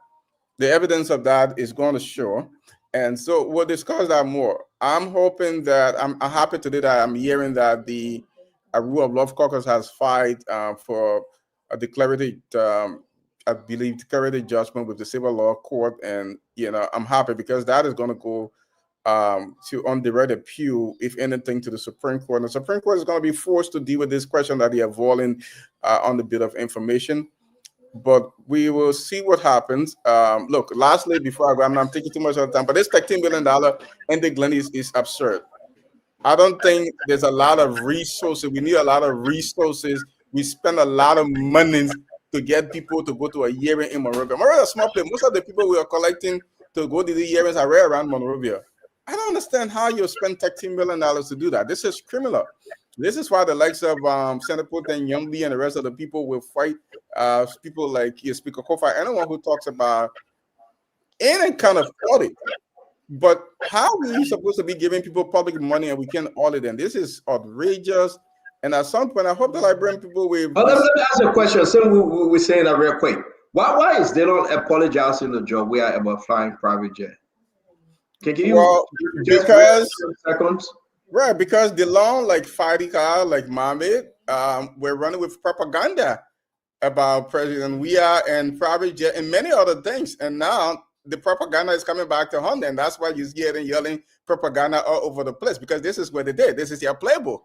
S20: The evidence of that is going to show. And so we'll discuss that more. I'm hoping that I'm happy today that I'm hearing that the Rule of Law Caucus has filed for a declarative, I believe, declarative judgment with the Civil Law Court. And, I'm happy because that is going to go to underwrite appeal, if anything, to the Supreme Court. And the Supreme Court is going to be forced to deal with this question that they are avoiding on the bit of information. But we will see what happens. Look, lastly, before I go, I'm taking too much of the time, but this $13 billion ending Glen is absurd. I don't think there's a lot of resources. We need a lot of resources. We spend a lot of money to get people to go to a hearing in Monrovia. Monrovia is a small place. Most of the people we are collecting to go to the hearings are right around Monrovia. I don't understand how you spend $13 million to do that. This is criminal. This is why the likes of Senator Putin, Youngby, and the rest of the people will fight people like Speaker Kofi, anyone who talks about any kind of audit. But how are we supposed to be giving people public money and we can't audit them? This is outrageous. And at some point, I hope the Liberian people will.
S3: Let me ask you a question. So we're saying that real quick. Why is they don't apologize in the job we are about flying private jet? Can you
S20: because
S3: seconds?
S20: Right, because DeLong, like Fadika, like Mohammed, we're running with propaganda about President Weah and probably and many other things. And now the propaganda is coming back to haunt them. That's why you hear them yelling propaganda all over the place, because this is what they did. This is their playbook.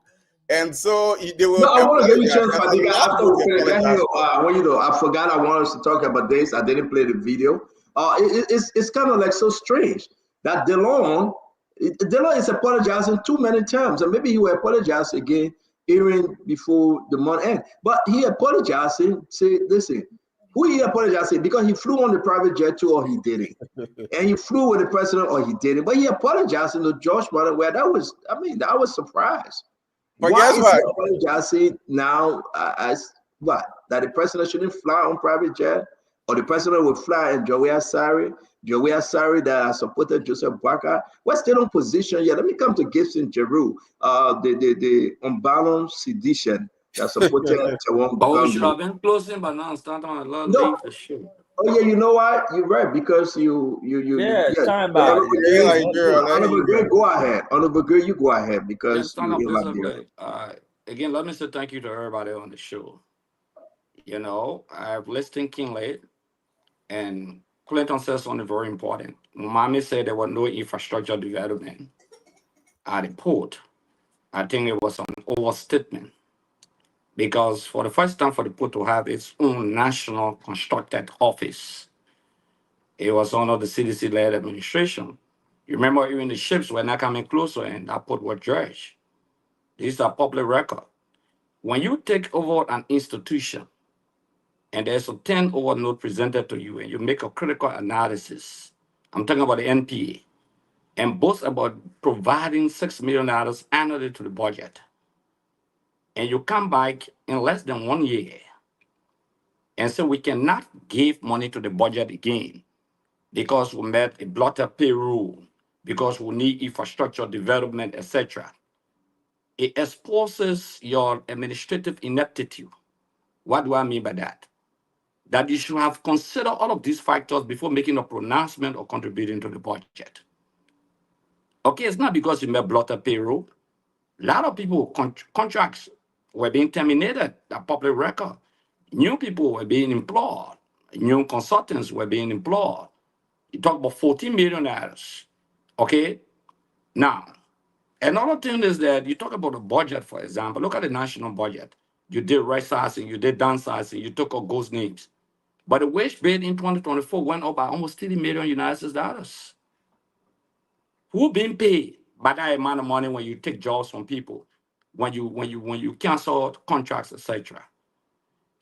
S20: And so they will
S3: No, I want to give you a
S20: apologize.
S3: chance,
S20: And a
S3: Fadiga.
S20: lot
S3: After
S20: will
S3: we finish,
S20: apologize.
S3: I want you to. I forgot I wanted us to talk about this. I didn't play the video. It's kind of like so strange that DeLong is apologizing too many times, and maybe he will apologize again even before the month end. But he apologizing. Say, listen, who he apologizing because he flew on the private jet too, or he didn't, and he flew with the president, or he didn't. But he apologizing to George Martin, where that was. I mean, that was surprised.
S20: But
S3: Why
S20: guess
S3: is he
S20: what?
S3: apologizing now as what? That the president shouldn't fly on private jet? Or the president will fly in Joey Asari that supported Joseph Baka. What's their own position? Yeah, let me come to Gibson Jeru, the unbalanced sedition that supported Tawon
S16: But we should
S3: Gungu.
S16: have been closing, but now it's starting a lot
S3: No,
S16: late for sure.
S3: oh yeah, you know what? You're right, because
S17: Yeah,
S3: yeah.
S17: time
S3: The
S17: out.
S3: Honorable
S20: Yeah, in
S3: Gray,
S20: Liberia, let
S3: Honorable
S20: him
S3: Gray,
S20: go.
S3: go ahead. Honorable Gray, you go ahead
S16: Then
S3: because
S16: stand
S3: you're
S16: up
S3: in
S16: this
S3: Liberia.
S16: way. Again, let me say thank you to everybody on the show. You know, I've listened keenly, and Clinton says something very important. Mommy said there was no infrastructure development at the port. I think it was an overstatement because for the first time for the port to have its own national constructed office, it was under the CDC-led administration. You remember even the ships were not coming closer and that port was dredged. This is a public record. When you take over an institution and there's a 10 over note presented to you and you make a critical analysis, I'm talking about the NPA, and boast about providing $6 million annually to the budget, and you come back in less than 1 year and say we cannot give money to the budget again because we met a bloated payroll, because we need infrastructure development, etc. It exposes your administrative ineptitude. What do I mean by that? That you should have considered all of these factors before making a pronouncement or contributing to the budget. Okay, it's not because you met bloated payroll. A lot of people, contracts were being terminated, a public record. New people were being employed. New consultants were being employed. You talk about 14 million. Okay? Now, another thing is that you talk about the budget, for example. Look at the national budget. You did right sizing, you did downsizing, you took out ghost names. But the wage bill in 2024 went up by almost 30 million United States dollars. Who been paid by that amount of money when you take jobs from people, when you cancel contracts, etc.?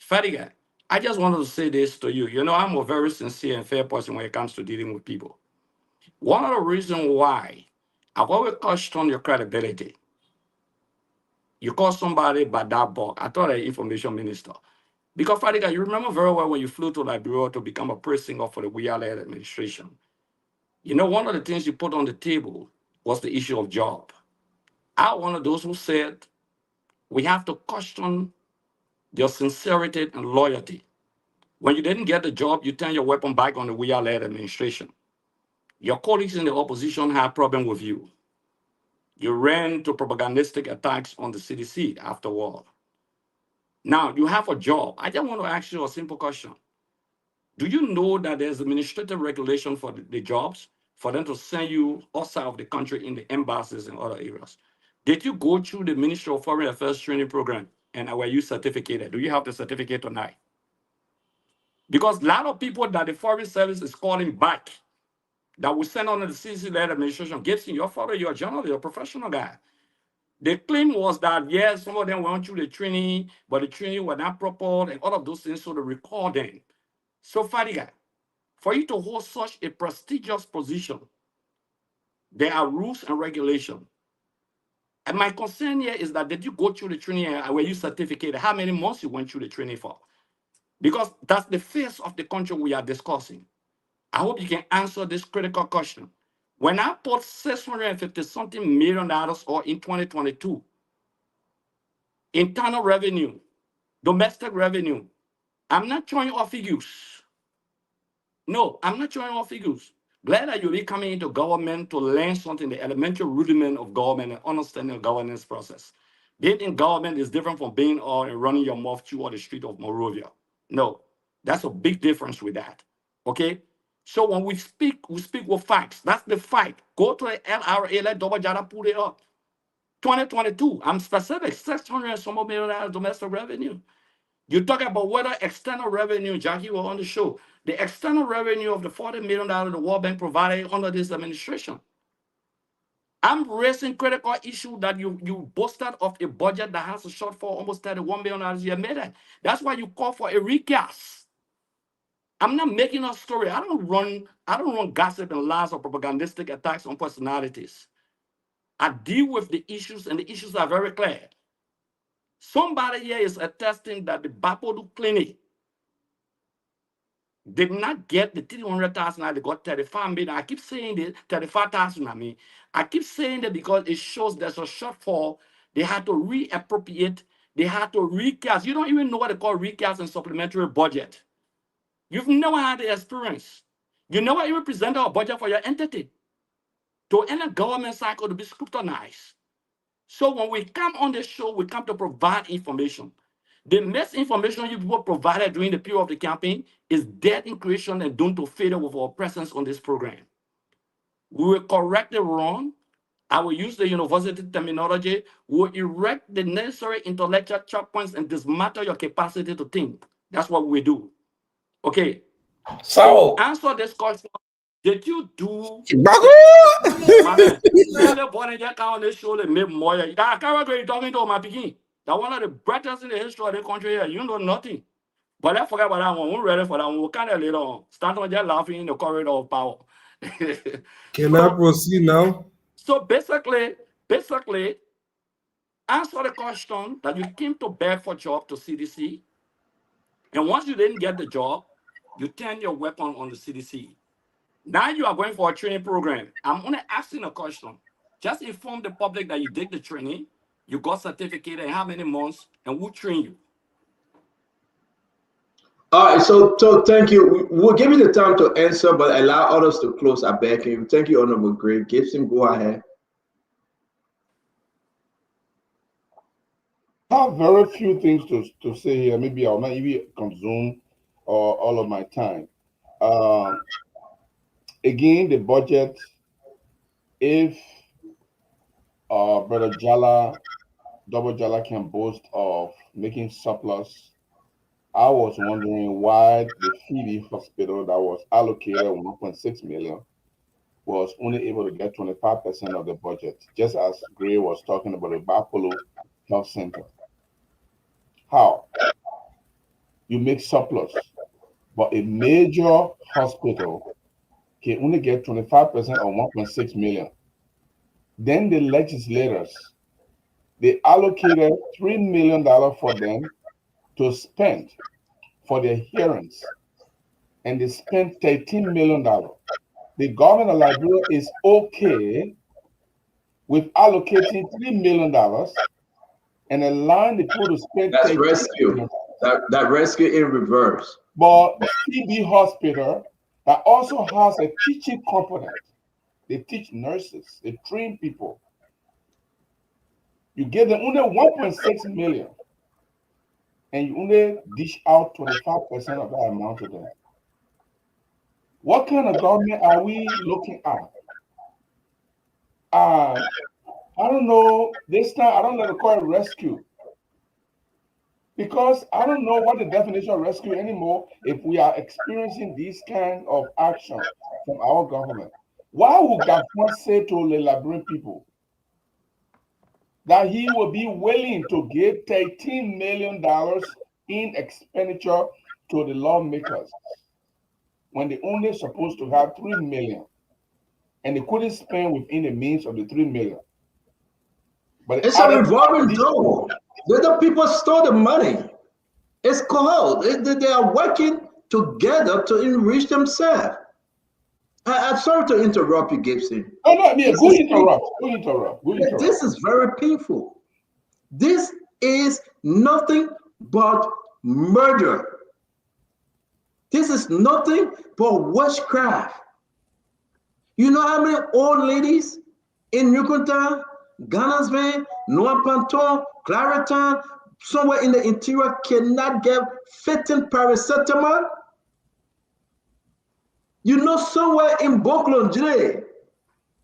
S16: Fadiga, I just wanted to say this to you. You know, I'm a very sincere and fair person when it comes to dealing with people. One of the reasons why I've always questioned your credibility. You call somebody by that book. I thought an information minister. Because Fadiga, you remember very well when you flew to Liberia to become a press singer for the Weah-led administration. You know, one of the things you put on the table was the issue of job. I'm one of those who said we have to question your sincerity and loyalty. When you didn't get the job, you turn your weapon back on the Weah-led administration. Your colleagues in the opposition had problem with you. You ran to propagandistic attacks on the CDC afterward. Now you have a job. I just want to ask you a simple question. Do you know that there's administrative regulation for the jobs for them to send you outside of the country in the embassies and other areas? Did you go through the Ministry of Foreign Affairs training program and were you certificated? Do you have the certificate or not? Because a lot of people that the Foreign Service is calling back that we send under the CDC-led administration, Gibson, your father, you're a journalist, you're a professional guy. The claim was that, yes, some of them went through the training, but the training was not proper and all of those things, so they recall them. So, Fadiga, for you to hold such a prestigious position, there are rules and regulations. And my concern here is that did you go through the training and were you certificated? How many months you went through the training for? Because that's the face of the country we are discussing. I hope you can answer this critical question. When I put $650 something million or in 2022, internal revenue, domestic revenue, I'm not showing all figures. No, I'm not showing all figures. Glad that you'll be coming into government to learn something, the elementary rudiment of government and understanding the governance process. Being in government is different from being on and running your mouth through the street of Monrovia. No, that's a big difference with that. Okay? So when we speak with facts. That's the fight. Go to the LRA, let Double Jada put it up. 2022, I'm specific, 600 and some $million domestic revenue. You talk about whether external revenue, Jackie was on the show, the external revenue of the $40 million the World Bank provided under this administration. I'm raising critical issue that you boasted of a budget that has a shortfall almost $31 million a year made it. That's why you call for a recast. I'm not making a story. I don't run gossip and lies or propagandistic attacks on personalities. I deal with the issues, and the issues are very clear. Somebody here is attesting that the Bapodu Clinic did not get the 300,000. They got 35 million. I keep saying this, 35,000. I keep saying that because it shows there's a shortfall. They had to reappropriate. They had to recast. You don't even know what they call recast and supplementary budget. You've never had the experience. You never even presented a budget for your entity. To end a government cycle to be scrutinized. So when we come on the show, we come to provide information. The misinformation you people provided during the period of the campaign is dead in creation and doomed to failure with our presence on this program. We will correct the wrong. I will use the university terminology. We will erect the necessary intellectual checkpoints and dismantle your capacity to think. That's what we do. Okay. So answer this question. Did you do? My man, you live one and just on this show and make more. That character you talking to my picking. That one of the brightest in the history of the country here. You know nothing. But let's forget about that one. We're ready for that one. We'll kind of later on. Start on just laughing in the corridor of power.
S9: Can I proceed now?
S16: So basically, answer the question that you came to beg for job to CDC. And once you didn't get the job, you turn your weapon on the CDC. Now you are going for a training program. I'm only asking a question. Just inform the public that you did the training, you got certificate, and how many months, and who trained you.
S3: All right, so thank you. We'll give you the time to answer, but allow others to close. I beg you. Thank you, Honorable Greg Gibson. Go ahead.
S18: I have very few things to say here. Maybe I'll not even consume all of my time. Again, the budget, if Brother Jala, Double Jala can boast of making surplus, I was wondering why the Phoebe Hospital that was allocated 1.6 million was only able to get 25% of the budget, just as Gray was talking about the Bapolo Health Center. How? You make surplus, but a major hospital can only get 25% of 1.6 million. Then the legislators, they allocated $3 million for them to spend for their hearings, and they spent $13 million. The government of Liberia is okay with allocating $3 million and allowing the people to spend.
S3: That's rescue. That rescue in reverse.
S18: But TB Hospital that also has a teaching component. They teach nurses, they train people. You give them only 1.6 million, and you only dish out 25% of that amount to them. What kind of government are we looking at? I don't know. This time, I don't let it call it rescue. Because I don't know what the definition of rescue anymore if we are experiencing these kind of action from our government. Why would Gafon say to the Liberian people that he will be willing to give $13 million in expenditure to the lawmakers when they only supposed to have 3 million and they couldn't spend within the means of the 3 million? But
S3: it's a revolving door. The people stole the money. It's called. They are working together to enrich themselves. I'm sorry to interrupt you, Gibson.
S18: Oh, no, yeah, go interrupt.
S3: This is very painful. This is nothing but murder. This is nothing but witchcraft. You know how many old ladies in Yucatan, Ganasville, Noir Panton, Clareton, somewhere in the interior cannot get fitting paracetamol? You know, somewhere in Boklondre,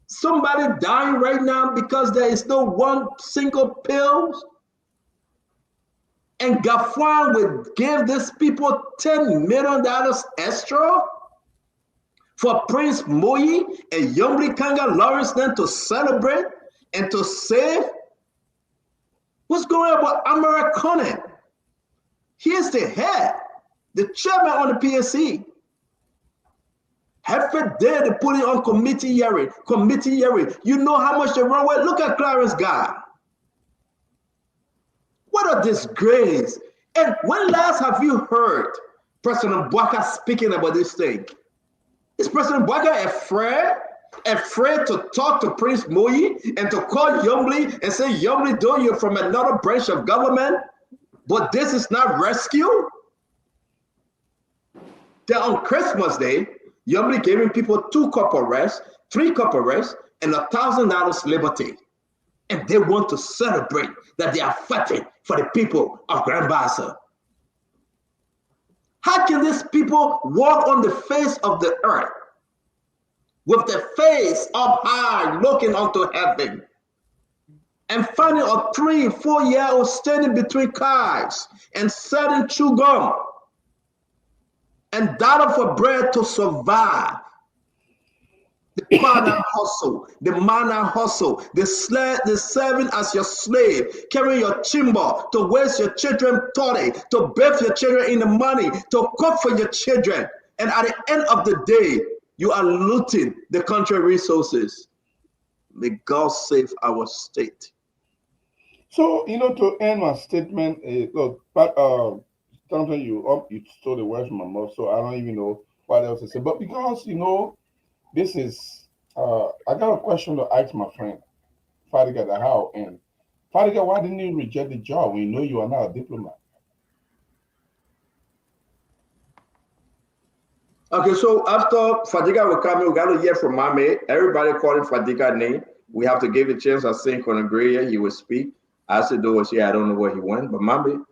S3: somebody dying right now because there is no one single pill. And Gafwan would give these people $10 million extra for Prince Moyi and Yombli Kanga Lawrence then to celebrate and to save. What's going on with American? Here's the head, the chairman on the PSC. Every day they put it on committee hearing. You know how much they run with? Look at Clarence Guy. What a disgrace. And when last have you heard President Bwaka speaking about this thing? Is President Bwaka afraid to talk to Prince Moyi and to call Yombli and say, Yombli, though you're from another branch of government, but this is not rescue? Then on Christmas Day, Yombli giving people 2 corporate arrests, 3 corporate arrests, and $1,000 liberty. And they want to celebrate that they are fighting for the people of Grand Bassa. How can these people walk on the face of the earth with their face up high looking onto heaven and finding a 3-4-year-old standing between cars and selling chew gum and dollar for bread to survive? The partner hustle, the manner hustle, the serving as your slave, carrying your timber to waste your children toddy, to bathe your children in the money, to cook for your children. And at the end of the day, you are looting the country resources. May God save our state.
S18: So, to end my statement, look, but something you stole the words from my mouth, so I don't even know what else to say. But because this is I got a question to ask my friend Fadiga Dahau. And Fadiga, why didn't you reject the job when you know you are not a diplomat?
S3: Okay, so after Fadiga will come, we got to hear from Mame. Everybody calling Fadiga name. We have to give a chance. I think on Agria, he will speak. I said, do was here. I don't know where he went, but Mame,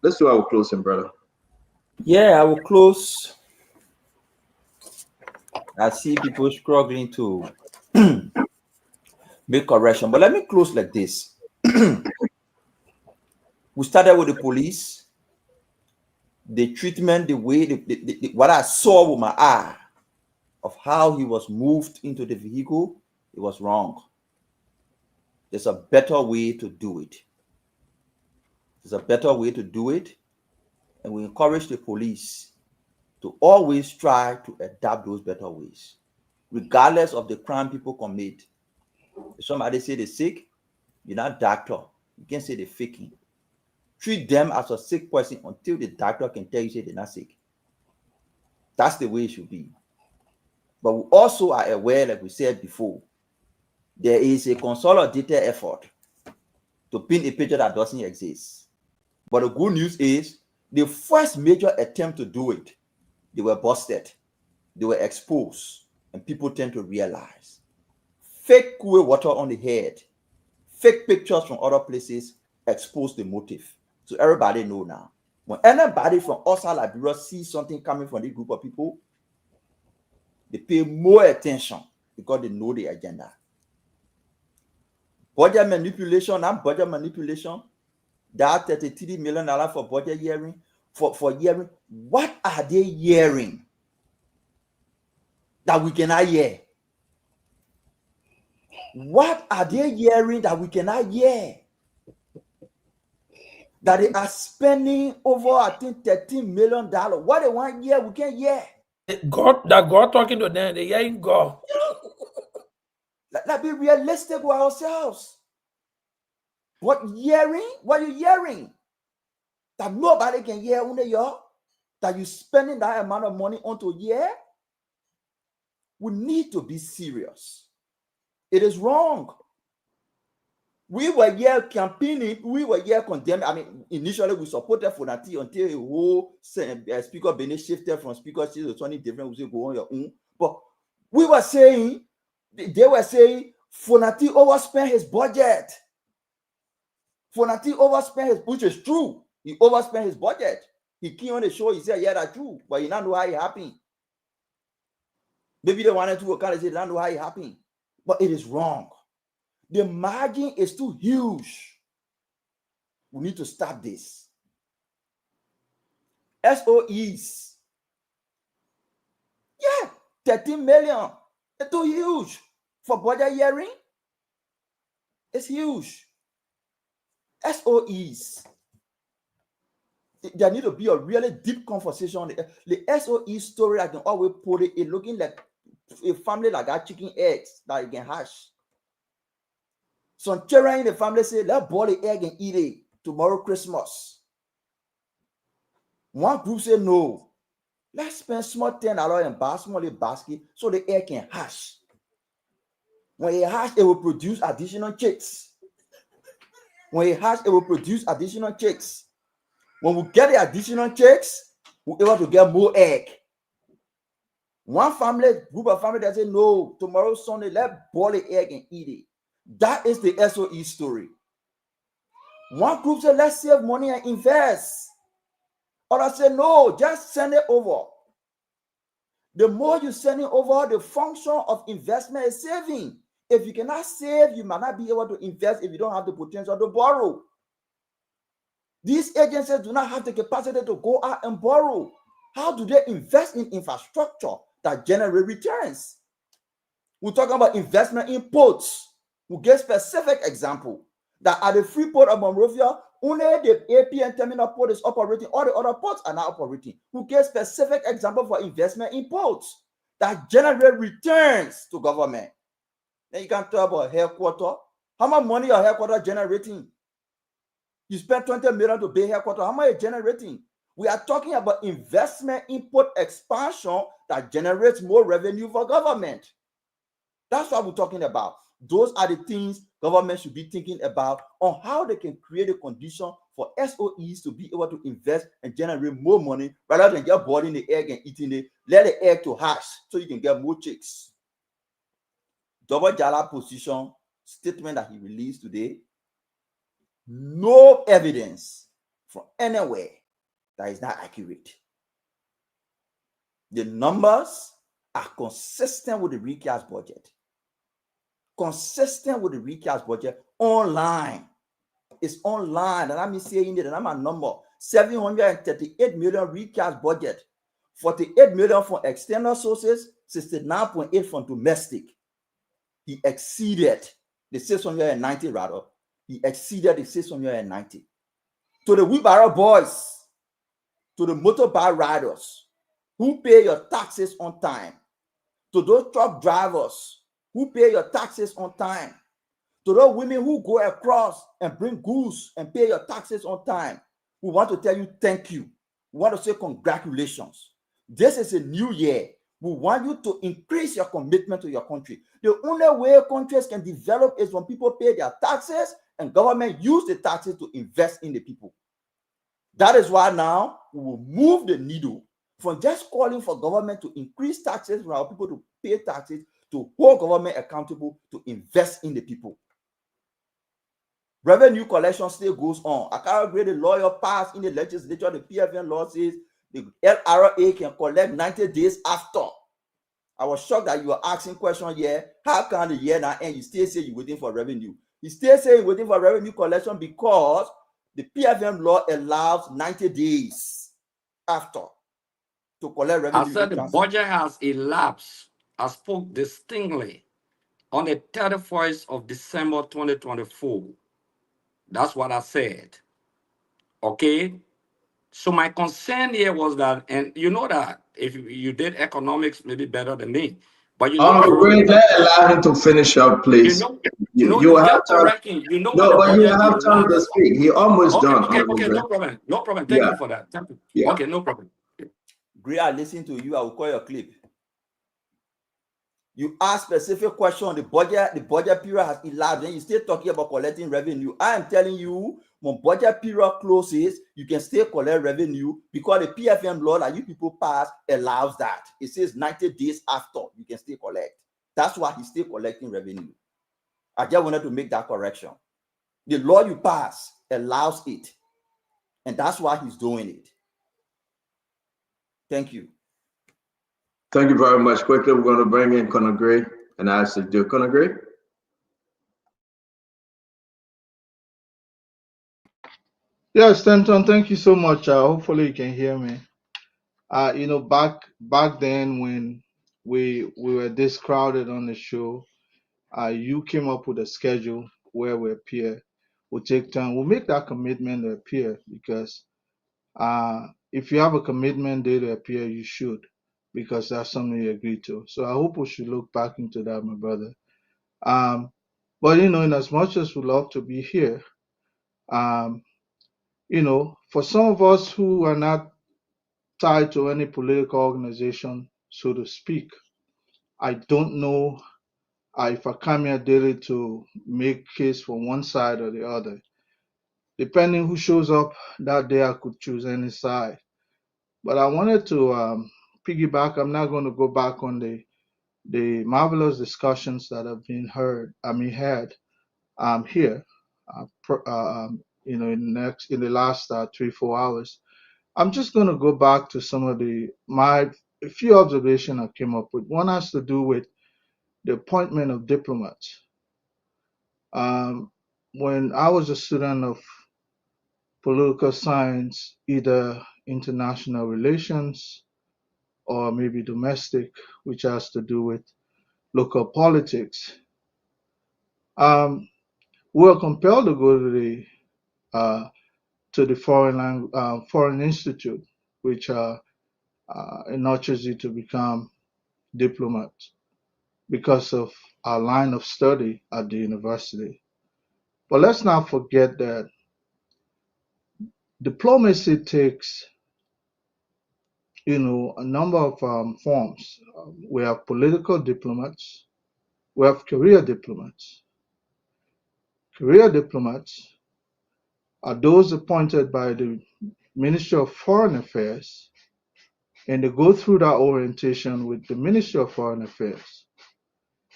S3: let's do our closing, brother.
S17: Yeah, I will close. I see people struggling to make correction, but let me close like this. We started with the police. The treatment, the way, what I saw with my eye of how he was moved into the vehicle, it was wrong. There's a better way to do it. There's a better way to do it. And we encourage the police to always try to adapt those better ways, regardless of the crime people commit. If somebody say they're sick, you're not doctor. You can't say they're faking. Treat them as a sick person until the doctor can tell you say they're not sick. That's the way it should be. But we also are aware, like we said before, there is a consolidated effort to paint a picture that doesn't exist. But the good news is the first major attempt to do it, they were busted, they were exposed, and people tend to realize. Fake cool water on the head, fake pictures from other places expose the motive. So everybody know now. When anybody from outside Liberia sees something coming from this group of people, they pay more attention because they know the agenda. Budget manipulation, not budget manipulation. That $33 million for budget hearing, for hearing. What are they hearing that we cannot hear? What are they hearing that we cannot hear? That they are spending over, I think, $13 million. What they want here, we can't hear.
S2: God talking to them, they hearing God.
S17: Let's be realistic with ourselves. What hearing? What are you hearing? That nobody can hear only you? That you spending that amount of money onto hear? We need to be serious. It is wrong. We were here campaigning, we were here condemning. I mean, initially we supported Fonati until a whole Speaker Bene shifted from speakership to something different. We say go on your own. But We were saying, they were saying, Fonati overspent his budget. Fonati overspent his, which is true. He overspent his budget. He came on the show, he said, yeah, that's true. But you don't know how it happened. Maybe they wanted to work out and say, they don't know how it happened. But it is wrong. The margin is too huge. We need to stop this. SOEs. Yeah, 13 million. It's too huge. For budget hearing, it's huge. SOEs. There need to be a really deep conversation. The SOE story, I can always put it, it looking like a family like got chicken eggs that you can hash. Some children in the family say, let's boil the egg and eat it tomorrow Christmas. One group say, no. Let's spend small $10 and buy small basket so the egg can hash. When it hash, it will produce additional chicks. When it hash, it will produce additional chicks. When we get the additional chicks, we're able to get more egg. One family, group of family that say, no, tomorrow Sunday, let's boil the egg and eat it. That is the SOE story. One group say, let's save money and invest. Others say, no, just send it over. The more you send it over, the function of investment is saving. If you cannot save, you might not be able to invest if you don't have the potential to borrow. These agencies do not have the capacity to go out and borrow. How do they invest in infrastructure that generate returns? We're talking about investment in ports. We'll get specific example that at the free port of Monrovia, only the APN terminal port is operating, all the other ports are not operating. We'll get specific example for investment in ports that generate returns to government. Then you can talk about headquarters. How much money your headquarters generating? You spend 20 million to pay headquarters. How much are you generating? We are talking about investment input expansion that generates more revenue for government. That's what we're talking about. Those are the things government should be thinking about on how they can create a condition for SOEs to be able to invest and generate more money rather than just boiling the egg and eating it. Let the egg to hatch so you can get more chicks. Double Jala position statement that he released today. No evidence from anywhere that is not accurate. The numbers are consistent with the recast budget. Consistent with the recast budget online. It's online, and I'm saying it, and I'm a number 738 million recast budget, 48 million from external sources, 69.8 from domestic. He exceeded the 690 rather. He exceeded the 690. To the wheelbarrow boys, to the motorbike riders who pay your taxes on time, to those truck drivers who pay your taxes on time, to those women who go across and bring goods and pay your taxes on time, we want to tell you thank you. We want to say congratulations. This is a new year. We want you to increase your commitment to your country. The only way countries can develop is when people pay their taxes and government use the taxes to invest in the people. That is why now we will move the needle from just calling for government to increase taxes for our people to pay taxes to hold government accountable to invest in the people. Revenue collection still goes on. I can't agree the lawyer passed in the legislature. The PFN law says the LRA can collect 90 days after. I was shocked that you were asking questions here. How can the year now end? You still say you're waiting for revenue. You still say you're waiting for revenue collection because the PFM law allows 90 days after to collect revenue.
S16: I said the budget has elapsed. I spoke distinctly on the 31st of December 2024. That's what I said. Okay? So my concern here was that, and you know that if you did economics maybe better than me, but you know
S3: Allow him to finish up, please.
S16: you have correcting. You know what the
S3: but you
S16: budget
S3: have time to
S16: elapsed.
S3: speak. He almost done.
S16: Okay, no problem. No problem. Thank you for that. Thank you.
S3: Yeah.
S16: Okay, no problem.
S17: Great, I listen to you. I will call your clip. You ask specific question on the budget period has elapsed, then you still talking about collecting revenue. I am telling you, When budget period closes, you can still collect revenue because the PFM law that you people pass allows that. It says 90 days after you can still collect. That's why he's still collecting revenue. I just wanted to make that correction. The law you pass allows it, and that's why he's doing it. Thank you.
S3: Thank you very much. Quickly, we're going to bring in Conor Gray and ask to do Conor Gray.
S18: Yes, Stanton, thank you so much. Hopefully you can hear me. Back then when we were this crowded on the show, you came up with a schedule where we appear. We'll take time. We'll make that commitment to appear because if you have a commitment day to appear, you should, because that's something you agreed to. So I hope we should look back into that, my brother. But in as much as we love to be here, um, for some of us who are not tied to any political organization, so to speak, I don't know if I come here daily to make case for one side or the other. Depending who shows up that day, I could choose any side. But I wanted to piggyback. I'm not going to go back on the marvelous discussions that have been had here, in the last 3-4 hours. I'm just going to go back to some of a few observations I came up with. One has to do with the appointment of diplomats. When I was a student of political science, either international relations or maybe domestic, which has to do with local politics, we were compelled to go to the foreign institute, which nurtures you to become diplomat because of our line of study at the university. But let's not forget that diplomacy takes, a number of forms. We have political diplomats, we have career diplomats. Career diplomats are those appointed by the Ministry of Foreign Affairs, and they go through that orientation with the Ministry of Foreign Affairs.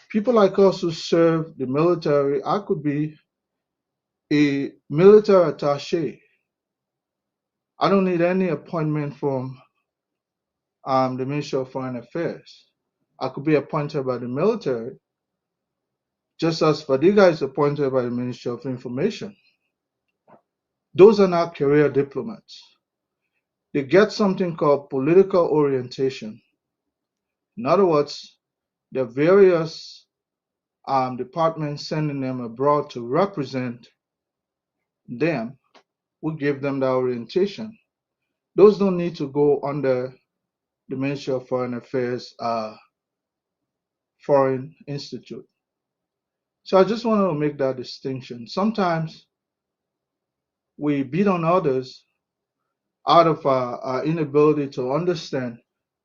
S18: People like us who serve the military, I could be a military attaché. I don't need any appointment from the Ministry of Foreign Affairs. I could be appointed by the military, just as Fadiga is appointed by the Ministry of Information. Those are not career diplomats. They get something called political orientation. In other words, there are various departments sending them abroad to represent them. We give them that orientation. Those don't need to go under the Ministry of Foreign Affairs Foreign Institute. So I just want to make that distinction. Sometimes we beat on others out of our inability to understand.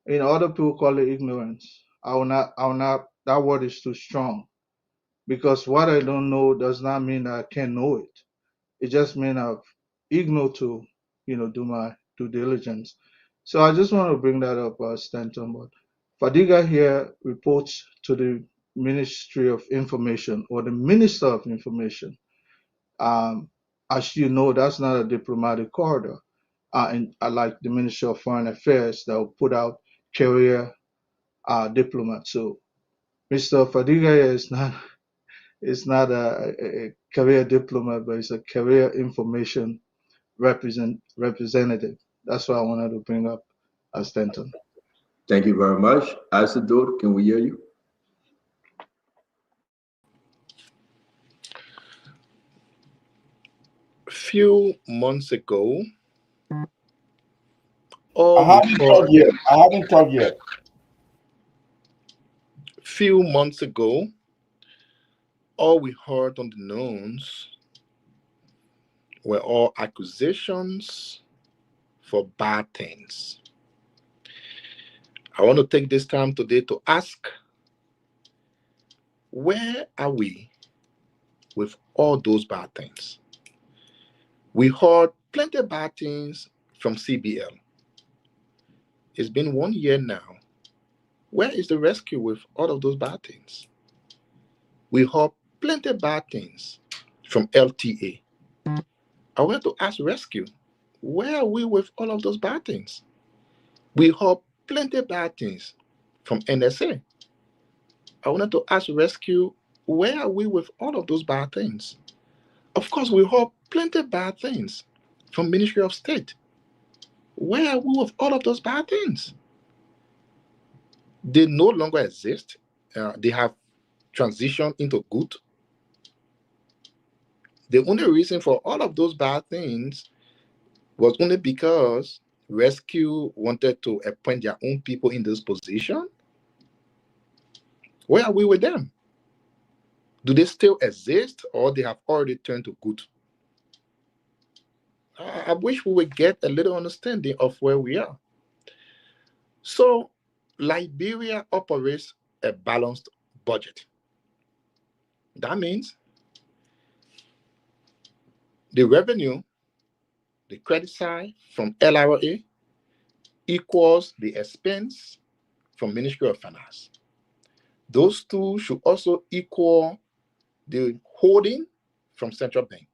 S18: Other people call it ignorance. I will not, that word is too strong, because what I don't know does not mean I can't know it. It just means I've ignored to, do my due diligence. So I just want to bring that up, Stanton. But Fadiga here reports to the Ministry of Information, or the Minister of Information. As you know, that's not a diplomatic corridor. And like the Ministry of Foreign Affairs that will put out career diplomats. So Mr. Fadiga is not a career diplomat, but it's a career information representative. That's what I wanted to bring up, Stanton.
S3: Thank you very much. Asador, can we hear you?
S1: Few months ago,
S18: I haven't talked yet.
S1: Few months ago, all we heard on the news were all accusations for bad things. I want to take this time today to ask, where are we with all those bad things? We heard plenty of bad things from CBL. It's been 1 year now. Where is the rescue with all of those bad things? We heard plenty of bad things from LTA. I want to ask rescue, where are we with all of those bad things? We heard plenty of bad things from NSA. I wanted to ask rescue, where are we with all of those bad things? Of course, we heard plenty of bad things from Ministry of State. Where are we with all of those bad things? They no longer exist. They have transitioned into good. The only reason for all of those bad things was only because rescue wanted to appoint their own people in this position. Where are we with them? Do they still exist, or they have already turned to good? I wish we would get a little understanding of where we are. So, Liberia operates a balanced budget. That means the revenue, the credit side from LRA equals the expense from Ministry of Finance. Those two should also equal the holding from central bank.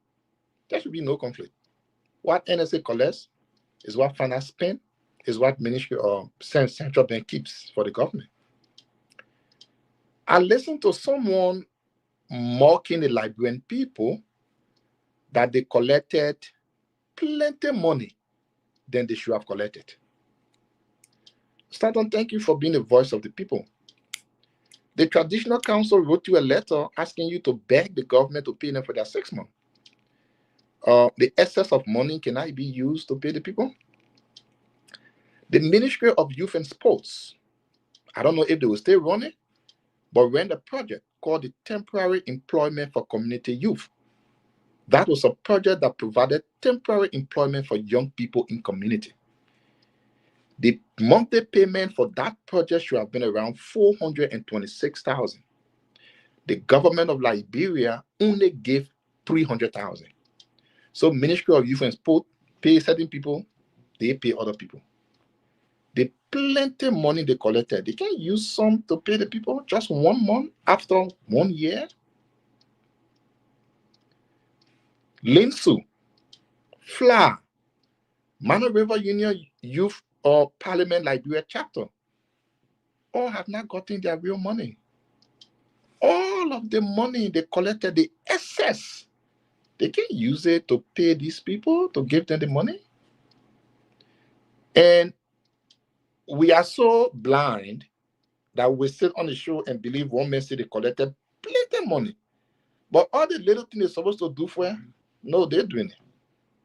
S1: There should be no conflict. What NSA collects is what finance spend, is what Ministry of Central Bank keeps for the government. I listened to someone mocking the Liberian people that they collected plenty money than they should have collected. Stanton, thank you for being the voice of the people. The Traditional Council wrote you a letter asking you to beg the government to pay them for their 6 months. The excess of money cannot be used to pay the people. The Ministry of Youth and Sports, I don't know if they will still run it, but ran a project called the Temporary Employment for Community Youth. That was a project that provided temporary employment for young people in community. The monthly payment for that project should have been around $426,000. The government of Liberia only gave $300,000. So Ministry of Youth and Sport pay certain people, they pay other people. The plenty money they collected, they can use some to pay the people just 1 month after 1 year. Linsu, FLA, Mano River Union Youth or Parliament Liberia chapter, all have not gotten their real money. All of the money they collected, the excess, they can use it to pay these people, to give them the money. And we are so blind that we sit on the show and believe one man said they collected plenty of money. But all the little things they're supposed to do for them, no, they're doing it.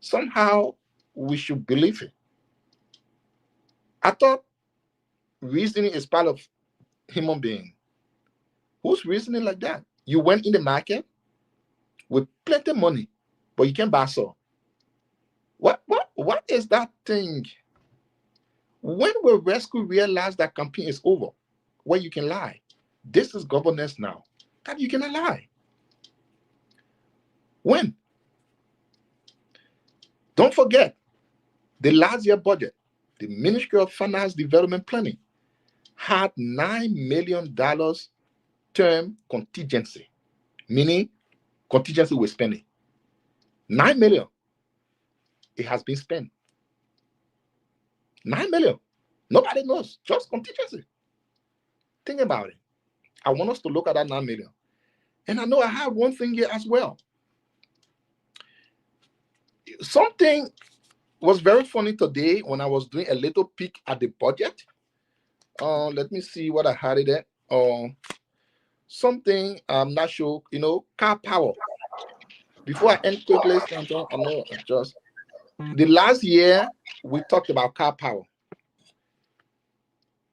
S1: Somehow we should believe it. I thought reasoning is part of human being. Who's reasoning like that? You went in the market with plenty of money, but you can't buy so. What is that thing? When will rescue realize that campaign is over? Where you can lie. This is governance now. That you cannot lie. When? Don't forget, the last year budget, the Ministry of Finance Development Planning had $9 million term contingency, meaning contingency we're spending. $9 million. It has been spent. $9 million. Nobody knows. Just contingency. Think about it. I want us to look at that $9 million. And I know I have one thing here as well. Something was very funny today when I was doing a little peek at the budget. Let me see what I had it at. Something I'm not sure, car power. Before I end quickly, I know just the last year we talked about car power.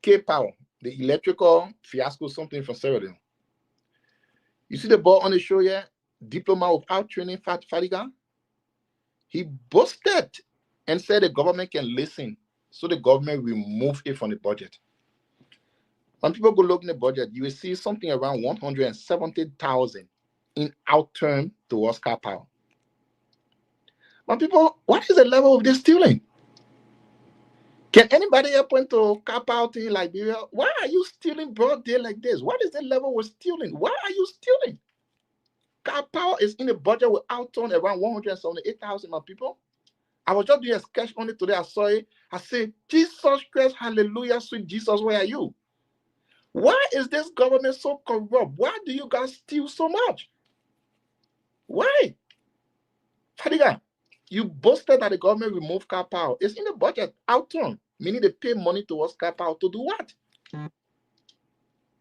S1: K-Power, the electrical fiasco, something from Sierra Leone. You see the boy on the show here, diploma without training, Fadiga? He boasted and said the government can listen, so the government will remove it from the budget. When people go look in the budget, you will see something around 170,000 in out term towards car power. My people, what is the level of this stealing? Can anybody help point to cap out in Liberia? Why are you stealing broad day like this? What is the level of stealing? Why are you stealing? Cap power is in the budget with outturn around 178,000, my people. I was just doing a sketch on it today. I saw it. I said, Jesus Christ, hallelujah, sweet Jesus, where are you? Why is this government so corrupt? Why do you guys steal so much? Why? Fadiga, you boasted that the government removed car power. It's in the budget, outturn, meaning they pay money towards car power to do what?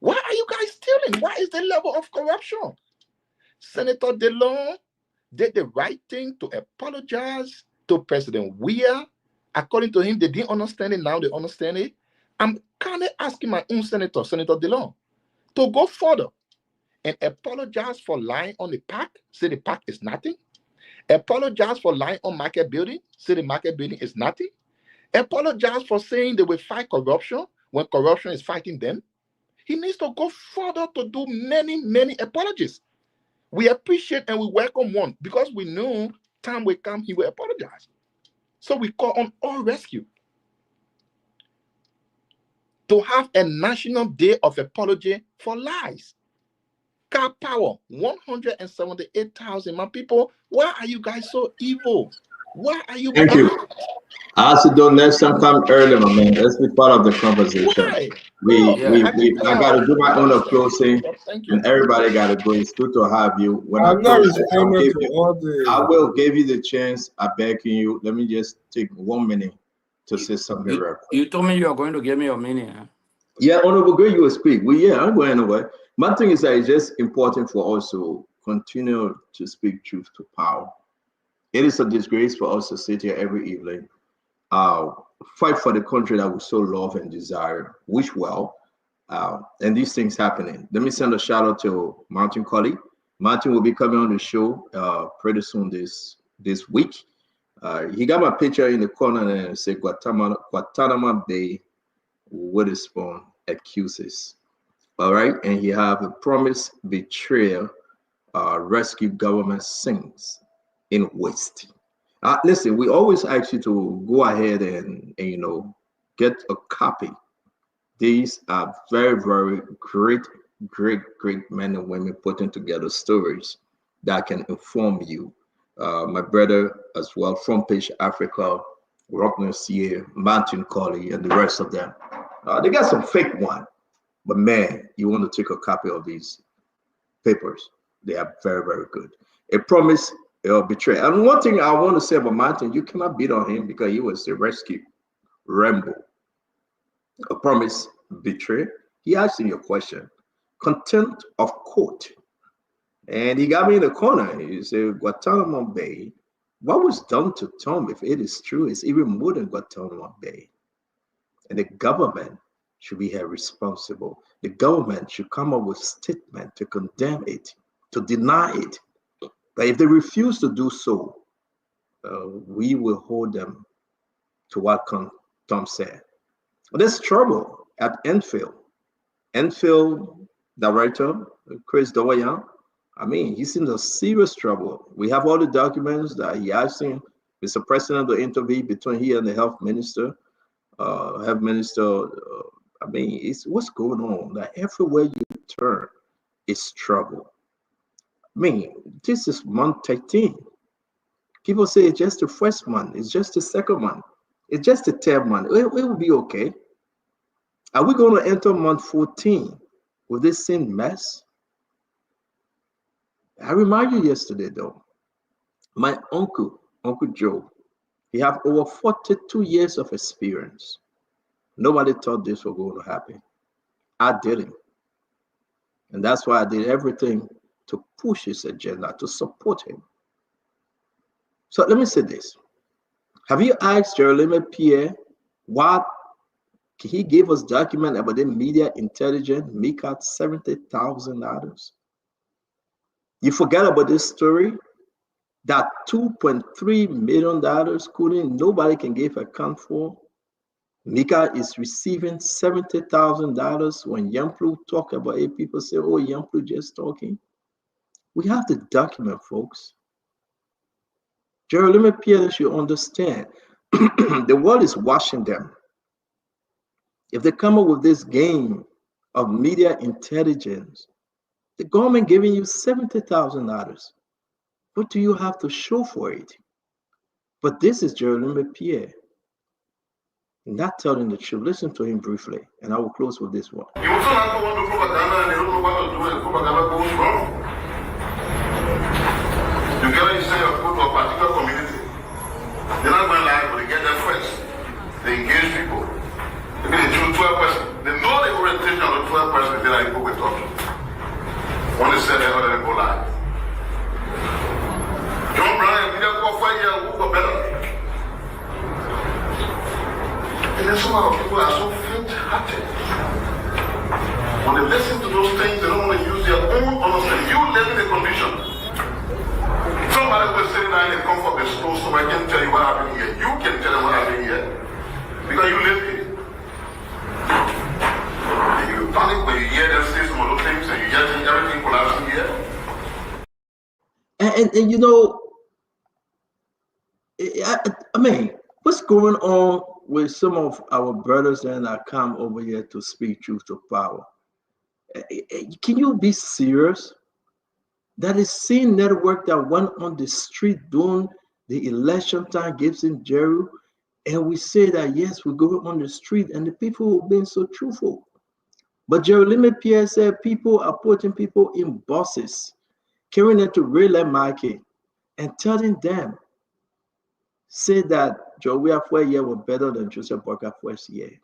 S1: Why are you guys stealing? Why is the level of corruption? Senator DeLong did the right thing to apologize to President Weah. According to him, they didn't understand it. Now they understand it. I'm kind of asking my own senator, Senator DeLong, to go further and apologize for lying on the park, say the park is nothing. Apologize for lying on market building, say the market building is nothing. Apologize for saying they will fight corruption when corruption is fighting them. He needs to go further to do many, many apologies. We appreciate and we welcome one because we know time will come, he will apologize. So we call on all rescue to have a national day of apology for lies. Car power, 178,000. My people, why are you guys so evil? Why are you
S3: Thank
S1: bad?
S3: you. I also do next time come early, my man. Let's be part of the conversation.
S1: Why? No,
S3: I gotta do my own closing,
S1: thank you.
S3: and everybody gotta go. It's good to have you. When I
S9: I've not
S3: close,
S9: responded to all
S3: I
S9: the.
S3: will give you the chance. I beg you. Let me just take 1 minute to say something real quick.
S16: You told me you are going to give me your minute. Huh?
S3: Yeah, Honorable Great, you will speak. Well, yeah, I'm going anywhere. My thing is that it's just important for us to continue to speak truth to power. It is a disgrace for us to sit here every evening, uh, fight for the country that we so love and desire, wish well, and these things happening. Let me send a shout out to Martin Colley. Martin will be coming on the show pretty soon this week. He got my picture in the corner and it said Guantanamo Bay Witherspoon accuses. All right, and he have a promise betrayal, rescue government sings in waste. Listen, we always ask you to go ahead and get a copy. These are very, very great men and women putting together stories that can inform you. My brother as well, Front Page Africa, Rockner CA, Martin Colley, and the rest of them. They got some fake one, but man, you want to take a copy of these papers. They are very, very good. A promise betrayal. And one thing I want to say about Martin, you cannot beat on him because he was the rescue Rambo. A promise betrayal. He asked me a question. Contempt of court. And he got me in the corner. He said, Guantanamo Bay, what was done to Tom, if it is true, is even more than Guantanamo Bay. And the government should be held responsible. The government should come up with a statement to condemn it, to deny it. But if they refuse to do so, we will hold them to what Tom said. There's trouble at Enfield. Enfield director, Chris Dowayan, I mean, he's in a serious trouble. We have all the documents that he asked him, Mr. President, to intervene between he and the health minister. I mean, it's what's going on. Like everywhere you turn, it's trouble. I mean, this is month 13. People say it's just the first month, it's just the second month, it's just the third month. It will be okay. Are we going to enter month 14 with this same mess? I remind you yesterday, though, my Uncle Joe, he have over 42 years of experience. Nobody thought this was going to happen. I didn't. And that's why I did everything to push his agenda, to support him. So let me say this. Have you asked Jeremy Pierre what he gave us document about the media intelligence make out $70,000? You forget about this story? That $2.3 million couldn't nobody can give account for. Mika is receiving $70,000 when Yamplu talk about it. People say, oh, Yamplu just talking. We have the document, folks. Jeremy Pierre should understand the world is watching them. If they come up with this game of media intelligence, the government giving you $70,000. What do you have to show for it? But this is Jeremy Pierre. Not telling the truth. Listen to him briefly, and I will close with this one.
S4: You also have to want to propaganda and they don't know what to do and propaganda goes wrong. You get what you say, you go to a particular community. They're not going live, but they get there first. They engage people. Maybe they choose 12 person. They know the orientation of the 12 person they like people with talk to. When they say they know they go live. John Brown and Peter go 5 years, who go better? And then some of people are so faint-hearted. When they listen to those things, they don't want to use their own understanding. You live in a condition. Somebody will sit down and come from the store, so I can tell you what happened here. You can tell them what happened here. Because you live here. And you panic when you hear them say some of those things and you hear everything collapsing here.
S3: And you know, I mean, what's going on with some of our brothers that come over here to speak truth to power? Can you be serious? That is same network that went on the street during the election time, Gibson, Jerry, and we say that yes, we go on the street, and the people have been so truthful. But Jeremy Pierre said people are putting people in buses, carrying them to relay market, and telling them, say that Joey Afueye were better than Joseph Boyka first year.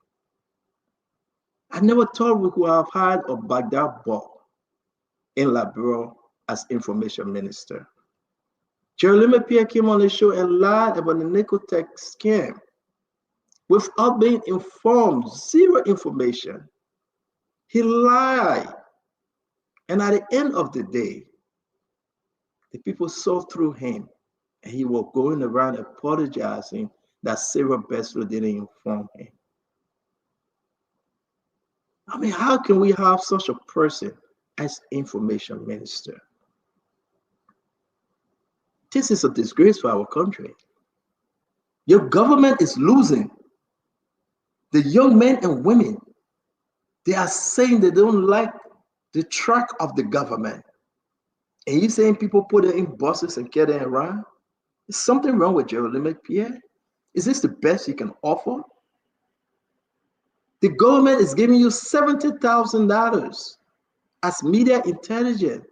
S3: I never thought we could have had a Baghdad ball in Liberia as information minister. Jeremy Pierre came on the show and lied about the Nicotech scam without being informed, zero information. He lied. And at the end of the day, the people saw through him, and he was going around apologizing that Sarah Bessler didn't inform him. I mean, how can we have such a person as information minister? This is a disgrace for our country. Your government is losing. The young men and women, they are saying they don't like the track of the government. And you're saying people put it in buses and carry it around? Is something wrong with Jeremy Pierre? Is this the best you can offer? The government is giving you $70,000 as media intelligence.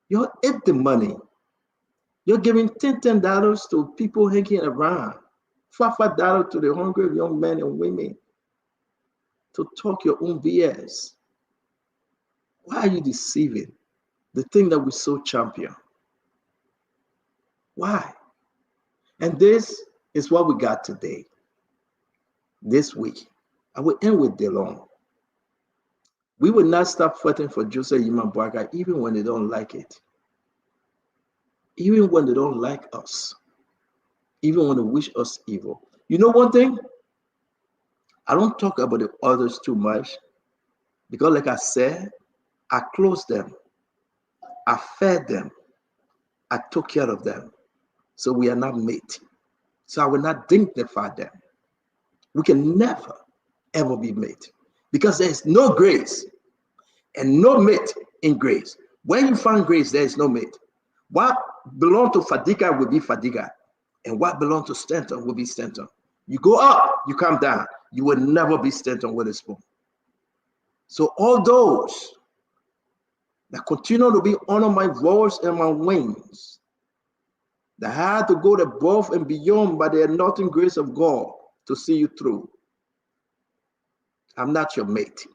S3: You eat the money. You're giving $10 to people hanging around, $5 to the hungry young men and women to talk your own BS. Why are you deceiving the thing that we so champion? Why? And this is what we got today, this week. I will end with Delon. We will not stop fighting for Joseph Yima Boyka even when they don't like it. Even when they don't like us. Even when they wish us evil. You know one thing? I don't talk about the others too much because like I said, I closed them. I fed them. I took care of them. So we are not mate. So I will not dignify them. We can never, ever be mate because there is no grace and no mate in grace. When you find grace, there is no mate. What belongs to Fadiga will be Fadiga, and what belongs to Stanton will be Stanton. You go up, you come down. You will never be Stanton with a spoon. So all those that continue to be under my voice and my wings, that had to go above and beyond by the anointing grace of God to see you through. I'm not your mate.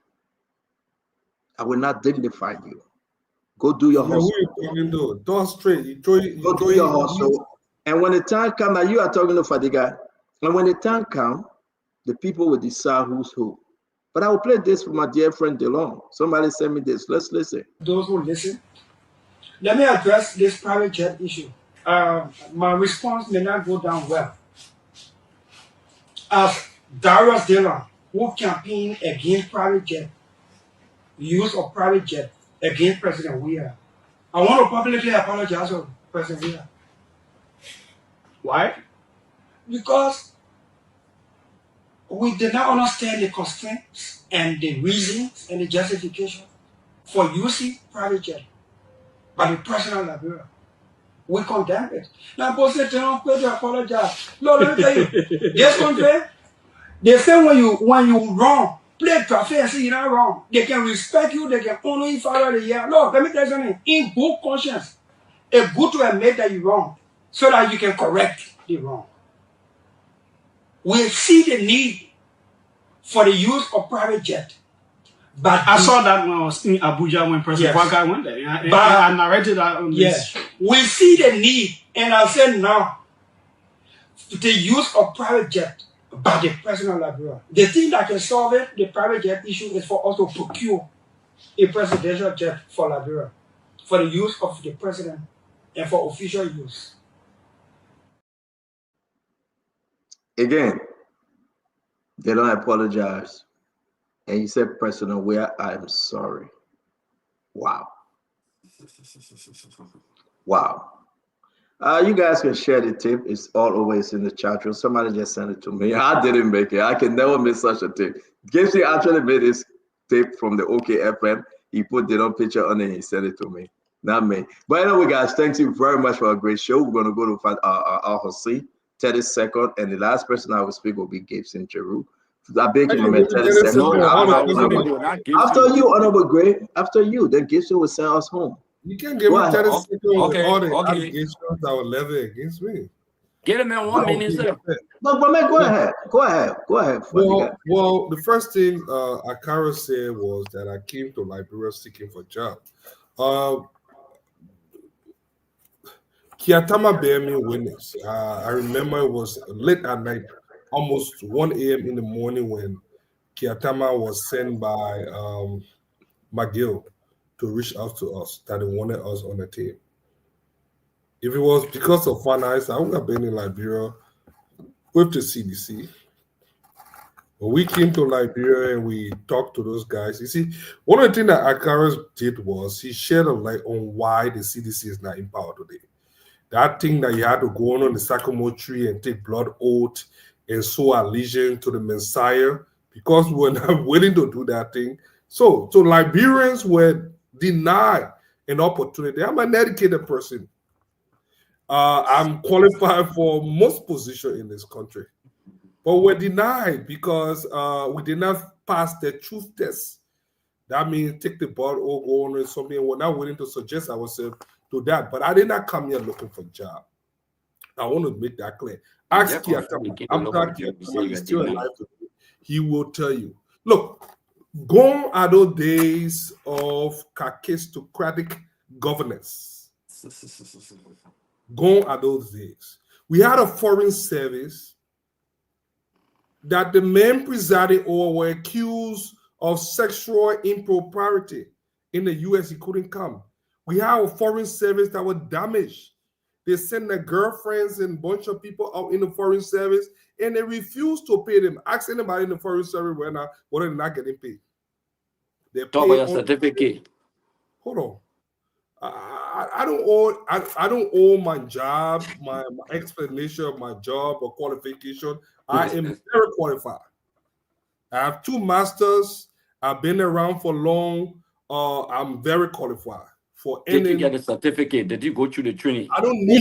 S3: I will not dignify you. Go do your hustle.
S9: Don't straight.
S3: Go do your hustle. And when the time comes, now you are talking to Fadiga, and when the time comes, the people will decide who's who. But I will play this for my dear friend DeLong. Somebody send me this. Let's listen.
S22: Those who listen, let me address this private jet issue. My response may not go down well. As Darius Dillon, who campaigned against private jet, use of private jet against President Weah, I want to publicly apologize to President Weah. Why? Because we did not understand the constraints and the reasons and the justification for using private jet by the personal librarian. We condemn it. Now, both say, don't apologize. Lord, let me tell you, this country, they say when you wrong, play traffic and say you're not wrong. They can respect you, they can honor you for the year. Lord, let me tell you something. In good conscience, it's good to admit that you're wrong so that you can correct the wrong. We see the need for the use of private jet. But
S5: I saw that when I was in Abuja when President Waka went there. I narrated that on
S22: yes, we see the need, and I said now, the use of private jet by the personal librarian. The thing that can solve it, the private jet issue, is for us to procure a presidential jet for Liberia, for the use of the president and for official use.
S3: Again, they don't apologize. And he said, personal, where I'm sorry. Wow. Wow. You guys can share the tip. It's all always in the chat room. Somebody just sent it to me. I didn't make it. I can never miss such a tip. Gibson actually made this tip from the OKFM. He put the picture on it and he sent it to me. Not me. But anyway, guys, thank you very much for a great show. We're going to go to Jose, 30 seconds. And the last person I will speak will be Gibson Cheru. I beg him, 30 seconds. After you, Honorable Gray, after you, then Gibson will send us home.
S9: You can't give me 30 seconds with all the allegations that were levied against me.
S16: Get him in 1 minute, sir.
S3: No, but man, go ahead.
S9: Well, the first thing Akara said was that I came to Liberia seeking for a job. Kiatama bear me witness. I remember it was late at night, almost 1 a.m. in the morning when Kiatama was sent by McGill to reach out to us that they wanted us on the team. If it was because of finance, I would have been in Liberia with the CDC. When we came to Liberia and we talked to those guys, you see, one of the things that Akara did was he shed a light on why the CDC is not in power today. That thing that you had to go on the sycamore tree and take blood oath and sow allegiance to the Messiah, because we were not willing to do that thing. So Liberians were denied an opportunity. I'm an educated person. I'm qualified for most positions in this country, but we're denied because we did not pass the truth test. That means take the blood or go on or something. We're not willing to suggest ourselves to that. But I did not come here looking for a job. I want to make that clear. Ask Kiatama. I'm talking. He's still alive today. He will tell you. Look, gone are those days of kakistocratic governance. Gone are those days. We had a foreign service that the men presiding over were accused of sexual impropriety. In the US, he couldn't come. We have a foreign service that was damaged. They sent their girlfriends and a bunch of people out in the foreign service, and they refused to pay them. Ask anybody in the foreign service whether they're not getting paid. They
S16: talk about your certificate.
S9: Hold on. I don't owe my job, my explanation of my job or qualification. I am very qualified. I have 2 masters. I've been around for long. I'm very qualified for any.
S16: Did you get a certificate? Did you go through the training?
S9: I don't need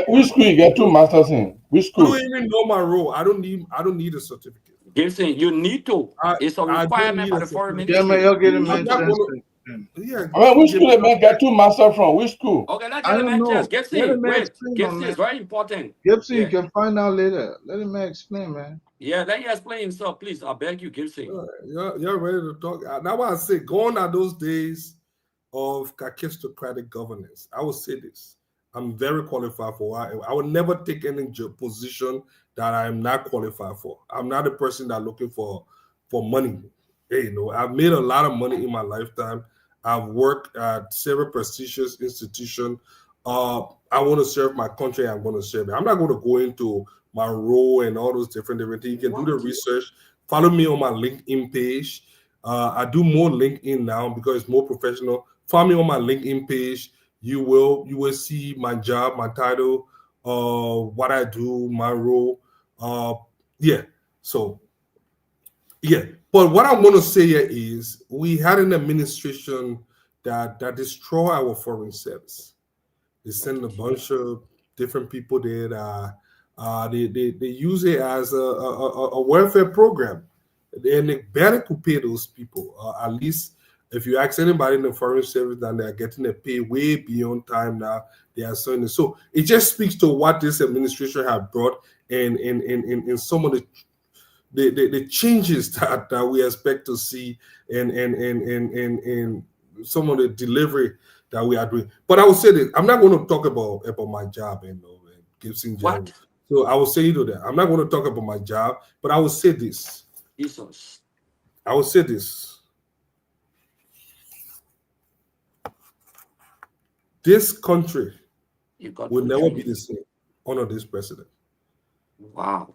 S18: which school you get 2 masters in? Which school?
S9: I don't even know my role. I don't need a certificate.
S16: Gibson, you need to. It's a requirement by the foreign ministry.
S18: Yeah, which school the man get 2 masters from? Which school?
S16: Okay, let's get him a chance. Gibson, wait. Gibson is very important.
S1: Gibson, you can find out later. Let him explain, man.
S16: Yeah, let him explain himself, please. I beg you, Gibson.
S9: You're ready to talk. That's why I say, gone are those days of kakistocratic governance. I will say this. I'm very qualified for I will never take any position that I am not qualified for. I'm not a person that looking for money. Hey, I've made a lot of money in my lifetime. I've worked at several prestigious institutions. I want to serve my country. I'm going to serve it. I'm not going to go into my role and all those different things. You can do the research. Follow me on my LinkedIn page. I do more LinkedIn now because it's more professional. Follow me on my LinkedIn page. You will see my job, my title, what I do, my role. Yeah. So, yeah. But what I want to say here is we had an administration that destroyed our foreign service. They sent a bunch of different people there. They use it as a welfare program, and they barely could pay those people. At least, if you ask anybody in the foreign service, then they are getting a pay way beyond time now. They are saying it. So it just speaks to what this administration have brought, and in some of the changes that we expect to see, and some of the delivery that we are doing. But I will say this: I'm not going to talk about my job and Gibson General. So I will say you that I'm not going to talk about my job, but I will say this.
S21: Jesus.
S9: I will say this. This country will never be the same under this president.
S21: Wow.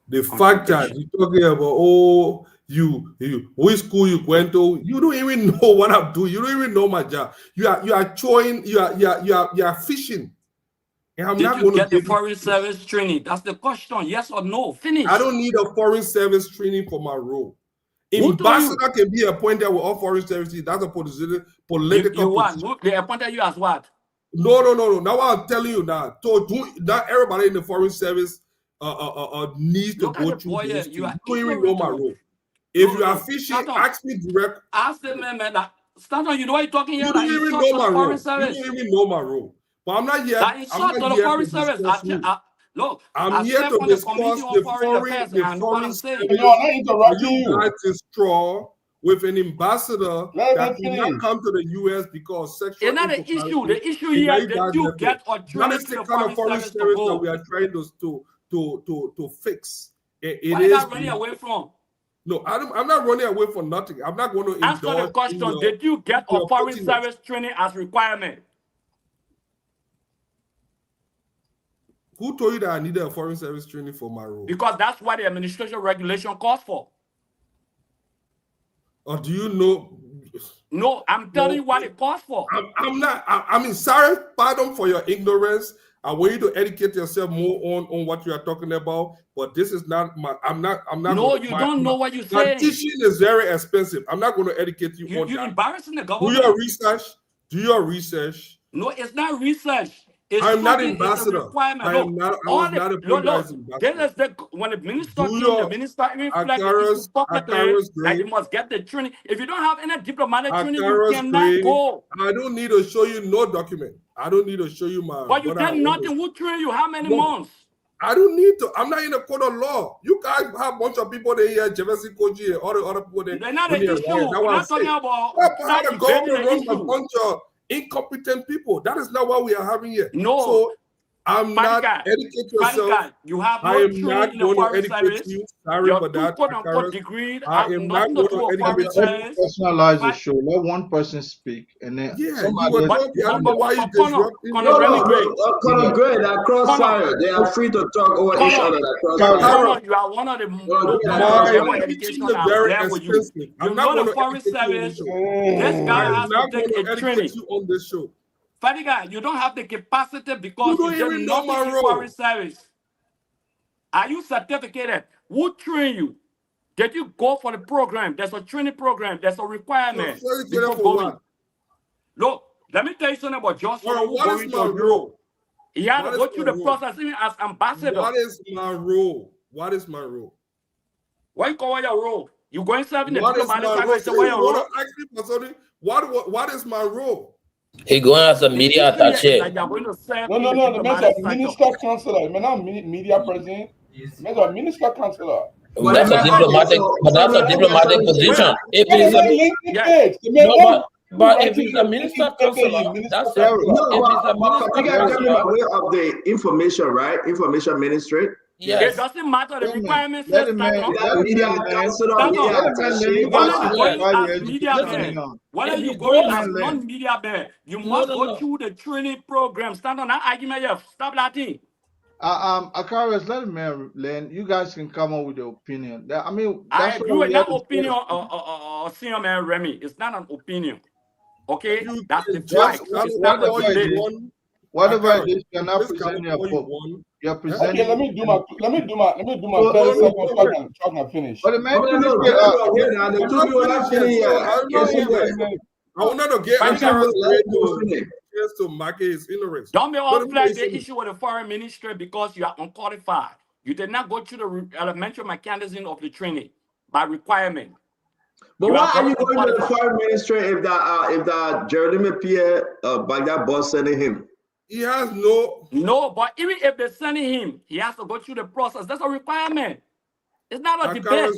S9: The fact that you're talking about, you which school you went to, you don't even know what I'm doing. You don't even know my job. You are throwing, you are fishing. And I'm
S21: Did
S9: not
S21: you
S9: going to
S21: get the
S9: give
S21: foreign service training? That's the question. Yes or no? Finish.
S9: I don't need a foreign service training for my role.
S21: Who told you?
S9: Ambassador can be appointed with all foreign services. That's a political
S21: You what?
S9: position.
S21: They appointed you as what?
S9: No. Now I'm telling you now. So not everybody in the foreign service needs to go through those things. You don't even know my role. If you are fishing, ask me direct.
S21: Ask the man that Stanton, you know what you're talking here?
S9: You don't even know my role. You don't even know my role. But I'm not here.
S21: That in short to the foreign service. Look,
S9: I'm here to discuss the foreign service. You guys destroy with an ambassador that did not come to the U.S. because sexual.
S21: It's not an issue. The issue here that you get or
S9: that is the kind of foreign service that we are trying to fix.
S21: What are you running away from?
S9: No, I'm not running away from nothing. I'm not going to
S21: answer the question. Did you get a foreign service training as requirement?
S9: Who told you that I needed a foreign service training for my role?
S21: Because that's what the administration regulation calls for.
S9: Or do you know?
S21: No, I'm telling you what it calls for.
S9: I'm not. I mean, sorry, pardon for your ignorance. I want you to educate yourself more on what you are talking about. But this is not my. I'm not.
S21: No, you don't know what you're saying.
S9: My teaching is very expensive. I'm not going to educate you on that.
S21: You're embarrassing the government.
S9: Do your research. Do your research.
S21: No, it's not research.
S9: I'm not ambassador.
S21: I am not. I was not appointed as ambassador. This is when the minister came, the minister even flagged that you must get the training. If you don't have any diplomatic training, you cannot go.
S9: I don't need to show you no document. I don't need to show you my.
S21: But you did nothing. Who trained you? How many months?
S9: I don't need to. I'm not in a court of law. You guys have a bunch of people there here, Jefferson Koji, and all the other people there.
S21: They're not an issue. We're not talking about.
S9: How the government runs a bunch of incompetent people. That is not what we are having here.
S21: No.
S9: So I'm not educate yourself.
S21: You have no
S9: I am not
S21: going
S9: to educate you. Sorry for that.
S21: Degree.
S9: I am not going to educate you.
S1: Personalize the show. Let one person speak, and then somebody.
S9: I don't know why you disrupting.
S3: Conor Gray, that crossfire. They are free to talk over each other.
S21: You are one of the
S9: my teaching is very expensive. I'm not going to
S21: foreign service. This guy has to take a training
S9: on this show.
S21: Fadiga, you don't have the capacity because you did not take foreign service. Are you certificated? Who trained you? Did you go for the program? There's a training program. There's a requirement. Look, let me tell you something about Joshua.
S9: What is my role?
S21: He had to go through the process even as ambassador.
S9: What is my role? What is my role?
S21: What you call your role? You going to serve in the
S9: diplomatic service? What is my role?
S14: He going as a media attaché.
S18: No. The man's a minister counselor. The man not media president. The man's a minister counselor.
S14: That's a diplomatic position. If it's a minister counselor, that's a
S3: way of the information, right? Information ministry.
S21: Yes. It doesn't matter the requirements. When are you going as non-media man? You must go through the training program. Stand on that argument. Stop laughing.
S1: Akaris, let me learn. You guys can come up with your opinion. I mean,
S21: I agree with that opinion, senior man Remy. It's not an opinion. Okay, that's the fact. It's not a debate.
S1: Whatever it is, you're not presenting a book. You're presenting.
S18: Okay, let me do my 30 seconds so I can finish.
S1: But the man,
S3: I
S9: will not get to market his ignorance.
S21: Don't be all flag the issue with the foreign ministry because you are unqualified. You did not go through the elementary mechanism of the training by requirement.
S3: But why are you going to the foreign ministry if that Jeremy Pierre by that boss sending him?
S9: He has no.
S21: But even if they're sending him, he has to go through the process. That's a requirement. It's not a debate.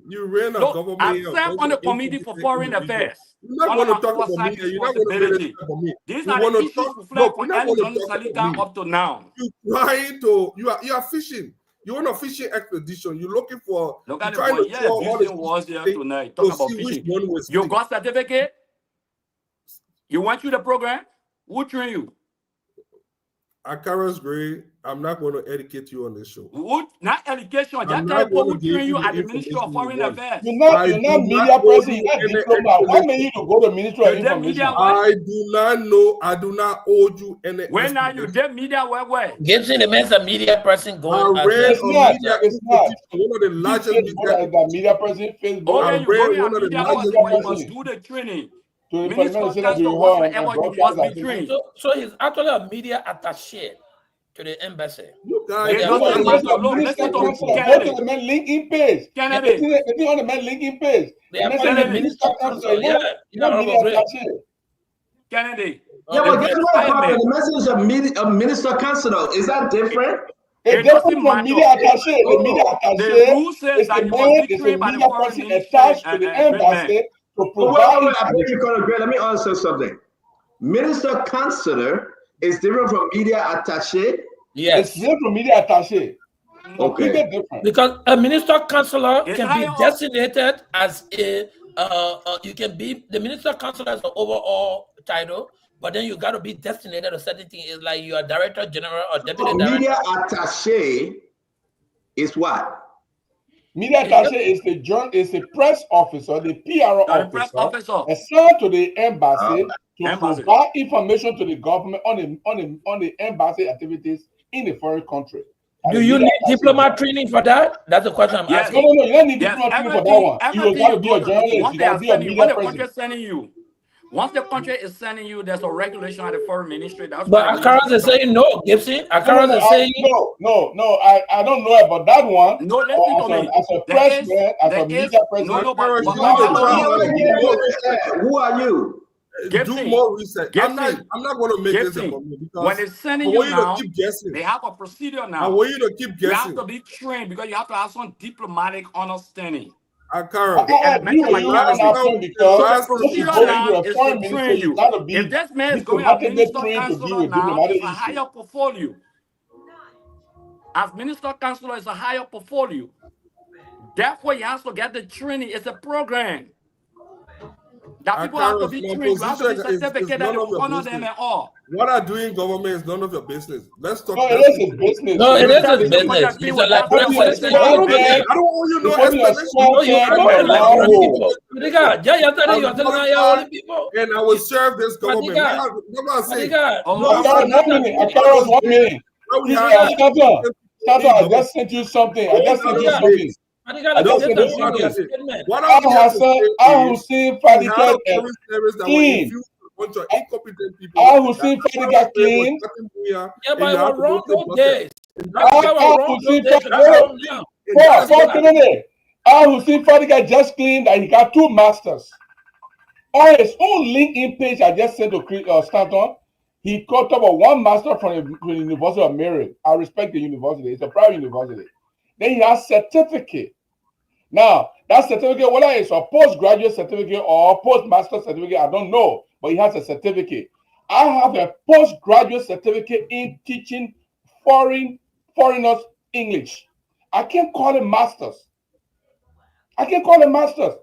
S9: You ran a government.
S21: I serve on the committee for foreign affairs.
S9: You're not going to talk about me. You're not going to talk about me.
S21: These are the issues for flag for John Salika up to now.
S9: You are fishing. You're on a fishing expedition. You're looking for.
S21: Look at the point. Yeah, Houston was there tonight. Talk about fishing. You got certificate? You went through the program? Who trained you?
S9: Akara's grade. I'm not going to educate you on this show.
S21: Not education. Just tell people who train you at the Ministry of Foreign Affairs.
S18: You're not media person. You're not diploma. Why may you to go to Ministry of Information?
S9: I do not know. I do not owe you any.
S21: When are you dead media? Where?
S14: Gibson remains a media person going.
S18: It's not.
S9: One of the largest
S18: media person. Facebook.
S21: Okay, you go to media person, you must do the training. Minister of Transport, whatsoever you must be trained.
S14: So he's actually a media attaché to the embassy.
S18: You guys, listen to Kennedy. The man LinkedIn page.
S21: Kennedy.
S18: The thing on the man LinkedIn page.
S21: Kennedy.
S3: Yeah, but guess what? The message of minister council is that different?
S18: It's different from media attaché. The media attaché is a media person attached to the embassy to provide.
S3: Let me answer something. Minister councilor is different from media attaché.
S14: Yes,
S18: it's different from media attaché.
S3: Okay,
S18: different.
S14: Because a minister councilor can be designated as a you can be the minister councilor as an overall title, but then you got to be designated a certain thing. It's like you are director general or deputy director.
S3: Media attaché is what?
S18: Media attaché is the press officer, the PR officer assigned to the embassy to provide information to the government on the embassy activities in the foreign country.
S14: Do you need diplomat training for that? That's the question I'm asking.
S18: No, you don't need diplomat training for that one. You got to be a journalist. You got to be a media person.
S21: Once the country is sending you, there's a regulation at the foreign ministry. That's
S14: but Akaras is saying no, Gibson. Akaras is saying
S18: no. I don't know about that one.
S21: No, listen to me.
S18: As a pressman, as a media person.
S3: Who are you?
S9: Do more research. I'm not going to make this up
S21: because when it's sending you now, they have a procedure now.
S9: I want you to keep guessing.
S21: You have to be trained because you have to have some diplomatic understanding.
S9: Akara,
S21: if this man is going to minister councilor now, it's a higher portfolio. As minister councilor, it's a higher portfolio. Therefore, he has to get the training. It's a program. That people have to be trained. You have to be certificated that you honor them and all.
S9: What I do in government is none of your business. Let's talk.
S18: No, it is his business.
S14: No, it is his business. He's a librarian.
S9: I don't want you to know explanation. And I will serve this government.
S18: One minute. Tata, I just sent you something. Al Hussein Fadiga clean. Al Hussein Fadiga clean.
S14: Yeah, but I was wrong those days.
S18: Al Hussein Fadiga just claimed that he got 2 masters. On his own LinkedIn page, I just sent to Stanton. He caught up with 1 master from the University of Maryland. I respect the university. It's a private university. Then he has certificate. Now, that certificate, whether it's a postgraduate certificate or postmaster certificate, I don't know. But he has a certificate. I have a postgraduate certificate in teaching foreigners English. I can't call it masters. Because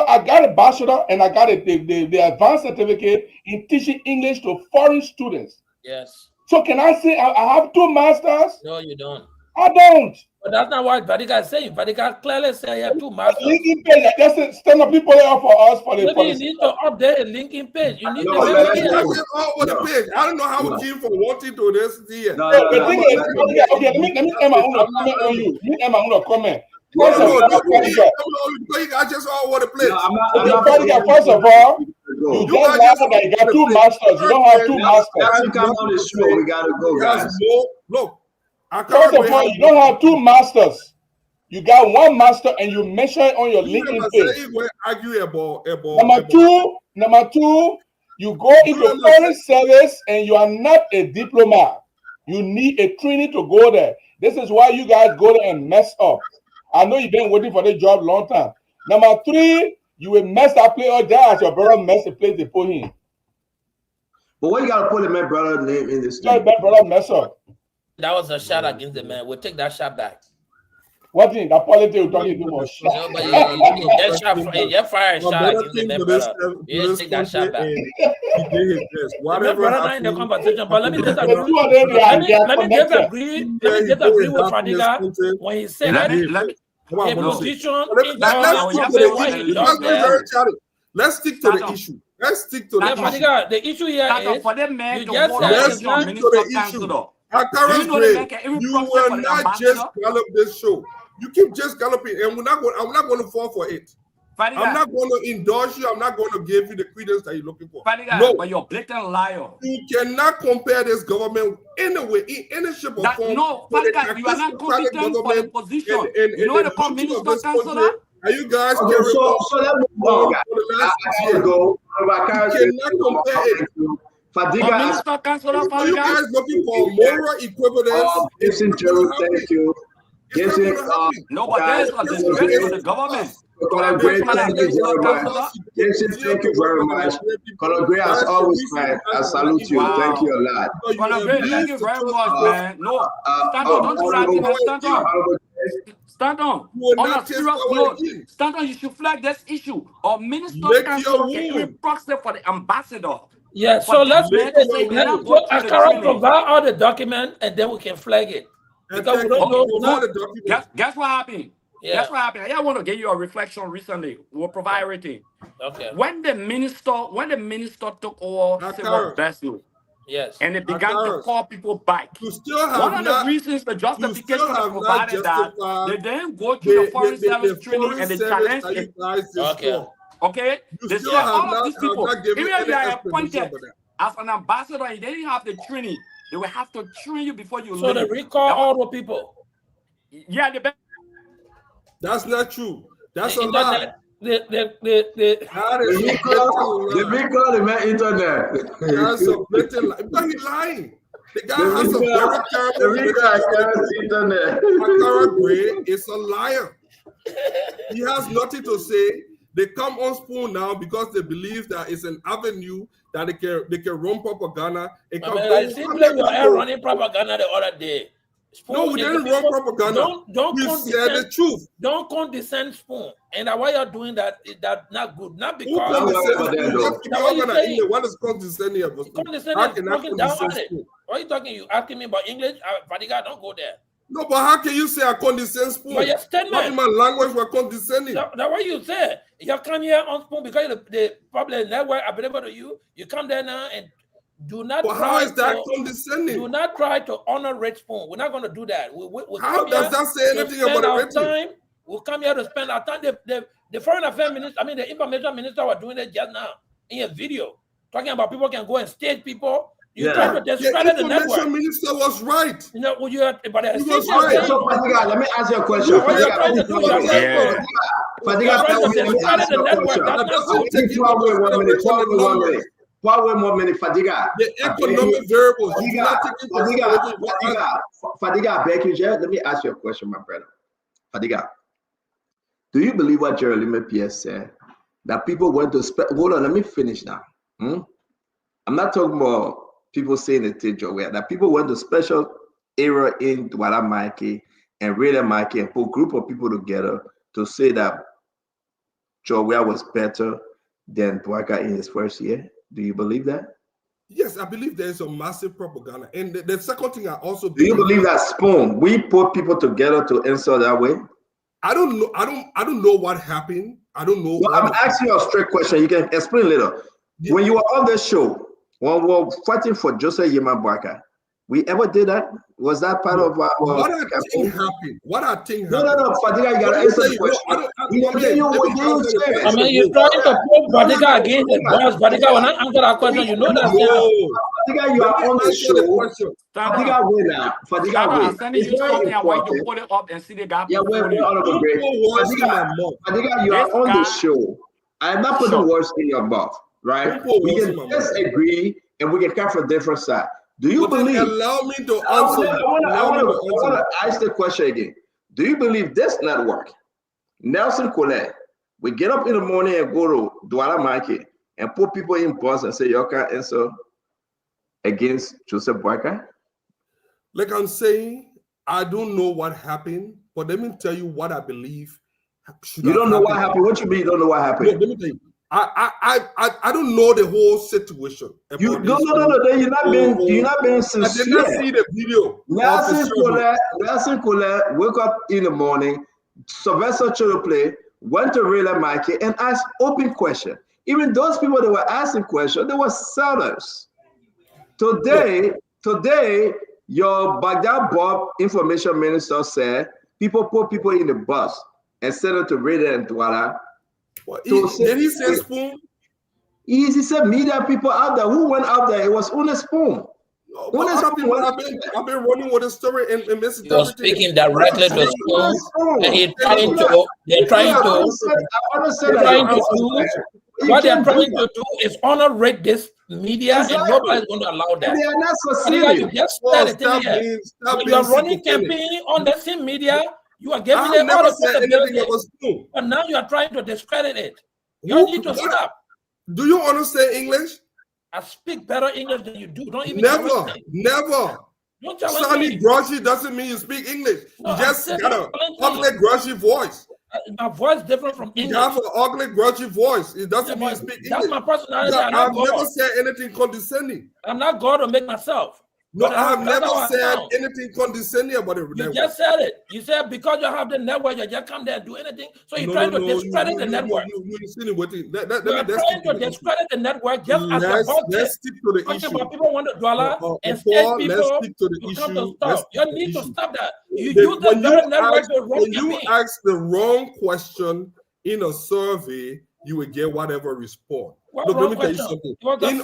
S18: I got a bachelor and I got the advanced certificate in teaching English to foreign students.
S14: Yes.
S18: So can I say I have 2 masters?
S14: No, you don't.
S18: I don't.
S14: But that's not what Vadiga is saying. Vadiga clearly said he had 2 masters.
S18: LinkedIn page, just stand up people there for us for the.
S14: Maybe you need to update a LinkedIn page. You need to
S9: But
S14: make
S9: you
S14: it.
S9: guys all over the page. I don't know how we came from wanting to this here.
S18: The thing is, okay, let me end my own comment on you. Let me end my own comment. First of all,
S9: you guys just all over the place.
S18: First of all, you just lied that you got 2 masters. You don't have 2 masters.
S3: We gotta go, guys.
S9: Look,
S18: first of all, you don't have 2 masters. You got 1 master, and you mention it on your LinkedIn page. Number two, you go into foreign service, and you are not a diplomat. You need a training to go there. This is why you guys go there and mess up. I know you've been waiting for this job long time. Number 3, you will mess that play up there as your brother mess the place they put him.
S3: But why you gotta put my brother's name in this?
S18: My brother mess up.
S14: That was a shot against the man. We'll take that shot back.
S18: What thing? That politics you're talking about shot.
S14: No, but you fired a shot against the man, brother. You didn't take that shot back.
S9: He did his best.
S14: Whatever not in the conversation, but let me disagree. Let me disagree with Fadiga when he said that a position
S9: Let's stick to the issue. Let's stick to the issue.
S14: Fadiga, the issue here is
S21: for them men
S14: you
S21: to
S14: just
S21: vote
S14: said
S9: let's
S14: it's
S9: stick
S14: not
S9: to the issue. You will not just gallop this show. You keep just galloping, and I'm not going to fall for it.
S21: Fadiga,
S9: I'm not going to endorse you. I'm not going to give you the credence that you're looking for.
S21: Fadiga,
S9: no,
S21: but you're a blatant liar.
S9: You cannot compare this government in any shape or form.
S21: No, Fadiga, you are not competent for the position. You know what they call minister councillor?
S9: Are you guys
S3: okay, so let's move on, guys. I gotta go.
S9: You cannot compare it.
S3: Fadiga,
S21: minister councillor,
S9: are you guys looking for moral equivalence?
S3: Listen, Joe, thank you.
S21: No, but there is a disgrace to the government.
S3: Colonel Gray, thank you very much. Jason, thank you very much. Colonel Gray, as always, man, I salute you.
S21: Wow.
S3: Thank you a lot.
S21: Colonel Gray, thank you very much, man. No, stand on, don't do that thing, man. Stand on. Stand on. On a serious note, stand on, you should flag this issue. Or minister council can even proxy for the ambassador.
S14: Yeah, so let's provide all the documents and then we can flag it. Because we don't know.
S21: Guess what happened?
S14: Yeah.
S21: Guess what happened? I want to give you a reflection recently. We'll provide everything.
S14: Okay.
S21: When the minister took over civil vessel,
S14: yes,
S21: and they began to call people back.
S9: You still have
S21: one of the reasons the justification they provided that they didn't go through the foreign service training and they challenged it. Okay. They said all of these people, even if you are appointed as an ambassador and they didn't have the training, they will have to train you before you leave.
S14: So they recall all the people.
S21: Yeah,
S9: that's not true. That's a lie.
S3: The recall the man internet.
S9: That's a blatant lie. But he's lying. The guy has a very terrible
S3: internet.
S9: Akara Gray is a liar. He has nothing to say. They come on Spoon now because they believe that it's an avenue that they can run propaganda.
S14: I simply were running propaganda the other day. Spoon,
S9: no, we didn't run propaganda.
S14: Don't
S9: said the truth.
S14: Don't condescend Spoon. And why you're doing that is that not good. Not because
S9: what is condescending about?
S14: Condescending talking down on it. Why are you talking? You asking me about English? Fadiga, don't go there.
S9: No, but how can you say I condescend Spoon?
S14: But your statement.
S9: Not in my language we're condescending.
S14: That's what you say. You come here on Spoon because the public network available to you. You come there now and do not.
S9: But how is that condescending?
S14: Do not try to honor Red Spoon. We're not going to do that.
S9: How does that say anything about the Red
S14: time? We'll come here to spend our time. The foreign affairs minister, the information minister, was doing it just now in a video, talking about people can go and stage people. You try to discredit the network.
S9: The information minister was right.
S14: You know, he was
S3: right. So, Fadiga, let me ask you a question. Fadiga, let me ask you a question. One more minute, Fadiga.
S9: The economic variables.
S3: Fadiga, I beg you, Jared, let me ask you a question, my brother. Fadiga, do you believe what Jeremy Pierce said? That people went to hold on, let me finish now. I'm not talking about people saying it to Joe, that people went to special area in Douala Mikey and Reda Mikey and put a group of people together to say that Joe was better than Bouaka in his first year. Do you believe that?
S9: Yes, I believe there is a massive propaganda. And the second thing I also
S3: Do you believe that spoon? We put people together to answer that way?
S9: I don't know. I don't know what happened. I don't know.
S3: No, I'm asking you a straight question. You can explain later. Yeah. When you were on the show, when we were fighting for Joseph Yemabwaka, we ever did that? Was that part of our
S9: what I think happened? What I think
S3: happened? No, Fadiga, you gotta answer the question.
S14: I mean, you're trying to put Fadiga against the boss. Fadiga, when I answer that question, you know that.
S3: Fadiga, you are on the show. Fadiga, wait now. Fadiga, wait.
S21: I'm sending you something. I want you to put it up and see the guy.
S3: Yeah, wait, Fadiga, you are on the show. I am not putting words in your mouth, right? We can disagree and we can come from different side. Do you believe?
S9: Allow me to answer.
S3: I want to ask the question again. Do you believe this network, Nelson Colette, we get up in the morning and go to Douala Market and put people in bus and say, you can't answer against Joseph Boyka?
S9: Like I'm saying, I don't know what happened, but let me tell you what I believe.
S3: You don't know what happened? What you mean you don't know what happened?
S9: No, let me tell you. I don't know the whole situation.
S3: No. Then you're not being sincere.
S9: I did not see the video.
S3: Nelson Colette woke up in the morning, Sylvester Choloplay went to Rayla Market and asked open question. Even those people that were asking questions, they were sellers. Today, your Baghdad Bob information minister said people put people in the bus and send them to Rayla and Douala.
S9: Did he say spoon?
S3: He said media people out there. Who went out there? It was on a spoon.
S9: I've been running with the story and misinterpreting.
S14: You're speaking directly to spoon, and they're trying to do is honor rate this media, and nobody's going to allow that.
S3: They are not succeeding.
S14: You just started you're running campaign on the same media. You are giving them all the but now you are trying to discredit it. You need to stop.
S9: Do you understand English?
S14: I speak better English than you do. Don't even
S9: never.
S14: Don't
S9: Sonny Groshy doesn't mean you speak English.
S14: No,
S9: you just got a ugly Groshy voice.
S14: My voice different from English.
S9: You have an ugly Groshy voice. It doesn't mean you speak English.
S14: That's my personality.
S9: I've never said anything condescending.
S14: I'm not God to make myself.
S9: No, I have never said anything condescending about it.
S14: You just said it. You said because you have the network, you just come there and do anything. So you're trying to discredit the network. You're trying to discredit the network just as the boss.
S9: Let's stick to the issue.
S14: About people want to dollar and state people.
S9: Let's stick to the issue.
S14: You need to stop that. You use the very network to run
S9: when you ask the wrong question in a survey, you will get whatever response. Look, let me tell you something. In order to know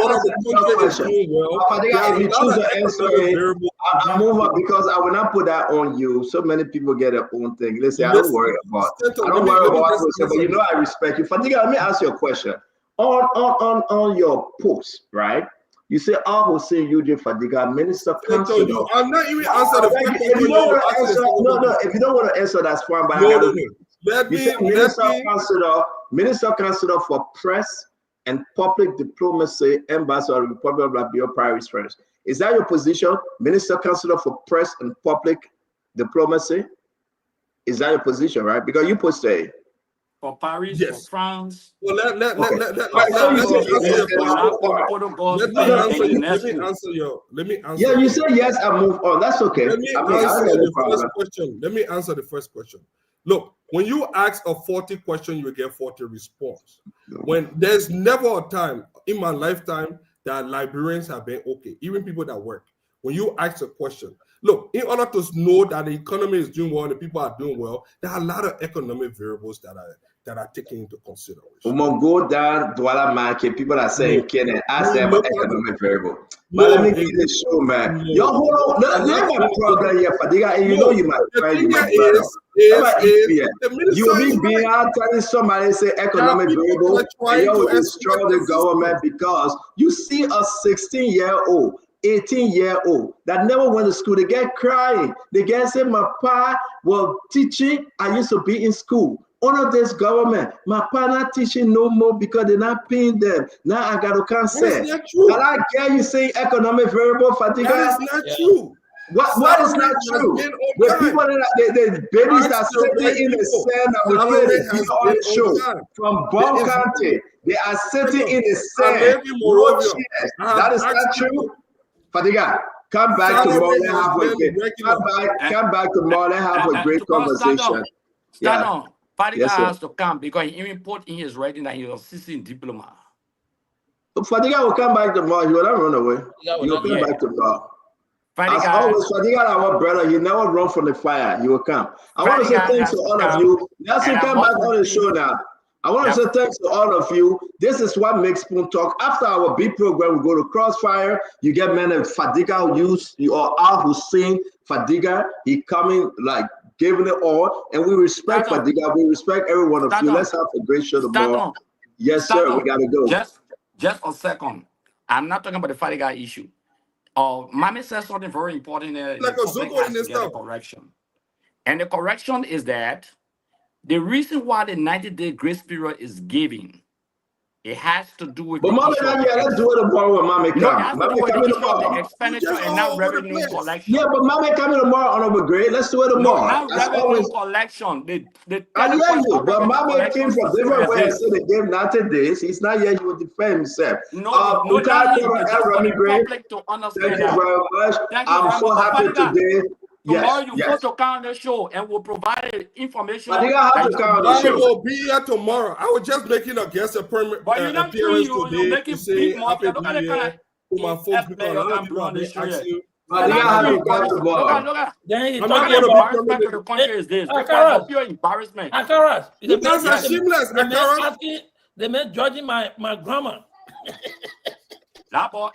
S9: what the country is doing well,
S3: if you choose the answer, I move up because I will not put that on you. So many people get their own thing. Listen, I don't worry about it. I don't worry about what but you know I respect you. Fadiga, let me ask you a question. On your post, right? You say Al Hussein Eugene Fadiga, Minister Council.
S9: I'm not even answering the question.
S3: If you don't want to answer, that's fine. But Minister Councilor for Press and Public Diplomacy, Ambassador of the Republic of Liberia, Paris first. Is that your position, Minister Councilor for Press and Public Diplomacy? Is that your position, right? Because you post a
S21: for Paris, for France.
S9: Well, let me answer.
S3: Yeah, you said yes, I move on. That's okay.
S9: Let me answer the first question. Look, when you ask a 40 question, you will get 40 response. When there's never a time in my lifetime that librarians have been okay, even people that work. When you ask a question, look, in order to know that the economy is doing well and the people are doing well, there are a lot of economic variables that are taken into consideration.
S3: When go down Douala Market, people are saying, can I ask them about economic variable? But let me give you the show, man. Yo, hold on. There's a problem here, Fadiga, and you know you might try you be being out telling somebody say economic variable, and you destroy the government because you see a 16-year-old 18-year-old that never went to school. They get crying. They get say, my pa was teaching. I used to be in school. Under this government, my pa not teaching no more because they're not paying them. Now I got to cancel. Can I get you saying economic variable, Fadiga?
S9: That is not true.
S3: What is not true? The people the babies that sitting in the cell that we play the video on the show from Bon County, they are sitting in the cell. No chairs. That is not true. Fadiga, come back tomorrow and have a great. Come back tomorrow and have a great conversation.
S21: Stand on. Fadiga
S3: Yes, sir.
S21: has to come because he even put in his writing that he was assistant diploma.
S3: Fadiga will come back tomorrow. He will not run away. He will come back tomorrow. As always, Fadiga, our brother, he never run from the fire. He will come. I want to say thanks to all of you. Nelson, come back on the show now. I want to say thanks to all of you. This is what makes Spoon Talk. After our big program, we go to Crossfire. You get men of Fadiga or Al Hussein Fadiga. He coming like giving it all. And we respect Fadiga. We respect every one of you. Let's have a great show tomorrow. Yes, sir. We got to go.
S21: Just a second. I'm not talking about the Fadiga issue. Mami said something very important there. Like a correction. And the correction is that the reason why the 90-day grace period is given, it has to do with.
S3: But Mami, let's do it tomorrow when Mami
S21: No, it
S3: come.
S21: has to do
S3: Mami
S21: with the
S3: coming
S21: issue of the
S3: tomorrow.
S21: expenditure and not revenue collection.
S3: Yeah, but Mami coming tomorrow on our grade. Let's do it tomorrow.
S21: No, not revenue collection.
S3: I hear you, but Mami came from different ways and said they gave 90 days. He's not here. He will defend himself.
S21: No, not him. It's just for the public to understand.
S3: Thank you very much. I'm so happy today.
S21: Tomorrow you go to come on the show and we'll provide information.
S3: I think I have to come on the show.
S9: I will be here tomorrow. I was just making a guest appearance today to say happy New Year to my folks because a lot of people have been asking.
S3: I think I have to come tomorrow.
S21: Then he's talking about embarrassment to the country is this. Because of pure embarrassment.
S14: Akaras.
S9: That's shameless.
S14: They made judging my grammar.
S3: So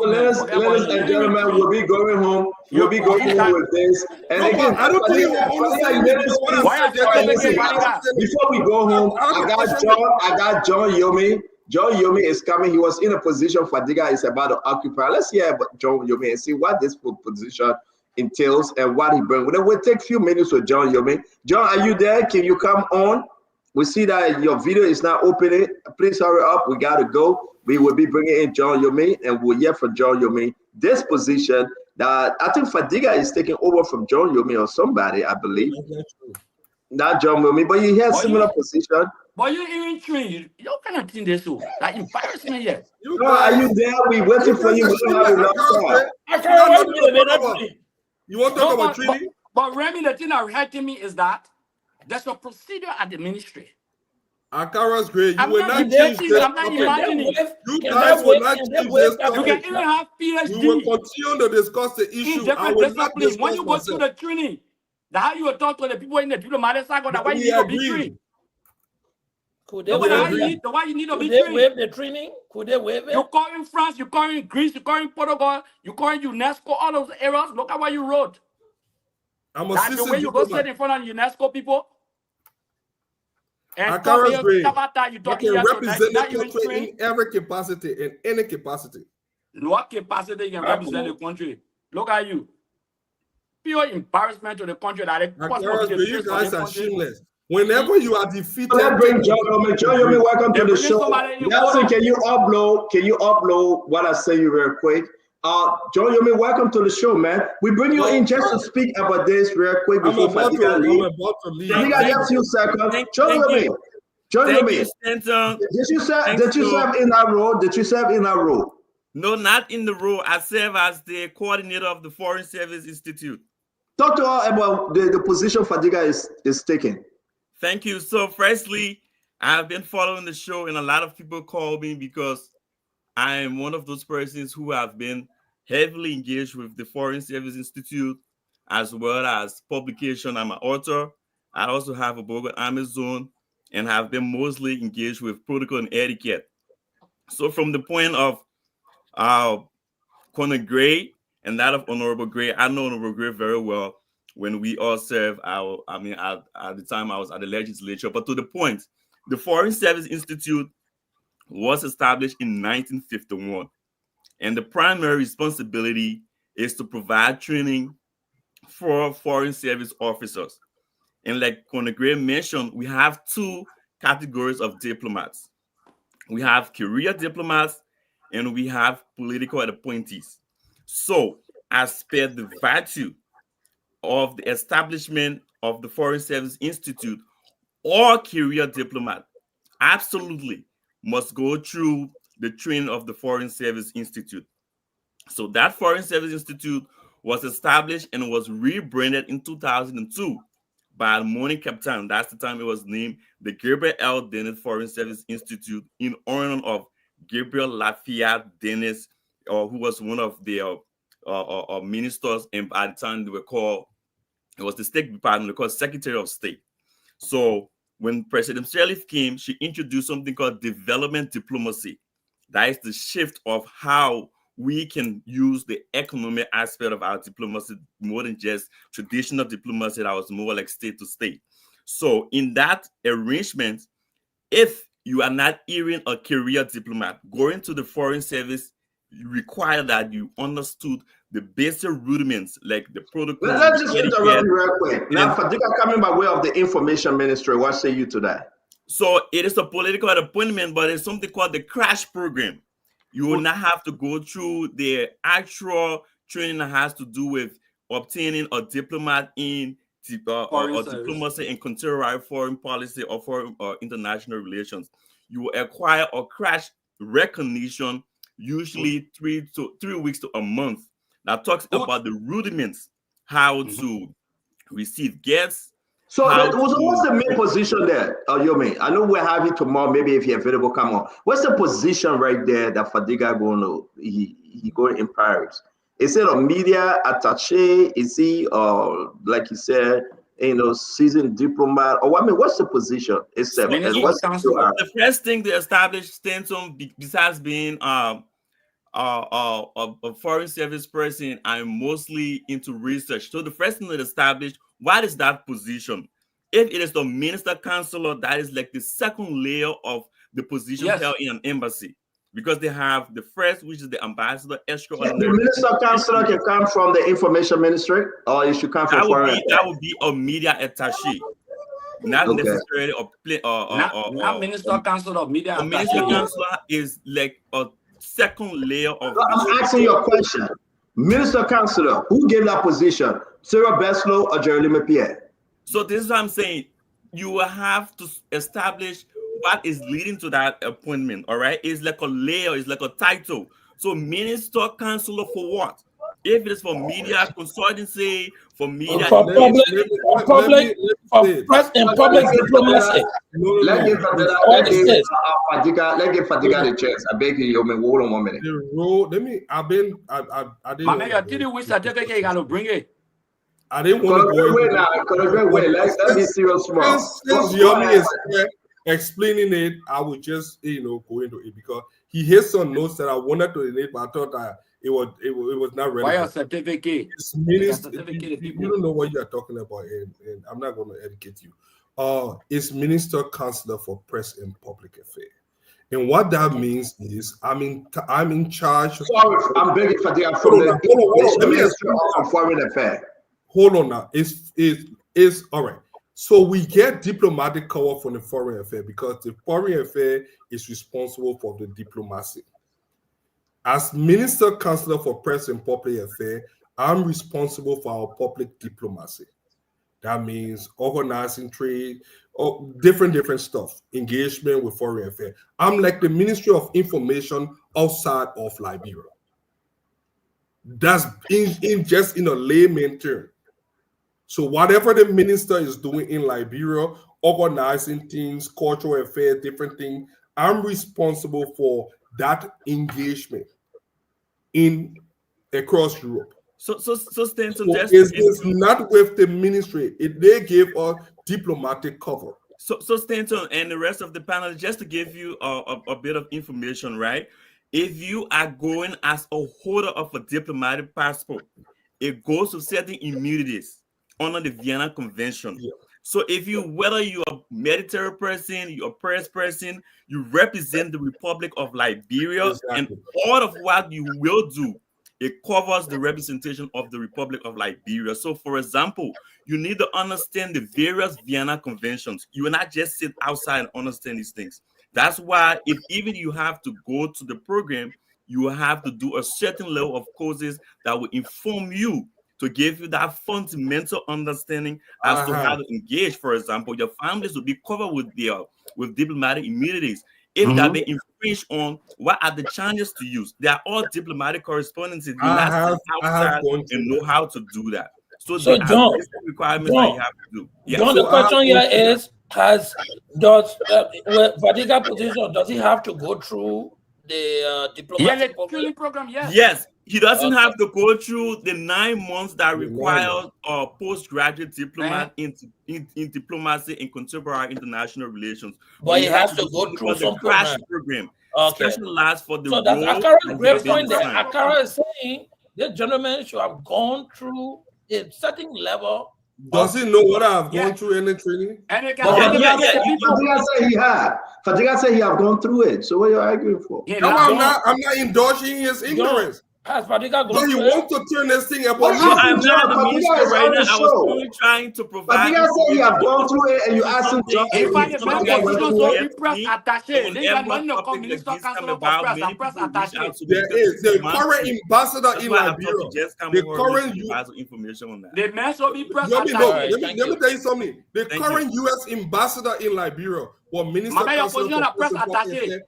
S3: ladies and gentlemen, we'll be going home. We'll be going home with this. And again,
S9: I don't think
S3: before we go home, I got John Yomi. John Yomi is coming. He was in a position Fadiga is about to occupy. Let's hear about John Yomi and see what this position entails and what he brings. We'll take a few minutes with John Yomi. John, are you there? Can you come on? We see that your video is not opening. Please hurry up. We got to go. We will be bringing in John Yomi, and we'll hear from John Yomi this position that I think Fadiga is taking over from John Yomi or somebody, I believe. Not John Yomi, but you hear similar position.
S21: But you even train, you don't kind of think this so like embarrassment yet.
S3: No, are you there? We waiting for you. We don't have enough time.
S9: You want to talk about training?
S21: But Remy, the thing that hurting me is that there's a procedure at the ministry.
S9: Akara's great. You will not change this.
S21: I'm not imagining.
S9: You guys will not change this.
S21: You can even have PhD.
S9: We will continue to discuss the issue. I will not discuss
S21: when you go through the training, that's how you will talk to the people in the diplomatic cycle. That's why you need to be trained.
S14: Could they waive the training? Could they waive it?
S21: You call in France, you call in Greece, you call in Portugal, you call in UNESCO, all those areas. Look at what you wrote. That's the way you go sit in front of UNESCO people. And
S9: Akara's great.
S21: You
S9: can represent the country in every capacity, in any capacity.
S21: What capacity you can represent the country? Look at you. Pure embarrassment to the country.
S9: You guys are shameless. Whenever you are defeated,
S3: let's bring John Yomi. John Yomi, welcome to the show. Nelson, can you upload what I say you real quick? John Yomi, welcome to the show, man. We bring you in just to speak about this real quick before Fadiga leave. Fadiga, just few seconds. John Yomi. Did you serve in that role? Did you serve in that role?
S6: No, not in the role. I serve as the coordinator of the Foreign Service Institute.
S3: Talk to us about the position Fadiga is taking.
S6: Thank you. So firstly, I've been following the show and a lot of people call me because I am one of those persons who have been heavily engaged with the Foreign Service Institute as well as publication. I'm an author. I also have a blog on Amazon and have been mostly engaged with protocol and etiquette. So from the point of Conor Gray and that of Honorable Gray, I know Honorable Gray very well. When we all serve at the time I was at the legislature, but to the point, the Foreign Service Institute was established in 1951. And the primary responsibility is to provide training for foreign service officers. And like Conor Gray mentioned, we have two categories of diplomats. We have career diplomats and we have political appointees. So as per the virtue of the establishment of the Foreign Service Institute, or career diplomat absolutely must go through the training of the Foreign Service Institute. So that Foreign Service Institute was established and was rebranded in 2002 by Almoni Captain. That's the time it was named the Gabriel L. Dennis Foreign Service Institute, in honor of Gabriel Lafayette Dennis, who was one of the ministers, and by the time they were called, it was the State Department, they called Secretary of State. So when President Sirleaf came, she introduced something called development diplomacy. That is the shift of how we can use the economic aspect of our diplomacy more than just traditional diplomacy that was more like state to state. So in that arrangement, if you are not even a career diplomat, going to the foreign service require that you understood the basic rudiments, like the protocol.
S3: Let's just interrupt you real quick. Now, Fadiga coming by way of the information ministry, what say you to that?
S6: So it is a political appointment, but it's something called the crash program. You will not have to go through the actual training that has to do with obtaining a diplomat in or diplomacy and contemporary foreign policy or foreign or international relations. You will acquire a crash recognition, usually 3 weeks to a month, that talks about the rudiments, how to receive guests.
S3: So what's the main position there, Yomi? I know we'll have you tomorrow. Maybe if you're available, come on. What's the position right there that Fadiga going in Paris? Is it a media attaché? Is he, like you said, seasoned diplomat? Or I mean, what's the position?
S6: The first thing they established Stanton, besides being a foreign service person, I'm mostly into research. So the first thing they established, what is that position? If it is the minister counselor, that is like the second layer of the position held in an embassy, because they have the first, which is the ambassador extraordinary.
S3: The minister counselor can come from the information ministry, or it should come from foreign.
S6: That would be a media attaché, not necessarily
S21: not minister counselor or media attaché.
S6: Minister counselor is like a second layer of.
S3: I'm asking you a question. Minister counselor, who gave that position? Sarah Beslow or Jeremy Pierre?
S6: So this is what I'm saying. You will have to establish what is leading to that appointment. All right, it's like a layer, it's like a title. So minister counselor for what? If it is for media consultancy, for media
S14: public diplomacy.
S3: Let's give Fadiga the chance. I beg you, hold on 1 minute.
S9: The role, I didn't.
S21: My man, you didn't wish that you gotta bring it.
S9: I didn't want to go into
S3: let's be serious.
S9: Since Yomi is explaining it, I would just go into it because he has some notes that I wanted to relate, but I thought that it was not relevant.
S21: Why a certificate?
S9: You don't know what you are talking about, and I'm not going to educate you. It's Minister Counselor for Press and Public Affairs. And what that means is I'm in charge.
S3: Sorry, I'm begging for the Ministry of Foreign Affairs.
S9: Hold on now. It's all right. So we get diplomatic cover from the foreign affairs because the foreign affairs is responsible for the diplomacy. As Minister Counselor for Press and Public Affairs, I'm responsible for our public diplomacy. That means organizing trade, different stuff, engagement with foreign affairs. I'm like the Ministry of Information outside of Liberia. That's just in a layman term. So whatever the minister is doing in Liberia, organizing things, cultural affairs, different things, I'm responsible for that engagement across Europe.
S6: So Stanton,
S9: it's not with the ministry. They gave us diplomatic cover.
S6: So Stanton and the rest of the panel, just to give you a bit of information, right? If you are going as a holder of a diplomatic passport, it goes to certain immunities under the Vienna Convention. Yeah. So whether you're a military person, you're a press person, you represent the Republic of Liberia, and all of what you will do, it covers the representation of the Republic of Liberia. So, for example, you need to understand the various Vienna Conventions. You will not just sit outside and understand these things. That's why if even you have to go to the program, you have to do a certain level of courses that will inform you to give you that fundamental understanding as to how to engage. For example, your families will be covered with diplomatic immunities. If that been infringed on, what are the challenges to use? They are all diplomatic correspondences. You're not sitting outside and know how to do that. So there are
S14: John,
S6: basic requirements that you have to do. Yeah.
S14: John, the question here is: does Vadiga position, does he have to go through the diplomatic
S21: program?
S6: Yes, he doesn't have to go through the 9 months that requires a postgraduate diplomat in diplomacy and contemporary international relations.
S14: But he has to go through some
S6: crash program, specialized for the
S14: so that's
S6: role.
S14: Akara's great point there. Akara is saying this gentleman should have gone through a certain level.
S9: Does he know what I've gone through in the training?
S3: Fadiga said he had. Fadiga said he have gone through it. So what are you arguing for?
S9: No, I'm not endorsing his ignorance.
S14: Has Fadiga
S9: gone through it? He wants to turn this thing up.
S6: I'm not the minister right now. I was only trying to provide.
S3: Fadiga said he have gone through it, and you asked him John.
S9: There is the current ambassador in Liberia. The current
S6: information on that.
S9: Let me tell you something. The current U.S. ambassador in Liberia was Minister Counselor for Press and Public Affairs.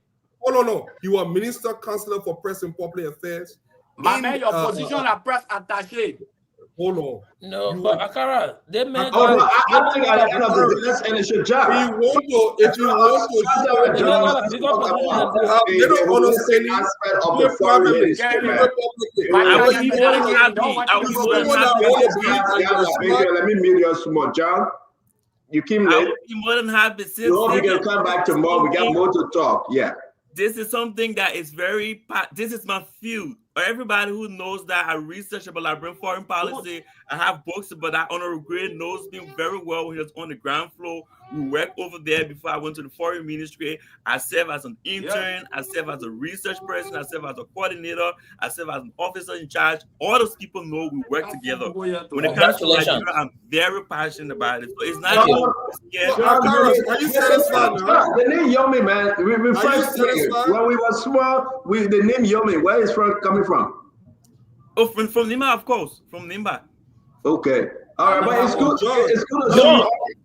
S9: No. He was Minister Counselor for Press and Public Affairs.
S21: Your position as press attaché.
S9: Hold on.
S14: No, but Akara, they made.
S3: I think at the end of the day, let's finish your job.
S9: If you want to, they don't understand the aspect of the foreign ministry. Let me meet you some more, John. You came late.
S6: You more than happy.
S3: You hope you can come back tomorrow. We got more to talk. Yeah.
S6: This is something that is this is my field. Everybody who knows that I research about Liberian foreign policy, I have books about that. Honorable Gray knows me very well. He was on the ground floor. We worked over there before I went to the foreign ministry. I serve as an intern. I serve as a research person. I serve as a coordinator. I serve as an officer in charge. All those people know we work together. When it comes to Liberia, I'm very passionate about it. So it's not
S3: are you satisfied now? The name Yomi, man. We first when we were small, the name Yomi, where is coming from?
S6: Oh, from Nimba, of course. From Nimba.
S3: Okay. All right, but it's good. It's good to
S14: see.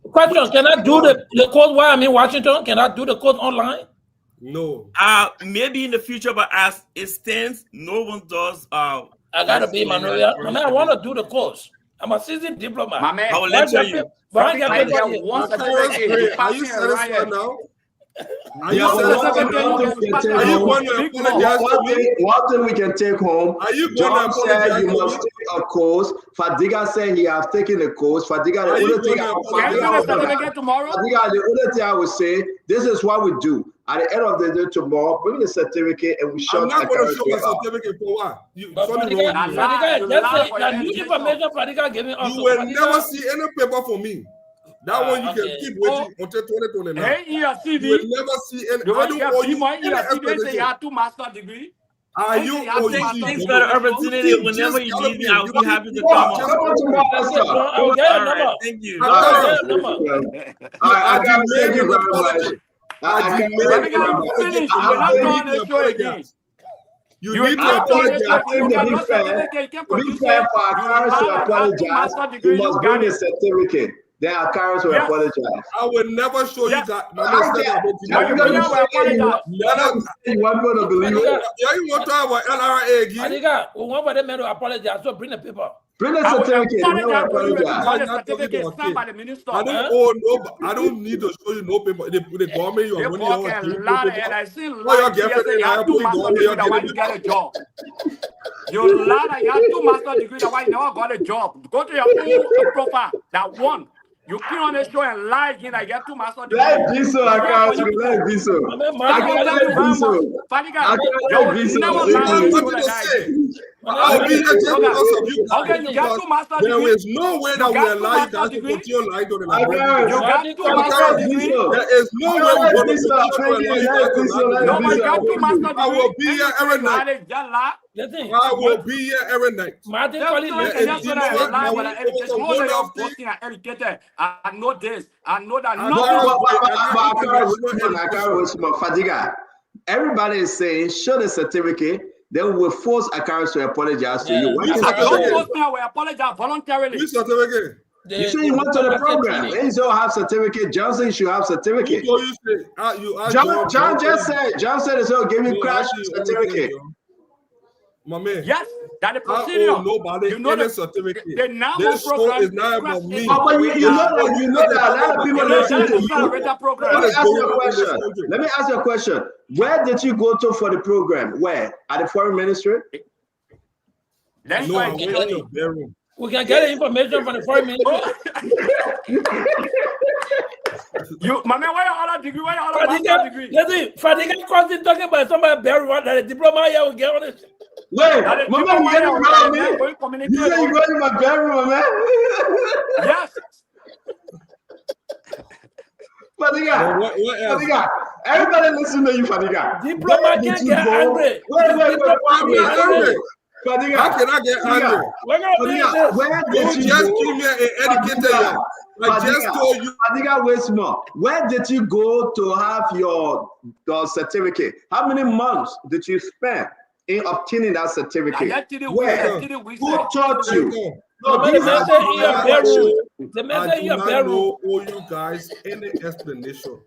S14: Question: can I do the course while I'm in Washington? Can I do the course online?
S9: No.
S6: Maybe in the future, but as it stands, no one does.
S14: I gotta be Manuel. I want to do the course. I'm a seasoned diplomat.
S6: I will lecture you.
S9: Are you satisfied now?
S3: One thing we can take home. John said you must take a course. Fadiga said he has taken a course. Fadiga, the only thing I would say, this is what we do. At the end of the day tomorrow, bring the certificate and we shut.
S9: I'm not going to show a certificate for what? You will never see any paper for me. That one you can keep waiting until 2029. You will never see any. I don't owe you any explanation.
S21: You have 2 master's degree.
S9: Are you
S6: thanks for the opportunity. Whenever you need me, I'll be happy to come on. Thank you.
S3: I got to thank you very much. You need to apologize. To be fair, for Akaris to apologize, you must bring a certificate. Then Akaris will apologize.
S9: I will never show you that.
S3: You want me to believe it?
S9: You want to have an LRA again?
S14: Adiga, we want for them to apologize. So bring the paper.
S3: Bring the certificate.
S9: I don't need to show you no paper. The government you are running
S21: and I see lot you have 2 master's degree that why you get a job. You lie, you have 2 master's degree that why you never got a job. Go to your own profile that one. You came on the show and lie again. I get 2 master's degrees.
S3: Let be so, I can't. Let be so. I can't be so.
S21: You never lie.
S9: I'll be here just because of you.
S21: Okay, you got 2 master's
S9: degrees.
S21: There
S9: is no way that we allow you guys to continue lying to the Liberians.
S21: You got 2 master's degrees.
S9: There is no way we're going to continue lying.
S21: No, you got 2 master's degrees.
S9: I will be here every night. I will be here every night.
S21: I know this. I know that.
S3: Fadiga, everybody is saying, show the certificate. then we will force Akaris to apologize to you. Why you
S21: Don't force me, I will apologize voluntarily.
S9: Which certificate?
S3: You say you went to the program. Then you still have certificate. Johnson, you should have certificate.
S9: Who you say? You asked
S3: John just said. John said it's give me crash certificate.
S9: My man.
S21: Yes, that the procedure.
S9: Nobody
S21: you know
S9: any
S21: the,
S9: certificate.
S21: The now
S9: this
S21: program
S9: is not about me.
S3: But you know that a lot of people listen to you.
S21: Program.
S3: Let me ask you a question. Let me ask you a question. Where did you go to for the program? Where? At the foreign ministry?
S21: That's
S9: no, I went in your bedroom.
S14: We can get the information from the foreign ministry.
S21: You, my man, why your other degree? Why your other master degree?
S14: Listen, Fadiga Crossing talking about somebody bury one that a diploma here will get on it.
S3: Wait, my man, you getting around me? You say you going to my bedroom, man?
S21: Yes.
S3: Fadiga, everybody listen to you, Fadiga.
S14: Diploma can't get angry.
S3: Wait. Fadiga,
S9: how can I get angry?
S3: Fadiga, where did you
S9: just
S3: go?
S9: give me an educated. I just told you.
S3: Fadiga, wait small. Where did you go to have your certificate? How many months did you spend in obtaining that certificate? Where? Who taught you?
S14: No, these are
S9: the message in your bedroom. Owe you guys any explanation?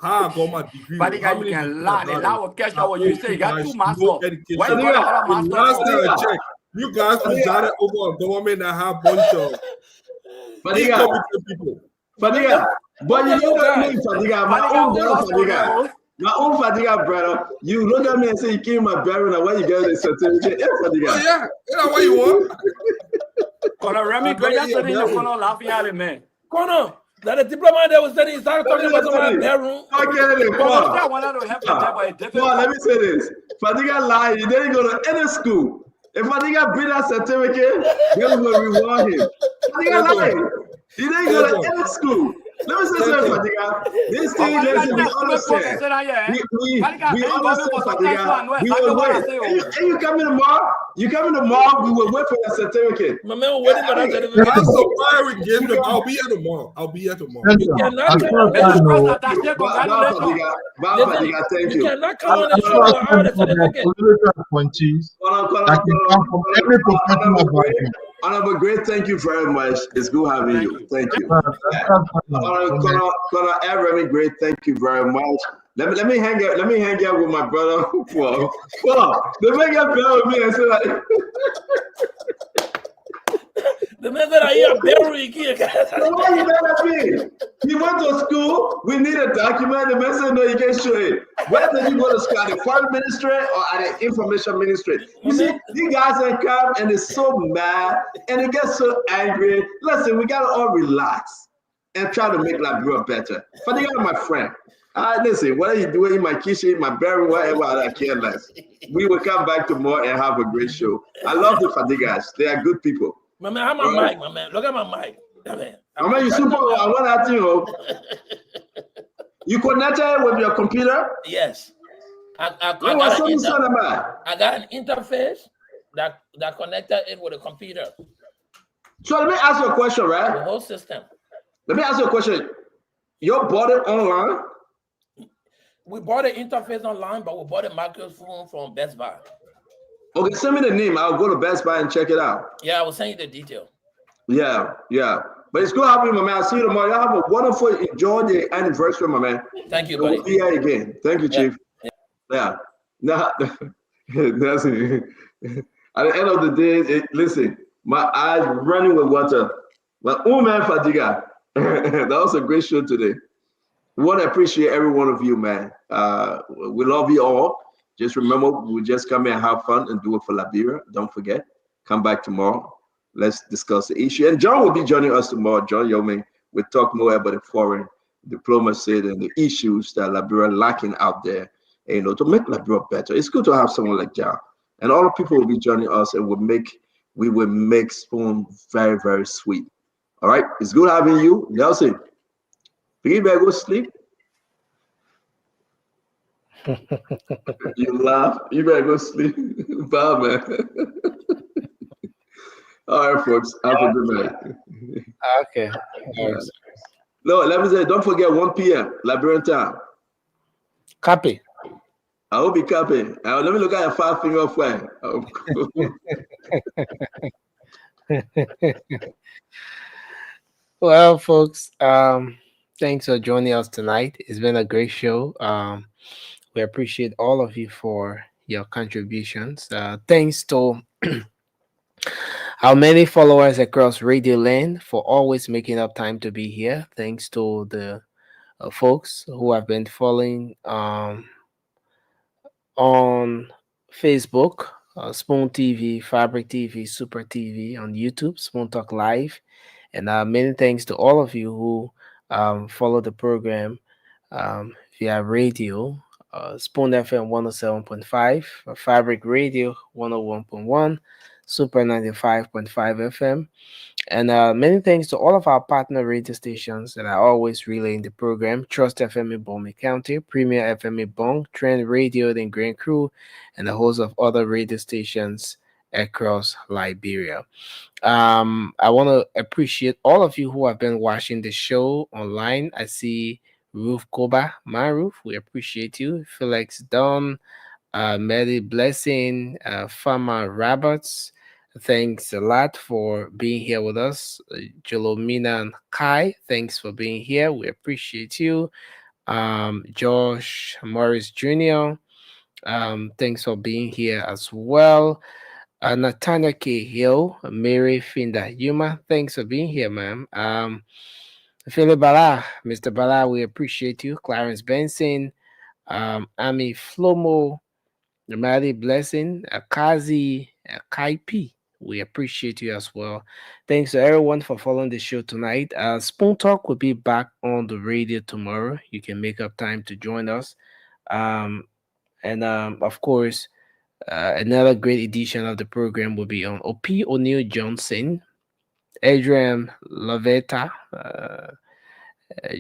S9: How I got my degree?
S21: Fadiga, you can lie. The law will catch you. You say you got 2 masters.
S9: No
S21: education. Why you got a master?
S9: Last time I checked, you guys presided over a government that have a bunch of incompetent people.
S3: Fadiga, but you look at me, Fadiga, my own brother, Fadiga. My own Fadiga brother, you look at me and say you came my bedroom and why you get the certificate? Yeah, Fadiga.
S9: Oh, yeah, you know what you want.
S21: Connor Remy, great yesterday in the corner laughing at him, man.
S14: Connor, that the diploma that was studying, started talking about somebody's bedroom.
S3: Let me say this. Fadiga lied. He didn't go to any school. If Fadiga bring that certificate, then we will reward him. Fadiga lied. He didn't go to any school. Let me say something, Fadiga. This thing, listen, we understand. We understand, Fadiga. We will wait. And you come in tomorrow? You come in tomorrow, we will wait for your certificate.
S14: My man will waiting for that certificate.
S9: I'm so fire we give them. I'll be here tomorrow.
S14: You cannot
S3: Fadiga, thank you.
S14: You cannot come on the show without a certificate.
S3: Honorable Great, thank you very much. It's good having you. Thank you. Connor Remy Great, thank you very much. Let me hang out with my brother. Let me get better with me and say like
S14: the man that I hear bury here.
S3: Why you mad at me? He went to school. We need a document. The man said no, you can't show it. Where did you go to school? At the foreign ministry or at the information ministry? You see, these guys are come and they're so mad and they get so angry. Listen, we gotta all relax and try to make Liberia better. For the other, my friend. Listen, whether you do it in my kitchen, in my bedroom, whatever, I care less. We will come back tomorrow and have a great show. I love the Fadigas. They are good people.
S14: My man, I have my mic, my man. Look at my mic.
S3: I mean, you super. I want to you. You connected with your computer?
S14: Yes. I got an interface that connected it with a computer.
S3: So let me ask you a question, right?
S14: The whole system.
S3: Let me ask you a question. You bought it online?
S14: We bought an interface online, but we bought a microphone from Best Buy.
S3: Okay, send me the name. I'll go to Best Buy and check it out.
S14: Yeah, I will send you the detail.
S3: Yeah. But it's good having you, my man. I'll see you tomorrow. Y'all have a wonderful, enjoy the anniversary, my man.
S14: Thank you, buddy.
S3: We'll be here again. Thank you, Chief. Yeah. Now, that's it. At the end of the day, listen, my eyes running with water. But oh man, Fadiga, that was a great show today. We want to appreciate every one of you, man. We love you all. Just remember, we'll just come here and have fun and do it for Liberia. Don't forget, come back tomorrow. Let's discuss the issue. And John will be joining us tomorrow. John Yeoming will talk more about the foreign diplomacy and the issues that Liberia lacking out there, to make Liberia better. It's good to have someone like John. And all the people will be joining us and we will make Spoon very, very sweet. All right? It's good having you. Nelson, you better go sleep. You laugh. You better go sleep. Bye, man. All right, folks. Have a good night.
S2: Okay.
S3: No, let me say, don't forget 1 p.m. Liberian time.
S2: Copy.
S3: I will be capping. Let me look at a 5-finger flag.
S2: Well, folks, thanks for joining us tonight. It's been a great show. We appreciate all of you for your contributions. Thanks to our many followers across Radio Land for always making up time to be here. Thanks to the folks who have been following on Facebook, Spoon TV, Fabric TV, Super TV, on YouTube, Spoon Talk Live. And many thanks to all of you who follow the program via radio, Spoon FM 107.5, Fabric Radio 101.1, Super 95.5 FM. And many thanks to all of our partner radio stations that are always relaying the program: Trust FM in Bomi County, Premier FM in Bong, Trend Radio in Grand Crew, and a host of other radio stations across Liberia. I want to appreciate all of you who have been watching the show online. I see Ruth Koba, my Ruth, we appreciate you. Felix Don, Mary Blessing, Farmer Roberts, thanks a lot for being here with us. Jolomina and Kai, thanks for being here. We appreciate you. Josh Morris Jr., thanks for being here as well. Natanya K. Hill, Mary Finda Yuma, thanks for being here, ma'am. Philip Bala, Mr. Bala, we appreciate you. Clarence Benson, Ami Flomo, Mary Blessing, Akazi, Kaipi, we appreciate you as well. Thanks to everyone for following the show tonight. Spoon Talk will be back on the radio tomorrow. You can make up time to join us. And of course, another great edition of the program will be on O.P. O'Neill Johnson, Adrian Lavetta,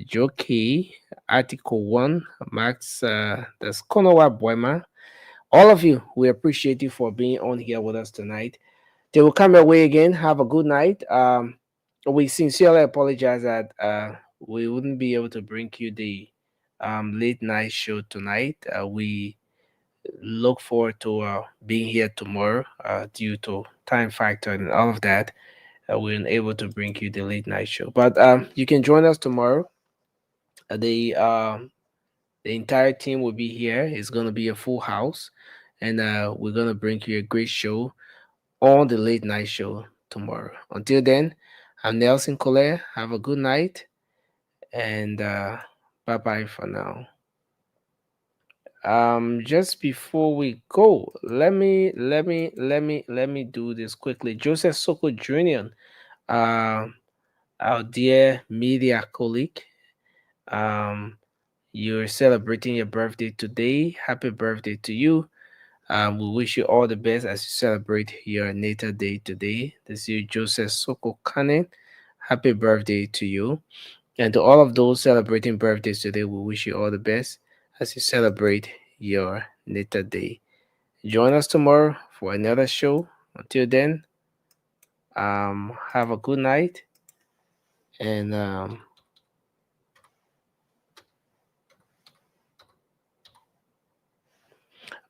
S2: Jockey, Article 1, Max, that's Konowa Boyma. All of you, we appreciate you for being on here with us tonight. They will come your way again. Have a good night. We sincerely apologize that we wouldn't be able to bring you the late night show tonight. We look forward to being here tomorrow due to time factor and all of that. We weren't able to bring you the late night show, but you can join us tomorrow. The entire team will be here. It's going to be a full house, and we're going to bring you a great show on the late night show tomorrow. Until then, I'm Nelson Collet. Have a good night, and bye bye for now. Just before we go, let me do this quickly. Joseph Soko Jr., our dear media colleague, you're celebrating your birthday today. Happy birthday to you. We wish you all the best as you celebrate your natal day today. This is Joseph Soko Kane. Happy birthday to you. And to all of those celebrating birthdays today, we wish you all the best as you celebrate your natal day. Join us tomorrow for another show. Until then, have a good night, and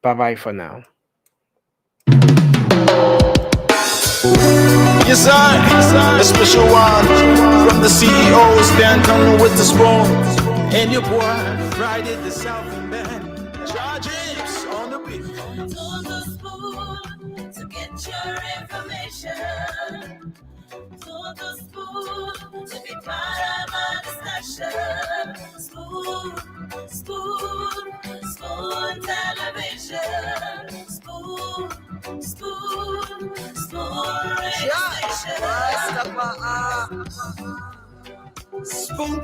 S2: bye bye for now.
S7: Yes, sir. A special one from the CEO, Stanton with the spoon. And your boy, Friday the Southern Band. Charges on the beat. To the spoon to get your information. To the spoon to be part of our discussion. Spoon television. Spoon radio station. Spoon